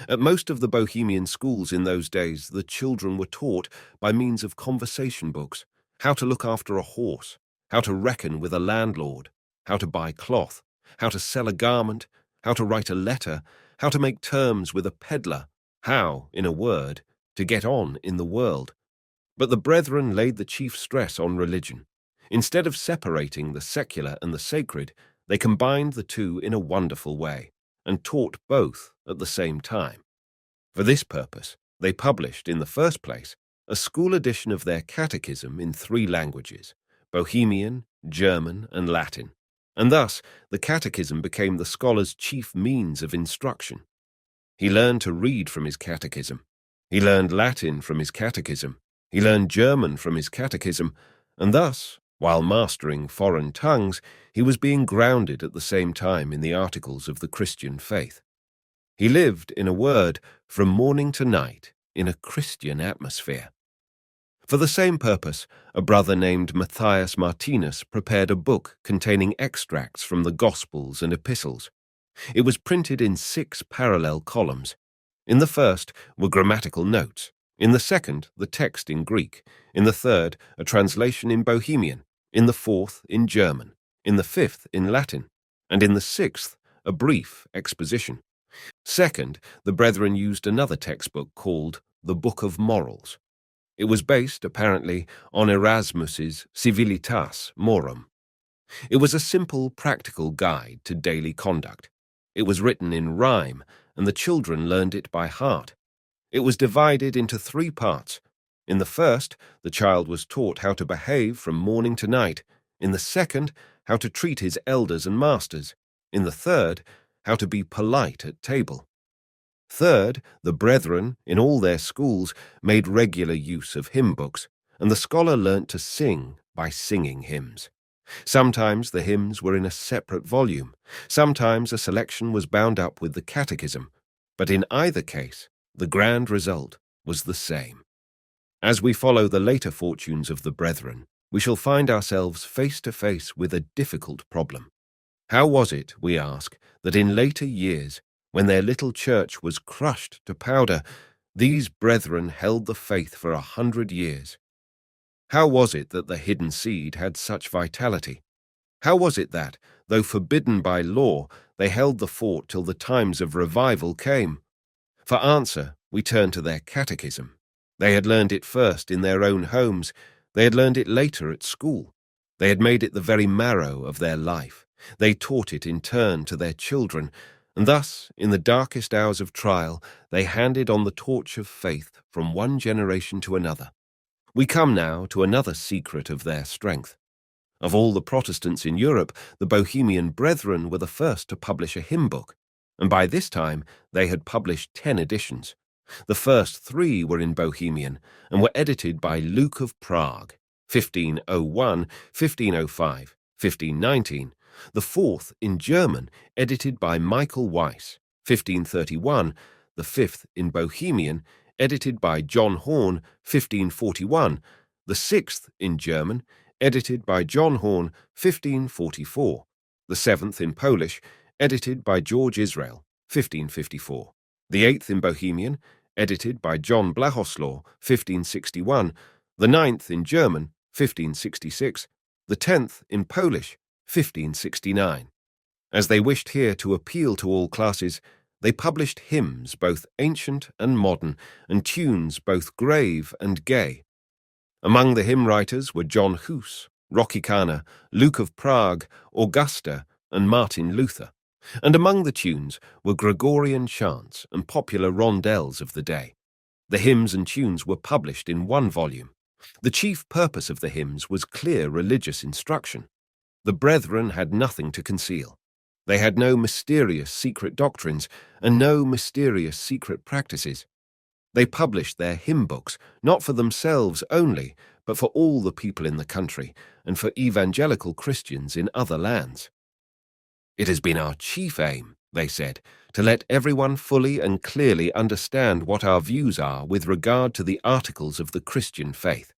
At most of the Bohemian schools in those days, the children were taught by means of conversation books how to look after a horse, how to reckon with a landlord, how to buy cloth, how to sell a garment, how to write a letter, how to make terms with a peddler, how, in a word, to get on in the world. But the brethren laid the chief stress on religion. Instead of separating the secular and the sacred, they combined the two in a wonderful way, and taught both at the same time. For this purpose, they published, in the first place, a school edition of their catechism in 3 languages, Bohemian, German, and Latin, and thus the catechism became the scholar's chief means of instruction. He learned to read from his catechism. He learned Latin from his catechism. He learned German from his catechism, and thus, while mastering foreign tongues, he was being grounded at the same time in the articles of the Christian faith. He lived, in a word, from morning to night in a Christian atmosphere. For the same purpose, a brother named Matthias Martinus prepared a book containing extracts from the Gospels and Epistles. It was printed in 6 parallel columns. In the first were grammatical notes, in the second the text in Greek, in the third a translation in Bohemian, in the fourth in German, in the fifth in Latin, and in the 6th a brief exposition. Second, the brethren used another textbook called the Book of Morals. It was based, apparently, on Erasmus's Civilitas Morum. It was a simple, practical guide to daily conduct. It was written in rhyme, and the children learned it by heart. It was divided into 3 parts. In the first, the child was taught how to behave from morning to night. In the second, how to treat his elders and masters. In the third, how to be polite at table. Third, the brethren, in all their schools, made regular use of hymn books, and the scholar learnt to sing by singing hymns. Sometimes the hymns were in a separate volume, sometimes a selection was bound up with the catechism, but in either case, the grand result was the same. As we follow the later fortunes of the brethren, we shall find ourselves face to face with a difficult problem. How was it, we ask, that in later years, when their little church was crushed to powder, these brethren held the faith for 100 years? How was it that the hidden seed had such vitality? How was it that, though forbidden by law, they held the fort till the times of revival came? For answer, we turn to their catechism. They had learned it first in their own homes. They had learned it later at school. They had made it the very marrow of their life. They taught it in turn to their children, and thus, in the darkest hours of trial, they handed on the torch of faith from one generation to another. We come now to another secret of their strength. Of all the Protestants in Europe, the Bohemian brethren were the first to publish a hymn book, and by this time they had published 10 editions. The first 3 were in Bohemian, and were edited by Luke of Prague, 1501, 1505, 1519, the 4th in German, edited by Michael Weiss, 1531, the 5th in Bohemian, edited by John Horn, 1541, the 6th in German, edited by John Horn, 1544, the 7th in Polish, edited by George Israel, 1554, the 8th in Bohemian, edited by John Blahoslaw, 1561, the 9th in German, 1566, the 10th in Polish, 1569. As they wished here to appeal to all classes, they published hymns both ancient and modern, and tunes both grave and gay. Among the hymn writers were John Hus, Rocky-Kana, Luke of Prague, Augusta, and Martin Luther, and among the tunes were Gregorian chants and popular rondels of the day. The hymns and tunes were published in 1 volume. The chief purpose of the hymns was clear religious instruction. The brethren had nothing to conceal. They had no mysterious secret doctrines and no mysterious secret practices. They published their hymn books, not for themselves only, but for all the people in the country and for evangelical Christians in other lands. It has been our chief aim, they said, to let everyone fully and clearly understand what our views are with regard to the articles of the Christian faith.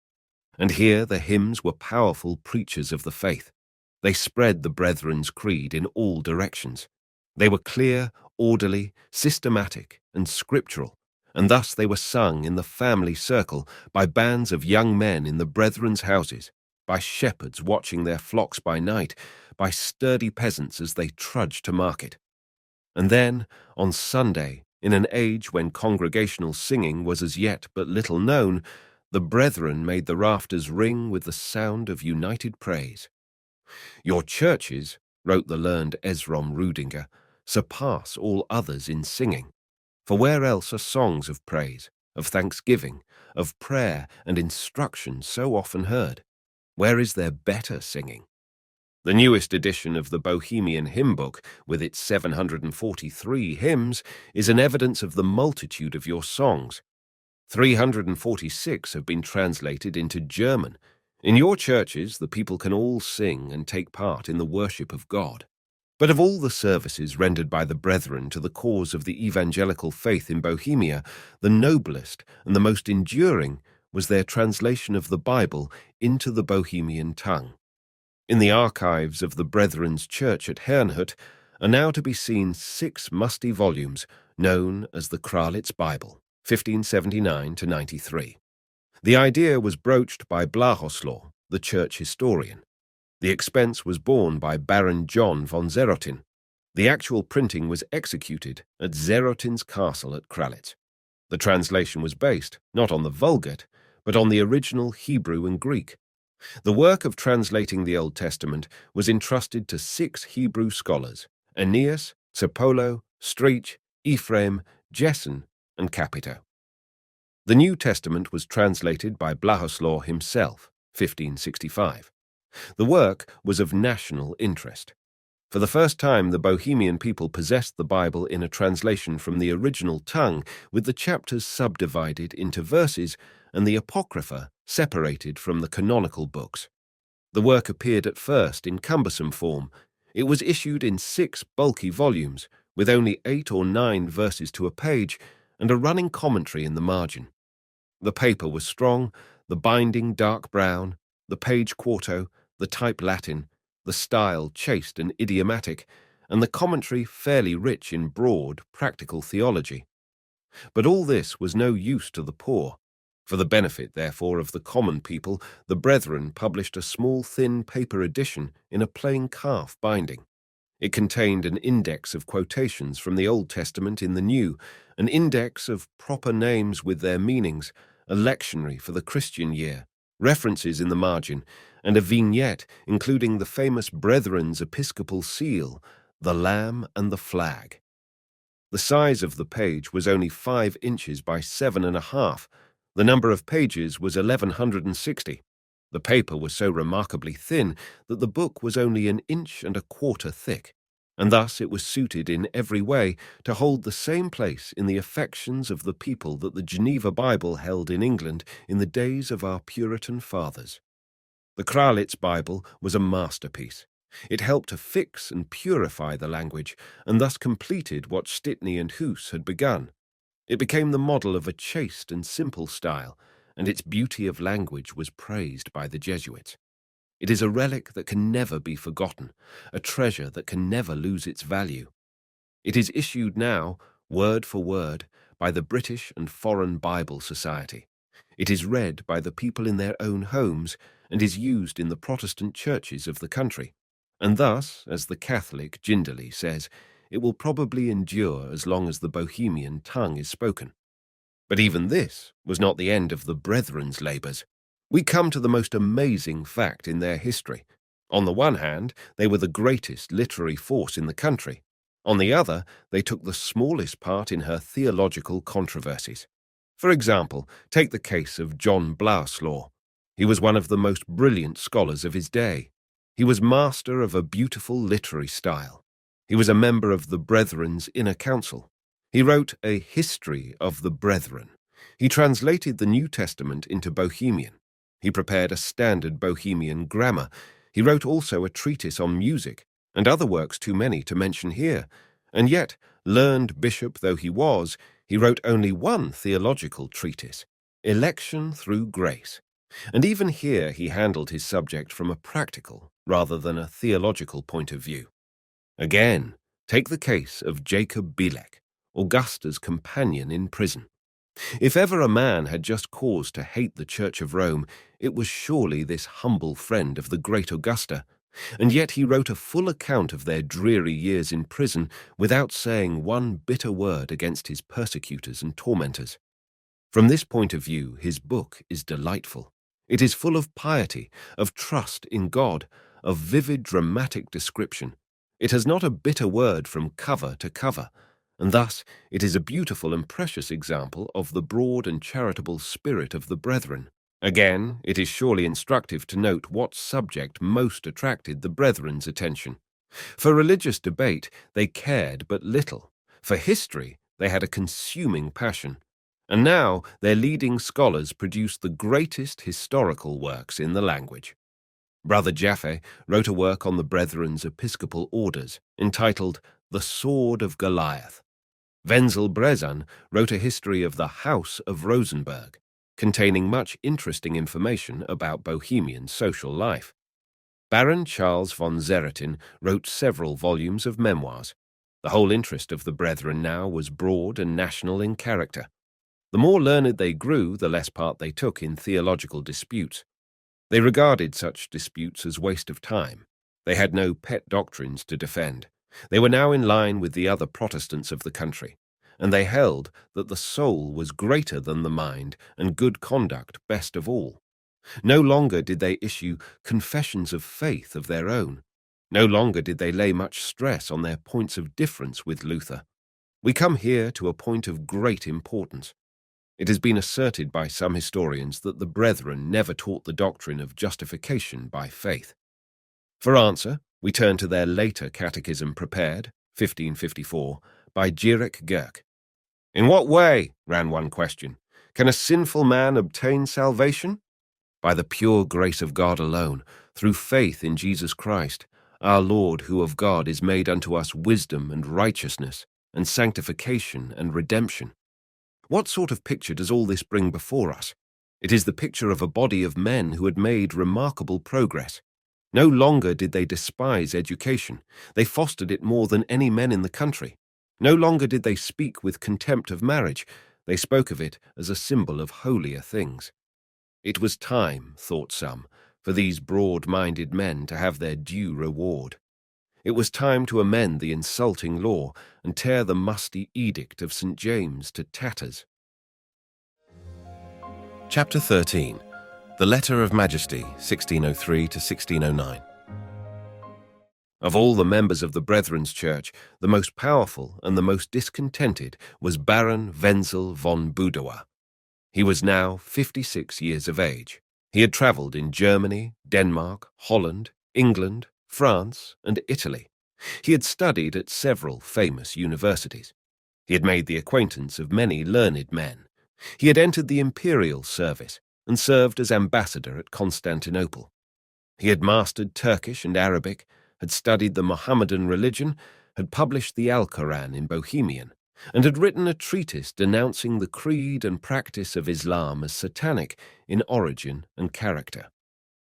And here the hymns were powerful preachers of the faith. They spread the brethren's creed in all directions. They were clear, orderly, systematic, and scriptural, and thus they were sung in the family circle by bands of young men in the brethren's houses, by shepherds watching their flocks by night, by sturdy peasants as they trudged to market. And then, on Sunday, in an age when congregational singing was as yet but little known, the brethren made the rafters ring with the sound of united praise. "Your churches," wrote the learned Esrom Rudinger, "surpass all others in singing. For where else are songs of praise, of thanksgiving, of prayer and instruction so often heard? Where is there better singing?" The newest edition of the Bohemian hymn book, with its 743 hymns, is an evidence of the multitude of your songs. 346 have been translated into German. In your churches, the people can all sing and take part in the worship of God. But of all the services rendered by the brethren to the cause of the evangelical faith in Bohemia, the noblest and the most enduring was their translation of the Bible into the Bohemian tongue. In the archives of the Brethren's Church at Herrnhut are now to be seen 6 musty volumes known as the Kralitz Bible, 1579–93. The idea was broached by Blahoslaw, the church historian. The expense was borne by Baron John von Zerotin. The actual printing was executed at Zerotin's castle at Kralitz. The translation was based, not on the Vulgate, but on the original Hebrew and Greek. The work of translating the Old Testament was entrusted to 6 Hebrew scholars, Aeneas, Cepolo, Streich, Ephraim, Jessen, and Capito. The New Testament was translated by Blahoslaw himself, 1565. The work was of national interest. For the first time, the Bohemian people possessed the Bible in a translation from the original tongue, with the chapters subdivided into verses and the Apocrypha separated from the canonical books. The work appeared at first in cumbersome form. It was issued in 6 bulky volumes, with only 8 or 9 verses to a page, and a running commentary in the margin. The paper was strong, the binding dark brown, the page quarto, the type Latin, the style chaste and idiomatic, and the commentary fairly rich in broad, practical theology. But all this was no use to the poor. For the benefit, therefore, of the common people, the brethren published a small thin paper edition in a plain calf binding. It contained an index of quotations from the Old Testament in the New, an index of proper names with their meanings, a lectionary for the Christian year, references in the margin, and a vignette including the famous Brethren's episcopal seal, the Lamb and the Flag. The size of the page was only 5 inches by 7½ The number of pages was 1160. The paper was so remarkably thin that the book was only 1¼ inches thick, and thus it was suited in every way to hold the same place in the affections of the people that the Geneva Bible held in England in the days of our Puritan fathers. The Kralitz Bible was a masterpiece. It helped to fix and purify the language, and thus completed what Stittney and Hus had begun. It became the model of a chaste and simple style, and its beauty of language was praised by the Jesuits. It is a relic that can never be forgotten, a treasure that can never lose its value. It is issued now, word for word, by the British and Foreign Bible Society. It is read by the people in their own homes and is used in the Protestant churches of the country. And thus, as the Catholic Jinderly says, it will probably endure as long as the Bohemian tongue is spoken. But even this was not the end of the Brethren's labours. We come to the most amazing fact in their history. On the one hand, they were the greatest literary force in the country. On the other, they took the smallest part in her theological controversies. For example, take the case of John Blahoslaw. He was one of the most brilliant scholars of his day. He was master of a beautiful literary style. He was a member of the Brethren's Inner Council. He wrote a History of the Brethren. He translated the New Testament into Bohemian. He prepared a standard Bohemian grammar. He wrote also a treatise on music, and other works too many to mention here. And yet, learned bishop though he was, he wrote only one theological treatise, Election Through Grace. And even here he handled his subject from a practical rather than a theological point of view. Again, Take the case of Jacob Bilek, Augusta's companion in prison. If ever a man had just cause to hate the Church of Rome, it was surely this humble friend of the great Augusta, and yet he wrote a full account of their dreary years in prison without saying one bitter word against his persecutors and tormentors. From this point of view, his book is delightful. It is full of piety, of trust in God, of vivid dramatic description. It has not a bitter word from cover to cover, and thus it is a beautiful and precious example of the broad and charitable spirit of the brethren. Again, it is surely instructive to note what subject most attracted the brethren's attention. For religious debate, they cared but little. For history, they had a consuming passion. And now their leading scholars produce the greatest historical works in the language. Brother Jaffe wrote a work on the brethren's episcopal orders, entitled The Sword of Goliath. Wenzel Brezan wrote a history of the House of Rosenberg, containing much interesting information about Bohemian social life. Baron Charles von Zeratin wrote several volumes of memoirs. The whole interest of the brethren now was broad and national in character. The more learned they grew, the less part they took in theological disputes. They regarded such disputes as waste of time. They had no pet doctrines to defend. They were now in line with the other Protestants of the country, and they held that the soul was greater than the mind and good conduct best of all. No longer did they issue confessions of faith of their own. No longer did they lay much stress on their points of difference with Luther. We come here to a point of great importance. It has been asserted by some historians that the brethren never taught the doctrine of justification by faith. For answer, we turn to their later catechism prepared, 1554, by Gierek Gerk. "In what way," ran one question, "can a sinful man obtain salvation? By the pure grace of God alone, through faith in Jesus Christ, our Lord, who of God is made unto us wisdom and righteousness, and sanctification and redemption." What sort of picture does all this bring before us? It is the picture of a body of men who had made remarkable progress. No longer did they despise education. They fostered it more than any men in the country. No longer did they speak with contempt of marriage. They spoke of it as a symbol of holier things. It was time, thought some, for these broad-minded men to have their due reward. It was time to amend the insulting law and tear the musty edict of St. James to tatters. Chapter 13. The Letter of Majesty, 1603 to 1609. Of all the members of the Brethren's Church, the most powerful and the most discontented was Baron Wenzel von Budower. He was now 56 years of age. He had travelled in Germany, Denmark, Holland, England, France, and Italy. He had studied at several famous universities. He had made the acquaintance of many learned men. He had entered the imperial service and served as ambassador at Constantinople. He had mastered Turkish and Arabic, had studied the Mohammedan religion, had published the Alcoran in Bohemian, and had written a treatise denouncing the creed and practice of Islam as satanic in origin and character.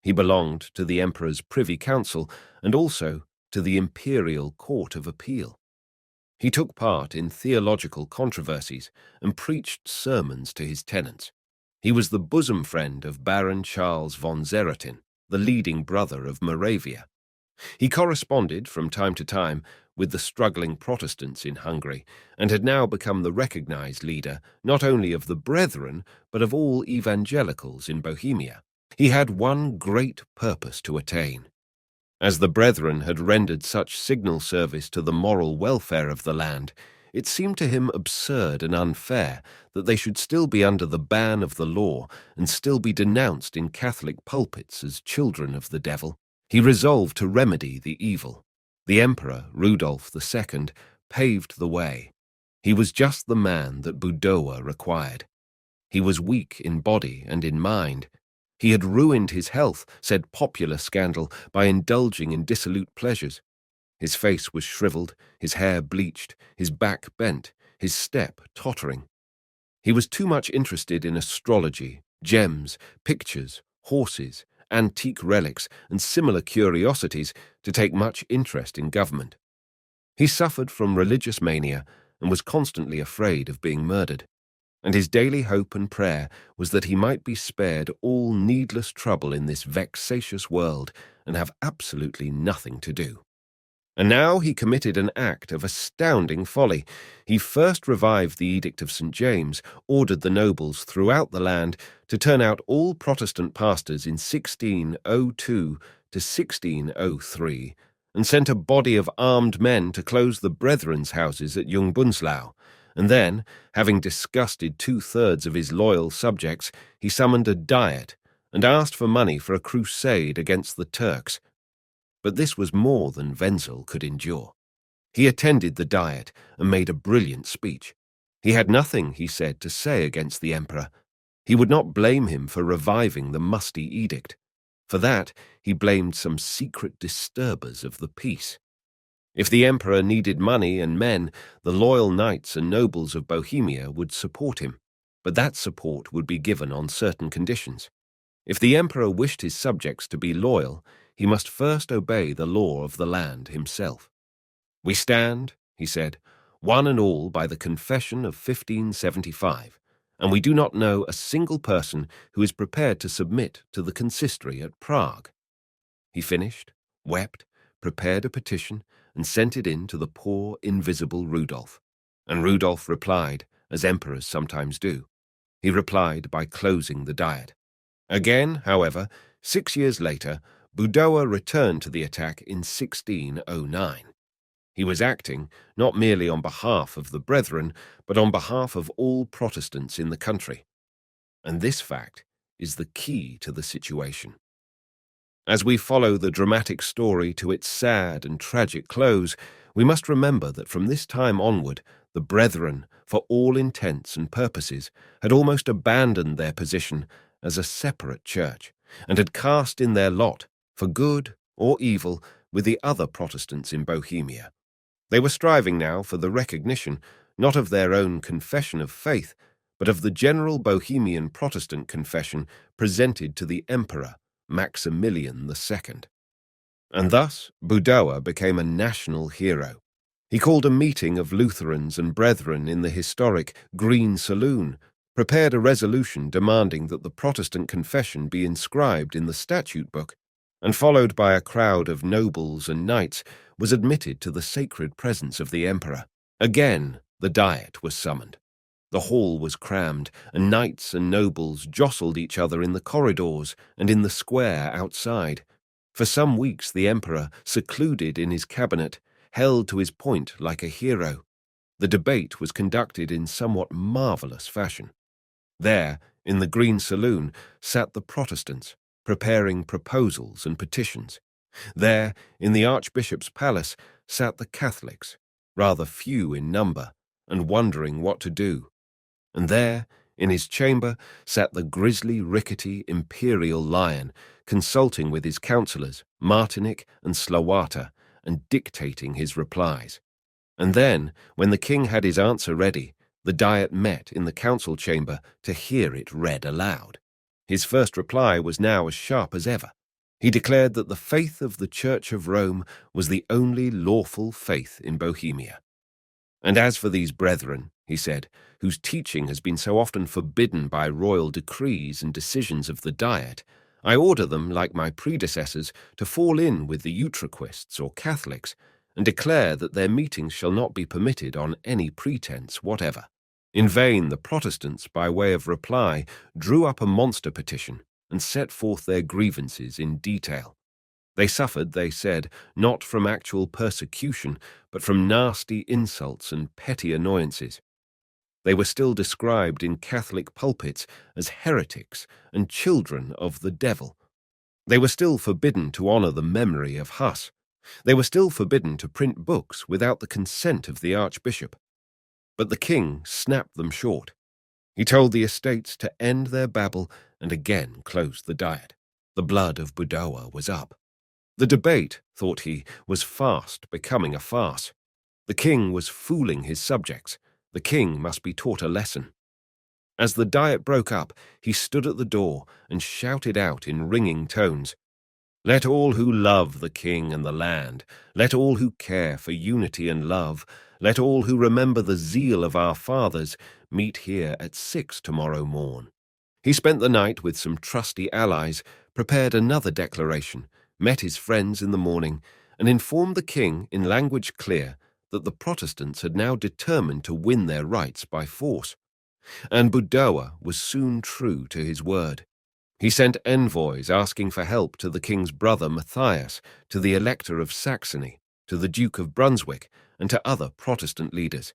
He belonged to the Emperor's Privy Council and also to the Imperial Court of Appeal. He took part in theological controversies and preached sermons to his tenants. He was the bosom friend of Baron Charles von Zeratin, the leading brother of Moravia. He corresponded from time to time with the struggling Protestants in Hungary and had now become the recognized leader not only of the Brethren but of all evangelicals in Bohemia. He had one great purpose to attain. As the Brethren had rendered such signal service to the moral welfare of the land, it seemed to him absurd and unfair that they should still be under the ban of the law and still be denounced in Catholic pulpits as children of the devil. He resolved to remedy the evil. The Emperor, Rudolph II, paved the way. He was just the man that Budower required. He was weak in body and in mind. He had ruined his health, said popular scandal, by indulging in dissolute pleasures. His face was shriveled, his hair bleached, his back bent, his step tottering. He was too much interested in astrology, gems, pictures, horses, antique relics, and similar curiosities to take much interest in government. He suffered from religious mania and was constantly afraid of being murdered, and his daily hope and prayer was that he might be spared all needless trouble in this vexatious world and have absolutely nothing to do. And now he committed an act of astounding folly. He first revived the Edict of St. James, ordered the nobles throughout the land to turn out all Protestant pastors in 1602 to 1603, and sent a body of armed men to close the Brethren's houses at Jungbunzlau. And then, having disgusted 2/3 of his loyal subjects, he summoned a diet and asked for money for a crusade against the Turks. But this was more than Wenzel could endure. He attended the diet and made a brilliant speech. He had nothing, he said, to say against the emperor. He would not blame him for reviving the musty edict. For that, he blamed some secret disturbers of the peace. If the emperor needed money and men, the loyal knights and nobles of Bohemia would support him, but that support would be given on certain conditions. If the emperor wished his subjects to be loyal, he must first obey the law of the land himself. "We stand," he said, "one and all by the Confession of 1575, and we do not know a single person who is prepared to submit to the consistory at Prague." He finished, wept, prepared a petition, and sent it in to the poor, invisible Rudolph. And Rudolph replied, as emperors sometimes do. He replied by closing the diet. Again, however, 6 years later, Budowa returned to the attack in 1609. He was acting not merely on behalf of the Brethren, but on behalf of all Protestants in the country. And this fact is the key to the situation. As we follow the dramatic story to its sad and tragic close, we must remember that from this time onward, the Brethren, for all intents and purposes, had almost abandoned their position as a separate church, and had cast in their lot, for good or evil, with the other Protestants in Bohemia. They were striving now for the recognition, not of their own confession of faith, but of the general Bohemian Protestant confession presented to the Emperor, Maximilian II. And thus Budowa became a national hero. He called a meeting of Lutherans and Brethren in the historic Green Saloon, prepared a resolution demanding that the Protestant confession be inscribed in the statute book, and followed by a crowd of nobles and knights, was admitted to the sacred presence of the emperor. Again, the diet was summoned. The hall was crammed, and knights and nobles jostled each other in the corridors and in the square outside. For some weeks the emperor, secluded in his cabinet, held to his point like a hero. The debate was conducted in somewhat marvellous fashion. There, in the Green Saloon, sat the Protestants, preparing proposals and petitions. There, in the Archbishop's palace, sat the Catholics, rather few in number, and wondering what to do. And there, in his chamber, sat the grisly, rickety imperial lion, consulting with his councillors, Martinic and Slawata, and dictating his replies. And then, when the king had his answer ready, the diet met in the council chamber to hear it read aloud. His first reply was now as sharp as ever. He declared that the faith of the Church of Rome was the only lawful faith in Bohemia. "And as for these brethren," he said, "whose teaching has been so often forbidden by royal decrees and decisions of the Diet, I order them, like my predecessors, to fall in with the Utraquists or Catholics, and declare that their meetings shall not be permitted on any pretense whatever." In vain the Protestants, by way of reply, drew up a monster petition and set forth their grievances in detail. They suffered, they said, not from actual persecution, but from nasty insults and petty annoyances. They were still described in Catholic pulpits as heretics and children of the devil. They were still forbidden to honour the memory of Hus. They were still forbidden to print books without the consent of the Archbishop. But the king snapped them short. He told the estates to end their babble and again closed the diet. The blood of Budowa was up. The debate, thought he, was fast becoming a farce. The king was fooling his subjects. The king must be taught a lesson. As the diet broke up, he stood at the door and shouted out in ringing tones, Let all who love the king and the land, let all who care for unity and love, let all who remember the zeal of our fathers meet here at 6 tomorrow morn. He spent the night with some trusty allies, prepared another declaration, met his friends in the morning, and informed the king in language clear that the Protestants had now determined to win their rights by force. And Budowa was soon true to his word. He sent envoys asking for help to the king's brother Matthias, to the Elector of Saxony, to the Duke of Brunswick, and to other Protestant leaders.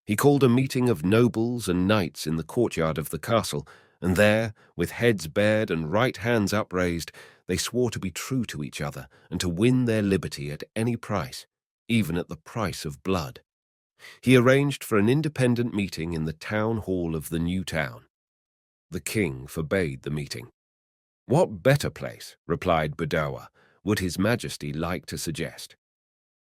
He called a meeting of nobles and knights in the courtyard of the castle, and there, with heads bared and right hands upraised, they swore to be true to each other and to win their liberty at any price, even at the price of blood. He arranged for an independent meeting in the town hall of the new town. The king forbade the meeting. "What better place," replied Budowa, "would His Majesty like to suggest?"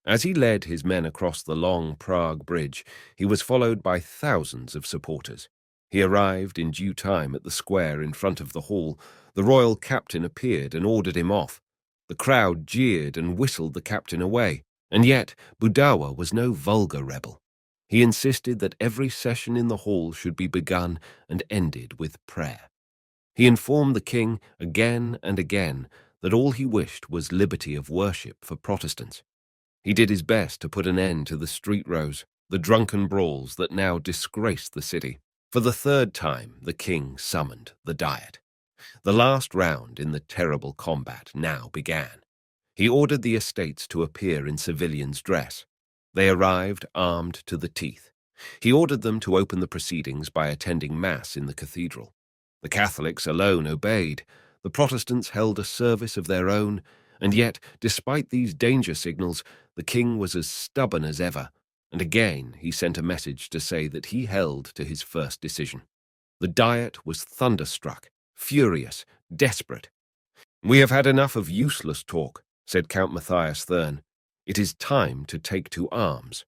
As he led his men across the long Prague bridge, he was followed by thousands of supporters. He arrived in due time at the square in front of the hall. The royal captain appeared and ordered him off. The crowd jeered and whistled the captain away, and yet Budowa was no vulgar rebel. He insisted that every session in the hall should be begun and ended with prayer. He informed the king again and again that all he wished was liberty of worship for Protestants. He did his best to put an end to the street rows, the drunken brawls that now disgraced the city. For the third time, the king summoned the Diet. The last round in the terrible combat now began. He ordered the estates to appear in civilians' dress. They arrived armed to the teeth. He ordered them to open the proceedings by attending Mass in the cathedral. The Catholics alone obeyed. The Protestants held a service of their own, and yet, despite these danger signals, the king was as stubborn as ever, and again he sent a message to say that he held to his first decision. The Diet was thunderstruck, furious, desperate. "We have had enough of useless talk," said Count Matthias Thurn. "It is time to take to arms."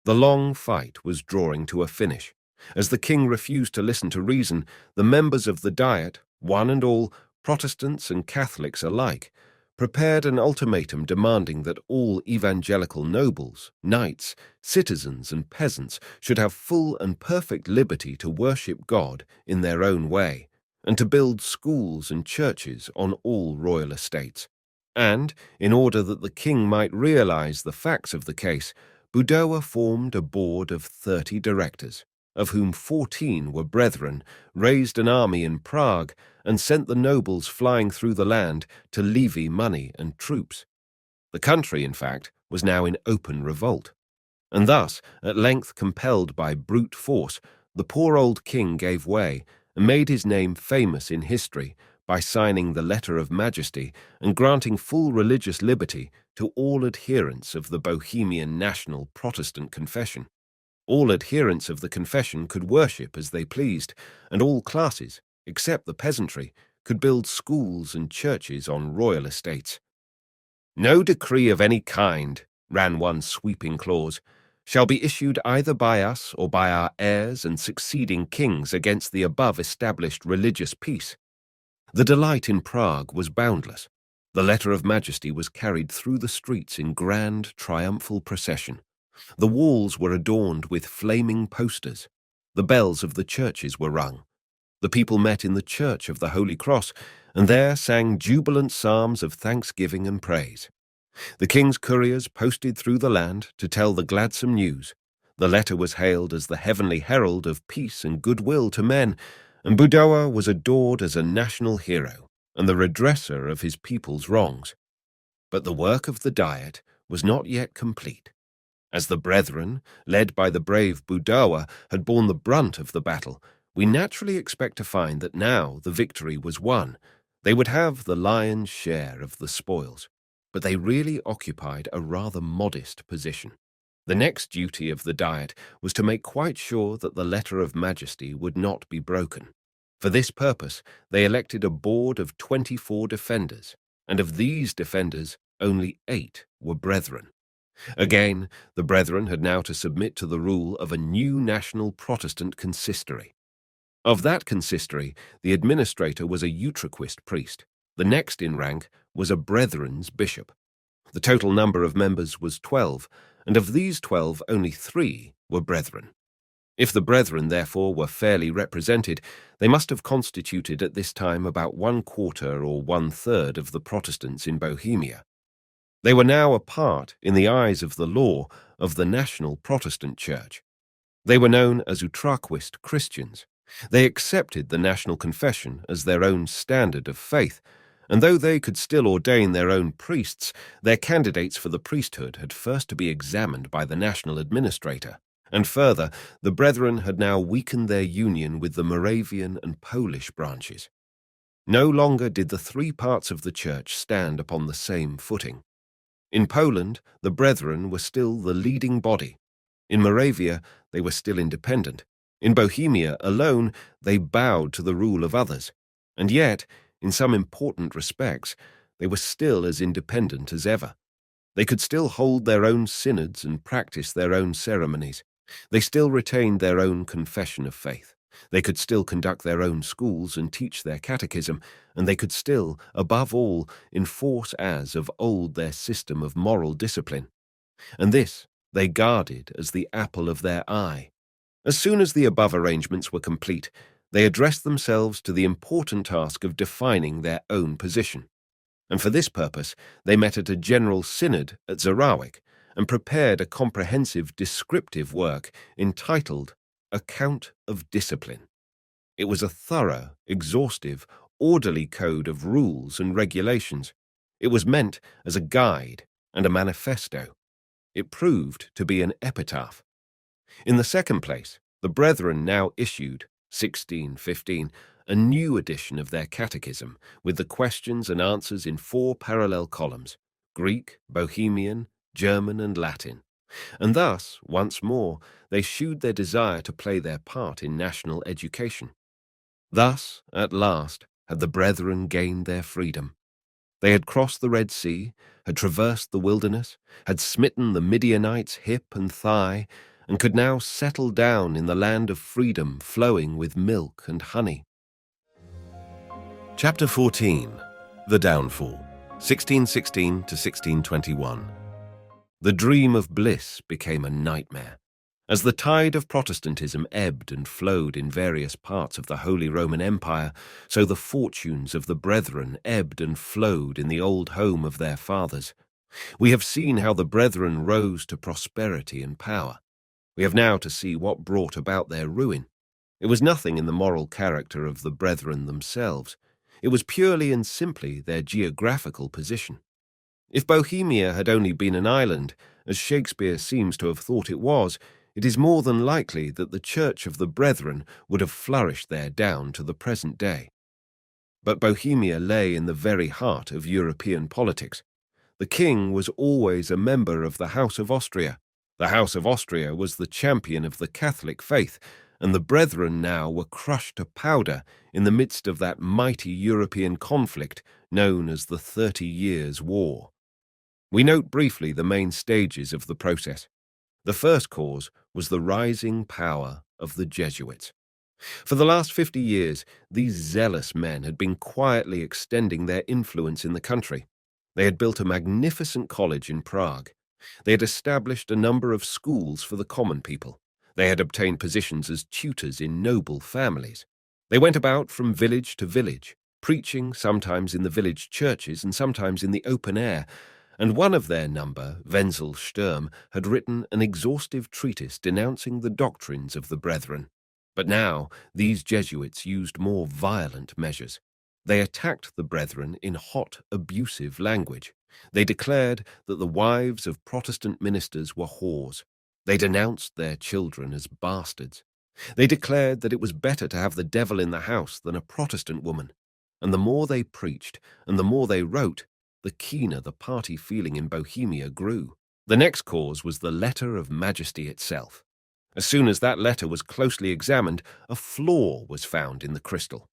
The long fight was drawing to a finish. As the king refused to listen to reason, the members of the Diet, one and all, Protestants and Catholics alike, prepared an ultimatum demanding that all evangelical nobles, knights, citizens and peasants should have full and perfect liberty to worship God in their own way, and to build schools and churches on all royal estates. And, in order that the king might realize the facts of the case, Budowa formed a board of 30 directors, of whom 14 were brethren, raised an army in Prague, and sent the nobles flying through the land to levy money and troops. The country, in fact, was now in open revolt. And thus, at length compelled by brute force, the poor old king gave way and made his name famous in history by signing the Letter of Majesty and granting full religious liberty to all adherents of the Bohemian National Protestant Confession. All adherents of the confession could worship as they pleased, and all classes, except the peasantry, could build schools and churches on royal estates. "No decree of any kind," ran one sweeping clause, "shall be issued either by us or by our heirs and succeeding kings against the above-established religious peace." The delight in Prague was boundless. The Letter of Majesty was carried through the streets in grand, triumphal procession. The walls were adorned with flaming posters. The bells of the churches were rung. The people met in the Church of the Holy Cross, and there sang jubilant psalms of thanksgiving and praise. The king's couriers posted through the land to tell the gladsome news. The letter was hailed as the heavenly herald of peace and goodwill to men, and Budowa was adored as a national hero and the redresser of his people's wrongs. But the work of the Diet was not yet complete. As the brethren, led by the brave Budowa, had borne the brunt of the battle, we naturally expect to find that now the victory was won. They would have the lion's share of the spoils, but they really occupied a rather modest position. The next duty of the Diet was to make quite sure that the Letter of Majesty would not be broken. For this purpose, they elected a board of 24 defenders, and of these defenders, only 8 were brethren. Again, the brethren had now to submit to the rule of a new national Protestant consistory. Of that consistory, the administrator was a Utraquist priest. The next in rank was a brethren's bishop. The total number of members was 12, and of these 12 only 3 were brethren. If the brethren, therefore, were fairly represented, they must have constituted at this time about 1/4 or 1/3 of the Protestants in Bohemia. They were now a part, in the eyes of the law, of the national Protestant Church. They were known as Utraquist Christians. They accepted the national confession as their own standard of faith, and though they could still ordain their own priests, their candidates for the priesthood had first to be examined by the national administrator. And further, the brethren had now weakened their union with the Moravian and Polish branches. No longer did the 3 parts of the church stand upon the same footing. In Poland, the brethren were still the leading body. In Moravia, they were still independent. In Bohemia alone, they bowed to the rule of others. And yet, in some important respects, they were still as independent as ever. They could still hold their own synods and practice their own ceremonies. They still retained their own confession of faith. They could still conduct their own schools and teach their catechism, and they could still, above all, enforce as of old their system of moral discipline. And this they guarded as the apple of their eye. As soon as the above arrangements were complete, they addressed themselves to the important task of defining their own position. And for this purpose, they met at a general synod at Zarawick and prepared a comprehensive descriptive work entitled Account of Discipline. It was a thorough, exhaustive, orderly code of rules and regulations. It was meant as a guide and a manifesto. It proved to be an epitaph. In the second place, the brethren now issued, 1615, a new edition of their catechism with the questions and answers in 4 parallel columns, Greek, Bohemian, German, and Latin. And thus, once more, they shewed their desire to play their part in national education. Thus, at last, had the brethren gained their freedom. They had crossed the Red Sea, had traversed the wilderness, had smitten the Midianites hip and thigh, and could now settle down in the land of freedom flowing with milk and honey. Chapter 14. The Downfall, 1616 to 1621. The dream of bliss became a nightmare. As the tide of Protestantism ebbed and flowed in various parts of the Holy Roman Empire, so the fortunes of the brethren ebbed and flowed in the old home of their fathers. We have seen how the brethren rose to prosperity and power. We have now to see what brought about their ruin. It was nothing in the moral character of the brethren themselves. It was purely and simply their geographical position. If Bohemia had only been an island, as Shakespeare seems to have thought it was, it is more than likely that the Church of the Brethren would have flourished there down to the present day. But Bohemia lay in the very heart of European politics. The king was always a member of the House of Austria. The House of Austria was the champion of the Catholic faith, and the brethren now were crushed to powder in the midst of that mighty European conflict known as the 30 Years' War. We note briefly the main stages of the process. The first cause was the rising power of the Jesuits. For the last 50 years, these zealous men had been quietly extending their influence in the country. They had built a magnificent college in Prague. They had established a number of schools for the common people. They had obtained positions as tutors in noble families. They went about from village to village, preaching sometimes in the village churches and sometimes in the open air, and one of their number, Wenzel Sturm, had written an exhaustive treatise denouncing the doctrines of the brethren. But now these Jesuits used more violent measures. They attacked the brethren in hot, abusive language. They declared that the wives of Protestant ministers were whores. They denounced their children as bastards. They declared that it was better to have the devil in the house than a Protestant woman. And the more they preached and the more they wrote, the keener the party feeling in Bohemia grew. The next cause was the Letter of Majesty itself. As soon as that letter was closely examined, a flaw was found in the crystal.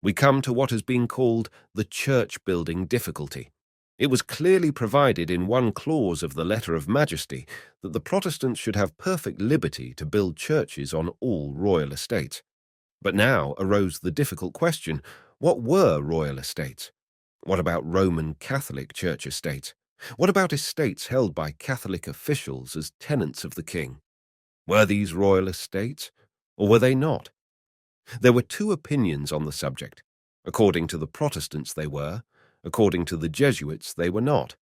We come to what has been called the church-building difficulty. It was clearly provided in one clause of the Letter of Majesty that the Protestants should have perfect liberty to build churches on all royal estates. But now arose the difficult question, what were royal estates? What about Roman Catholic Church estates? What about estates held by Catholic officials as tenants of the king? Were these royal estates, or were they not? There were two opinions on the subject. According to the Protestants they were, according to the Jesuits they were not.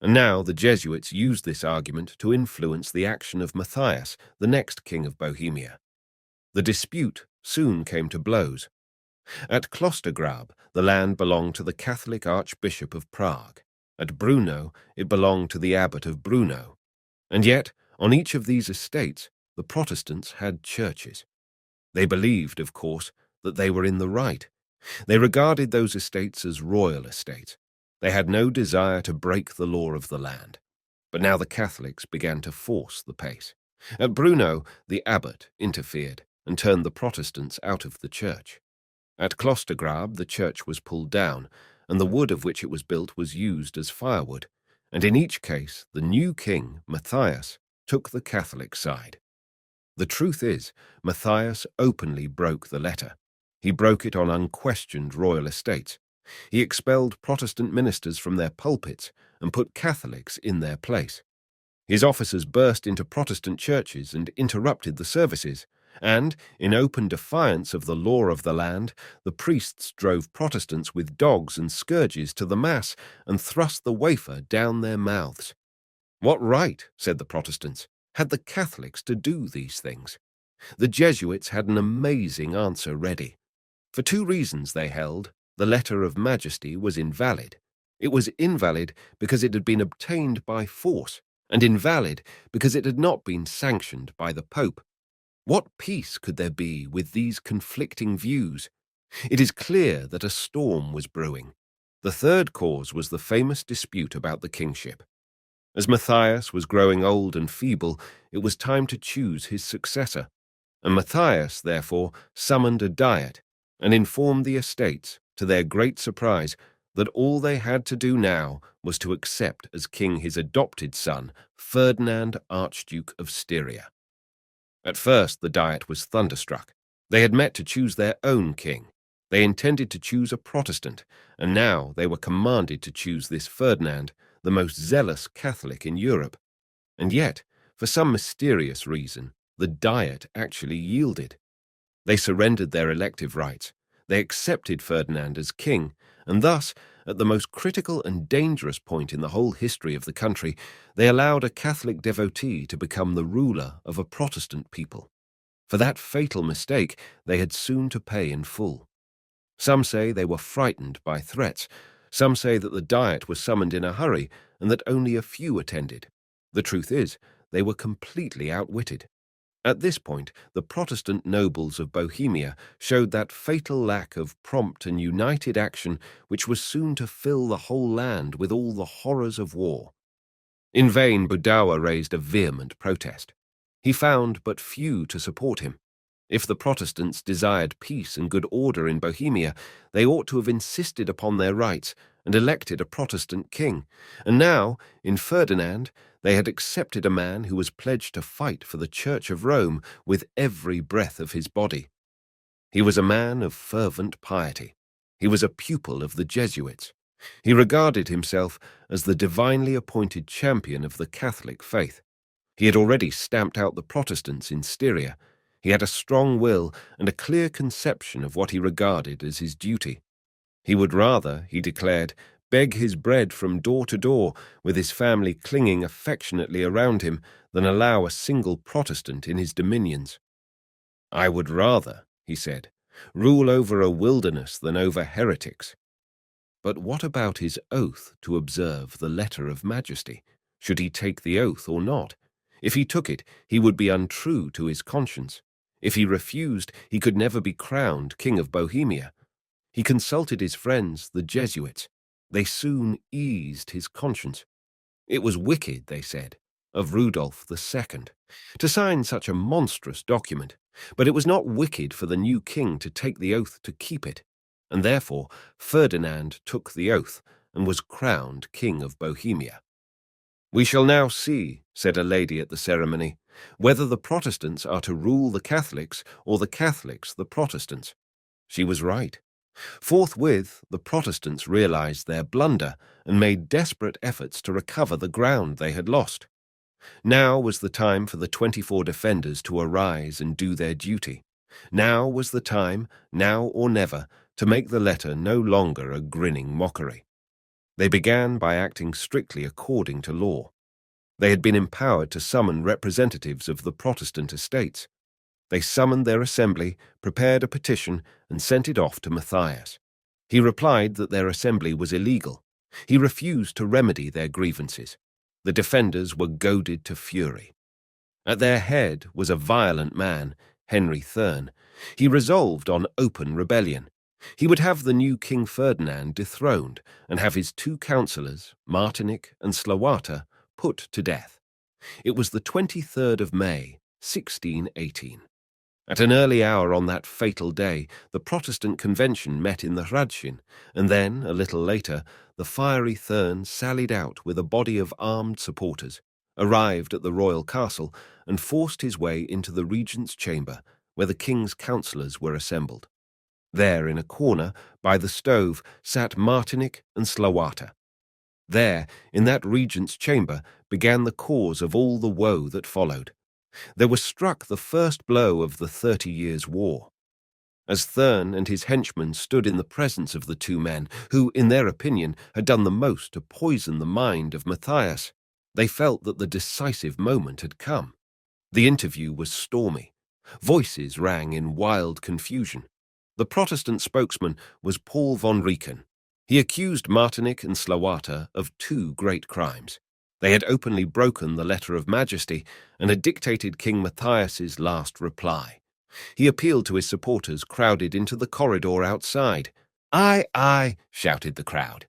And now the Jesuits used this argument to influence the action of Matthias, the next king of Bohemia. The dispute soon came to blows. At Klostergrab, the land belonged to the Catholic Archbishop of Prague. At Brno, it belonged to the abbot of Brno. And yet, on each of these estates, the Protestants had churches. They believed, of course, that they were in the right. They regarded those estates as royal estates. They had no desire to break the law of the land. But now the Catholics began to force the pace. At Brno, the abbot interfered and turned the Protestants out of the church. At Klostergrab, the church was pulled down, and the wood of which it was built was used as firewood, and in each case the new king, Matthias, took the Catholic side. The truth is, Matthias openly broke the letter. He broke it on unquestioned royal estates. He expelled Protestant ministers from their pulpits and put Catholics in their place. His officers burst into Protestant churches and interrupted the services, and, in open defiance of the law of the land, the priests drove Protestants with dogs and scourges to the Mass and thrust the wafer down their mouths. What right, said the Protestants, had the Catholics to do these things? The Jesuits had an amazing answer ready. For two reasons, they held, the Letter of Majesty was invalid. It was invalid because it had been obtained by force, and invalid because it had not been sanctioned by the Pope. What peace could there be with these conflicting views? It is clear that a storm was brewing. The third cause was the famous dispute about the kingship. As Matthias was growing old and feeble, it was time to choose his successor, and Matthias, therefore, summoned a diet and informed the estates, to their great surprise, that all they had to do now was to accept as king his adopted son, Ferdinand, Archduke of Styria. At first the Diet was thunderstruck. They had met to choose their own king. They intended to choose a Protestant, and now they were commanded to choose this Ferdinand, the most zealous Catholic in Europe. And yet, for some mysterious reason, the Diet actually yielded. They surrendered their elective rights. They accepted Ferdinand as king, and thus, at the most critical and dangerous point in the whole history of the country, they allowed a Catholic devotee to become the ruler of a Protestant people. For that fatal mistake, they had soon to pay in full. Some say they were frightened by threats. Some say that the Diet was summoned in a hurry and that only a few attended. The truth is, they were completely outwitted. At this point, the Protestant nobles of Bohemia showed that fatal lack of prompt and united action which was soon to fill the whole land with all the horrors of war. In vain Budawa raised a vehement protest. He found but few to support him. If the Protestants desired peace and good order in Bohemia, they ought to have insisted upon their rights and elected a Protestant king. And now, in Ferdinand, they had accepted a man who was pledged to fight for the Church of Rome with every breath of his body. He was a man of fervent piety. He was a pupil of the Jesuits. He regarded himself as the divinely appointed champion of the Catholic faith. He had already stamped out the Protestants in Styria. He had a strong will and a clear conception of what he regarded as his duty. He would rather, he declared, beg his bread from door to door, with his family clinging affectionately around him, than allow a single Protestant in his dominions. I would rather, he said, rule over a wilderness than over heretics. But what about his oath to observe the Letter of Majesty? Should he take the oath or not? If he took it, he would be untrue to his conscience. If he refused, he could never be crowned King of Bohemia. He consulted his friends, the Jesuits. They soon eased his conscience. It was wicked, they said, of Rudolph II to sign such a monstrous document, but it was not wicked for the new king to take the oath to keep it, and therefore Ferdinand took the oath and was crowned King of Bohemia. We shall now see, said a lady at the ceremony, whether the Protestants are to rule the Catholics or the Catholics the Protestants. She was right. Forthwith, the Protestants realized their blunder and made desperate efforts to recover the ground they had lost. Now was the time for the 24 defenders to arise and do their duty. Now was the time, now or never, to make the letter no longer a grinning mockery. They began by acting strictly according to law. They had been empowered to summon representatives of the Protestant estates. They summoned their assembly, prepared a petition, and sent it off to Matthias. He replied that their assembly was illegal. He refused to remedy their grievances. The defenders were goaded to fury. At their head was a violent man, Henry Thurn. He resolved on open rebellion. He would have the new King Ferdinand dethroned and have his 2 councillors, Martinic and Slawata, put to death. It was the 23rd of May, 1618. At an early hour on that fatal day, the Protestant convention met in the Hradschin, and then, a little later, the fiery Thurn sallied out with a body of armed supporters, arrived at the royal castle, and forced his way into the regent's chamber, where the king's councillors were assembled. There, in a corner, by the stove, sat Martinic and Slawata. There, in that regent's chamber, began the cause of all the woe that followed. There was struck the first blow of the 30 Years' War. As Thurn and his henchmen stood in the presence of the 2 men, who, in their opinion, had done the most to poison the mind of Matthias, they felt that the decisive moment had come. The interview was stormy. Voices rang in wild confusion. The Protestant spokesman was Paul von Rieken. He accused Martinic and Slawata of 2 great crimes. They had openly broken the Letter of Majesty and had dictated King Matthias's last reply. He appealed to his supporters crowded into the corridor outside. "Aye, aye," shouted the crowd.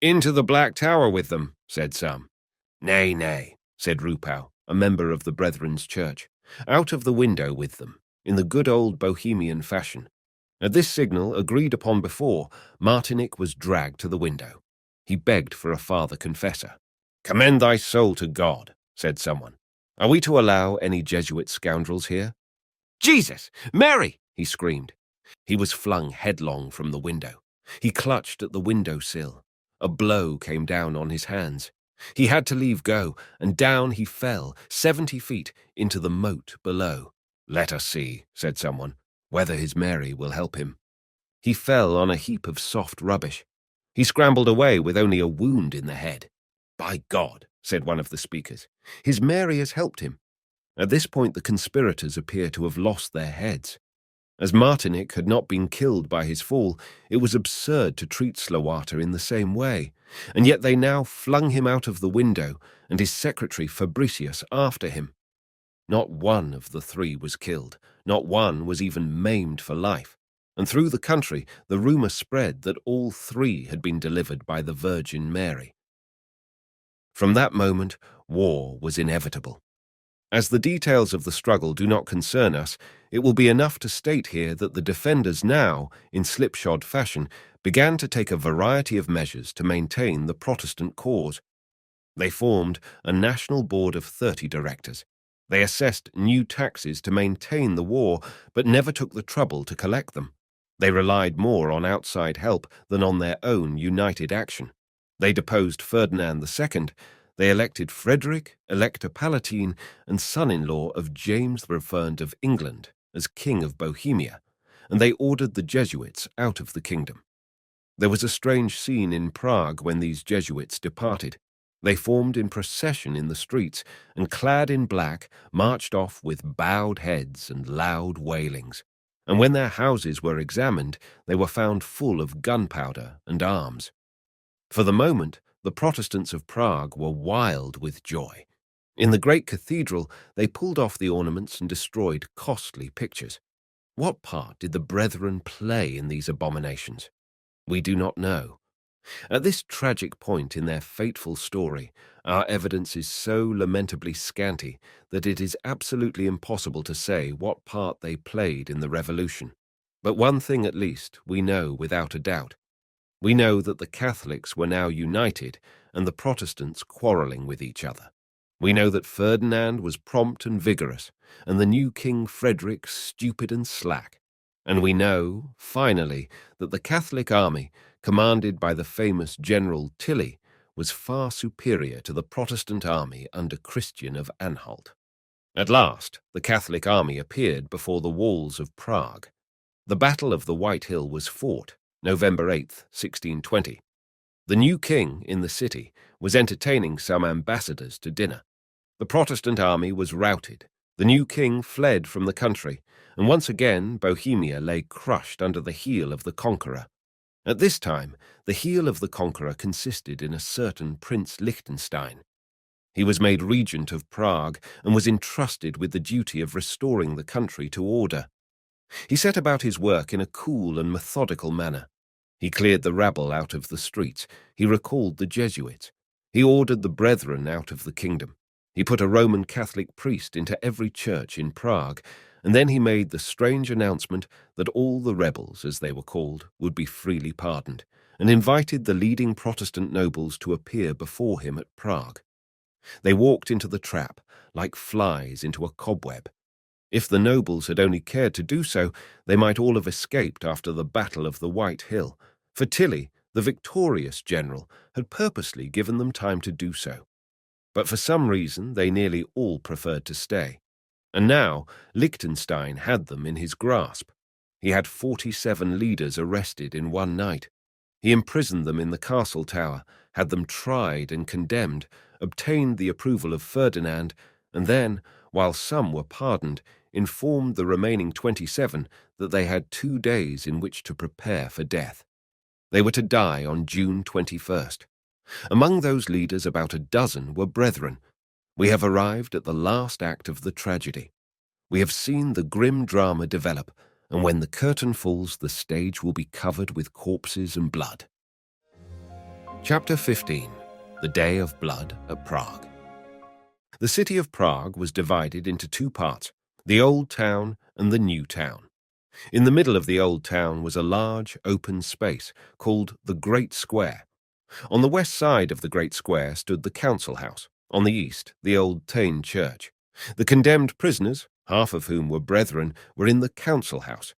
"Into the Black Tower with them," said some. "Nay, nay," said Rupau, a member of the Brethren's Church. "Out of the window with them, in the good old Bohemian fashion." At this signal, agreed upon before, Martinic was dragged to the window. He begged for a father confessor. "Commend thy soul to God," said someone. "Are we to allow any Jesuit scoundrels here?" "Jesus! Mary!" he screamed. He was flung headlong from the window. He clutched at the window sill. A blow came down on his hands. He had to leave go, and down he fell, 70 feet, into the moat below. "Let us see," said someone, "whether his Mary will help him." He fell on a heap of soft rubbish. He scrambled away with only a wound in the head. "By God," said one of the speakers, "his Mary has helped him." At this point the conspirators appear to have lost their heads. As Martinic had not been killed by his fall, it was absurd to treat Slawata in the same way, and yet they now flung him out of the window, and his secretary Fabricius after him. Not one of the 3 was killed, not one was even maimed for life, and through the country the rumour spread that all 3 had been delivered by the Virgin Mary. From that moment, war was inevitable. As the details of the struggle do not concern us, it will be enough to state here that the defenders now, in slipshod fashion, began to take a variety of measures to maintain the Protestant cause. They formed a national board of 30 directors. They assessed new taxes to maintain the war, but never took the trouble to collect them. They relied more on outside help than on their own united action. They deposed Ferdinand II. They elected Frederick, Elector Palatine, and son-in-law of James III of England as King of Bohemia, and they ordered the Jesuits out of the kingdom. There was a strange scene in Prague when these Jesuits departed. They formed in procession in the streets, and clad in black, marched off with bowed heads and loud wailings. And when their houses were examined, they were found full of gunpowder and arms. For the moment, the Protestants of Prague were wild with joy. In the great cathedral, they pulled off the ornaments and destroyed costly pictures. What part did the brethren play in these abominations? We do not know. At this tragic point in their fateful story, our evidence is so lamentably scanty that it is absolutely impossible to say what part they played in the revolution. But one thing at least we know without a doubt. We know that the Catholics were now united and the Protestants quarrelling with each other. We know that Ferdinand was prompt and vigorous, and the new King Frederick stupid and slack. And we know, finally, that the Catholic army, commanded by the famous General Tilly, was far superior to the Protestant army under Christian of Anhalt. At last, the Catholic army appeared before the walls of Prague. The Battle of the White Hill was fought, November 8, 1620. The new king in the city was entertaining some ambassadors to dinner. The Protestant army was routed. The new king fled from the country, and once again Bohemia lay crushed under the heel of the conqueror. At this time, the heel of the conqueror consisted in a certain Prince Liechtenstein. He was made regent of Prague and was entrusted with the duty of restoring the country to order. He set about his work in a cool and methodical manner. He cleared the rabble out of the streets. He recalled the Jesuits. He ordered the brethren out of the kingdom. He put a Roman Catholic priest into every church in Prague, and then he made the strange announcement that all the rebels, as they were called, would be freely pardoned, and invited the leading Protestant nobles to appear before him at Prague. They walked into the trap, like flies into a cobweb. If the nobles had only cared to do so, they might all have escaped after the Battle of the White Hill, for Tilly, the victorious general, had purposely given them time to do so. But for some reason they nearly all preferred to stay. And now Liechtenstein had them in his grasp. He had 47 leaders arrested in one night. He imprisoned them in the castle tower, had them tried and condemned, obtained the approval of Ferdinand, and then, while some were pardoned, informed the remaining 27 that they had 2 days in which to prepare for death. They were to die on June 21st. Among those leaders, about a dozen were brethren. We have arrived at the last act of the tragedy. We have seen the grim drama develop, and when the curtain falls, the stage will be covered with corpses and blood. Chapter 15. The Day of Blood at Prague. The city of Prague was divided into 2 parts, the Old Town and the New Town. In the middle of the Old Town was a large, open space called the Great Square. On the west side of the Great Square stood the Council House, on the east the Old Thane Church. The condemned prisoners, half of whom were brethren, were in the Council House.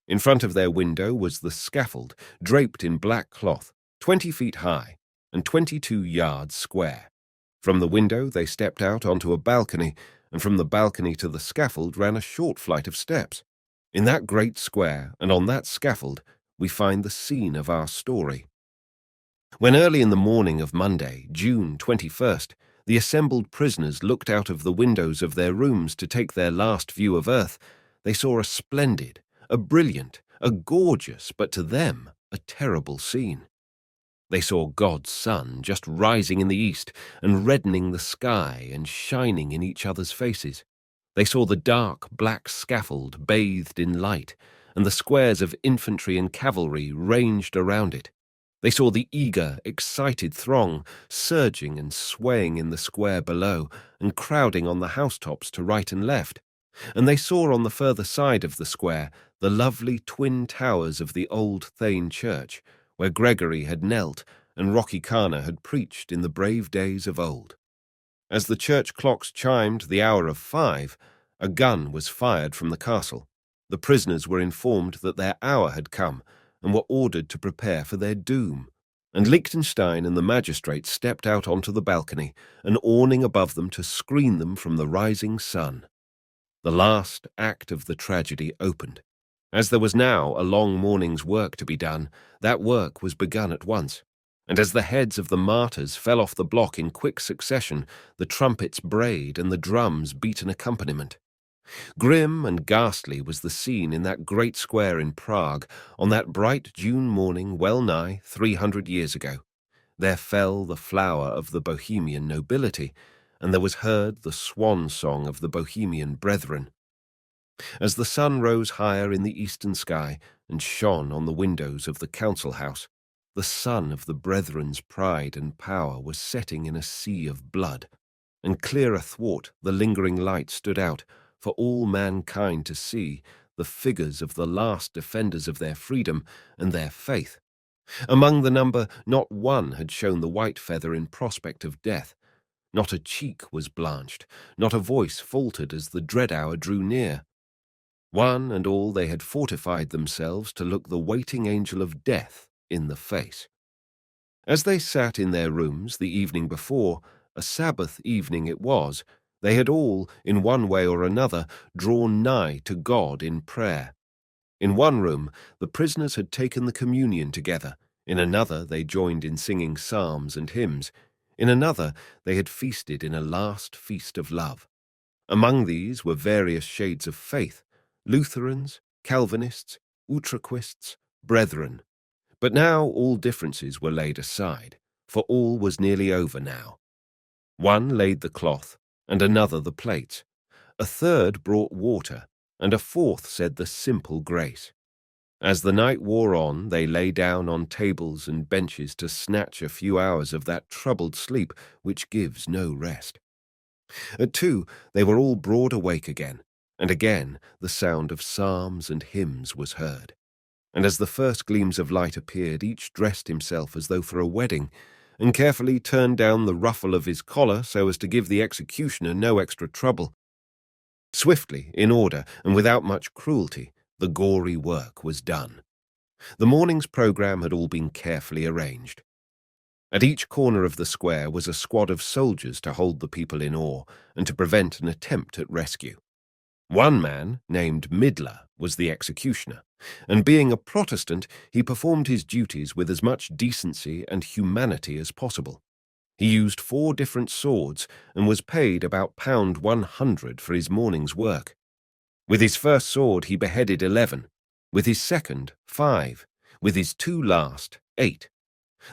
In front of their window was the scaffold, draped in black cloth, 20 feet high and 22 yards square. From the window they stepped out onto a balcony, and from the balcony to the scaffold ran a short flight of steps. In that great square and on that scaffold we find the scene of our story. When early in the morning of Monday, June 21st, the assembled prisoners looked out of the windows of their rooms to take their last view of earth, they saw a splendid, a brilliant, a gorgeous, but to them, a terrible scene. They saw God's sun just rising in the east and reddening the sky and shining in each other's faces. They saw the dark, black scaffold bathed in light, and the squares of infantry and cavalry ranged around it. They saw the eager, excited throng surging and swaying in the square below and crowding on the housetops to right and left. And they saw on the further side of the square the lovely twin towers of the Old Thane Church, where Gregory had knelt and Rocky Kana had preached in the brave days of old. As the church clocks chimed the hour of 5, a gun was fired from the castle. The prisoners were informed that their hour had come and were ordered to prepare for their doom, and Liechtenstein and the magistrates stepped out onto the balcony, an awning above them to screen them from the rising sun. The last act of the tragedy opened. As there was now a long morning's work to be done, that work was begun at once, and as the heads of the martyrs fell off the block in quick succession, the trumpets brayed and the drums beat an accompaniment. Grim and ghastly was the scene in that great square in Prague on that bright June morning well nigh 300 years ago. There fell the flower of the Bohemian nobility, and there was heard the swan song of the Bohemian brethren. As the sun rose higher in the eastern sky and shone on the windows of the council house, the sun of the brethren's pride and power was setting in a sea of blood, and clear athwart the lingering light stood out, for all mankind to see, the figures of the last defenders of their freedom and their faith. Among the number, not one had shown the white feather in prospect of death. Not a cheek was blanched, not a voice faltered as the dread hour drew near. One and all they had fortified themselves to look the waiting angel of death in the face. As they sat in their rooms the evening before, a Sabbath evening it was, they had all, in one way or another, drawn nigh to God in prayer. In one room, the prisoners had taken the communion together. In another, they joined in singing psalms and hymns. In another, they had feasted in a last feast of love. Among these were various shades of faith: Lutherans, Calvinists, Utraquists, Brethren. But now all differences were laid aside, for all was nearly over now. One laid the cloth, and another the plates. A third brought water, and a fourth said the simple grace. As the night wore on, they lay down on tables and benches to snatch a few hours of that troubled sleep which gives no rest. At 2, they were all broad awake again, and again the sound of psalms and hymns was heard. And as the first gleams of light appeared, each dressed himself as though for a wedding, and carefully turned down the ruffle of his collar so as to give the executioner no extra trouble. Swiftly, in order, and without much cruelty, the gory work was done. The morning's programme had all been carefully arranged. At each corner of the square was a squad of soldiers to hold the people in awe and to prevent an attempt at rescue. One man, named Midler, was the executioner, and being a Protestant, he performed his duties with as much decency and humanity as possible. He used 4 different swords and was paid about £100 for his morning's work. With his first sword he beheaded 11, with his second 5, with his 2 last 8.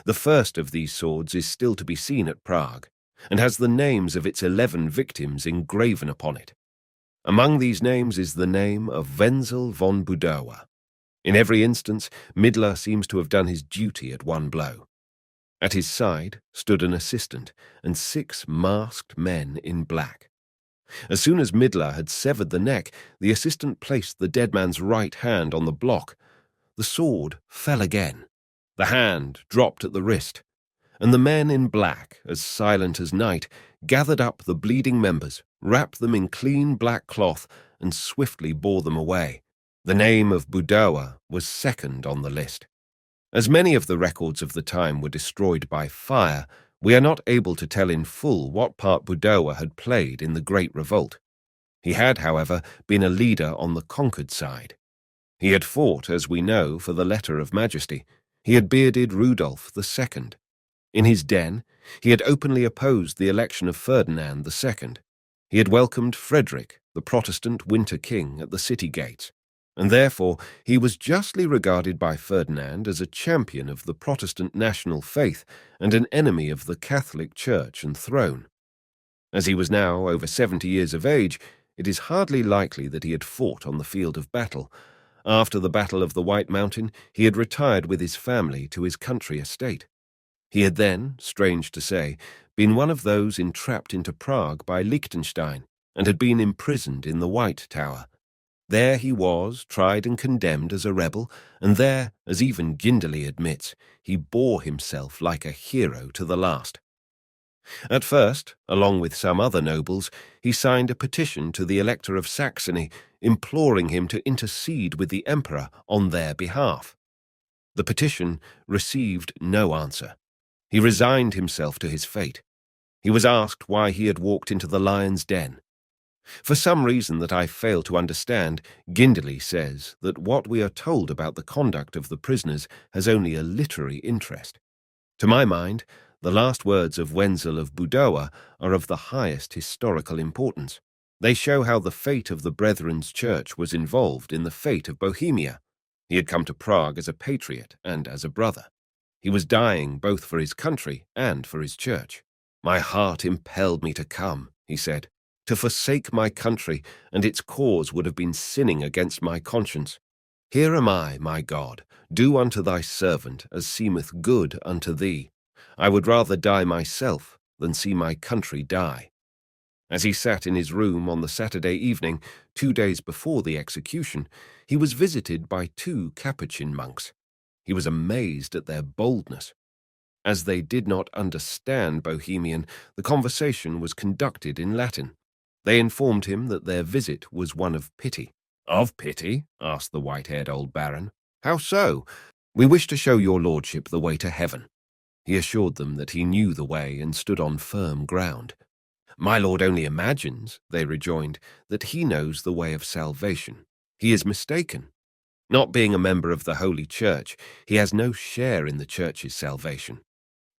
The first of these swords is still to be seen at Prague, and has the names of its 11 victims engraven upon it. Among these names is the name of Wenzel von Budowa. In every instance, Midler seems to have done his duty at one blow. At his side stood an assistant and 6 masked men in black. As soon as Midler had severed the neck, the assistant placed the dead man's right hand on the block. The sword fell again. The hand dropped at the wrist, and the men in black, as silent as night, gathered up the bleeding members, wrapped them in clean black cloth, and swiftly bore them away. The name of Budowa was second on the list. As many of the records of the time were destroyed by fire, we are not able to tell in full what part Budowa had played in the Great Revolt. He had, however, been a leader on the conquered side. He had fought, as we know, for the Letter of Majesty. He had bearded Rudolph II. In his den, he had openly opposed the election of Ferdinand II. He had welcomed Frederick, the Protestant winter king, at the city gates, and therefore he was justly regarded by Ferdinand as a champion of the Protestant national faith and an enemy of the Catholic Church and throne. As he was now over 70 years of age, it is hardly likely that he had fought on the field of battle. After the Battle of the White Mountain, he had retired with his family to his country estate. He had then, strange to say, been one of those entrapped into Prague by Liechtenstein, and had been imprisoned in the White Tower. There he was, tried and condemned as a rebel, and there, as even Ginderly admits, he bore himself like a hero to the last. At first, along with some other nobles, he signed a petition to the Elector of Saxony, imploring him to intercede with the Emperor on their behalf. The petition received no answer. He resigned himself to his fate. He was asked why he had walked into the lion's den. For some reason that I fail to understand, Ginderly says that what we are told about the conduct of the prisoners has only a literary interest. To my mind, the last words of Wenzel of Budowa are of the highest historical importance. They show how the fate of the Brethren's Church was involved in the fate of Bohemia. He had come to Prague as a patriot and as a brother. He was dying both for his country and for his church. "My heart impelled me to come," he said. "To forsake my country and its cause would have been sinning against my conscience. Here am I, my God, do unto thy servant as seemeth good unto thee. I would rather die myself than see my country die." As he sat in his room on the Saturday evening, 2 days before the execution, he was visited by 2 Capuchin monks. He was amazed at their boldness. As they did not understand Bohemian, the conversation was conducted in Latin. They informed him that their visit was one of pity. "Of pity?" asked the white-haired old baron. "How so?" "We wish to show your lordship the way to heaven." He assured them that he knew the way and stood on firm ground. "My lord only imagines," they rejoined, "that he knows the way of salvation. He is mistaken. Not being a member of the Holy Church, he has no share in the Church's salvation."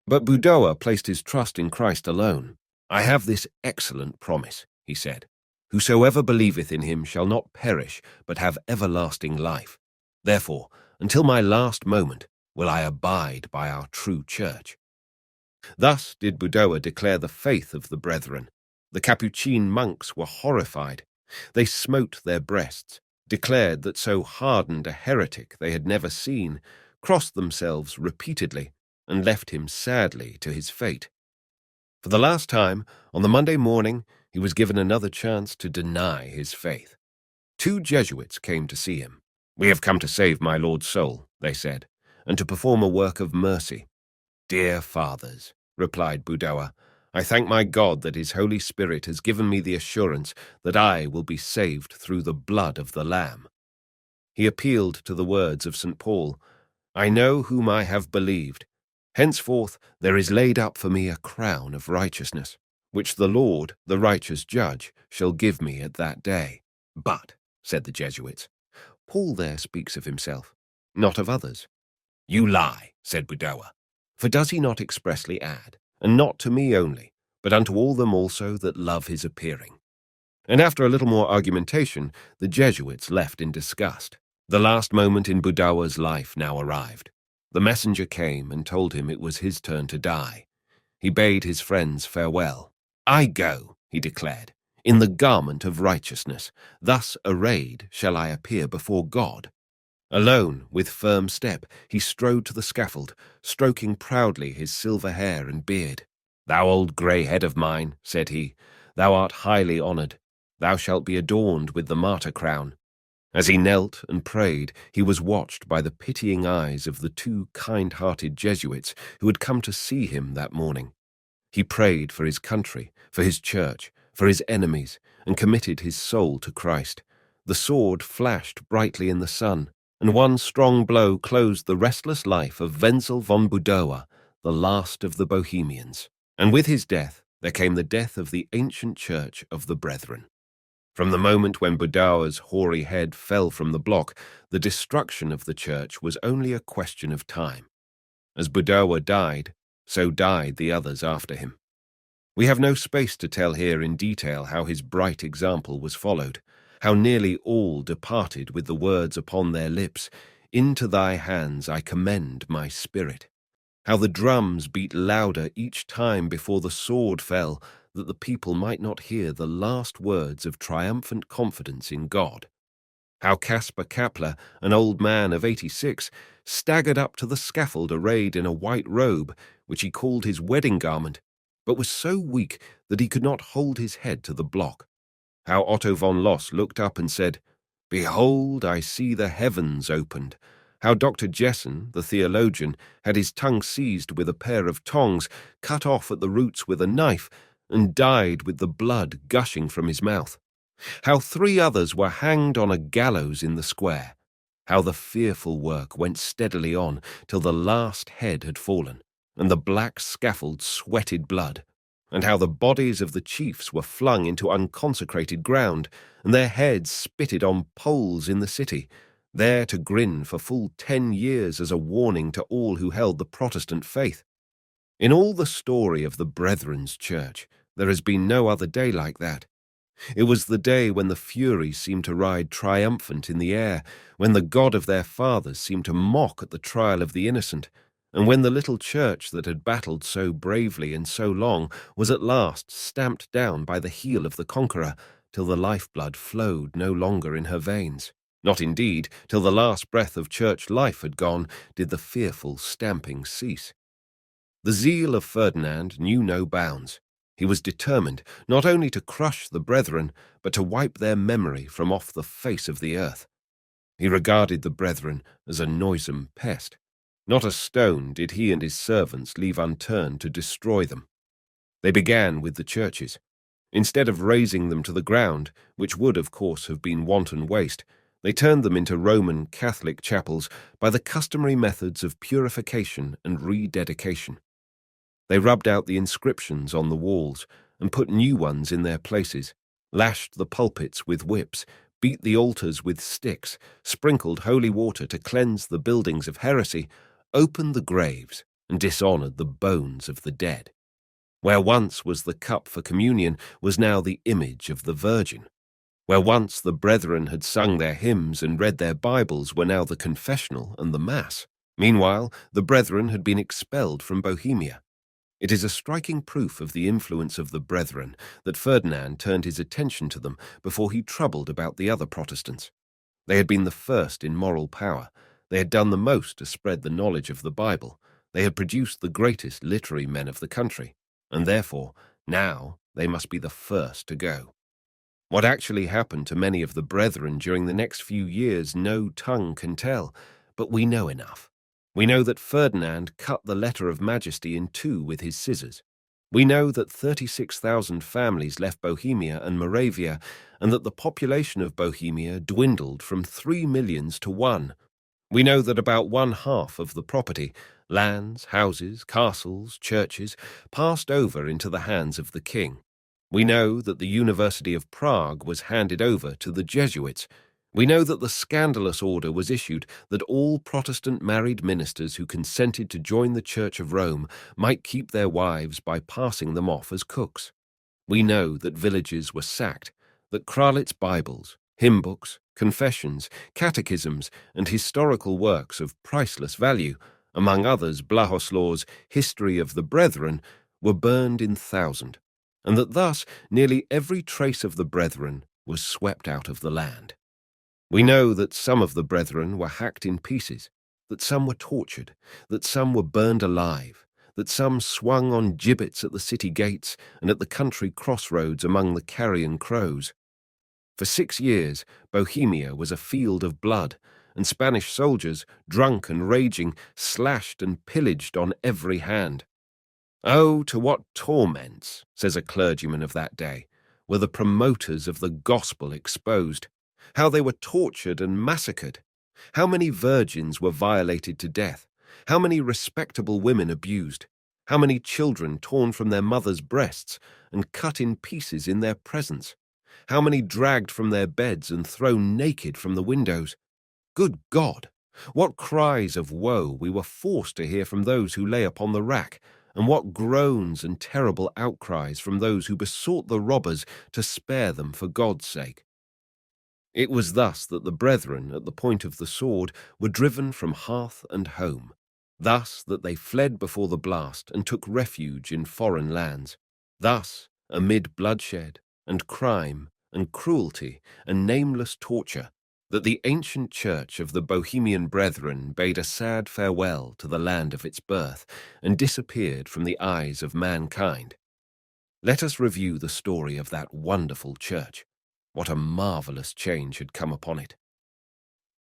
But Budoa placed his trust in Christ alone. "I have this excellent promise," he said. "Whosoever believeth in him shall not perish, but have everlasting life. Therefore, until my last moment, will I abide by our true Church." Thus did Budoa declare the faith of the brethren. The Capuchin monks were horrified. They smote their breasts, declared that so hardened a heretic they had never seen, crossed themselves repeatedly, and left him sadly to his fate. For the last time, on the Monday morning, he was given another chance to deny his faith. 2 Jesuits came to see him. "We have come to save my lord's soul," they said, "and to perform a work of mercy." "Dear fathers," replied Budoa, "I thank my God that his Holy Spirit has given me the assurance that I will be saved through the blood of the Lamb." He appealed to the words of St. Paul, "I know whom I have believed. Henceforth there is laid up for me a crown of righteousness, which the Lord, the righteous judge, shall give me at that day." "But," said the Jesuits, "Paul there speaks of himself, not of others." "You lie," said Budoa, "for does he not expressly add, and not to me only, but unto all them also that love his appearing?" And after a little more argumentation, the Jesuits left in disgust. The last moment in Budoa's life now arrived. The messenger came and told him it was his turn to die. He bade his friends farewell. "I go," he declared, "in the garment of righteousness. Thus arrayed shall I appear before God." Alone, with firm step, he strode to the scaffold, stroking proudly his silver hair and beard. "Thou old grey head of mine," said he, "thou art highly honoured. Thou shalt be adorned with the martyr crown." As he knelt and prayed, he was watched by the pitying eyes of the 2 kind-hearted Jesuits who had come to see him that morning. He prayed for his country, for his church, for his enemies, and committed his soul to Christ. The sword flashed brightly in the sun, and one strong blow closed the restless life of Wenzel von Budoa, the last of the Bohemians. And with his death there came the death of the ancient Church of the Brethren. From the moment when Budoa's hoary head fell from the block, the destruction of the church was only a question of time. As Budoa died, so died the others after him. We have no space to tell here in detail how his bright example was followed, how nearly all departed with the words upon their lips, "Into thy hands I commend my spirit," how the drums beat louder each time before the sword fell, that the people might not hear the last words of triumphant confidence in God. How Caspar Kapler, an old man of 86, staggered up to the scaffold arrayed in a white robe, which he called his wedding garment, but was so weak that he could not hold his head to the block. How Otto von Loss looked up and said, "Behold, I see the heavens opened." How Dr. Jessen, the theologian, had his tongue seized with a pair of tongs, cut off at the roots with a knife, and died with the blood gushing from his mouth. How 3 others were hanged on a gallows in the square. How the fearful work went steadily on till the last head had fallen, and the black scaffold sweated blood, and how the bodies of the chiefs were flung into unconsecrated ground, and their heads spitted on poles in the city, there to grin for full 10 years as a warning to all who held the Protestant faith. In all the story of the Brethren's Church, there has been no other day like that. It was the day when the Furies seemed to ride triumphant in the air, when the God of their fathers seemed to mock at the trial of the innocent, and when the little church that had battled so bravely and so long was at last stamped down by the heel of the conqueror, till the lifeblood flowed no longer in her veins. Not indeed, till the last breath of church life had gone, did the fearful stamping cease. The zeal of Ferdinand knew no bounds. He was determined not only to crush the brethren, but to wipe their memory from off the face of the earth. He regarded the brethren as a noisome pest. Not a stone did he and his servants leave unturned to destroy them. They began with the churches. Instead of razing them to the ground, which would, of course, have been wanton waste, they turned them into Roman Catholic chapels by the customary methods of purification and rededication. They rubbed out the inscriptions on the walls and put new ones in their places, lashed the pulpits with whips, beat the altars with sticks, sprinkled holy water to cleanse the buildings of heresy, opened the graves, and dishonored the bones of the dead. Where once was the cup for communion was now the image of the Virgin. Where once the brethren had sung their hymns and read their Bibles were now the confessional and the Mass. Meanwhile, the brethren had been expelled from Bohemia. It is a striking proof of the influence of the brethren that Ferdinand turned his attention to them before he troubled about the other Protestants. They had been the first in moral power. They had done the most to spread the knowledge of the Bible. They had produced the greatest literary men of the country. And therefore, now they must be the first to go. What actually happened to many of the brethren during the next few years no tongue can tell, but we know enough. We know that Ferdinand cut the Letter of Majesty in two with his scissors. We know that 36,000 families left Bohemia and Moravia, and that the population of Bohemia dwindled from 3 millions to 1. We know that about 1/2 of the property, lands, houses, castles, churches, passed over into the hands of the king. We know that the University of Prague was handed over to the Jesuits. We know that the scandalous order was issued that all Protestant married ministers who consented to join the Church of Rome might keep their wives by passing them off as cooks. We know that villages were sacked, that Kralit's Bibles, hymn books, confessions, catechisms, and historical works of priceless value, among others Blahoslaw's History of the Brethren, were burned in thousands, and that thus nearly every trace of the brethren was swept out of the land. We know that some of the brethren were hacked in pieces, that some were tortured, that some were burned alive, that some swung on gibbets at the city gates and at the country crossroads among the carrion crows. For 6 years, Bohemia was a field of blood, and Spanish soldiers, drunk and raging, slashed and pillaged on every hand. Oh, to what torments, says a clergyman of that day, were the promoters of the gospel exposed, how they were tortured and massacred, how many virgins were violated to death, how many respectable women abused, how many children torn from their mothers' breasts and cut in pieces in their presence, how many dragged from their beds and thrown naked from the windows. Good God! What cries of woe we were forced to hear from those who lay upon the rack, and what groans and terrible outcries from those who besought the robbers to spare them for God's sake. It was thus that the brethren, at the point of the sword, were driven from hearth and home, thus that they fled before the blast and took refuge in foreign lands, thus, amid bloodshed and crime and cruelty and nameless torture, that the ancient church of the Bohemian brethren bade a sad farewell to the land of its birth and disappeared from the eyes of mankind. Let us review the story of that wonderful church. What a marvelous change had come upon it.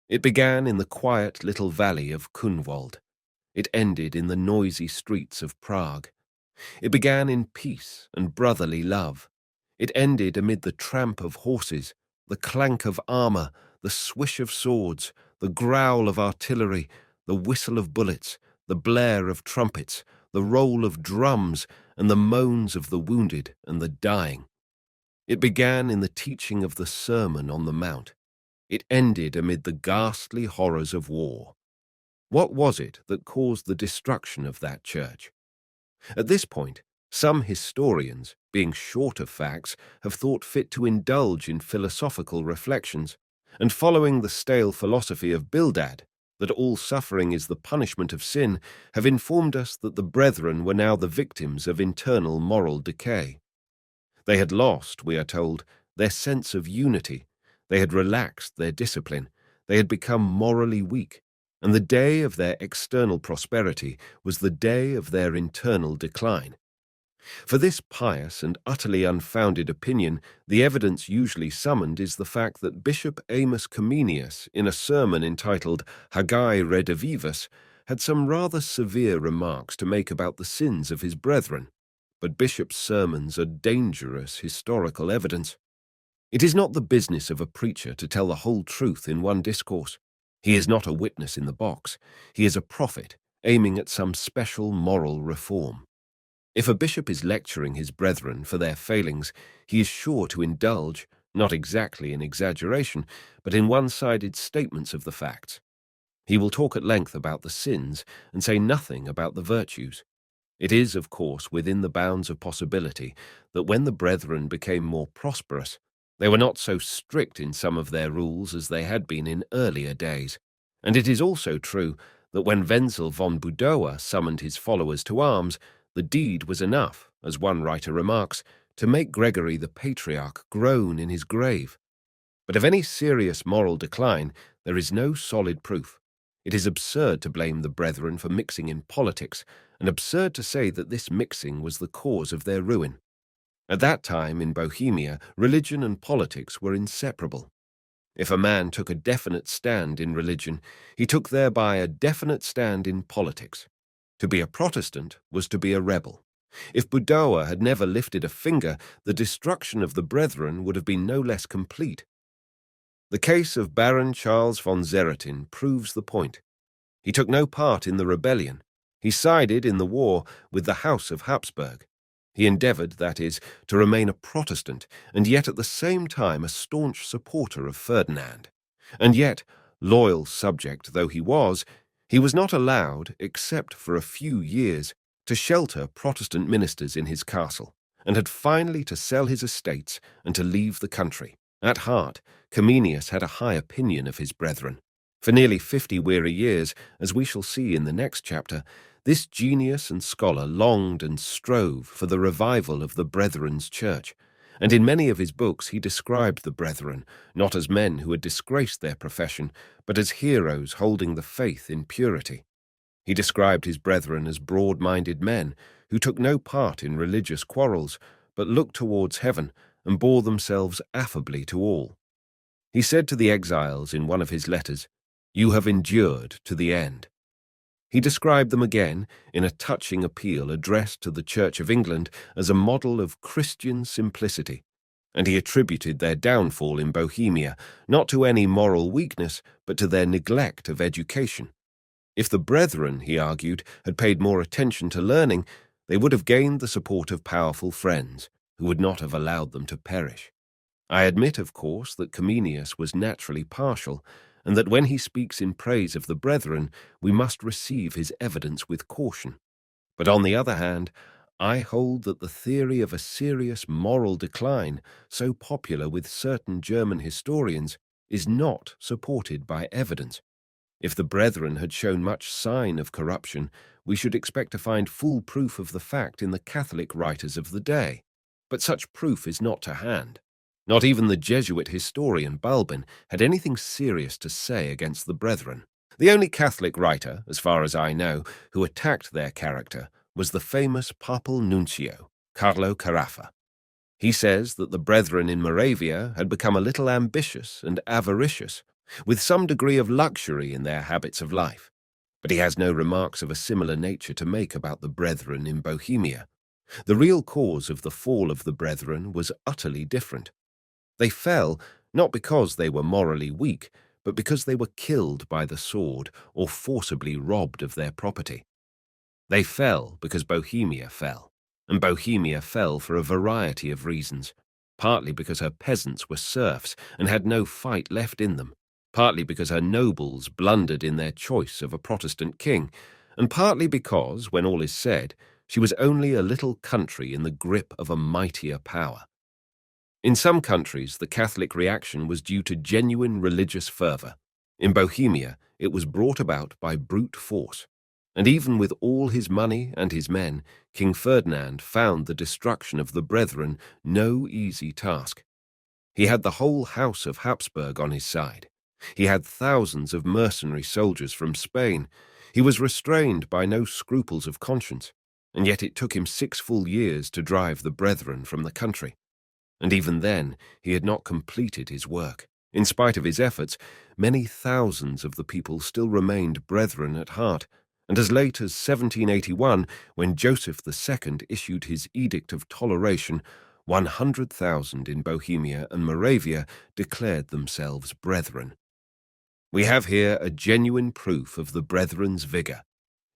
It began in the quiet little valley of Kunwald. It ended in the noisy streets of Prague. It began in peace and brotherly love. It ended amid the tramp of horses, the clank of armor, the swish of swords, the growl of artillery, the whistle of bullets, the blare of trumpets, the roll of drums, and the moans of the wounded and the dying. It began in the teaching of the Sermon on the Mount. It ended amid the ghastly horrors of war. What was it that caused the destruction of that church? At this point, some historians, being short of facts, have thought fit to indulge in philosophical reflections, and following the stale philosophy of Bildad, that all suffering is the punishment of sin, have informed us that the brethren were now the victims of internal moral decay. They had lost, we are told, their sense of unity, they had relaxed their discipline, they had become morally weak, and the day of their external prosperity was the day of their internal decline. For this pious and utterly unfounded opinion, the evidence usually summoned is the fact that Bishop Amos Comenius, in a sermon entitled Hagai Redivivus, had some rather severe remarks to make about the sins of his brethren. but bishops' sermons are dangerous historical evidence. It is not the business of a preacher to tell the whole truth in one discourse. He is not a witness in the box. He is a prophet aiming at some special moral reform. If a bishop is lecturing his brethren for their failings, he is sure to indulge, not exactly in exaggeration, but in one-sided statements of the facts. He will talk at length about the sins and say nothing about the virtues. It is, of course, within the bounds of possibility that when the brethren became more prosperous, they were not so strict in some of their rules as they had been in earlier days. And it is also true that when Wenzel von Budower summoned his followers to arms, the deed was enough, as one writer remarks, to make Gregory the Patriarch groan in his grave. But of any serious moral decline, there is no solid proof. It is absurd to blame the brethren for mixing in politics, and absurd to say that this mixing was the cause of their ruin. At that time in Bohemia, religion and politics were inseparable. If a man took a definite stand in religion, he took thereby a definite stand in politics. To be a Protestant was to be a rebel. If Budower had never lifted a finger, the destruction of the brethren would have been no less complete. The case of Baron Charles von Zeratin proves the point. He took no part in the rebellion. He sided in the war with the House of Habsburg. He endeavoured, that is, to remain a Protestant, and yet at the same time a staunch supporter of Ferdinand. And yet, loyal subject though he was not allowed, except for a few years, to shelter Protestant ministers in his castle, and had finally to sell his estates and to leave the country. At heart, Comenius had a high opinion of his brethren. For nearly 50 weary years, as we shall see in the next chapter, this genius and scholar longed and strove for the revival of the Brethren's Church, and in many of his books he described the brethren, not as men who had disgraced their profession, but as heroes holding the faith in purity. He described his brethren as broad-minded men who took no part in religious quarrels, but looked towards heaven and bore themselves affably to all. He said to the exiles in one of his letters, "You have endured to the end." He described them again in a touching appeal addressed to the Church of England as a model of Christian simplicity, and he attributed their downfall in Bohemia not to any moral weakness, but to their neglect of education. If the brethren, he argued, had paid more attention to learning, they would have gained the support of powerful friends, who would not have allowed them to perish. I admit, of course, that Comenius was naturally partial, and that when he speaks in praise of the brethren, we must receive his evidence with caution. But on the other hand, I hold that the theory of a serious moral decline, so popular with certain German historians, is not supported by evidence. If the brethren had shown much sign of corruption, we should expect to find full proof of the fact in the Catholic writers of the day. But such proof is not to hand. Not even the Jesuit historian Balbin had anything serious to say against the brethren. The only Catholic writer, as far as I know, who attacked their character was the famous papal nuncio, Carlo Carafa. He says that the brethren in Moravia had become a little ambitious and avaricious, with some degree of luxury in their habits of life. But he has no remarks of a similar nature to make about the brethren in Bohemia. The real cause of the fall of the brethren was utterly different. They fell not because they were morally weak, but because they were killed by the sword or forcibly robbed of their property. They fell because Bohemia fell, and Bohemia fell for a variety of reasons, partly because her peasants were serfs and had no fight left in them, partly because her nobles blundered in their choice of a Protestant king, and partly because, when all is said, she was only a little country in the grip of a mightier power. In some countries, the Catholic reaction was due to genuine religious fervour. In Bohemia, it was brought about by brute force. And even with all his money and his men, King Ferdinand found the destruction of the brethren no easy task. He had the whole House of Habsburg on his side. He had thousands of mercenary soldiers from Spain. He was restrained by no scruples of conscience, and yet it took him 6 full years to drive the brethren from the country. And even then, he had not completed his work. In spite of his efforts, many thousands of the people still remained brethren at heart, and as late as 1781, when Joseph II issued his Edict of Toleration, 100,000 in Bohemia and Moravia declared themselves brethren. We have here a genuine proof of the brethren's vigour.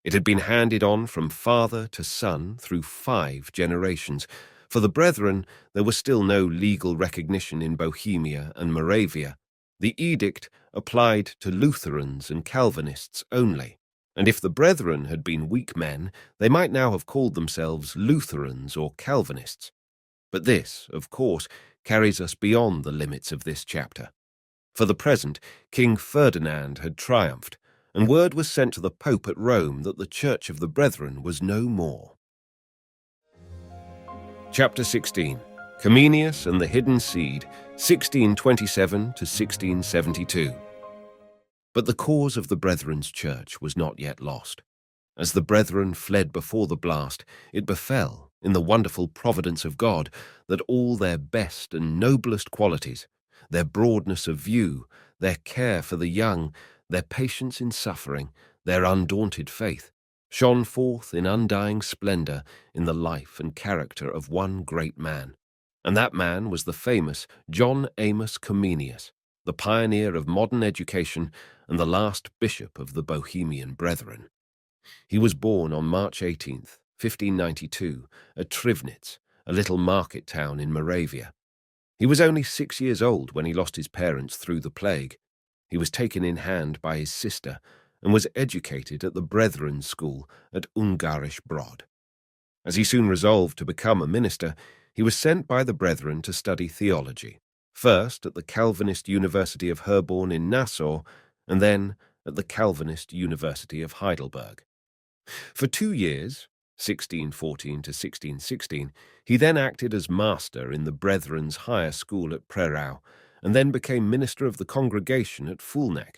It had been handed on from father to son through 5 generations. For the brethren, there was still no legal recognition in Bohemia and Moravia. The edict applied to Lutherans and Calvinists only, and if the brethren had been weak men, they might now have called themselves Lutherans or Calvinists. But this, of course, carries us beyond the limits of this chapter. For the present, King Ferdinand had triumphed, and word was sent to the Pope at Rome that the Church of the Brethren was no more. Chapter 16. Comenius and the Hidden Seed, 1627 to 1672. But the cause of the Brethren's Church was not yet lost. As the brethren fled before the blast, it befell, in the wonderful providence of God, that all their best and noblest qualities, their broadness of view, their care for the young, their patience in suffering, their undaunted faith, shone forth in undying splendour in the life and character of one great man. And that man was the famous John Amos Comenius, the pioneer of modern education and the last bishop of the Bohemian Brethren. He was born on March 18th, 1592, at Trivnitz, a little market town in Moravia. He was only 6 years old when he lost his parents through the plague. He was taken in hand by his sister and was educated at the Brethren's School at Ungarisch Brod. As he soon resolved to become a minister, he was sent by the Brethren to study theology, first at the Calvinist University of Herborn in Nassau, and then at the Calvinist University of Heidelberg. For 2 years, 1614 to 1616, he then acted as master in the Brethren's higher school at Prerau, and then became minister of the congregation at Fulneck.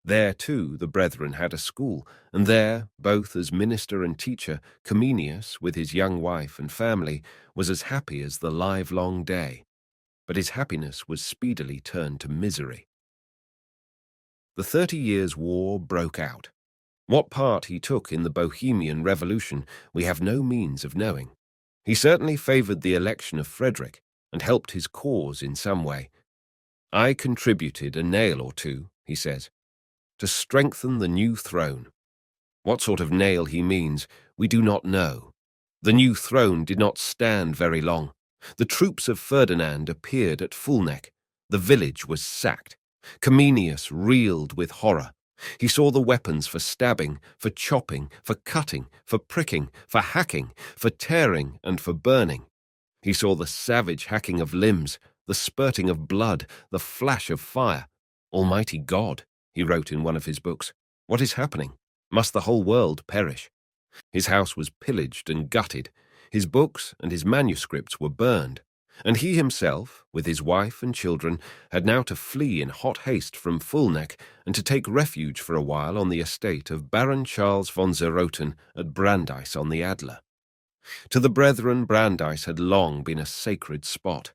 There, too, the brethren had a school, and there, both as minister and teacher, Comenius, with his young wife and family, was as happy as the livelong day. But his happiness was speedily turned to misery. The 30 Years' War broke out. What part he took in the Bohemian Revolution we have no means of knowing. He certainly favoured the election of Frederick, and helped his cause in some way. "I contributed a nail or two," he says, "to strengthen the new throne." What sort of nail he means, we do not know. The new throne did not stand very long. The troops of Ferdinand appeared at Fulneck. The village was sacked. Comenius reeled with horror. He saw the weapons for stabbing, for chopping, for cutting, for pricking, for hacking, for tearing, and for burning. He saw the savage hacking of limbs, the spurting of blood, the flash of fire. "Almighty God," he wrote in one of his books, "what is happening? Must the whole world perish?" His house was pillaged and gutted. His books and his manuscripts were burned. And he himself, with his wife and children, had now to flee in hot haste from Fulneck and to take refuge for a while on the estate of Baron Charles von Zeroten at Brandeis on the Adler. To the brethren, Brandeis had long been a sacred spot.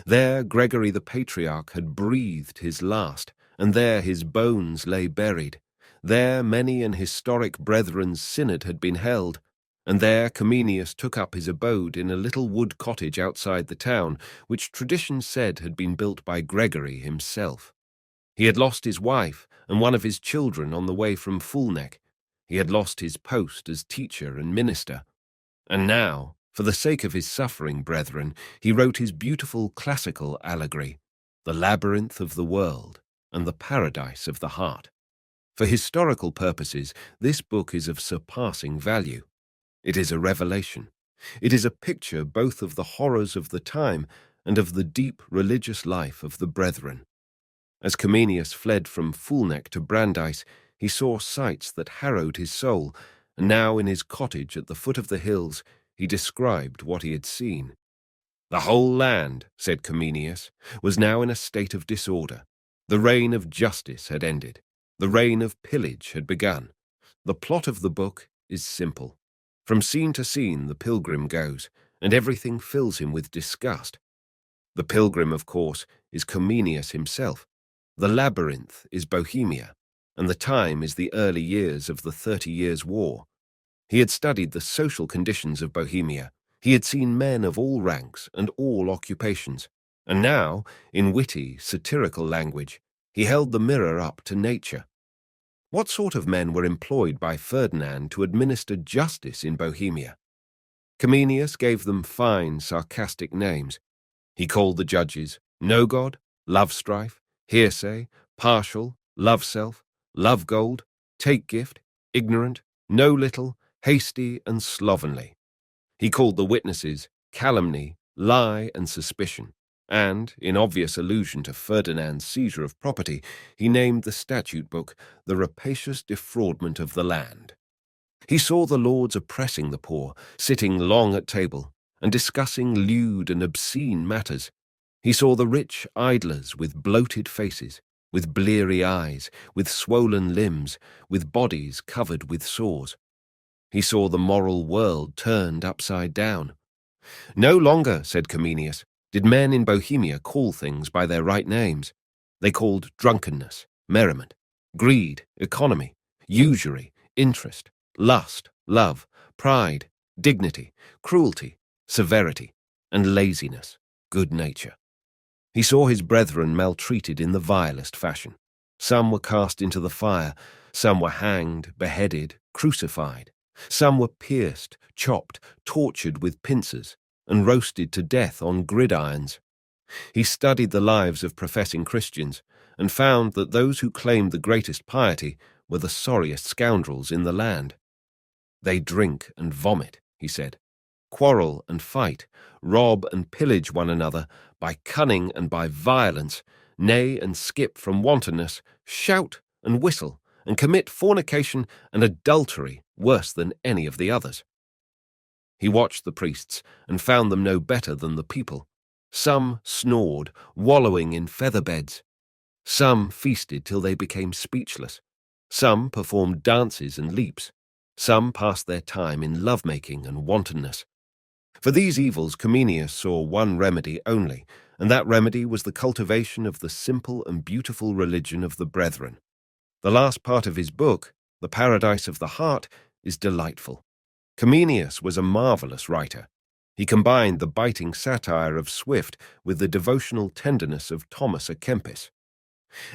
There Gregory the Patriarch had breathed his last, and there his bones lay buried. There many an historic brethren's synod had been held, and there Comenius took up his abode in a little wood cottage outside the town, which tradition said had been built by Gregory himself. He had lost his wife and one of his children on the way from Fulneck. He had lost his post as teacher and minister. And now, for the sake of his suffering brethren, he wrote his beautiful classical allegory, The Labyrinth of the World and the Paradise of the Heart. For historical purposes, this book is of surpassing value. It is a revelation. It is a picture both of the horrors of the time and of the deep religious life of the brethren. As Comenius fled from Fulneck to Brandeis, he saw sights that harrowed his soul, and now in his cottage at the foot of the hills he described what he had seen. The whole land, said Comenius, was now in a state of disorder. The reign of justice had ended. The reign of pillage had begun. The plot of the book is simple. From scene to scene the pilgrim goes, and everything fills him with disgust. The pilgrim, of course, is Comenius himself. The labyrinth is Bohemia. and the time is the early years of the 30 Years' War. He had studied the social conditions of Bohemia. He had seen men of all ranks and all occupations, and now, in witty, satirical language, he held the mirror up to nature. What sort of men were employed by Ferdinand to administer justice in Bohemia? Comenius gave them fine, sarcastic names. He called the judges no God, love strife, hearsay, partial, love self, love gold, take gift, ignorant, know little, hasty and slovenly. He called the witnesses calumny, lie and suspicion, and, in obvious allusion to Ferdinand's seizure of property, he named the statute book the rapacious defraudment of the land. He saw the lords oppressing the poor, sitting long at table, and discussing lewd and obscene matters. He saw the rich idlers with bloated faces, with bleary eyes, with swollen limbs, with bodies covered with sores. He saw the moral world turned upside down. No longer, said Comenius, did men in Bohemia call things by their right names. They called drunkenness, merriment, greed, economy, usury, interest, lust, love, pride, dignity, cruelty, severity, and laziness, good nature. He saw his brethren maltreated in the vilest fashion. Some were cast into the fire, some were hanged, beheaded, crucified. Some were pierced, chopped, tortured with pincers, and roasted to death on gridirons. He studied the lives of professing Christians, and found that those who claimed the greatest piety were the sorriest scoundrels in the land. They drink and vomit, he said, quarrel and fight, rob and pillage one another by cunning and by violence, neigh and skip from wantonness, shout and whistle, and commit fornication and adultery worse than any of the others. He watched the priests and found them no better than the people. Some snored, wallowing in feather beds. Some feasted till they became speechless. Some performed dances and leaps. Some passed their time in lovemaking and wantonness. For these evils Comenius saw one remedy only, and that remedy was the cultivation of the simple and beautiful religion of the brethren. The last part of his book, The Paradise of the Heart, is delightful. Comenius was a marvelous writer. He combined the biting satire of Swift with the devotional tenderness of Thomas à Kempis.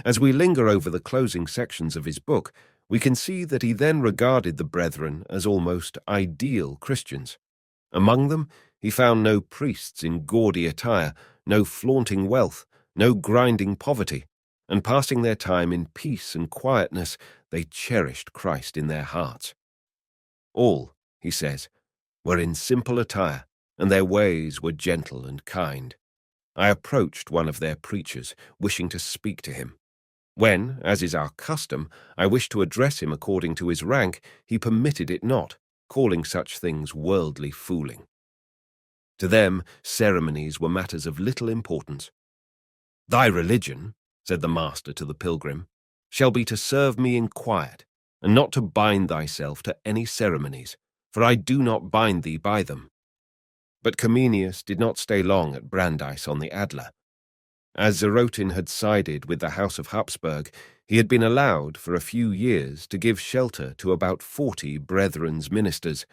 As we linger over the closing sections of his book, we can see that he then regarded the brethren as almost ideal Christians. Among them, he found no priests in gaudy attire, no flaunting wealth, no grinding poverty, and passing their time in peace and quietness, they cherished Christ in their hearts. All, he says, were in simple attire, and their ways were gentle and kind. I approached one of their preachers, wishing to speak to him. When, as is our custom, I wished to address him according to his rank, he permitted it not, calling such things worldly fooling. To them, ceremonies were matters of little importance. "Thy religion," said the master to the pilgrim, "shall be to serve me in quiet, and not to bind thyself to any ceremonies, for I do not bind thee by them." But Comenius did not stay long at Brandeis on the Adler. As Zerotin had sided with the House of Habsburg, he had been allowed for a few years to give shelter to about 40 brethren's ministers,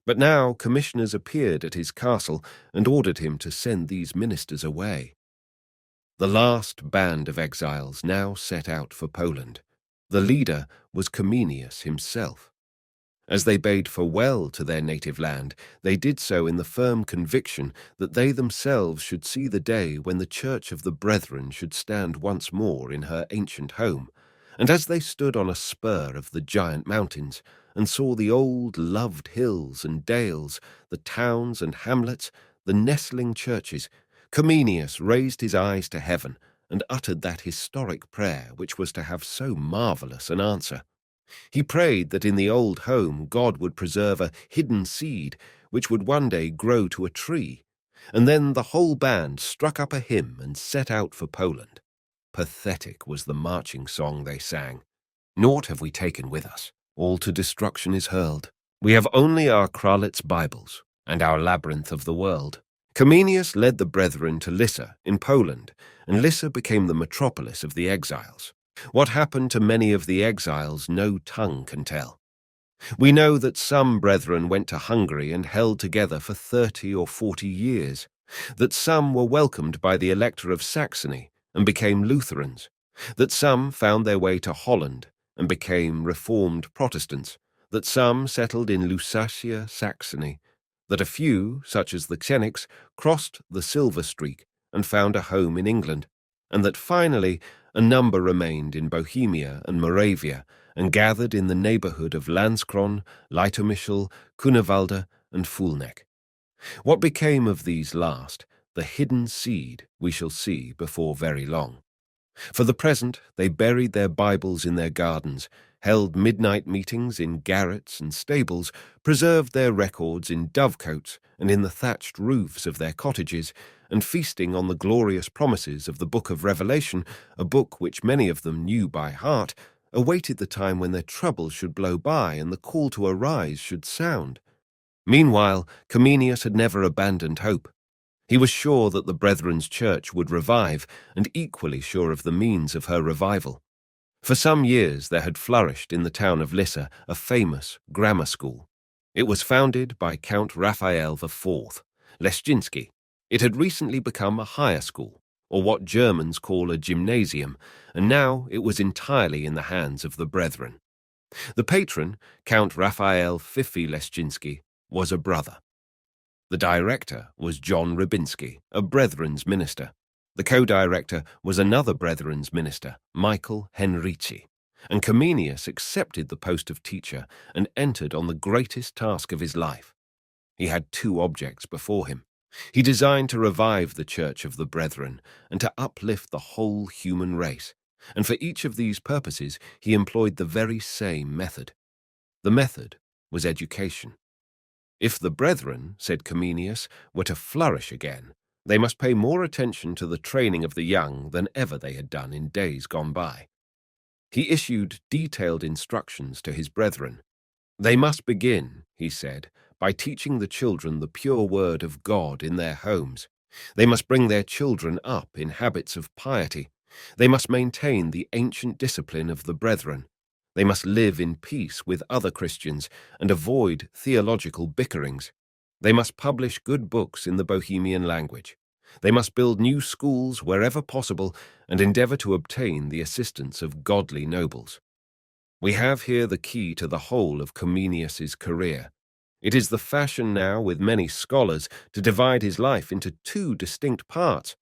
but now commissioners appeared at his castle and ordered him to send these ministers away. The last band of exiles now set out for Poland. The leader was Comenius himself. As they bade farewell to their native land, they did so in the firm conviction that they themselves should see the day when the Church of the Brethren should stand once more in her ancient home. And as they stood on a spur of the giant mountains, and saw the old loved hills and dales, the towns and hamlets, the nestling churches, Comenius raised his eyes to heaven and uttered that historic prayer which was to have so marvellous an answer. He prayed that in the old home God would preserve a hidden seed which would one day grow to a tree, and then the whole band struck up a hymn and set out for Poland. Pathetic was the marching song they sang. "Naught have we taken with us. All to destruction is hurled. We have only our Kralitz Bibles and our labyrinth of the world." Comenius led the brethren to Lissa in Poland, and Lissa became the metropolis of the exiles. What happened to many of the exiles no tongue can tell. We know that some brethren went to Hungary and held together for 30 or 40 years, that some were welcomed by the Elector of Saxony and became Lutherans, that some found their way to Holland and became Reformed Protestants, that some settled in Lusatia, Saxony, that a few, such as the Chelcics, crossed the Silver Streak and found a home in England, and that finally a number remained in Bohemia and Moravia and gathered in the neighbourhood of Landskron, Leitermichel, Kunwald, and Fulneck. What became of these last, the hidden seed, we shall see before very long. For the present, they buried their Bibles in their gardens, held midnight meetings in garrets and stables, preserved their records in dovecotes and in the thatched roofs of their cottages, and feasting on the glorious promises of the book of Revelation, a book which many of them knew by heart, awaited the time when their troubles should blow by and the call to arise should sound. Meanwhile, Comenius had never abandoned hope. He was sure that the Brethren's Church would revive, and equally sure of the means of her revival. For some years there had flourished in the town of Lissa a famous grammar school. It was founded by Count Raphael IV, Leszczynski. It had recently become a higher school, or what Germans call a gymnasium, and now it was entirely in the hands of the Brethren. The patron, Count Raphael Fifi Leszczynski, was a brother. The director was John Rybinski, a Brethren's minister. The co-director was another Brethren's minister, Michael Henrici, and Comenius accepted the post of teacher and entered on the greatest task of his life. He had two objects before him. He designed to revive the Church of the Brethren and to uplift the whole human race, and for each of these purposes he employed the very same method. The method was education. If the Brethren, said Comenius, were to flourish again, they must pay more attention to the training of the young than ever they had done in days gone by. He issued detailed instructions to his brethren. They must begin, he said, by teaching the children the pure word of God in their homes. They must bring their children up in habits of piety. They must maintain the ancient discipline of the Brethren. They must live in peace with other Christians and avoid theological bickerings. They must publish good books in the Bohemian language. They must build new schools wherever possible and endeavour to obtain the assistance of godly nobles. We have here the key to the whole of Comenius's career. It is the fashion now with many scholars to divide his life into two distinct parts.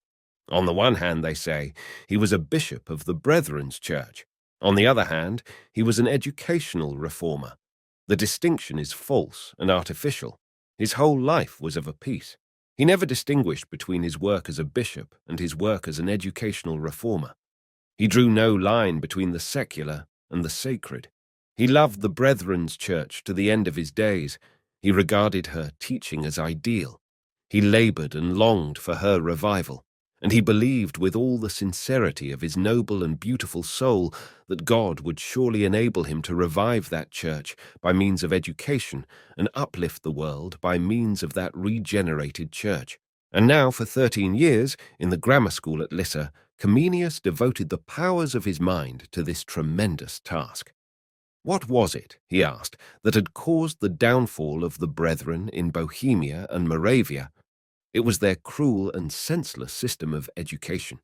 On the one hand, they say, he was a bishop of the Brethren's Church. On the other hand, he was an educational reformer. The distinction is false and artificial. His whole life was of a piece. He never distinguished between his work as a bishop and his work as an educational reformer. He drew no line between the secular and the sacred. He loved the Brethren's Church to the end of his days. He regarded her teaching as ideal. He laboured and longed for her revival, and he believed with all the sincerity of his noble and beautiful soul that God would surely enable him to revive that church by means of education and uplift the world by means of that regenerated church. And now, for 13 years, in the grammar school at Lissa, Comenius devoted the powers of his mind to this tremendous task. What was it, he asked, that had caused the downfall of the Brethren in Bohemia and Moravia? It was their cruel and senseless system of education.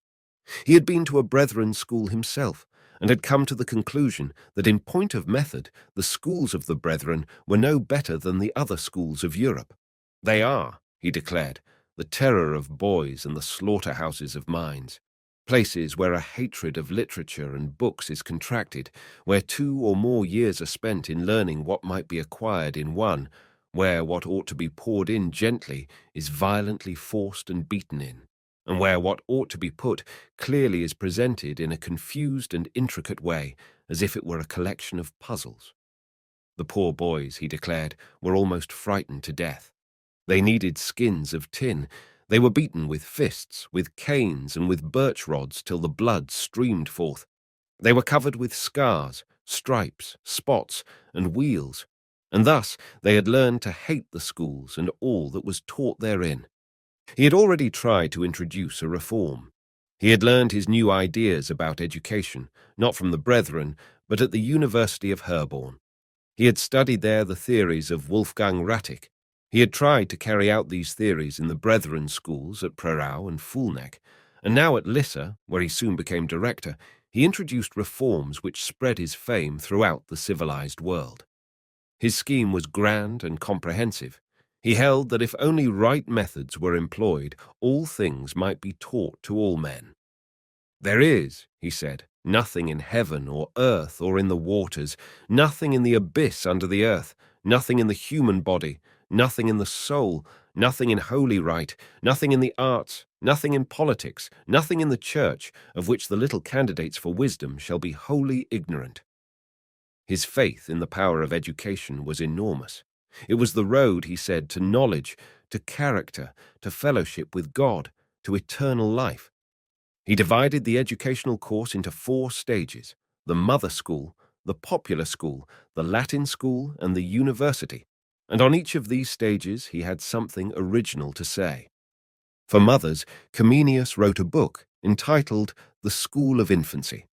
He had been to a Brethren school himself, and had come to the conclusion that in point of method the schools of the Brethren were no better than the other schools of Europe. They are, he declared, the terror of boys and the slaughterhouses of minds, places where a hatred of literature and books is contracted, where 2 or more years are spent in learning what might be acquired in one, where what ought to be poured in gently is violently forced and beaten in, and where what ought to be put clearly is presented in a confused and intricate way, as if it were a collection of puzzles. The poor boys, he declared, were almost frightened to death. They needed skins of tin. They were beaten with fists, with canes, and with birch rods till the blood streamed forth. They were covered with scars, stripes, spots, and wheals, and thus they had learned to hate the schools and all that was taught therein. He had already tried to introduce a reform. He had learned his new ideas about education, not from the Brethren, but at the University of Herborn. He had studied there the theories of Wolfgang Rattig. He had tried to carry out these theories in the Brethren schools at Prerau and Fulneck, and now at Lissa, where he soon became director, he introduced reforms which spread his fame throughout the civilized world. His scheme was grand and comprehensive. He held that if only right methods were employed, all things might be taught to all men. "There is," he said, "nothing in heaven or earth or in the waters, nothing in the abyss under the earth, nothing in the human body, nothing in the soul, nothing in holy right, nothing in the arts, nothing in politics, nothing in the church, of which the little candidates for wisdom shall be wholly ignorant." His faith in the power of education was enormous. It was the road, he said, to knowledge, to character, to fellowship with God, to eternal life. He divided the educational course into 4 stages: the mother school, the popular school, the Latin school, and the university. And on each of these stages he had something original to say. For mothers, Comenius wrote a book entitled The School of Infancy.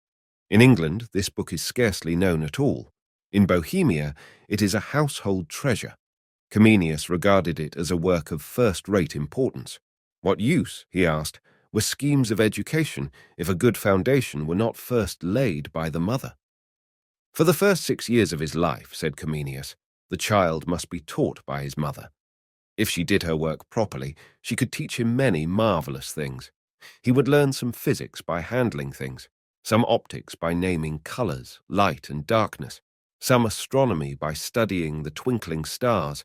In England, this book is scarcely known at all. In Bohemia, it is a household treasure. Comenius regarded it as a work of first-rate importance. What use, he asked, were schemes of education if a good foundation were not first laid by the mother? For the first 6 years of his life, said Comenius, the child must be taught by his mother. If she did her work properly, she could teach him many marvelous things. He would learn some physics by handling things, some optics by naming colors, light and darkness, some astronomy by studying the twinkling stars,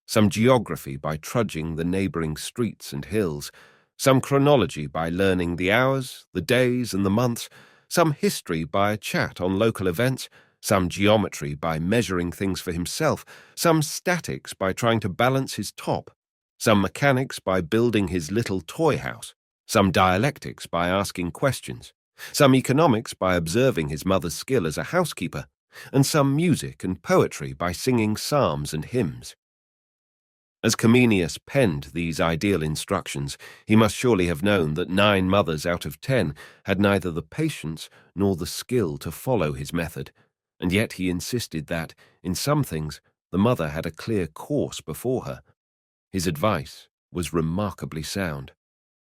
some geography by trudging the neighboring streets and hills, some chronology by learning the hours, the days, and the months, some history by a chat on local events, some geometry by measuring things for himself, some statics by trying to balance his top, some mechanics by building his little toy house, some dialectics by asking questions, some economics by observing his mother's skill as a housekeeper, and some music and poetry by singing psalms and hymns. As Comenius penned these ideal instructions, he must surely have known that 9 mothers out of 10 had neither the patience nor the skill to follow his method, and yet he insisted that, in some things, the mother had a clear course before her. His advice was remarkably sound.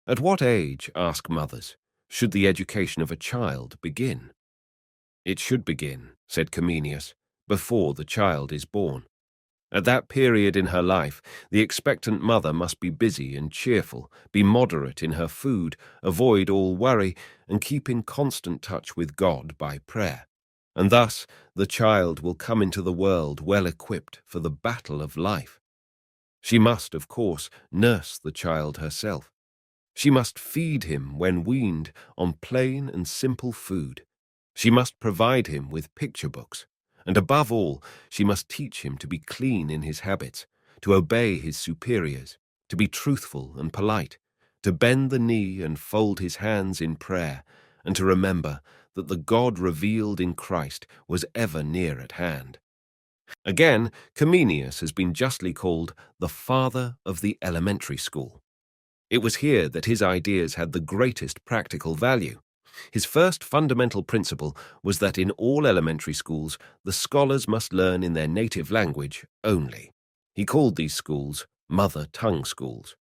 At what age, ask mothers, should the education of a child begin? It should begin, said Comenius, before the child is born. At that period in her life, the expectant mother must be busy and cheerful, be moderate in her food, avoid all worry, and keep in constant touch with God by prayer. And thus the child will come into the world well equipped for the battle of life. She must, of course, nurse the child herself. She must feed him, when weaned, on plain and simple food. She must provide him with picture books. And above all, she must teach him to be clean in his habits, to obey his superiors, to be truthful and polite, to bend the knee and fold his hands in prayer, and to remember that the God revealed in Christ was ever near at hand. Again, Comenius has been justly called the father of the elementary school. It was here that his ideas had the greatest practical value. His first fundamental principle was that in all elementary schools, the scholars must learn in their native language only. He called these schools mother tongue schools.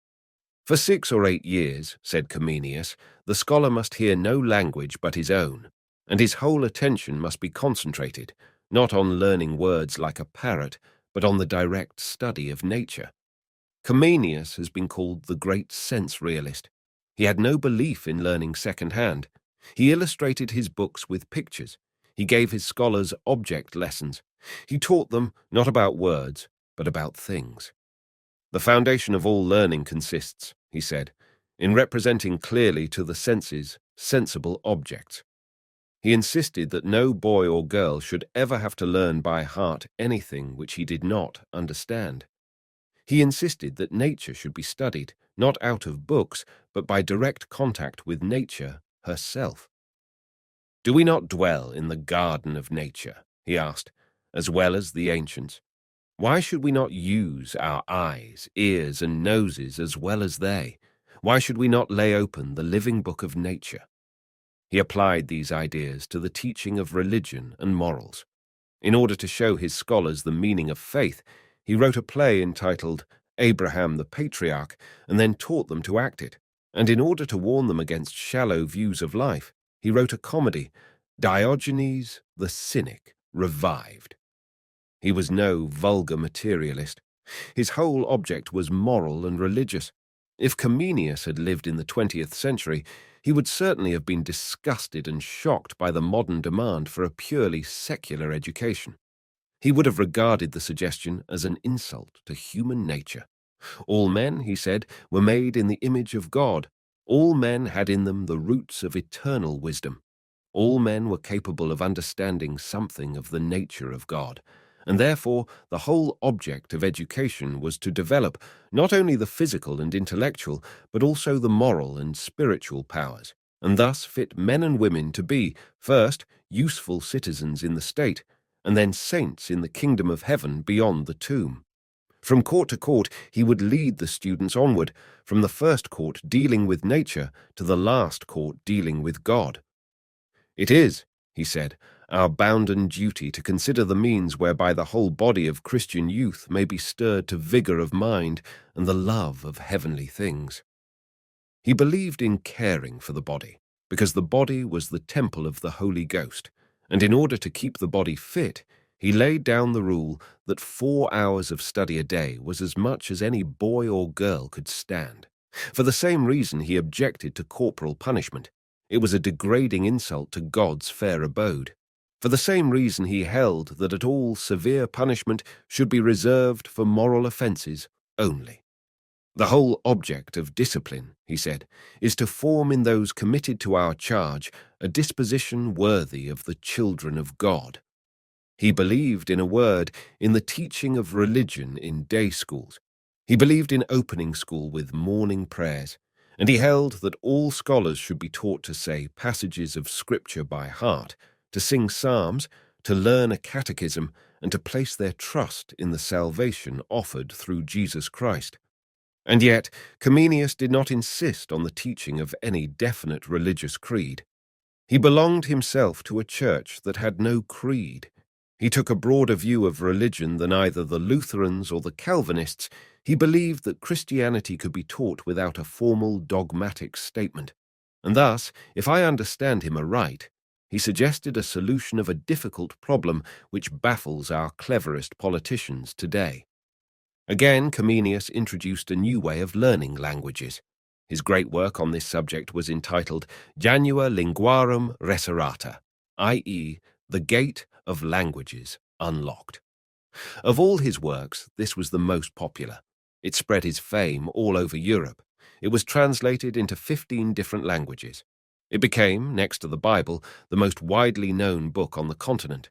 For 6 or 8 years, said Comenius, the scholar must hear no language but his own, and his whole attention must be concentrated, not on learning words like a parrot, but on the direct study of nature. Comenius has been called the great sense realist. He had no belief in learning second-hand. He illustrated his books with pictures. He gave his scholars object lessons. He taught them not about words, but about things. The foundation of all learning consists, he said, in representing clearly to the senses sensible objects. He insisted that no boy or girl should ever have to learn by heart anything which he did not understand. He insisted that nature should be studied, not out of books, but by direct contact with nature herself. Do we not dwell in the garden of nature, he asked, as well as the ancients? Why should we not use our eyes, ears, and noses as well as they? Why should we not lay open the living book of nature, He applied these ideas to the teaching of religion and morals. In order to show his scholars the meaning of faith, he wrote a play entitled Abraham the Patriarch, and then taught them to act it. And in order to warn them against shallow views of life, he wrote a comedy, Diogenes the Cynic Revived. He was no vulgar materialist. His whole object was moral and religious. If Comenius had lived in the 20th century, he would certainly have been disgusted and shocked by the modern demand for a purely secular education. He would have regarded the suggestion as an insult to human nature. All men, he said, were made in the image of God. All men had in them the roots of eternal wisdom. All men were capable of understanding something of the nature of God, and therefore the whole object of education was to develop not only the physical and intellectual, but also the moral and spiritual powers, and thus fit men and women to be, first, useful citizens in the state, and then saints in the kingdom of heaven beyond the tomb. From court to court, he would lead the students onward, from the first court dealing with nature to the last court dealing with God. It is, he said, our bounden duty to consider the means whereby the whole body of Christian youth may be stirred to vigor of mind and the love of heavenly things. He believed in caring for the body, because the body was the temple of the Holy Ghost, and in order to keep the body fit, he laid down the rule that 4 hours of study a day was as much as any boy or girl could stand. For the same reason he objected to corporal punishment. It was a degrading insult to God's fair abode. For the same reason he held that at all severe punishment should be reserved for moral offences only. The whole object of discipline, he said, is to form in those committed to our charge a disposition worthy of the children of God. He believed, in a word, in the teaching of religion in day schools. He believed in opening school with morning prayers, and he held that all scholars should be taught to say passages of Scripture by heart, to sing psalms, to learn a catechism, and to place their trust in the salvation offered through Jesus Christ. And yet, Comenius did not insist on the teaching of any definite religious creed. He belonged himself to a church that had no creed. He took a broader view of religion than either the Lutherans or the Calvinists. He believed that Christianity could be taught without a formal dogmatic statement. And thus, if I understand him aright, he suggested a solution of a difficult problem which baffles our cleverest politicians today. Again, Comenius introduced a new way of learning languages. His great work on this subject was entitled Janua Linguarum Reserata, i.e., The Gate of Languages Unlocked. Of all his works, this was the most popular. It spread his fame all over Europe. It was translated into 15 different languages. It became, next to the Bible, the most widely known book on the continent.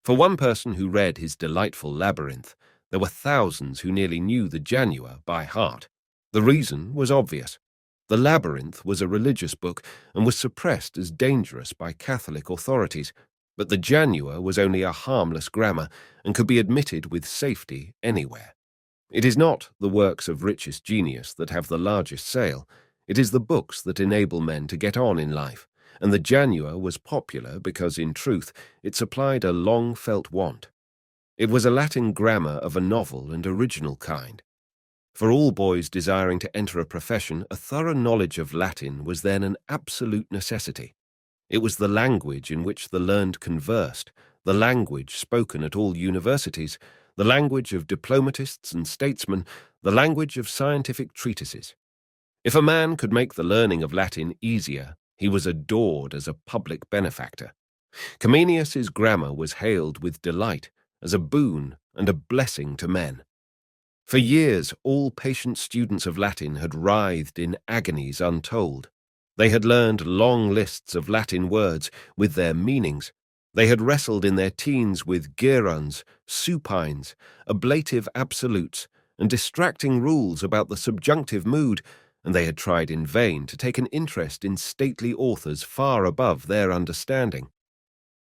For one person who read his delightful labyrinth, there were thousands who nearly knew the Janua by heart. The reason was obvious. The labyrinth was a religious book and was suppressed as dangerous by Catholic authorities, but the Janua was only a harmless grammar and could be admitted with safety anywhere. It is not the works of richest genius that have the largest sale. It is the books that enable men to get on in life, and the Janua was popular because, in truth, it supplied a long-felt want. It was a Latin grammar of a novel and original kind. For all boys desiring to enter a profession, a thorough knowledge of Latin was then an absolute necessity. It was the language in which the learned conversed, the language spoken at all universities, the language of diplomatists and statesmen, the language of scientific treatises. If a man could make the learning of Latin easier, he was adored as a public benefactor. Comenius's grammar was hailed with delight, as a boon and a blessing to men. For years, all patient students of Latin had writhed in agonies untold. They had learned long lists of Latin words with their meanings. They had wrestled in their teens with gerunds, supines, ablative absolutes, and distracting rules about the subjunctive mood, and they had tried in vain to take an interest in stately authors far above their understanding.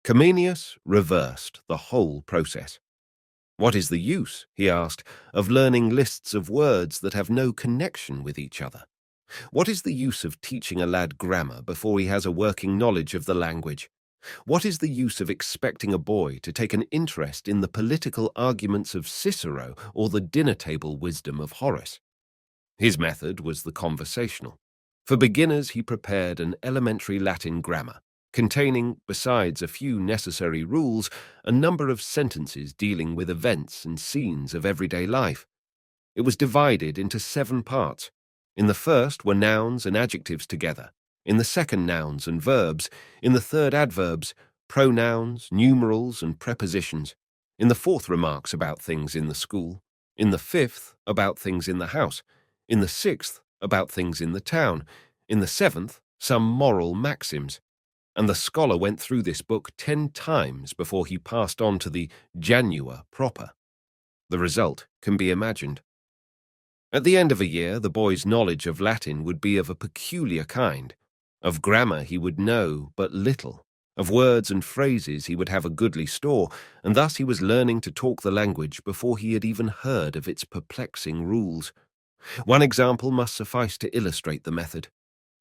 Comenius reversed the whole process. What is the use, he asked, of learning lists of words that have no connection with each other? What is the use of teaching a lad grammar before he has a working knowledge of the language? What is the use of expecting a boy to take an interest in the political arguments of Cicero or the dinner-table wisdom of Horace? His method was the conversational. For beginners, he prepared an elementary Latin grammar, containing, besides a few necessary rules, a number of sentences dealing with events and scenes of everyday life. It was divided into 7 parts. In the first were nouns and adjectives together. In the second, nouns and verbs. In the third, adverbs, pronouns, numerals, and prepositions. In the fourth, remarks about things in the school. In the fifth, about things in the house. In the sixth, about things in the town. In the seventh, some moral maxims. And the scholar went through this book 10 times before he passed on to the Janua proper. The result can be imagined. At the end of a year, the boy's knowledge of Latin would be of a peculiar kind. Of grammar he would know but little. Of words and phrases he would have a goodly store, and thus he was learning to talk the language before he had even heard of its perplexing rules. One example must suffice to illustrate the method.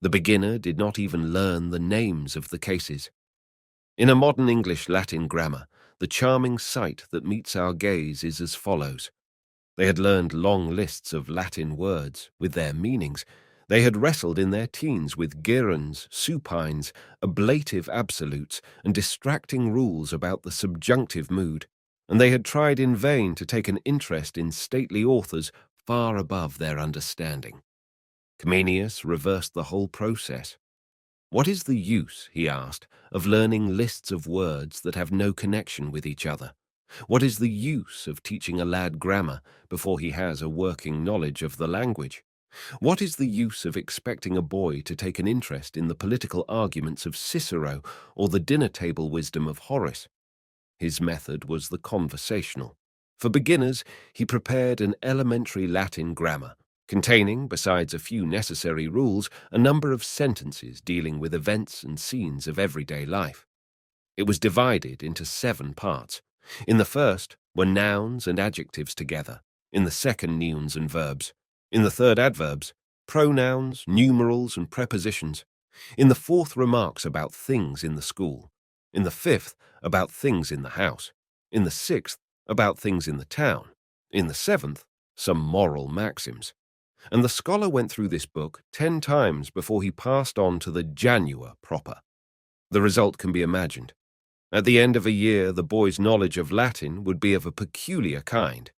The beginner did not even learn the names of the cases. In a modern English Latin grammar, the charming sight that meets our gaze is as follows. They had learned long lists of Latin words, with their meanings. They had wrestled in their teens with gerunds, supines, ablative absolutes, and distracting rules about the subjunctive mood, and they had tried in vain to take an interest in stately authors far above their understanding. Comenius reversed the whole process. What is the use, he asked, of learning lists of words that have no connection with each other? What is the use of teaching a lad grammar before he has a working knowledge of the language? What is the use of expecting a boy to take an interest in the political arguments of Cicero or the dinner-table wisdom of Horace? His method was the conversational. For beginners, he prepared an elementary Latin grammar, containing, besides a few necessary rules, a number of sentences dealing with events and scenes of everyday life. It was divided into 7 parts. In the first were nouns and adjectives together. In the second, nouns and verbs. In the third, adverbs, pronouns, numerals, and prepositions. In the fourth, remarks about things in the school. In the fifth, about things in the house. In the sixth, about things in the town. In the seventh, some moral maxims. And the scholar went through this book 10 times before he passed on to the Janua proper. The result can be imagined. At the end of a year, the boy's knowledge of Latin would be of a peculiar kind.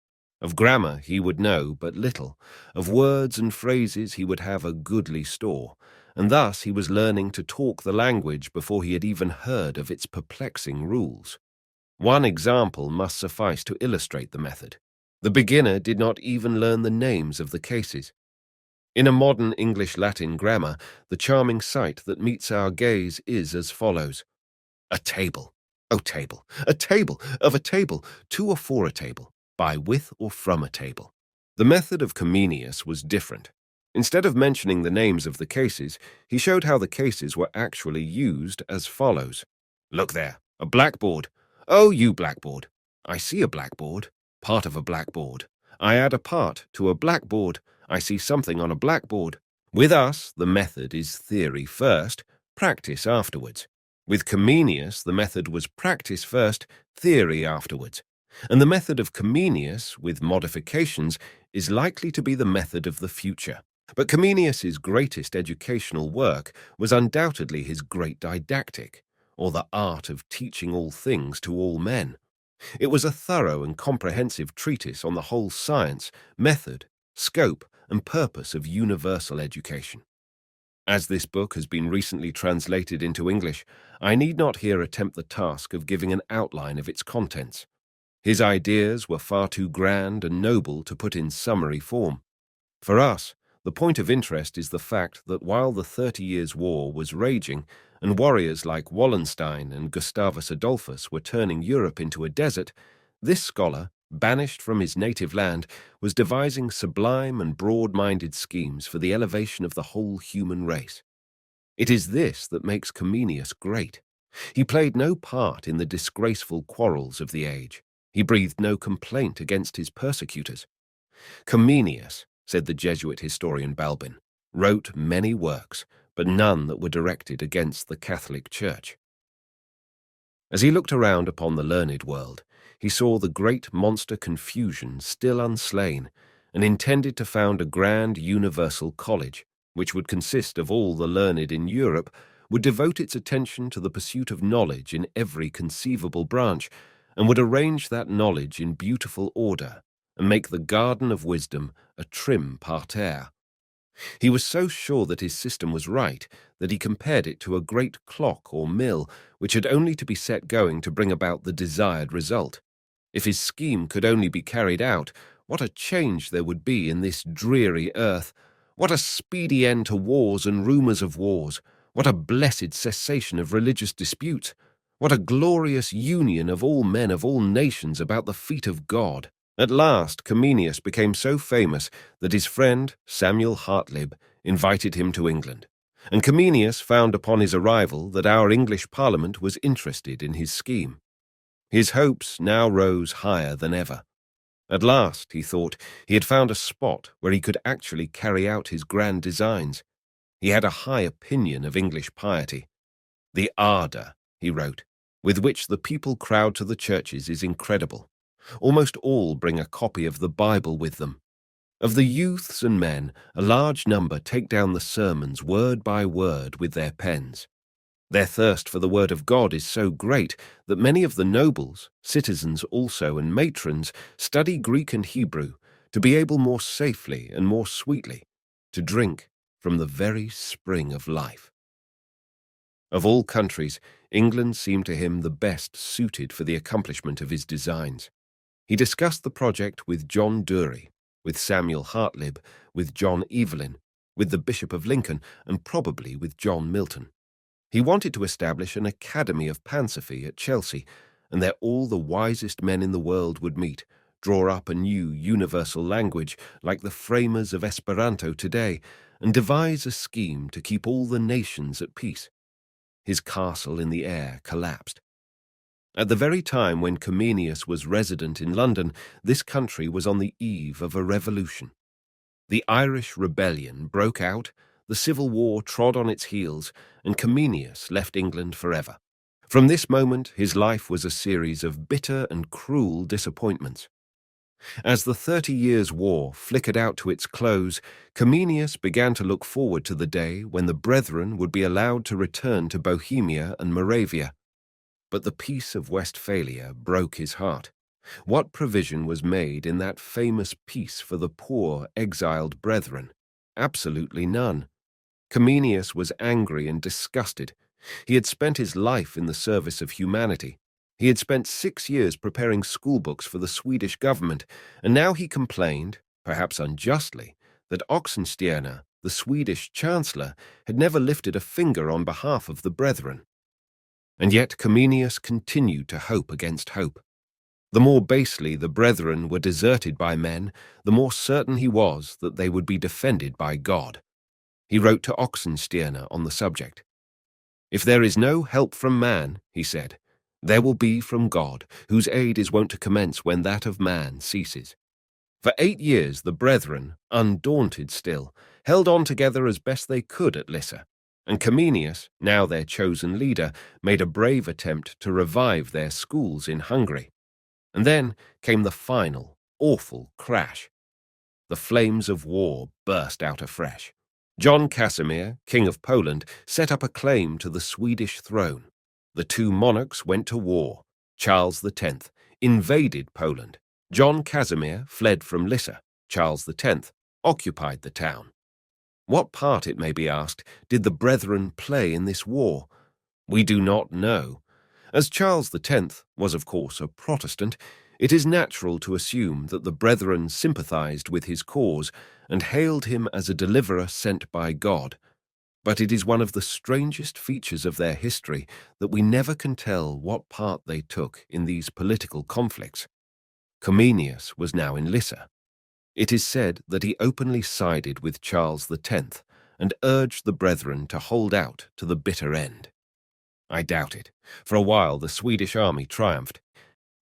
Of grammar he would know but little. Of words and phrases he would have a goodly store, and thus he was learning to talk the language before he had even heard of its perplexing rules. One example must suffice to illustrate the method. The beginner did not even learn the names of the cases. In a modern English Latin grammar, the charming sight that meets our gaze is as follows. A table. O table, a table, of a table, to or for a table, by, with, or from a table. The method of Comenius was different. Instead of mentioning the names of the cases, he showed how the cases were actually used as follows. Look there, a blackboard. Oh, you blackboard. I see a blackboard, part of a blackboard. I add a part to a blackboard. I see something on a blackboard. With us, the method is theory first, practice afterwards. With Comenius, the method was practice first, theory afterwards. And the method of Comenius, with modifications, is likely to be the method of the future. But Comenius's greatest educational work was undoubtedly his great didactic, or the art of teaching all things to all men. It was a thorough and comprehensive treatise on the whole science, method, scope, and purpose of universal education. As this book has been recently translated into English, I need not here attempt the task of giving an outline of its contents. His ideas were far too grand and noble to put in summary form. For us, the point of interest is the fact that while the 30 Years' War was raging, and warriors like Wallenstein and Gustavus Adolphus were turning Europe into a desert, this scholar, banished from his native land, was devising sublime and broad-minded schemes for the elevation of the whole human race. It is this that makes Comenius great. He played no part in the disgraceful quarrels of the age. He breathed no complaint against his persecutors. Comenius, said the Jesuit historian Balbin, wrote many works, but none that were directed against the Catholic Church. As he looked around upon the learned world, he saw the great monster Confusion still unslain, and intended to found a grand universal college, which would consist of all the learned in Europe, would devote its attention to the pursuit of knowledge in every conceivable branch, and would arrange that knowledge in beautiful order, and make the garden of wisdom a trim parterre. He was so sure that his system was right that he compared it to a great clock or mill which had only to be set going to bring about the desired result. If his scheme could only be carried out, what a change there would be in this dreary earth! What a speedy end to wars and rumours of wars! What a blessed cessation of religious disputes! What a glorious union of all men of all nations about the feet of God! At last Comenius became so famous that his friend Samuel Hartlib invited him to England, and Comenius found upon his arrival that our English Parliament was interested in his scheme. His hopes now rose higher than ever. At last, he thought, he had found a spot where he could actually carry out his grand designs. He had a high opinion of English piety. "The ardour," he wrote, "with which the people crowd to the churches is incredible. Almost all bring a copy of the Bible with them. Of the youths and men, a large number take down the sermons word by word with their pens. Their thirst for the word of God is so great that many of the nobles, citizens also and matrons, study Greek and Hebrew to be able more safely and more sweetly to drink from the very spring of life." Of all countries, England seemed to him the best suited for the accomplishment of his designs. He discussed the project with John Dury, with Samuel Hartlib, with John Evelyn, with the Bishop of Lincoln, and probably with John Milton. He wanted to establish an academy of Pansophy at Chelsea, and there all the wisest men in the world would meet, draw up a new universal language like the framers of Esperanto today, and devise a scheme to keep all the nations at peace. His castle in the air collapsed. At the very time when Comenius was resident in London, this country was on the eve of a revolution. The Irish rebellion broke out, the Civil War trod on its heels, and Comenius left England forever. From this moment, his life was a series of bitter and cruel disappointments. As the 30 Years' War flickered out to its close, Comenius began to look forward to the day when the brethren would be allowed to return to Bohemia and Moravia. But the Peace of Westphalia broke his heart. What provision was made in that famous peace for the poor, exiled brethren? Absolutely none. Comenius was angry and disgusted. He had spent his life in the service of humanity. He had spent 6 years preparing schoolbooks for the Swedish government, and now he complained, perhaps unjustly, that Oxenstierna, the Swedish chancellor, had never lifted a finger on behalf of the brethren. And yet Comenius continued to hope against hope. The more basely the brethren were deserted by men, the more certain he was that they would be defended by God. He wrote to Oxenstierna on the subject. "If there is no help from man," he said, "there will be from God, whose aid is wont to commence when that of man ceases." For 8 years the brethren, undaunted still, held on together as best they could at Lissa, and Comenius, now their chosen leader, made a brave attempt to revive their schools in Hungary. And then came the final, awful crash. The flames of war burst out afresh. John Casimir, King of Poland, set up a claim to the Swedish throne. The two monarchs went to war. Charles X invaded Poland. John Casimir fled from Lissa. Charles X occupied the town. What part, it may be asked, did the brethren play in this war? We do not know. As Charles X was, of course, a Protestant, it is natural to assume that the brethren sympathized with his cause and hailed him as a deliverer sent by God. But it is one of the strangest features of their history that we never can tell what part they took in these political conflicts. Comenius was now in Lissa. It is said that he openly sided with Charles X and urged the brethren to hold out to the bitter end. I doubt it. For a while the Swedish army triumphed.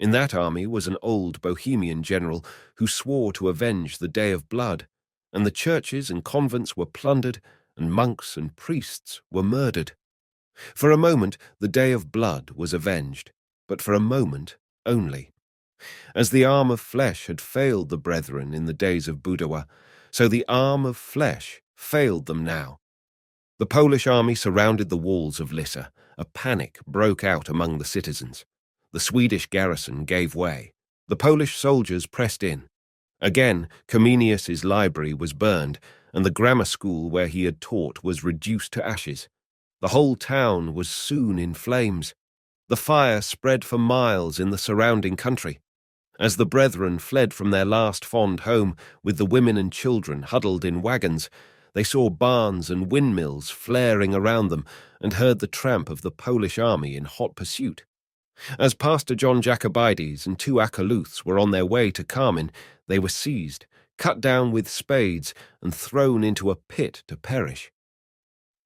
In that army was an old Bohemian general who swore to avenge the Day of Blood, and the churches and convents were plundered, and monks and priests were murdered. For a moment the day of blood was avenged, but for a moment only. As the arm of flesh had failed the brethren in the days of Budowa, so the arm of flesh failed them now. The Polish army surrounded the walls of Lissa. A panic broke out among the citizens. The Swedish garrison gave way. The Polish soldiers pressed in. Again, Comenius's library was burned, and the grammar school where he had taught was reduced to ashes. The whole town was soon in flames. The fire spread for miles in the surrounding country. As the brethren fled from their last fond home, with the women and children huddled in wagons, they saw barns and windmills flaring around them and heard the tramp of the Polish army in hot pursuit. As Pastor John Jacobides and 2 Akoluths were on their way to Carmen, they were seized, cut down with spades, and thrown into a pit to perish.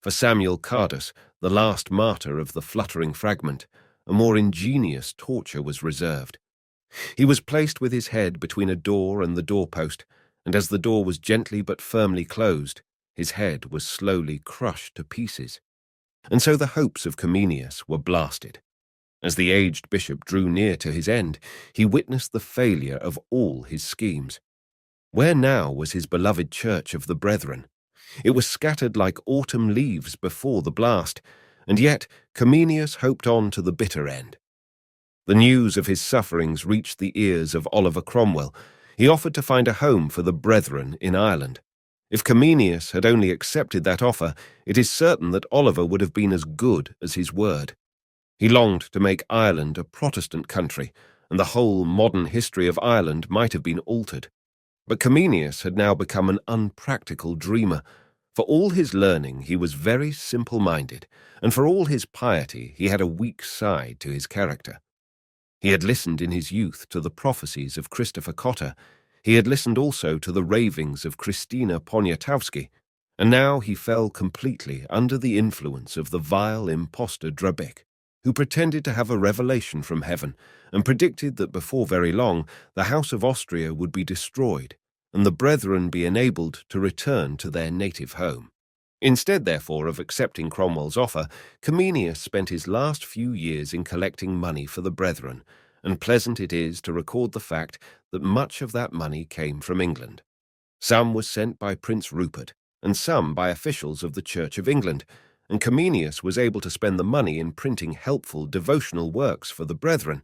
For Samuel Cardus, the last martyr of the fluttering fragment, a more ingenious torture was reserved. He was placed with his head between a door and the doorpost, and as the door was gently but firmly closed, his head was slowly crushed to pieces. And so the hopes of Comenius were blasted. As the aged bishop drew near to his end, he witnessed the failure of all his schemes. Where now was his beloved church of the brethren? It was scattered like autumn leaves before the blast, and yet Comenius hoped on to the bitter end. The news of his sufferings reached the ears of Oliver Cromwell. He offered to find a home for the brethren in Ireland. If Comenius had only accepted that offer, it is certain that Oliver would have been as good as his word. He longed to make Ireland a Protestant country, and the whole modern history of Ireland might have been altered. But Comenius had now become an unpractical dreamer. For all his learning, he was very simple-minded, and for all his piety, he had a weak side to his character. He had listened in his youth to the prophecies of Christopher Cotter. He had listened also to the ravings of Christina Poniatowski, and now he fell completely under the influence of the vile impostor Drabek, who pretended to have a revelation from heaven and predicted that before very long the House of Austria would be destroyed and the brethren be enabled to return to their native home. Instead, therefore, of accepting Cromwell's offer, Comenius spent his last few years in collecting money for the brethren, and pleasant it is to record the fact that much of that money came from England. Some was sent by Prince Rupert, and some by officials of the Church of England, and Comenius was able to spend the money in printing helpful devotional works for the brethren.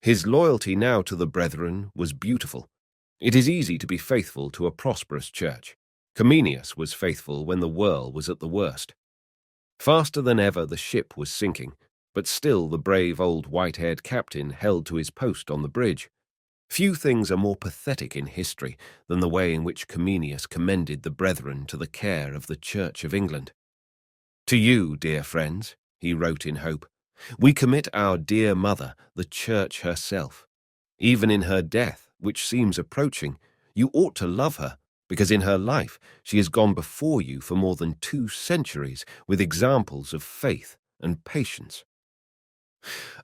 His loyalty now to the brethren was beautiful. It is easy to be faithful to a prosperous church. Comenius was faithful when the whirl was at the worst. Faster than ever the ship was sinking, but still the brave old white-haired captain held to his post on the bridge. Few things are more pathetic in history than the way in which Comenius commended the brethren to the care of the Church of England. "To you, dear friends," he wrote in hope, "we commit our dear mother, the Church herself. Even in her death, which seems approaching, you ought to love her, because in her life she has gone before you for more than 2 centuries with examples of faith and patience."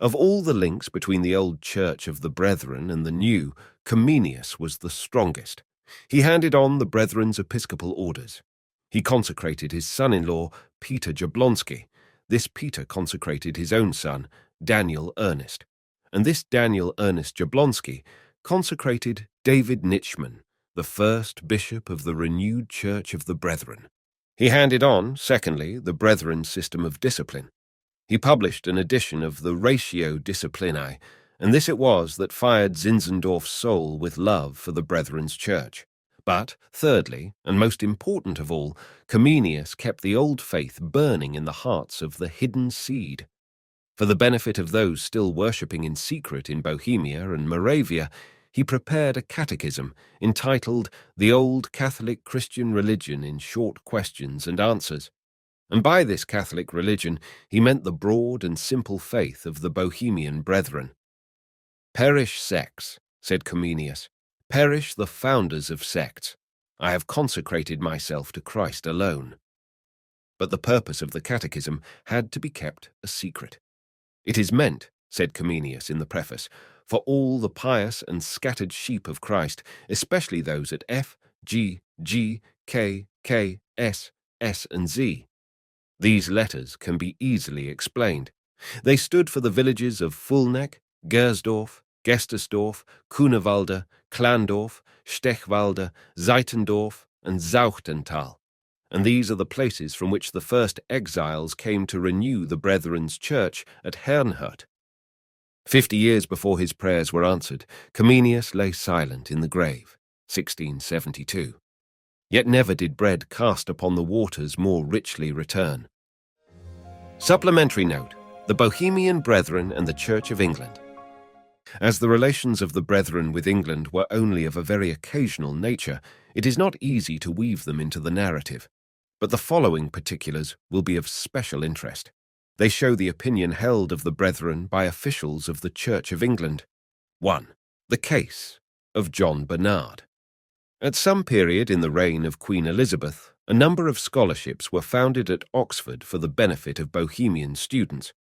Of all the links between the old Church of the Brethren and the new, Comenius was the strongest. He handed on the Brethren's episcopal orders. He consecrated his son-in-law, Peter Jablonski. This Peter consecrated his own son, Daniel Ernest. And this Daniel Ernest Jablonski consecrated David Nitschmann, the first bishop of the renewed Church of the Brethren. He handed on, secondly, the Brethren's system of discipline. He published an edition of the Ratio Disciplinae, and this it was that fired Zinzendorf's soul with love for the Brethren's church. But, thirdly, and most important of all, Comenius kept the old faith burning in the hearts of the hidden seed. For the benefit of those still worshipping in secret in Bohemia and Moravia, he prepared a catechism entitled The Old Catholic Christian Religion in Short Questions and Answers. And by this Catholic religion he meant the broad and simple faith of the Bohemian brethren. "Perish sects," said Comenius, "perish the founders of sects. I have consecrated myself to Christ alone." But the purpose of the catechism had to be kept a secret. "It is meant," said Comenius in the preface, "for all the pious and scattered sheep of Christ, especially those at F, G, G, K, K, S, S, and Z. These letters can be easily explained. They stood for the villages of Fulneck, Gersdorf, Gestersdorf, Kunewalde, Klandorf, Stechwalde, Zeitendorf, and Zauchtental, and these are the places from which the first exiles came to renew the Brethren's church at Herrnhut. 50 years before his prayers were answered, Comenius lay silent in the grave, 1672. Yet never did bread cast upon the waters more richly return. Supplementary note: the Bohemian Brethren and the Church of England. As the relations of the Brethren with England were only of a very occasional nature, it is not easy to weave them into the narrative. But the following particulars will be of special interest. They show the opinion held of the Brethren by officials of the Church of England. 1. The case of John Bernard. At some period in the reign of Queen Elizabeth, a number of scholarships were founded at Oxford for the benefit of Bohemian students,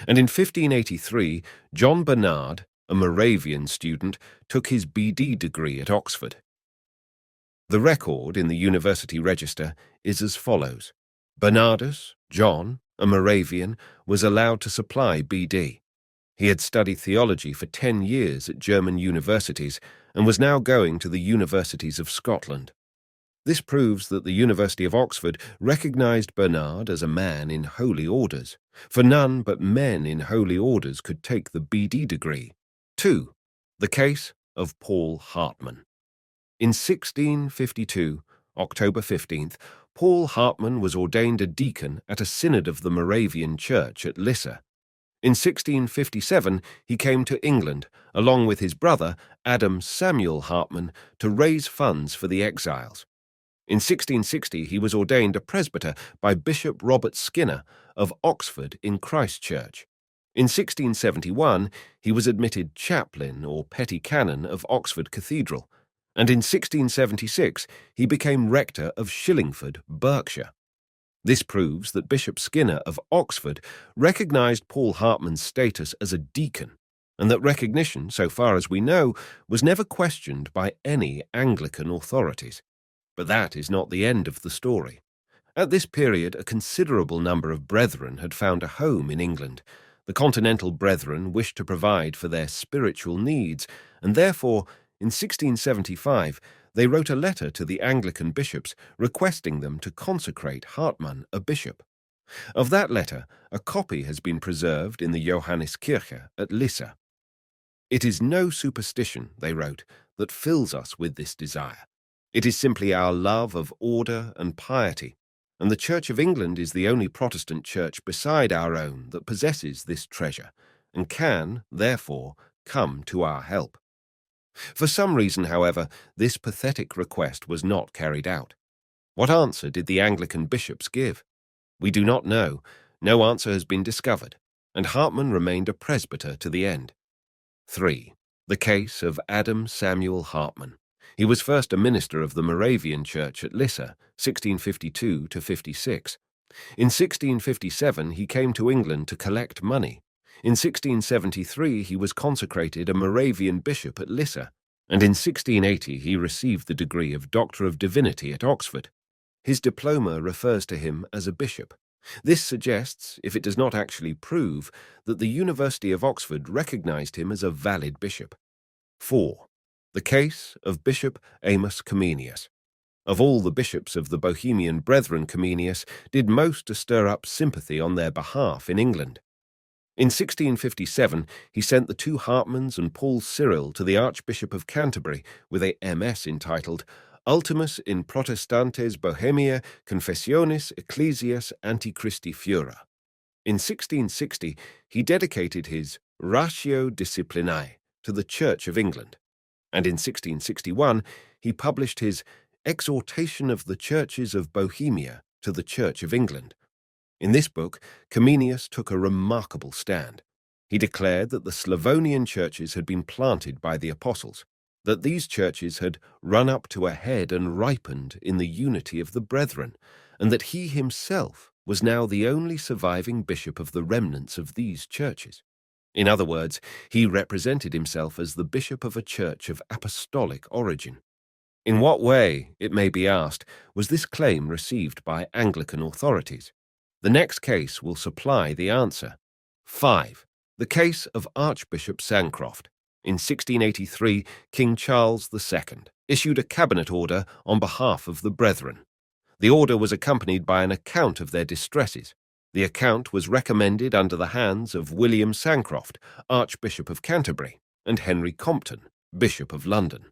and in 1583, John Bernard, a Moravian student, took his B.D. degree at Oxford. The record in the University Register is as follows. Bernardus, John, a Moravian, was allowed to supply B.D. He had studied theology for 10 years at German universities and was now going to the universities of Scotland. This proves that the University of Oxford recognized Bernard as a man in holy orders, for none but men in holy orders could take the B.D. degree. 2. The case of Paul Hartmann. In 1652, October 15th, Paul Hartmann was ordained a deacon at a synod of the Moravian Church at Lissa. In 1657, he came to England, along with his brother, Adam Samuel Hartmann, to raise funds for the exiles. In 1660, he was ordained a presbyter by Bishop Robert Skinner of Oxford in Christchurch. In 1671, he was admitted chaplain or petty canon of Oxford Cathedral, and in 1676 he became rector of Shillingford, Berkshire. This proves that Bishop Skinner of Oxford recognized Paul Hartmann's status as a deacon, and that recognition, so far as we know, was never questioned by any Anglican authorities. But that is not the end of the story. At this period, a considerable number of brethren had found a home in England. The continental brethren wished to provide for their spiritual needs, and therefore, in 1675, they wrote a letter to the Anglican bishops requesting them to consecrate Hartmann a bishop. Of that letter, a copy has been preserved in the Johanniskirche at Lissa. "It is no superstition," they wrote, "that fills us with this desire. It is simply our love of order and piety, and the Church of England is the only Protestant church beside our own that possesses this treasure, and can, therefore, come to our help." For some reason, however, this pathetic request was not carried out. What answer did the Anglican bishops give? We do not know. No answer has been discovered, and Hartmann remained a presbyter to the end. 3. The case of Adam Samuel Hartmann. He was first a minister of the Moravian Church at Lissa, 1652–56. In 1657 he came to England to collect money. In 1673 he was consecrated a Moravian bishop at Lissa, and in 1680 he received the degree of Doctor of Divinity at Oxford. His diploma refers to him as a bishop. This suggests, if it does not actually prove, that the University of Oxford recognized him as a valid bishop. 4. The case of Bishop Amos Comenius. Of all the bishops of the Bohemian Brethren, Comenius did most to stir up sympathy on their behalf in England. In 1657, he sent the two Hartmanns and Paul Cyril to the Archbishop of Canterbury with a MS entitled Ultimus in Protestantes Bohemia Confessionis Ecclesias Antichristi Fura. In 1660, he dedicated his Ratio Disciplinae to the Church of England, and in 1661 he published his Exhortation of the Churches of Bohemia to the Church of England. In this book, Comenius took a remarkable stand. He declared that the Slavonian churches had been planted by the apostles, that these churches had run up to a head and ripened in the unity of the brethren, and that he himself was now the only surviving bishop of the remnants of these churches. In other words, he represented himself as the bishop of a church of apostolic origin. In what way, it may be asked, was this claim received by Anglican authorities? The next case will supply the answer. 5. The case of Archbishop Sancroft. In 1683, King Charles II issued a cabinet order on behalf of the Brethren. The order was accompanied by an account of their distresses. The account was recommended under the hands of William Sancroft, Archbishop of Canterbury, and Henry Compton, Bishop of London.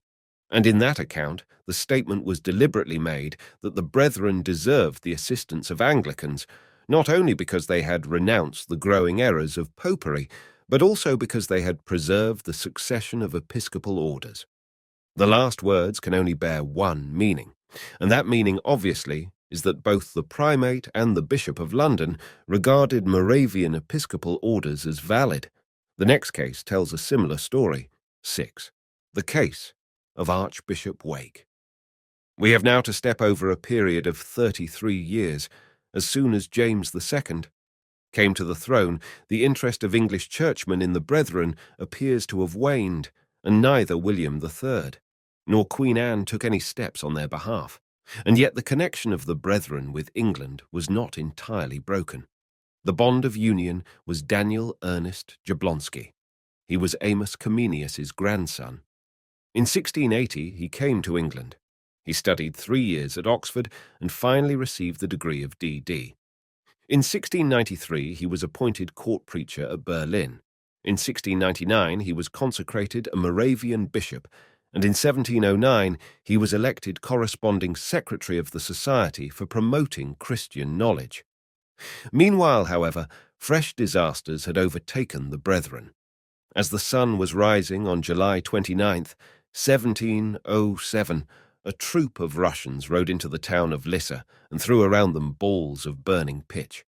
And in that account, the statement was deliberately made that the Brethren deserved the assistance of Anglicans, not only because they had renounced the growing errors of popery, but also because they had preserved the succession of episcopal orders. The last words can only bear one meaning, and that meaning, obviously, is that both the primate and the Bishop of London regarded Moravian episcopal orders as valid. The next case tells a similar story. 6. The case of Archbishop Wake. We have now to step over a period of 33 years. As soon as James II came to the throne, the interest of English churchmen in the Brethren appears to have waned, and neither William III nor Queen Anne took any steps on their behalf. And yet the connection of the Brethren with England was not entirely broken. The bond of union was Daniel Ernest Jablonski. He was Amos Comenius's grandson. In 1680 he came to England. He studied 3 years at Oxford and finally received the degree of D.D. In 1693 he was appointed court preacher at Berlin. In 1699 he was consecrated a Moravian bishop, and in 1709 he was elected corresponding secretary of the Society for Promoting Christian Knowledge. Meanwhile, however, fresh disasters had overtaken the Brethren. As the sun was rising on July 29th, 1707, a troop of Russians rode into the town of Lissa and threw around them balls of burning pitch.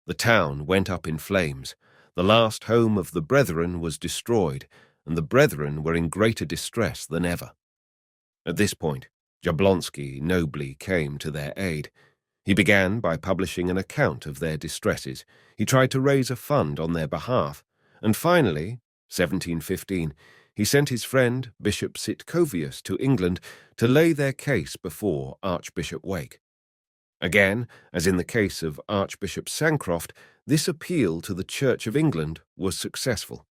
The town went up in flames. The last home of the Brethren was destroyed, and the Brethren were in greater distress than ever. At this point, Jablonski nobly came to their aid. He began by publishing an account of their distresses. He tried to raise a fund on their behalf, and finally, 1715, he sent his friend Bishop Sitcovius to England to lay their case before Archbishop Wake. Again, as in the case of Archbishop Sancroft, this appeal to the Church of England was successful.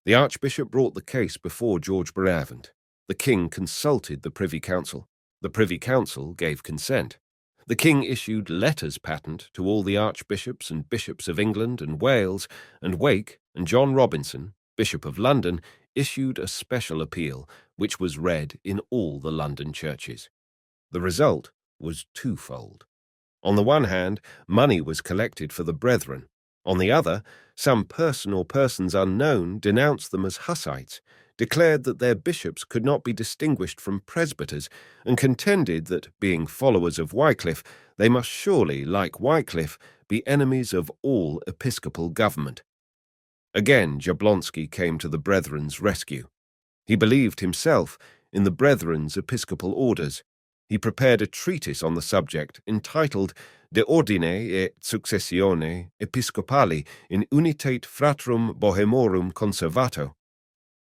The Archbishop brought the case before George Beravant. The King consulted the Privy Council. The Privy Council gave consent. The King issued letters patent to all the archbishops and bishops of England and Wales, and Wake and John Robinson, Bishop of London, issued a special appeal, which was read in all the London churches. The result was twofold. On the one hand, money was collected for the Brethren. On the other, some person or persons unknown denounced them as Hussites, declared that their bishops could not be distinguished from presbyters, and contended that, being followers of Wycliffe, they must surely, like Wycliffe, be enemies of all episcopal government. Again, Jablonski came to the Brethren's rescue. He believed himself in the Brethren's episcopal orders. He prepared a treatise on the subject entitled De Ordine et Successione Episcopali in Unitate Fratrum Bohemorum Conservato.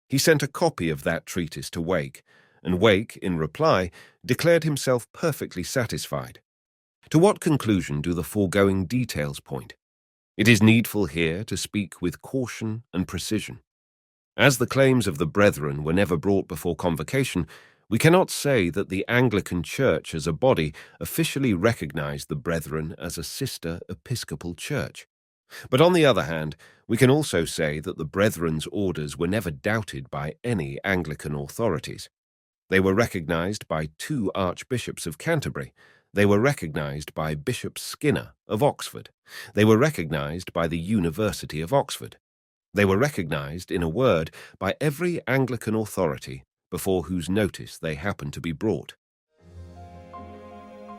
He sent a copy of that treatise to Wake, and Wake, in reply, declared himself perfectly satisfied. To what conclusion do the foregoing details point? It is needful here to speak with caution and precision. As the claims of the Brethren were never brought before convocation, we cannot say that the Anglican Church as a body officially recognized the Brethren as a sister episcopal church. But on the other hand, we can also say that the Brethren's orders were never doubted by any Anglican authorities. They were recognized by 2 archbishops of Canterbury. They were recognized by Bishop Skinner of Oxford. They were recognized by the University of Oxford. They were recognized, in a word, by every Anglican authority before whose notice they happened to be brought.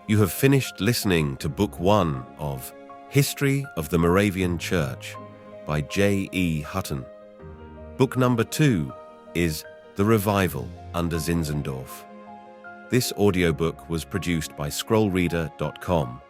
You have finished listening to Book 1 of History of the Moravian Church by J.E. Hutton. Book number 2 is The Revival under Zinzendorf. This audiobook was produced by scrollreader.com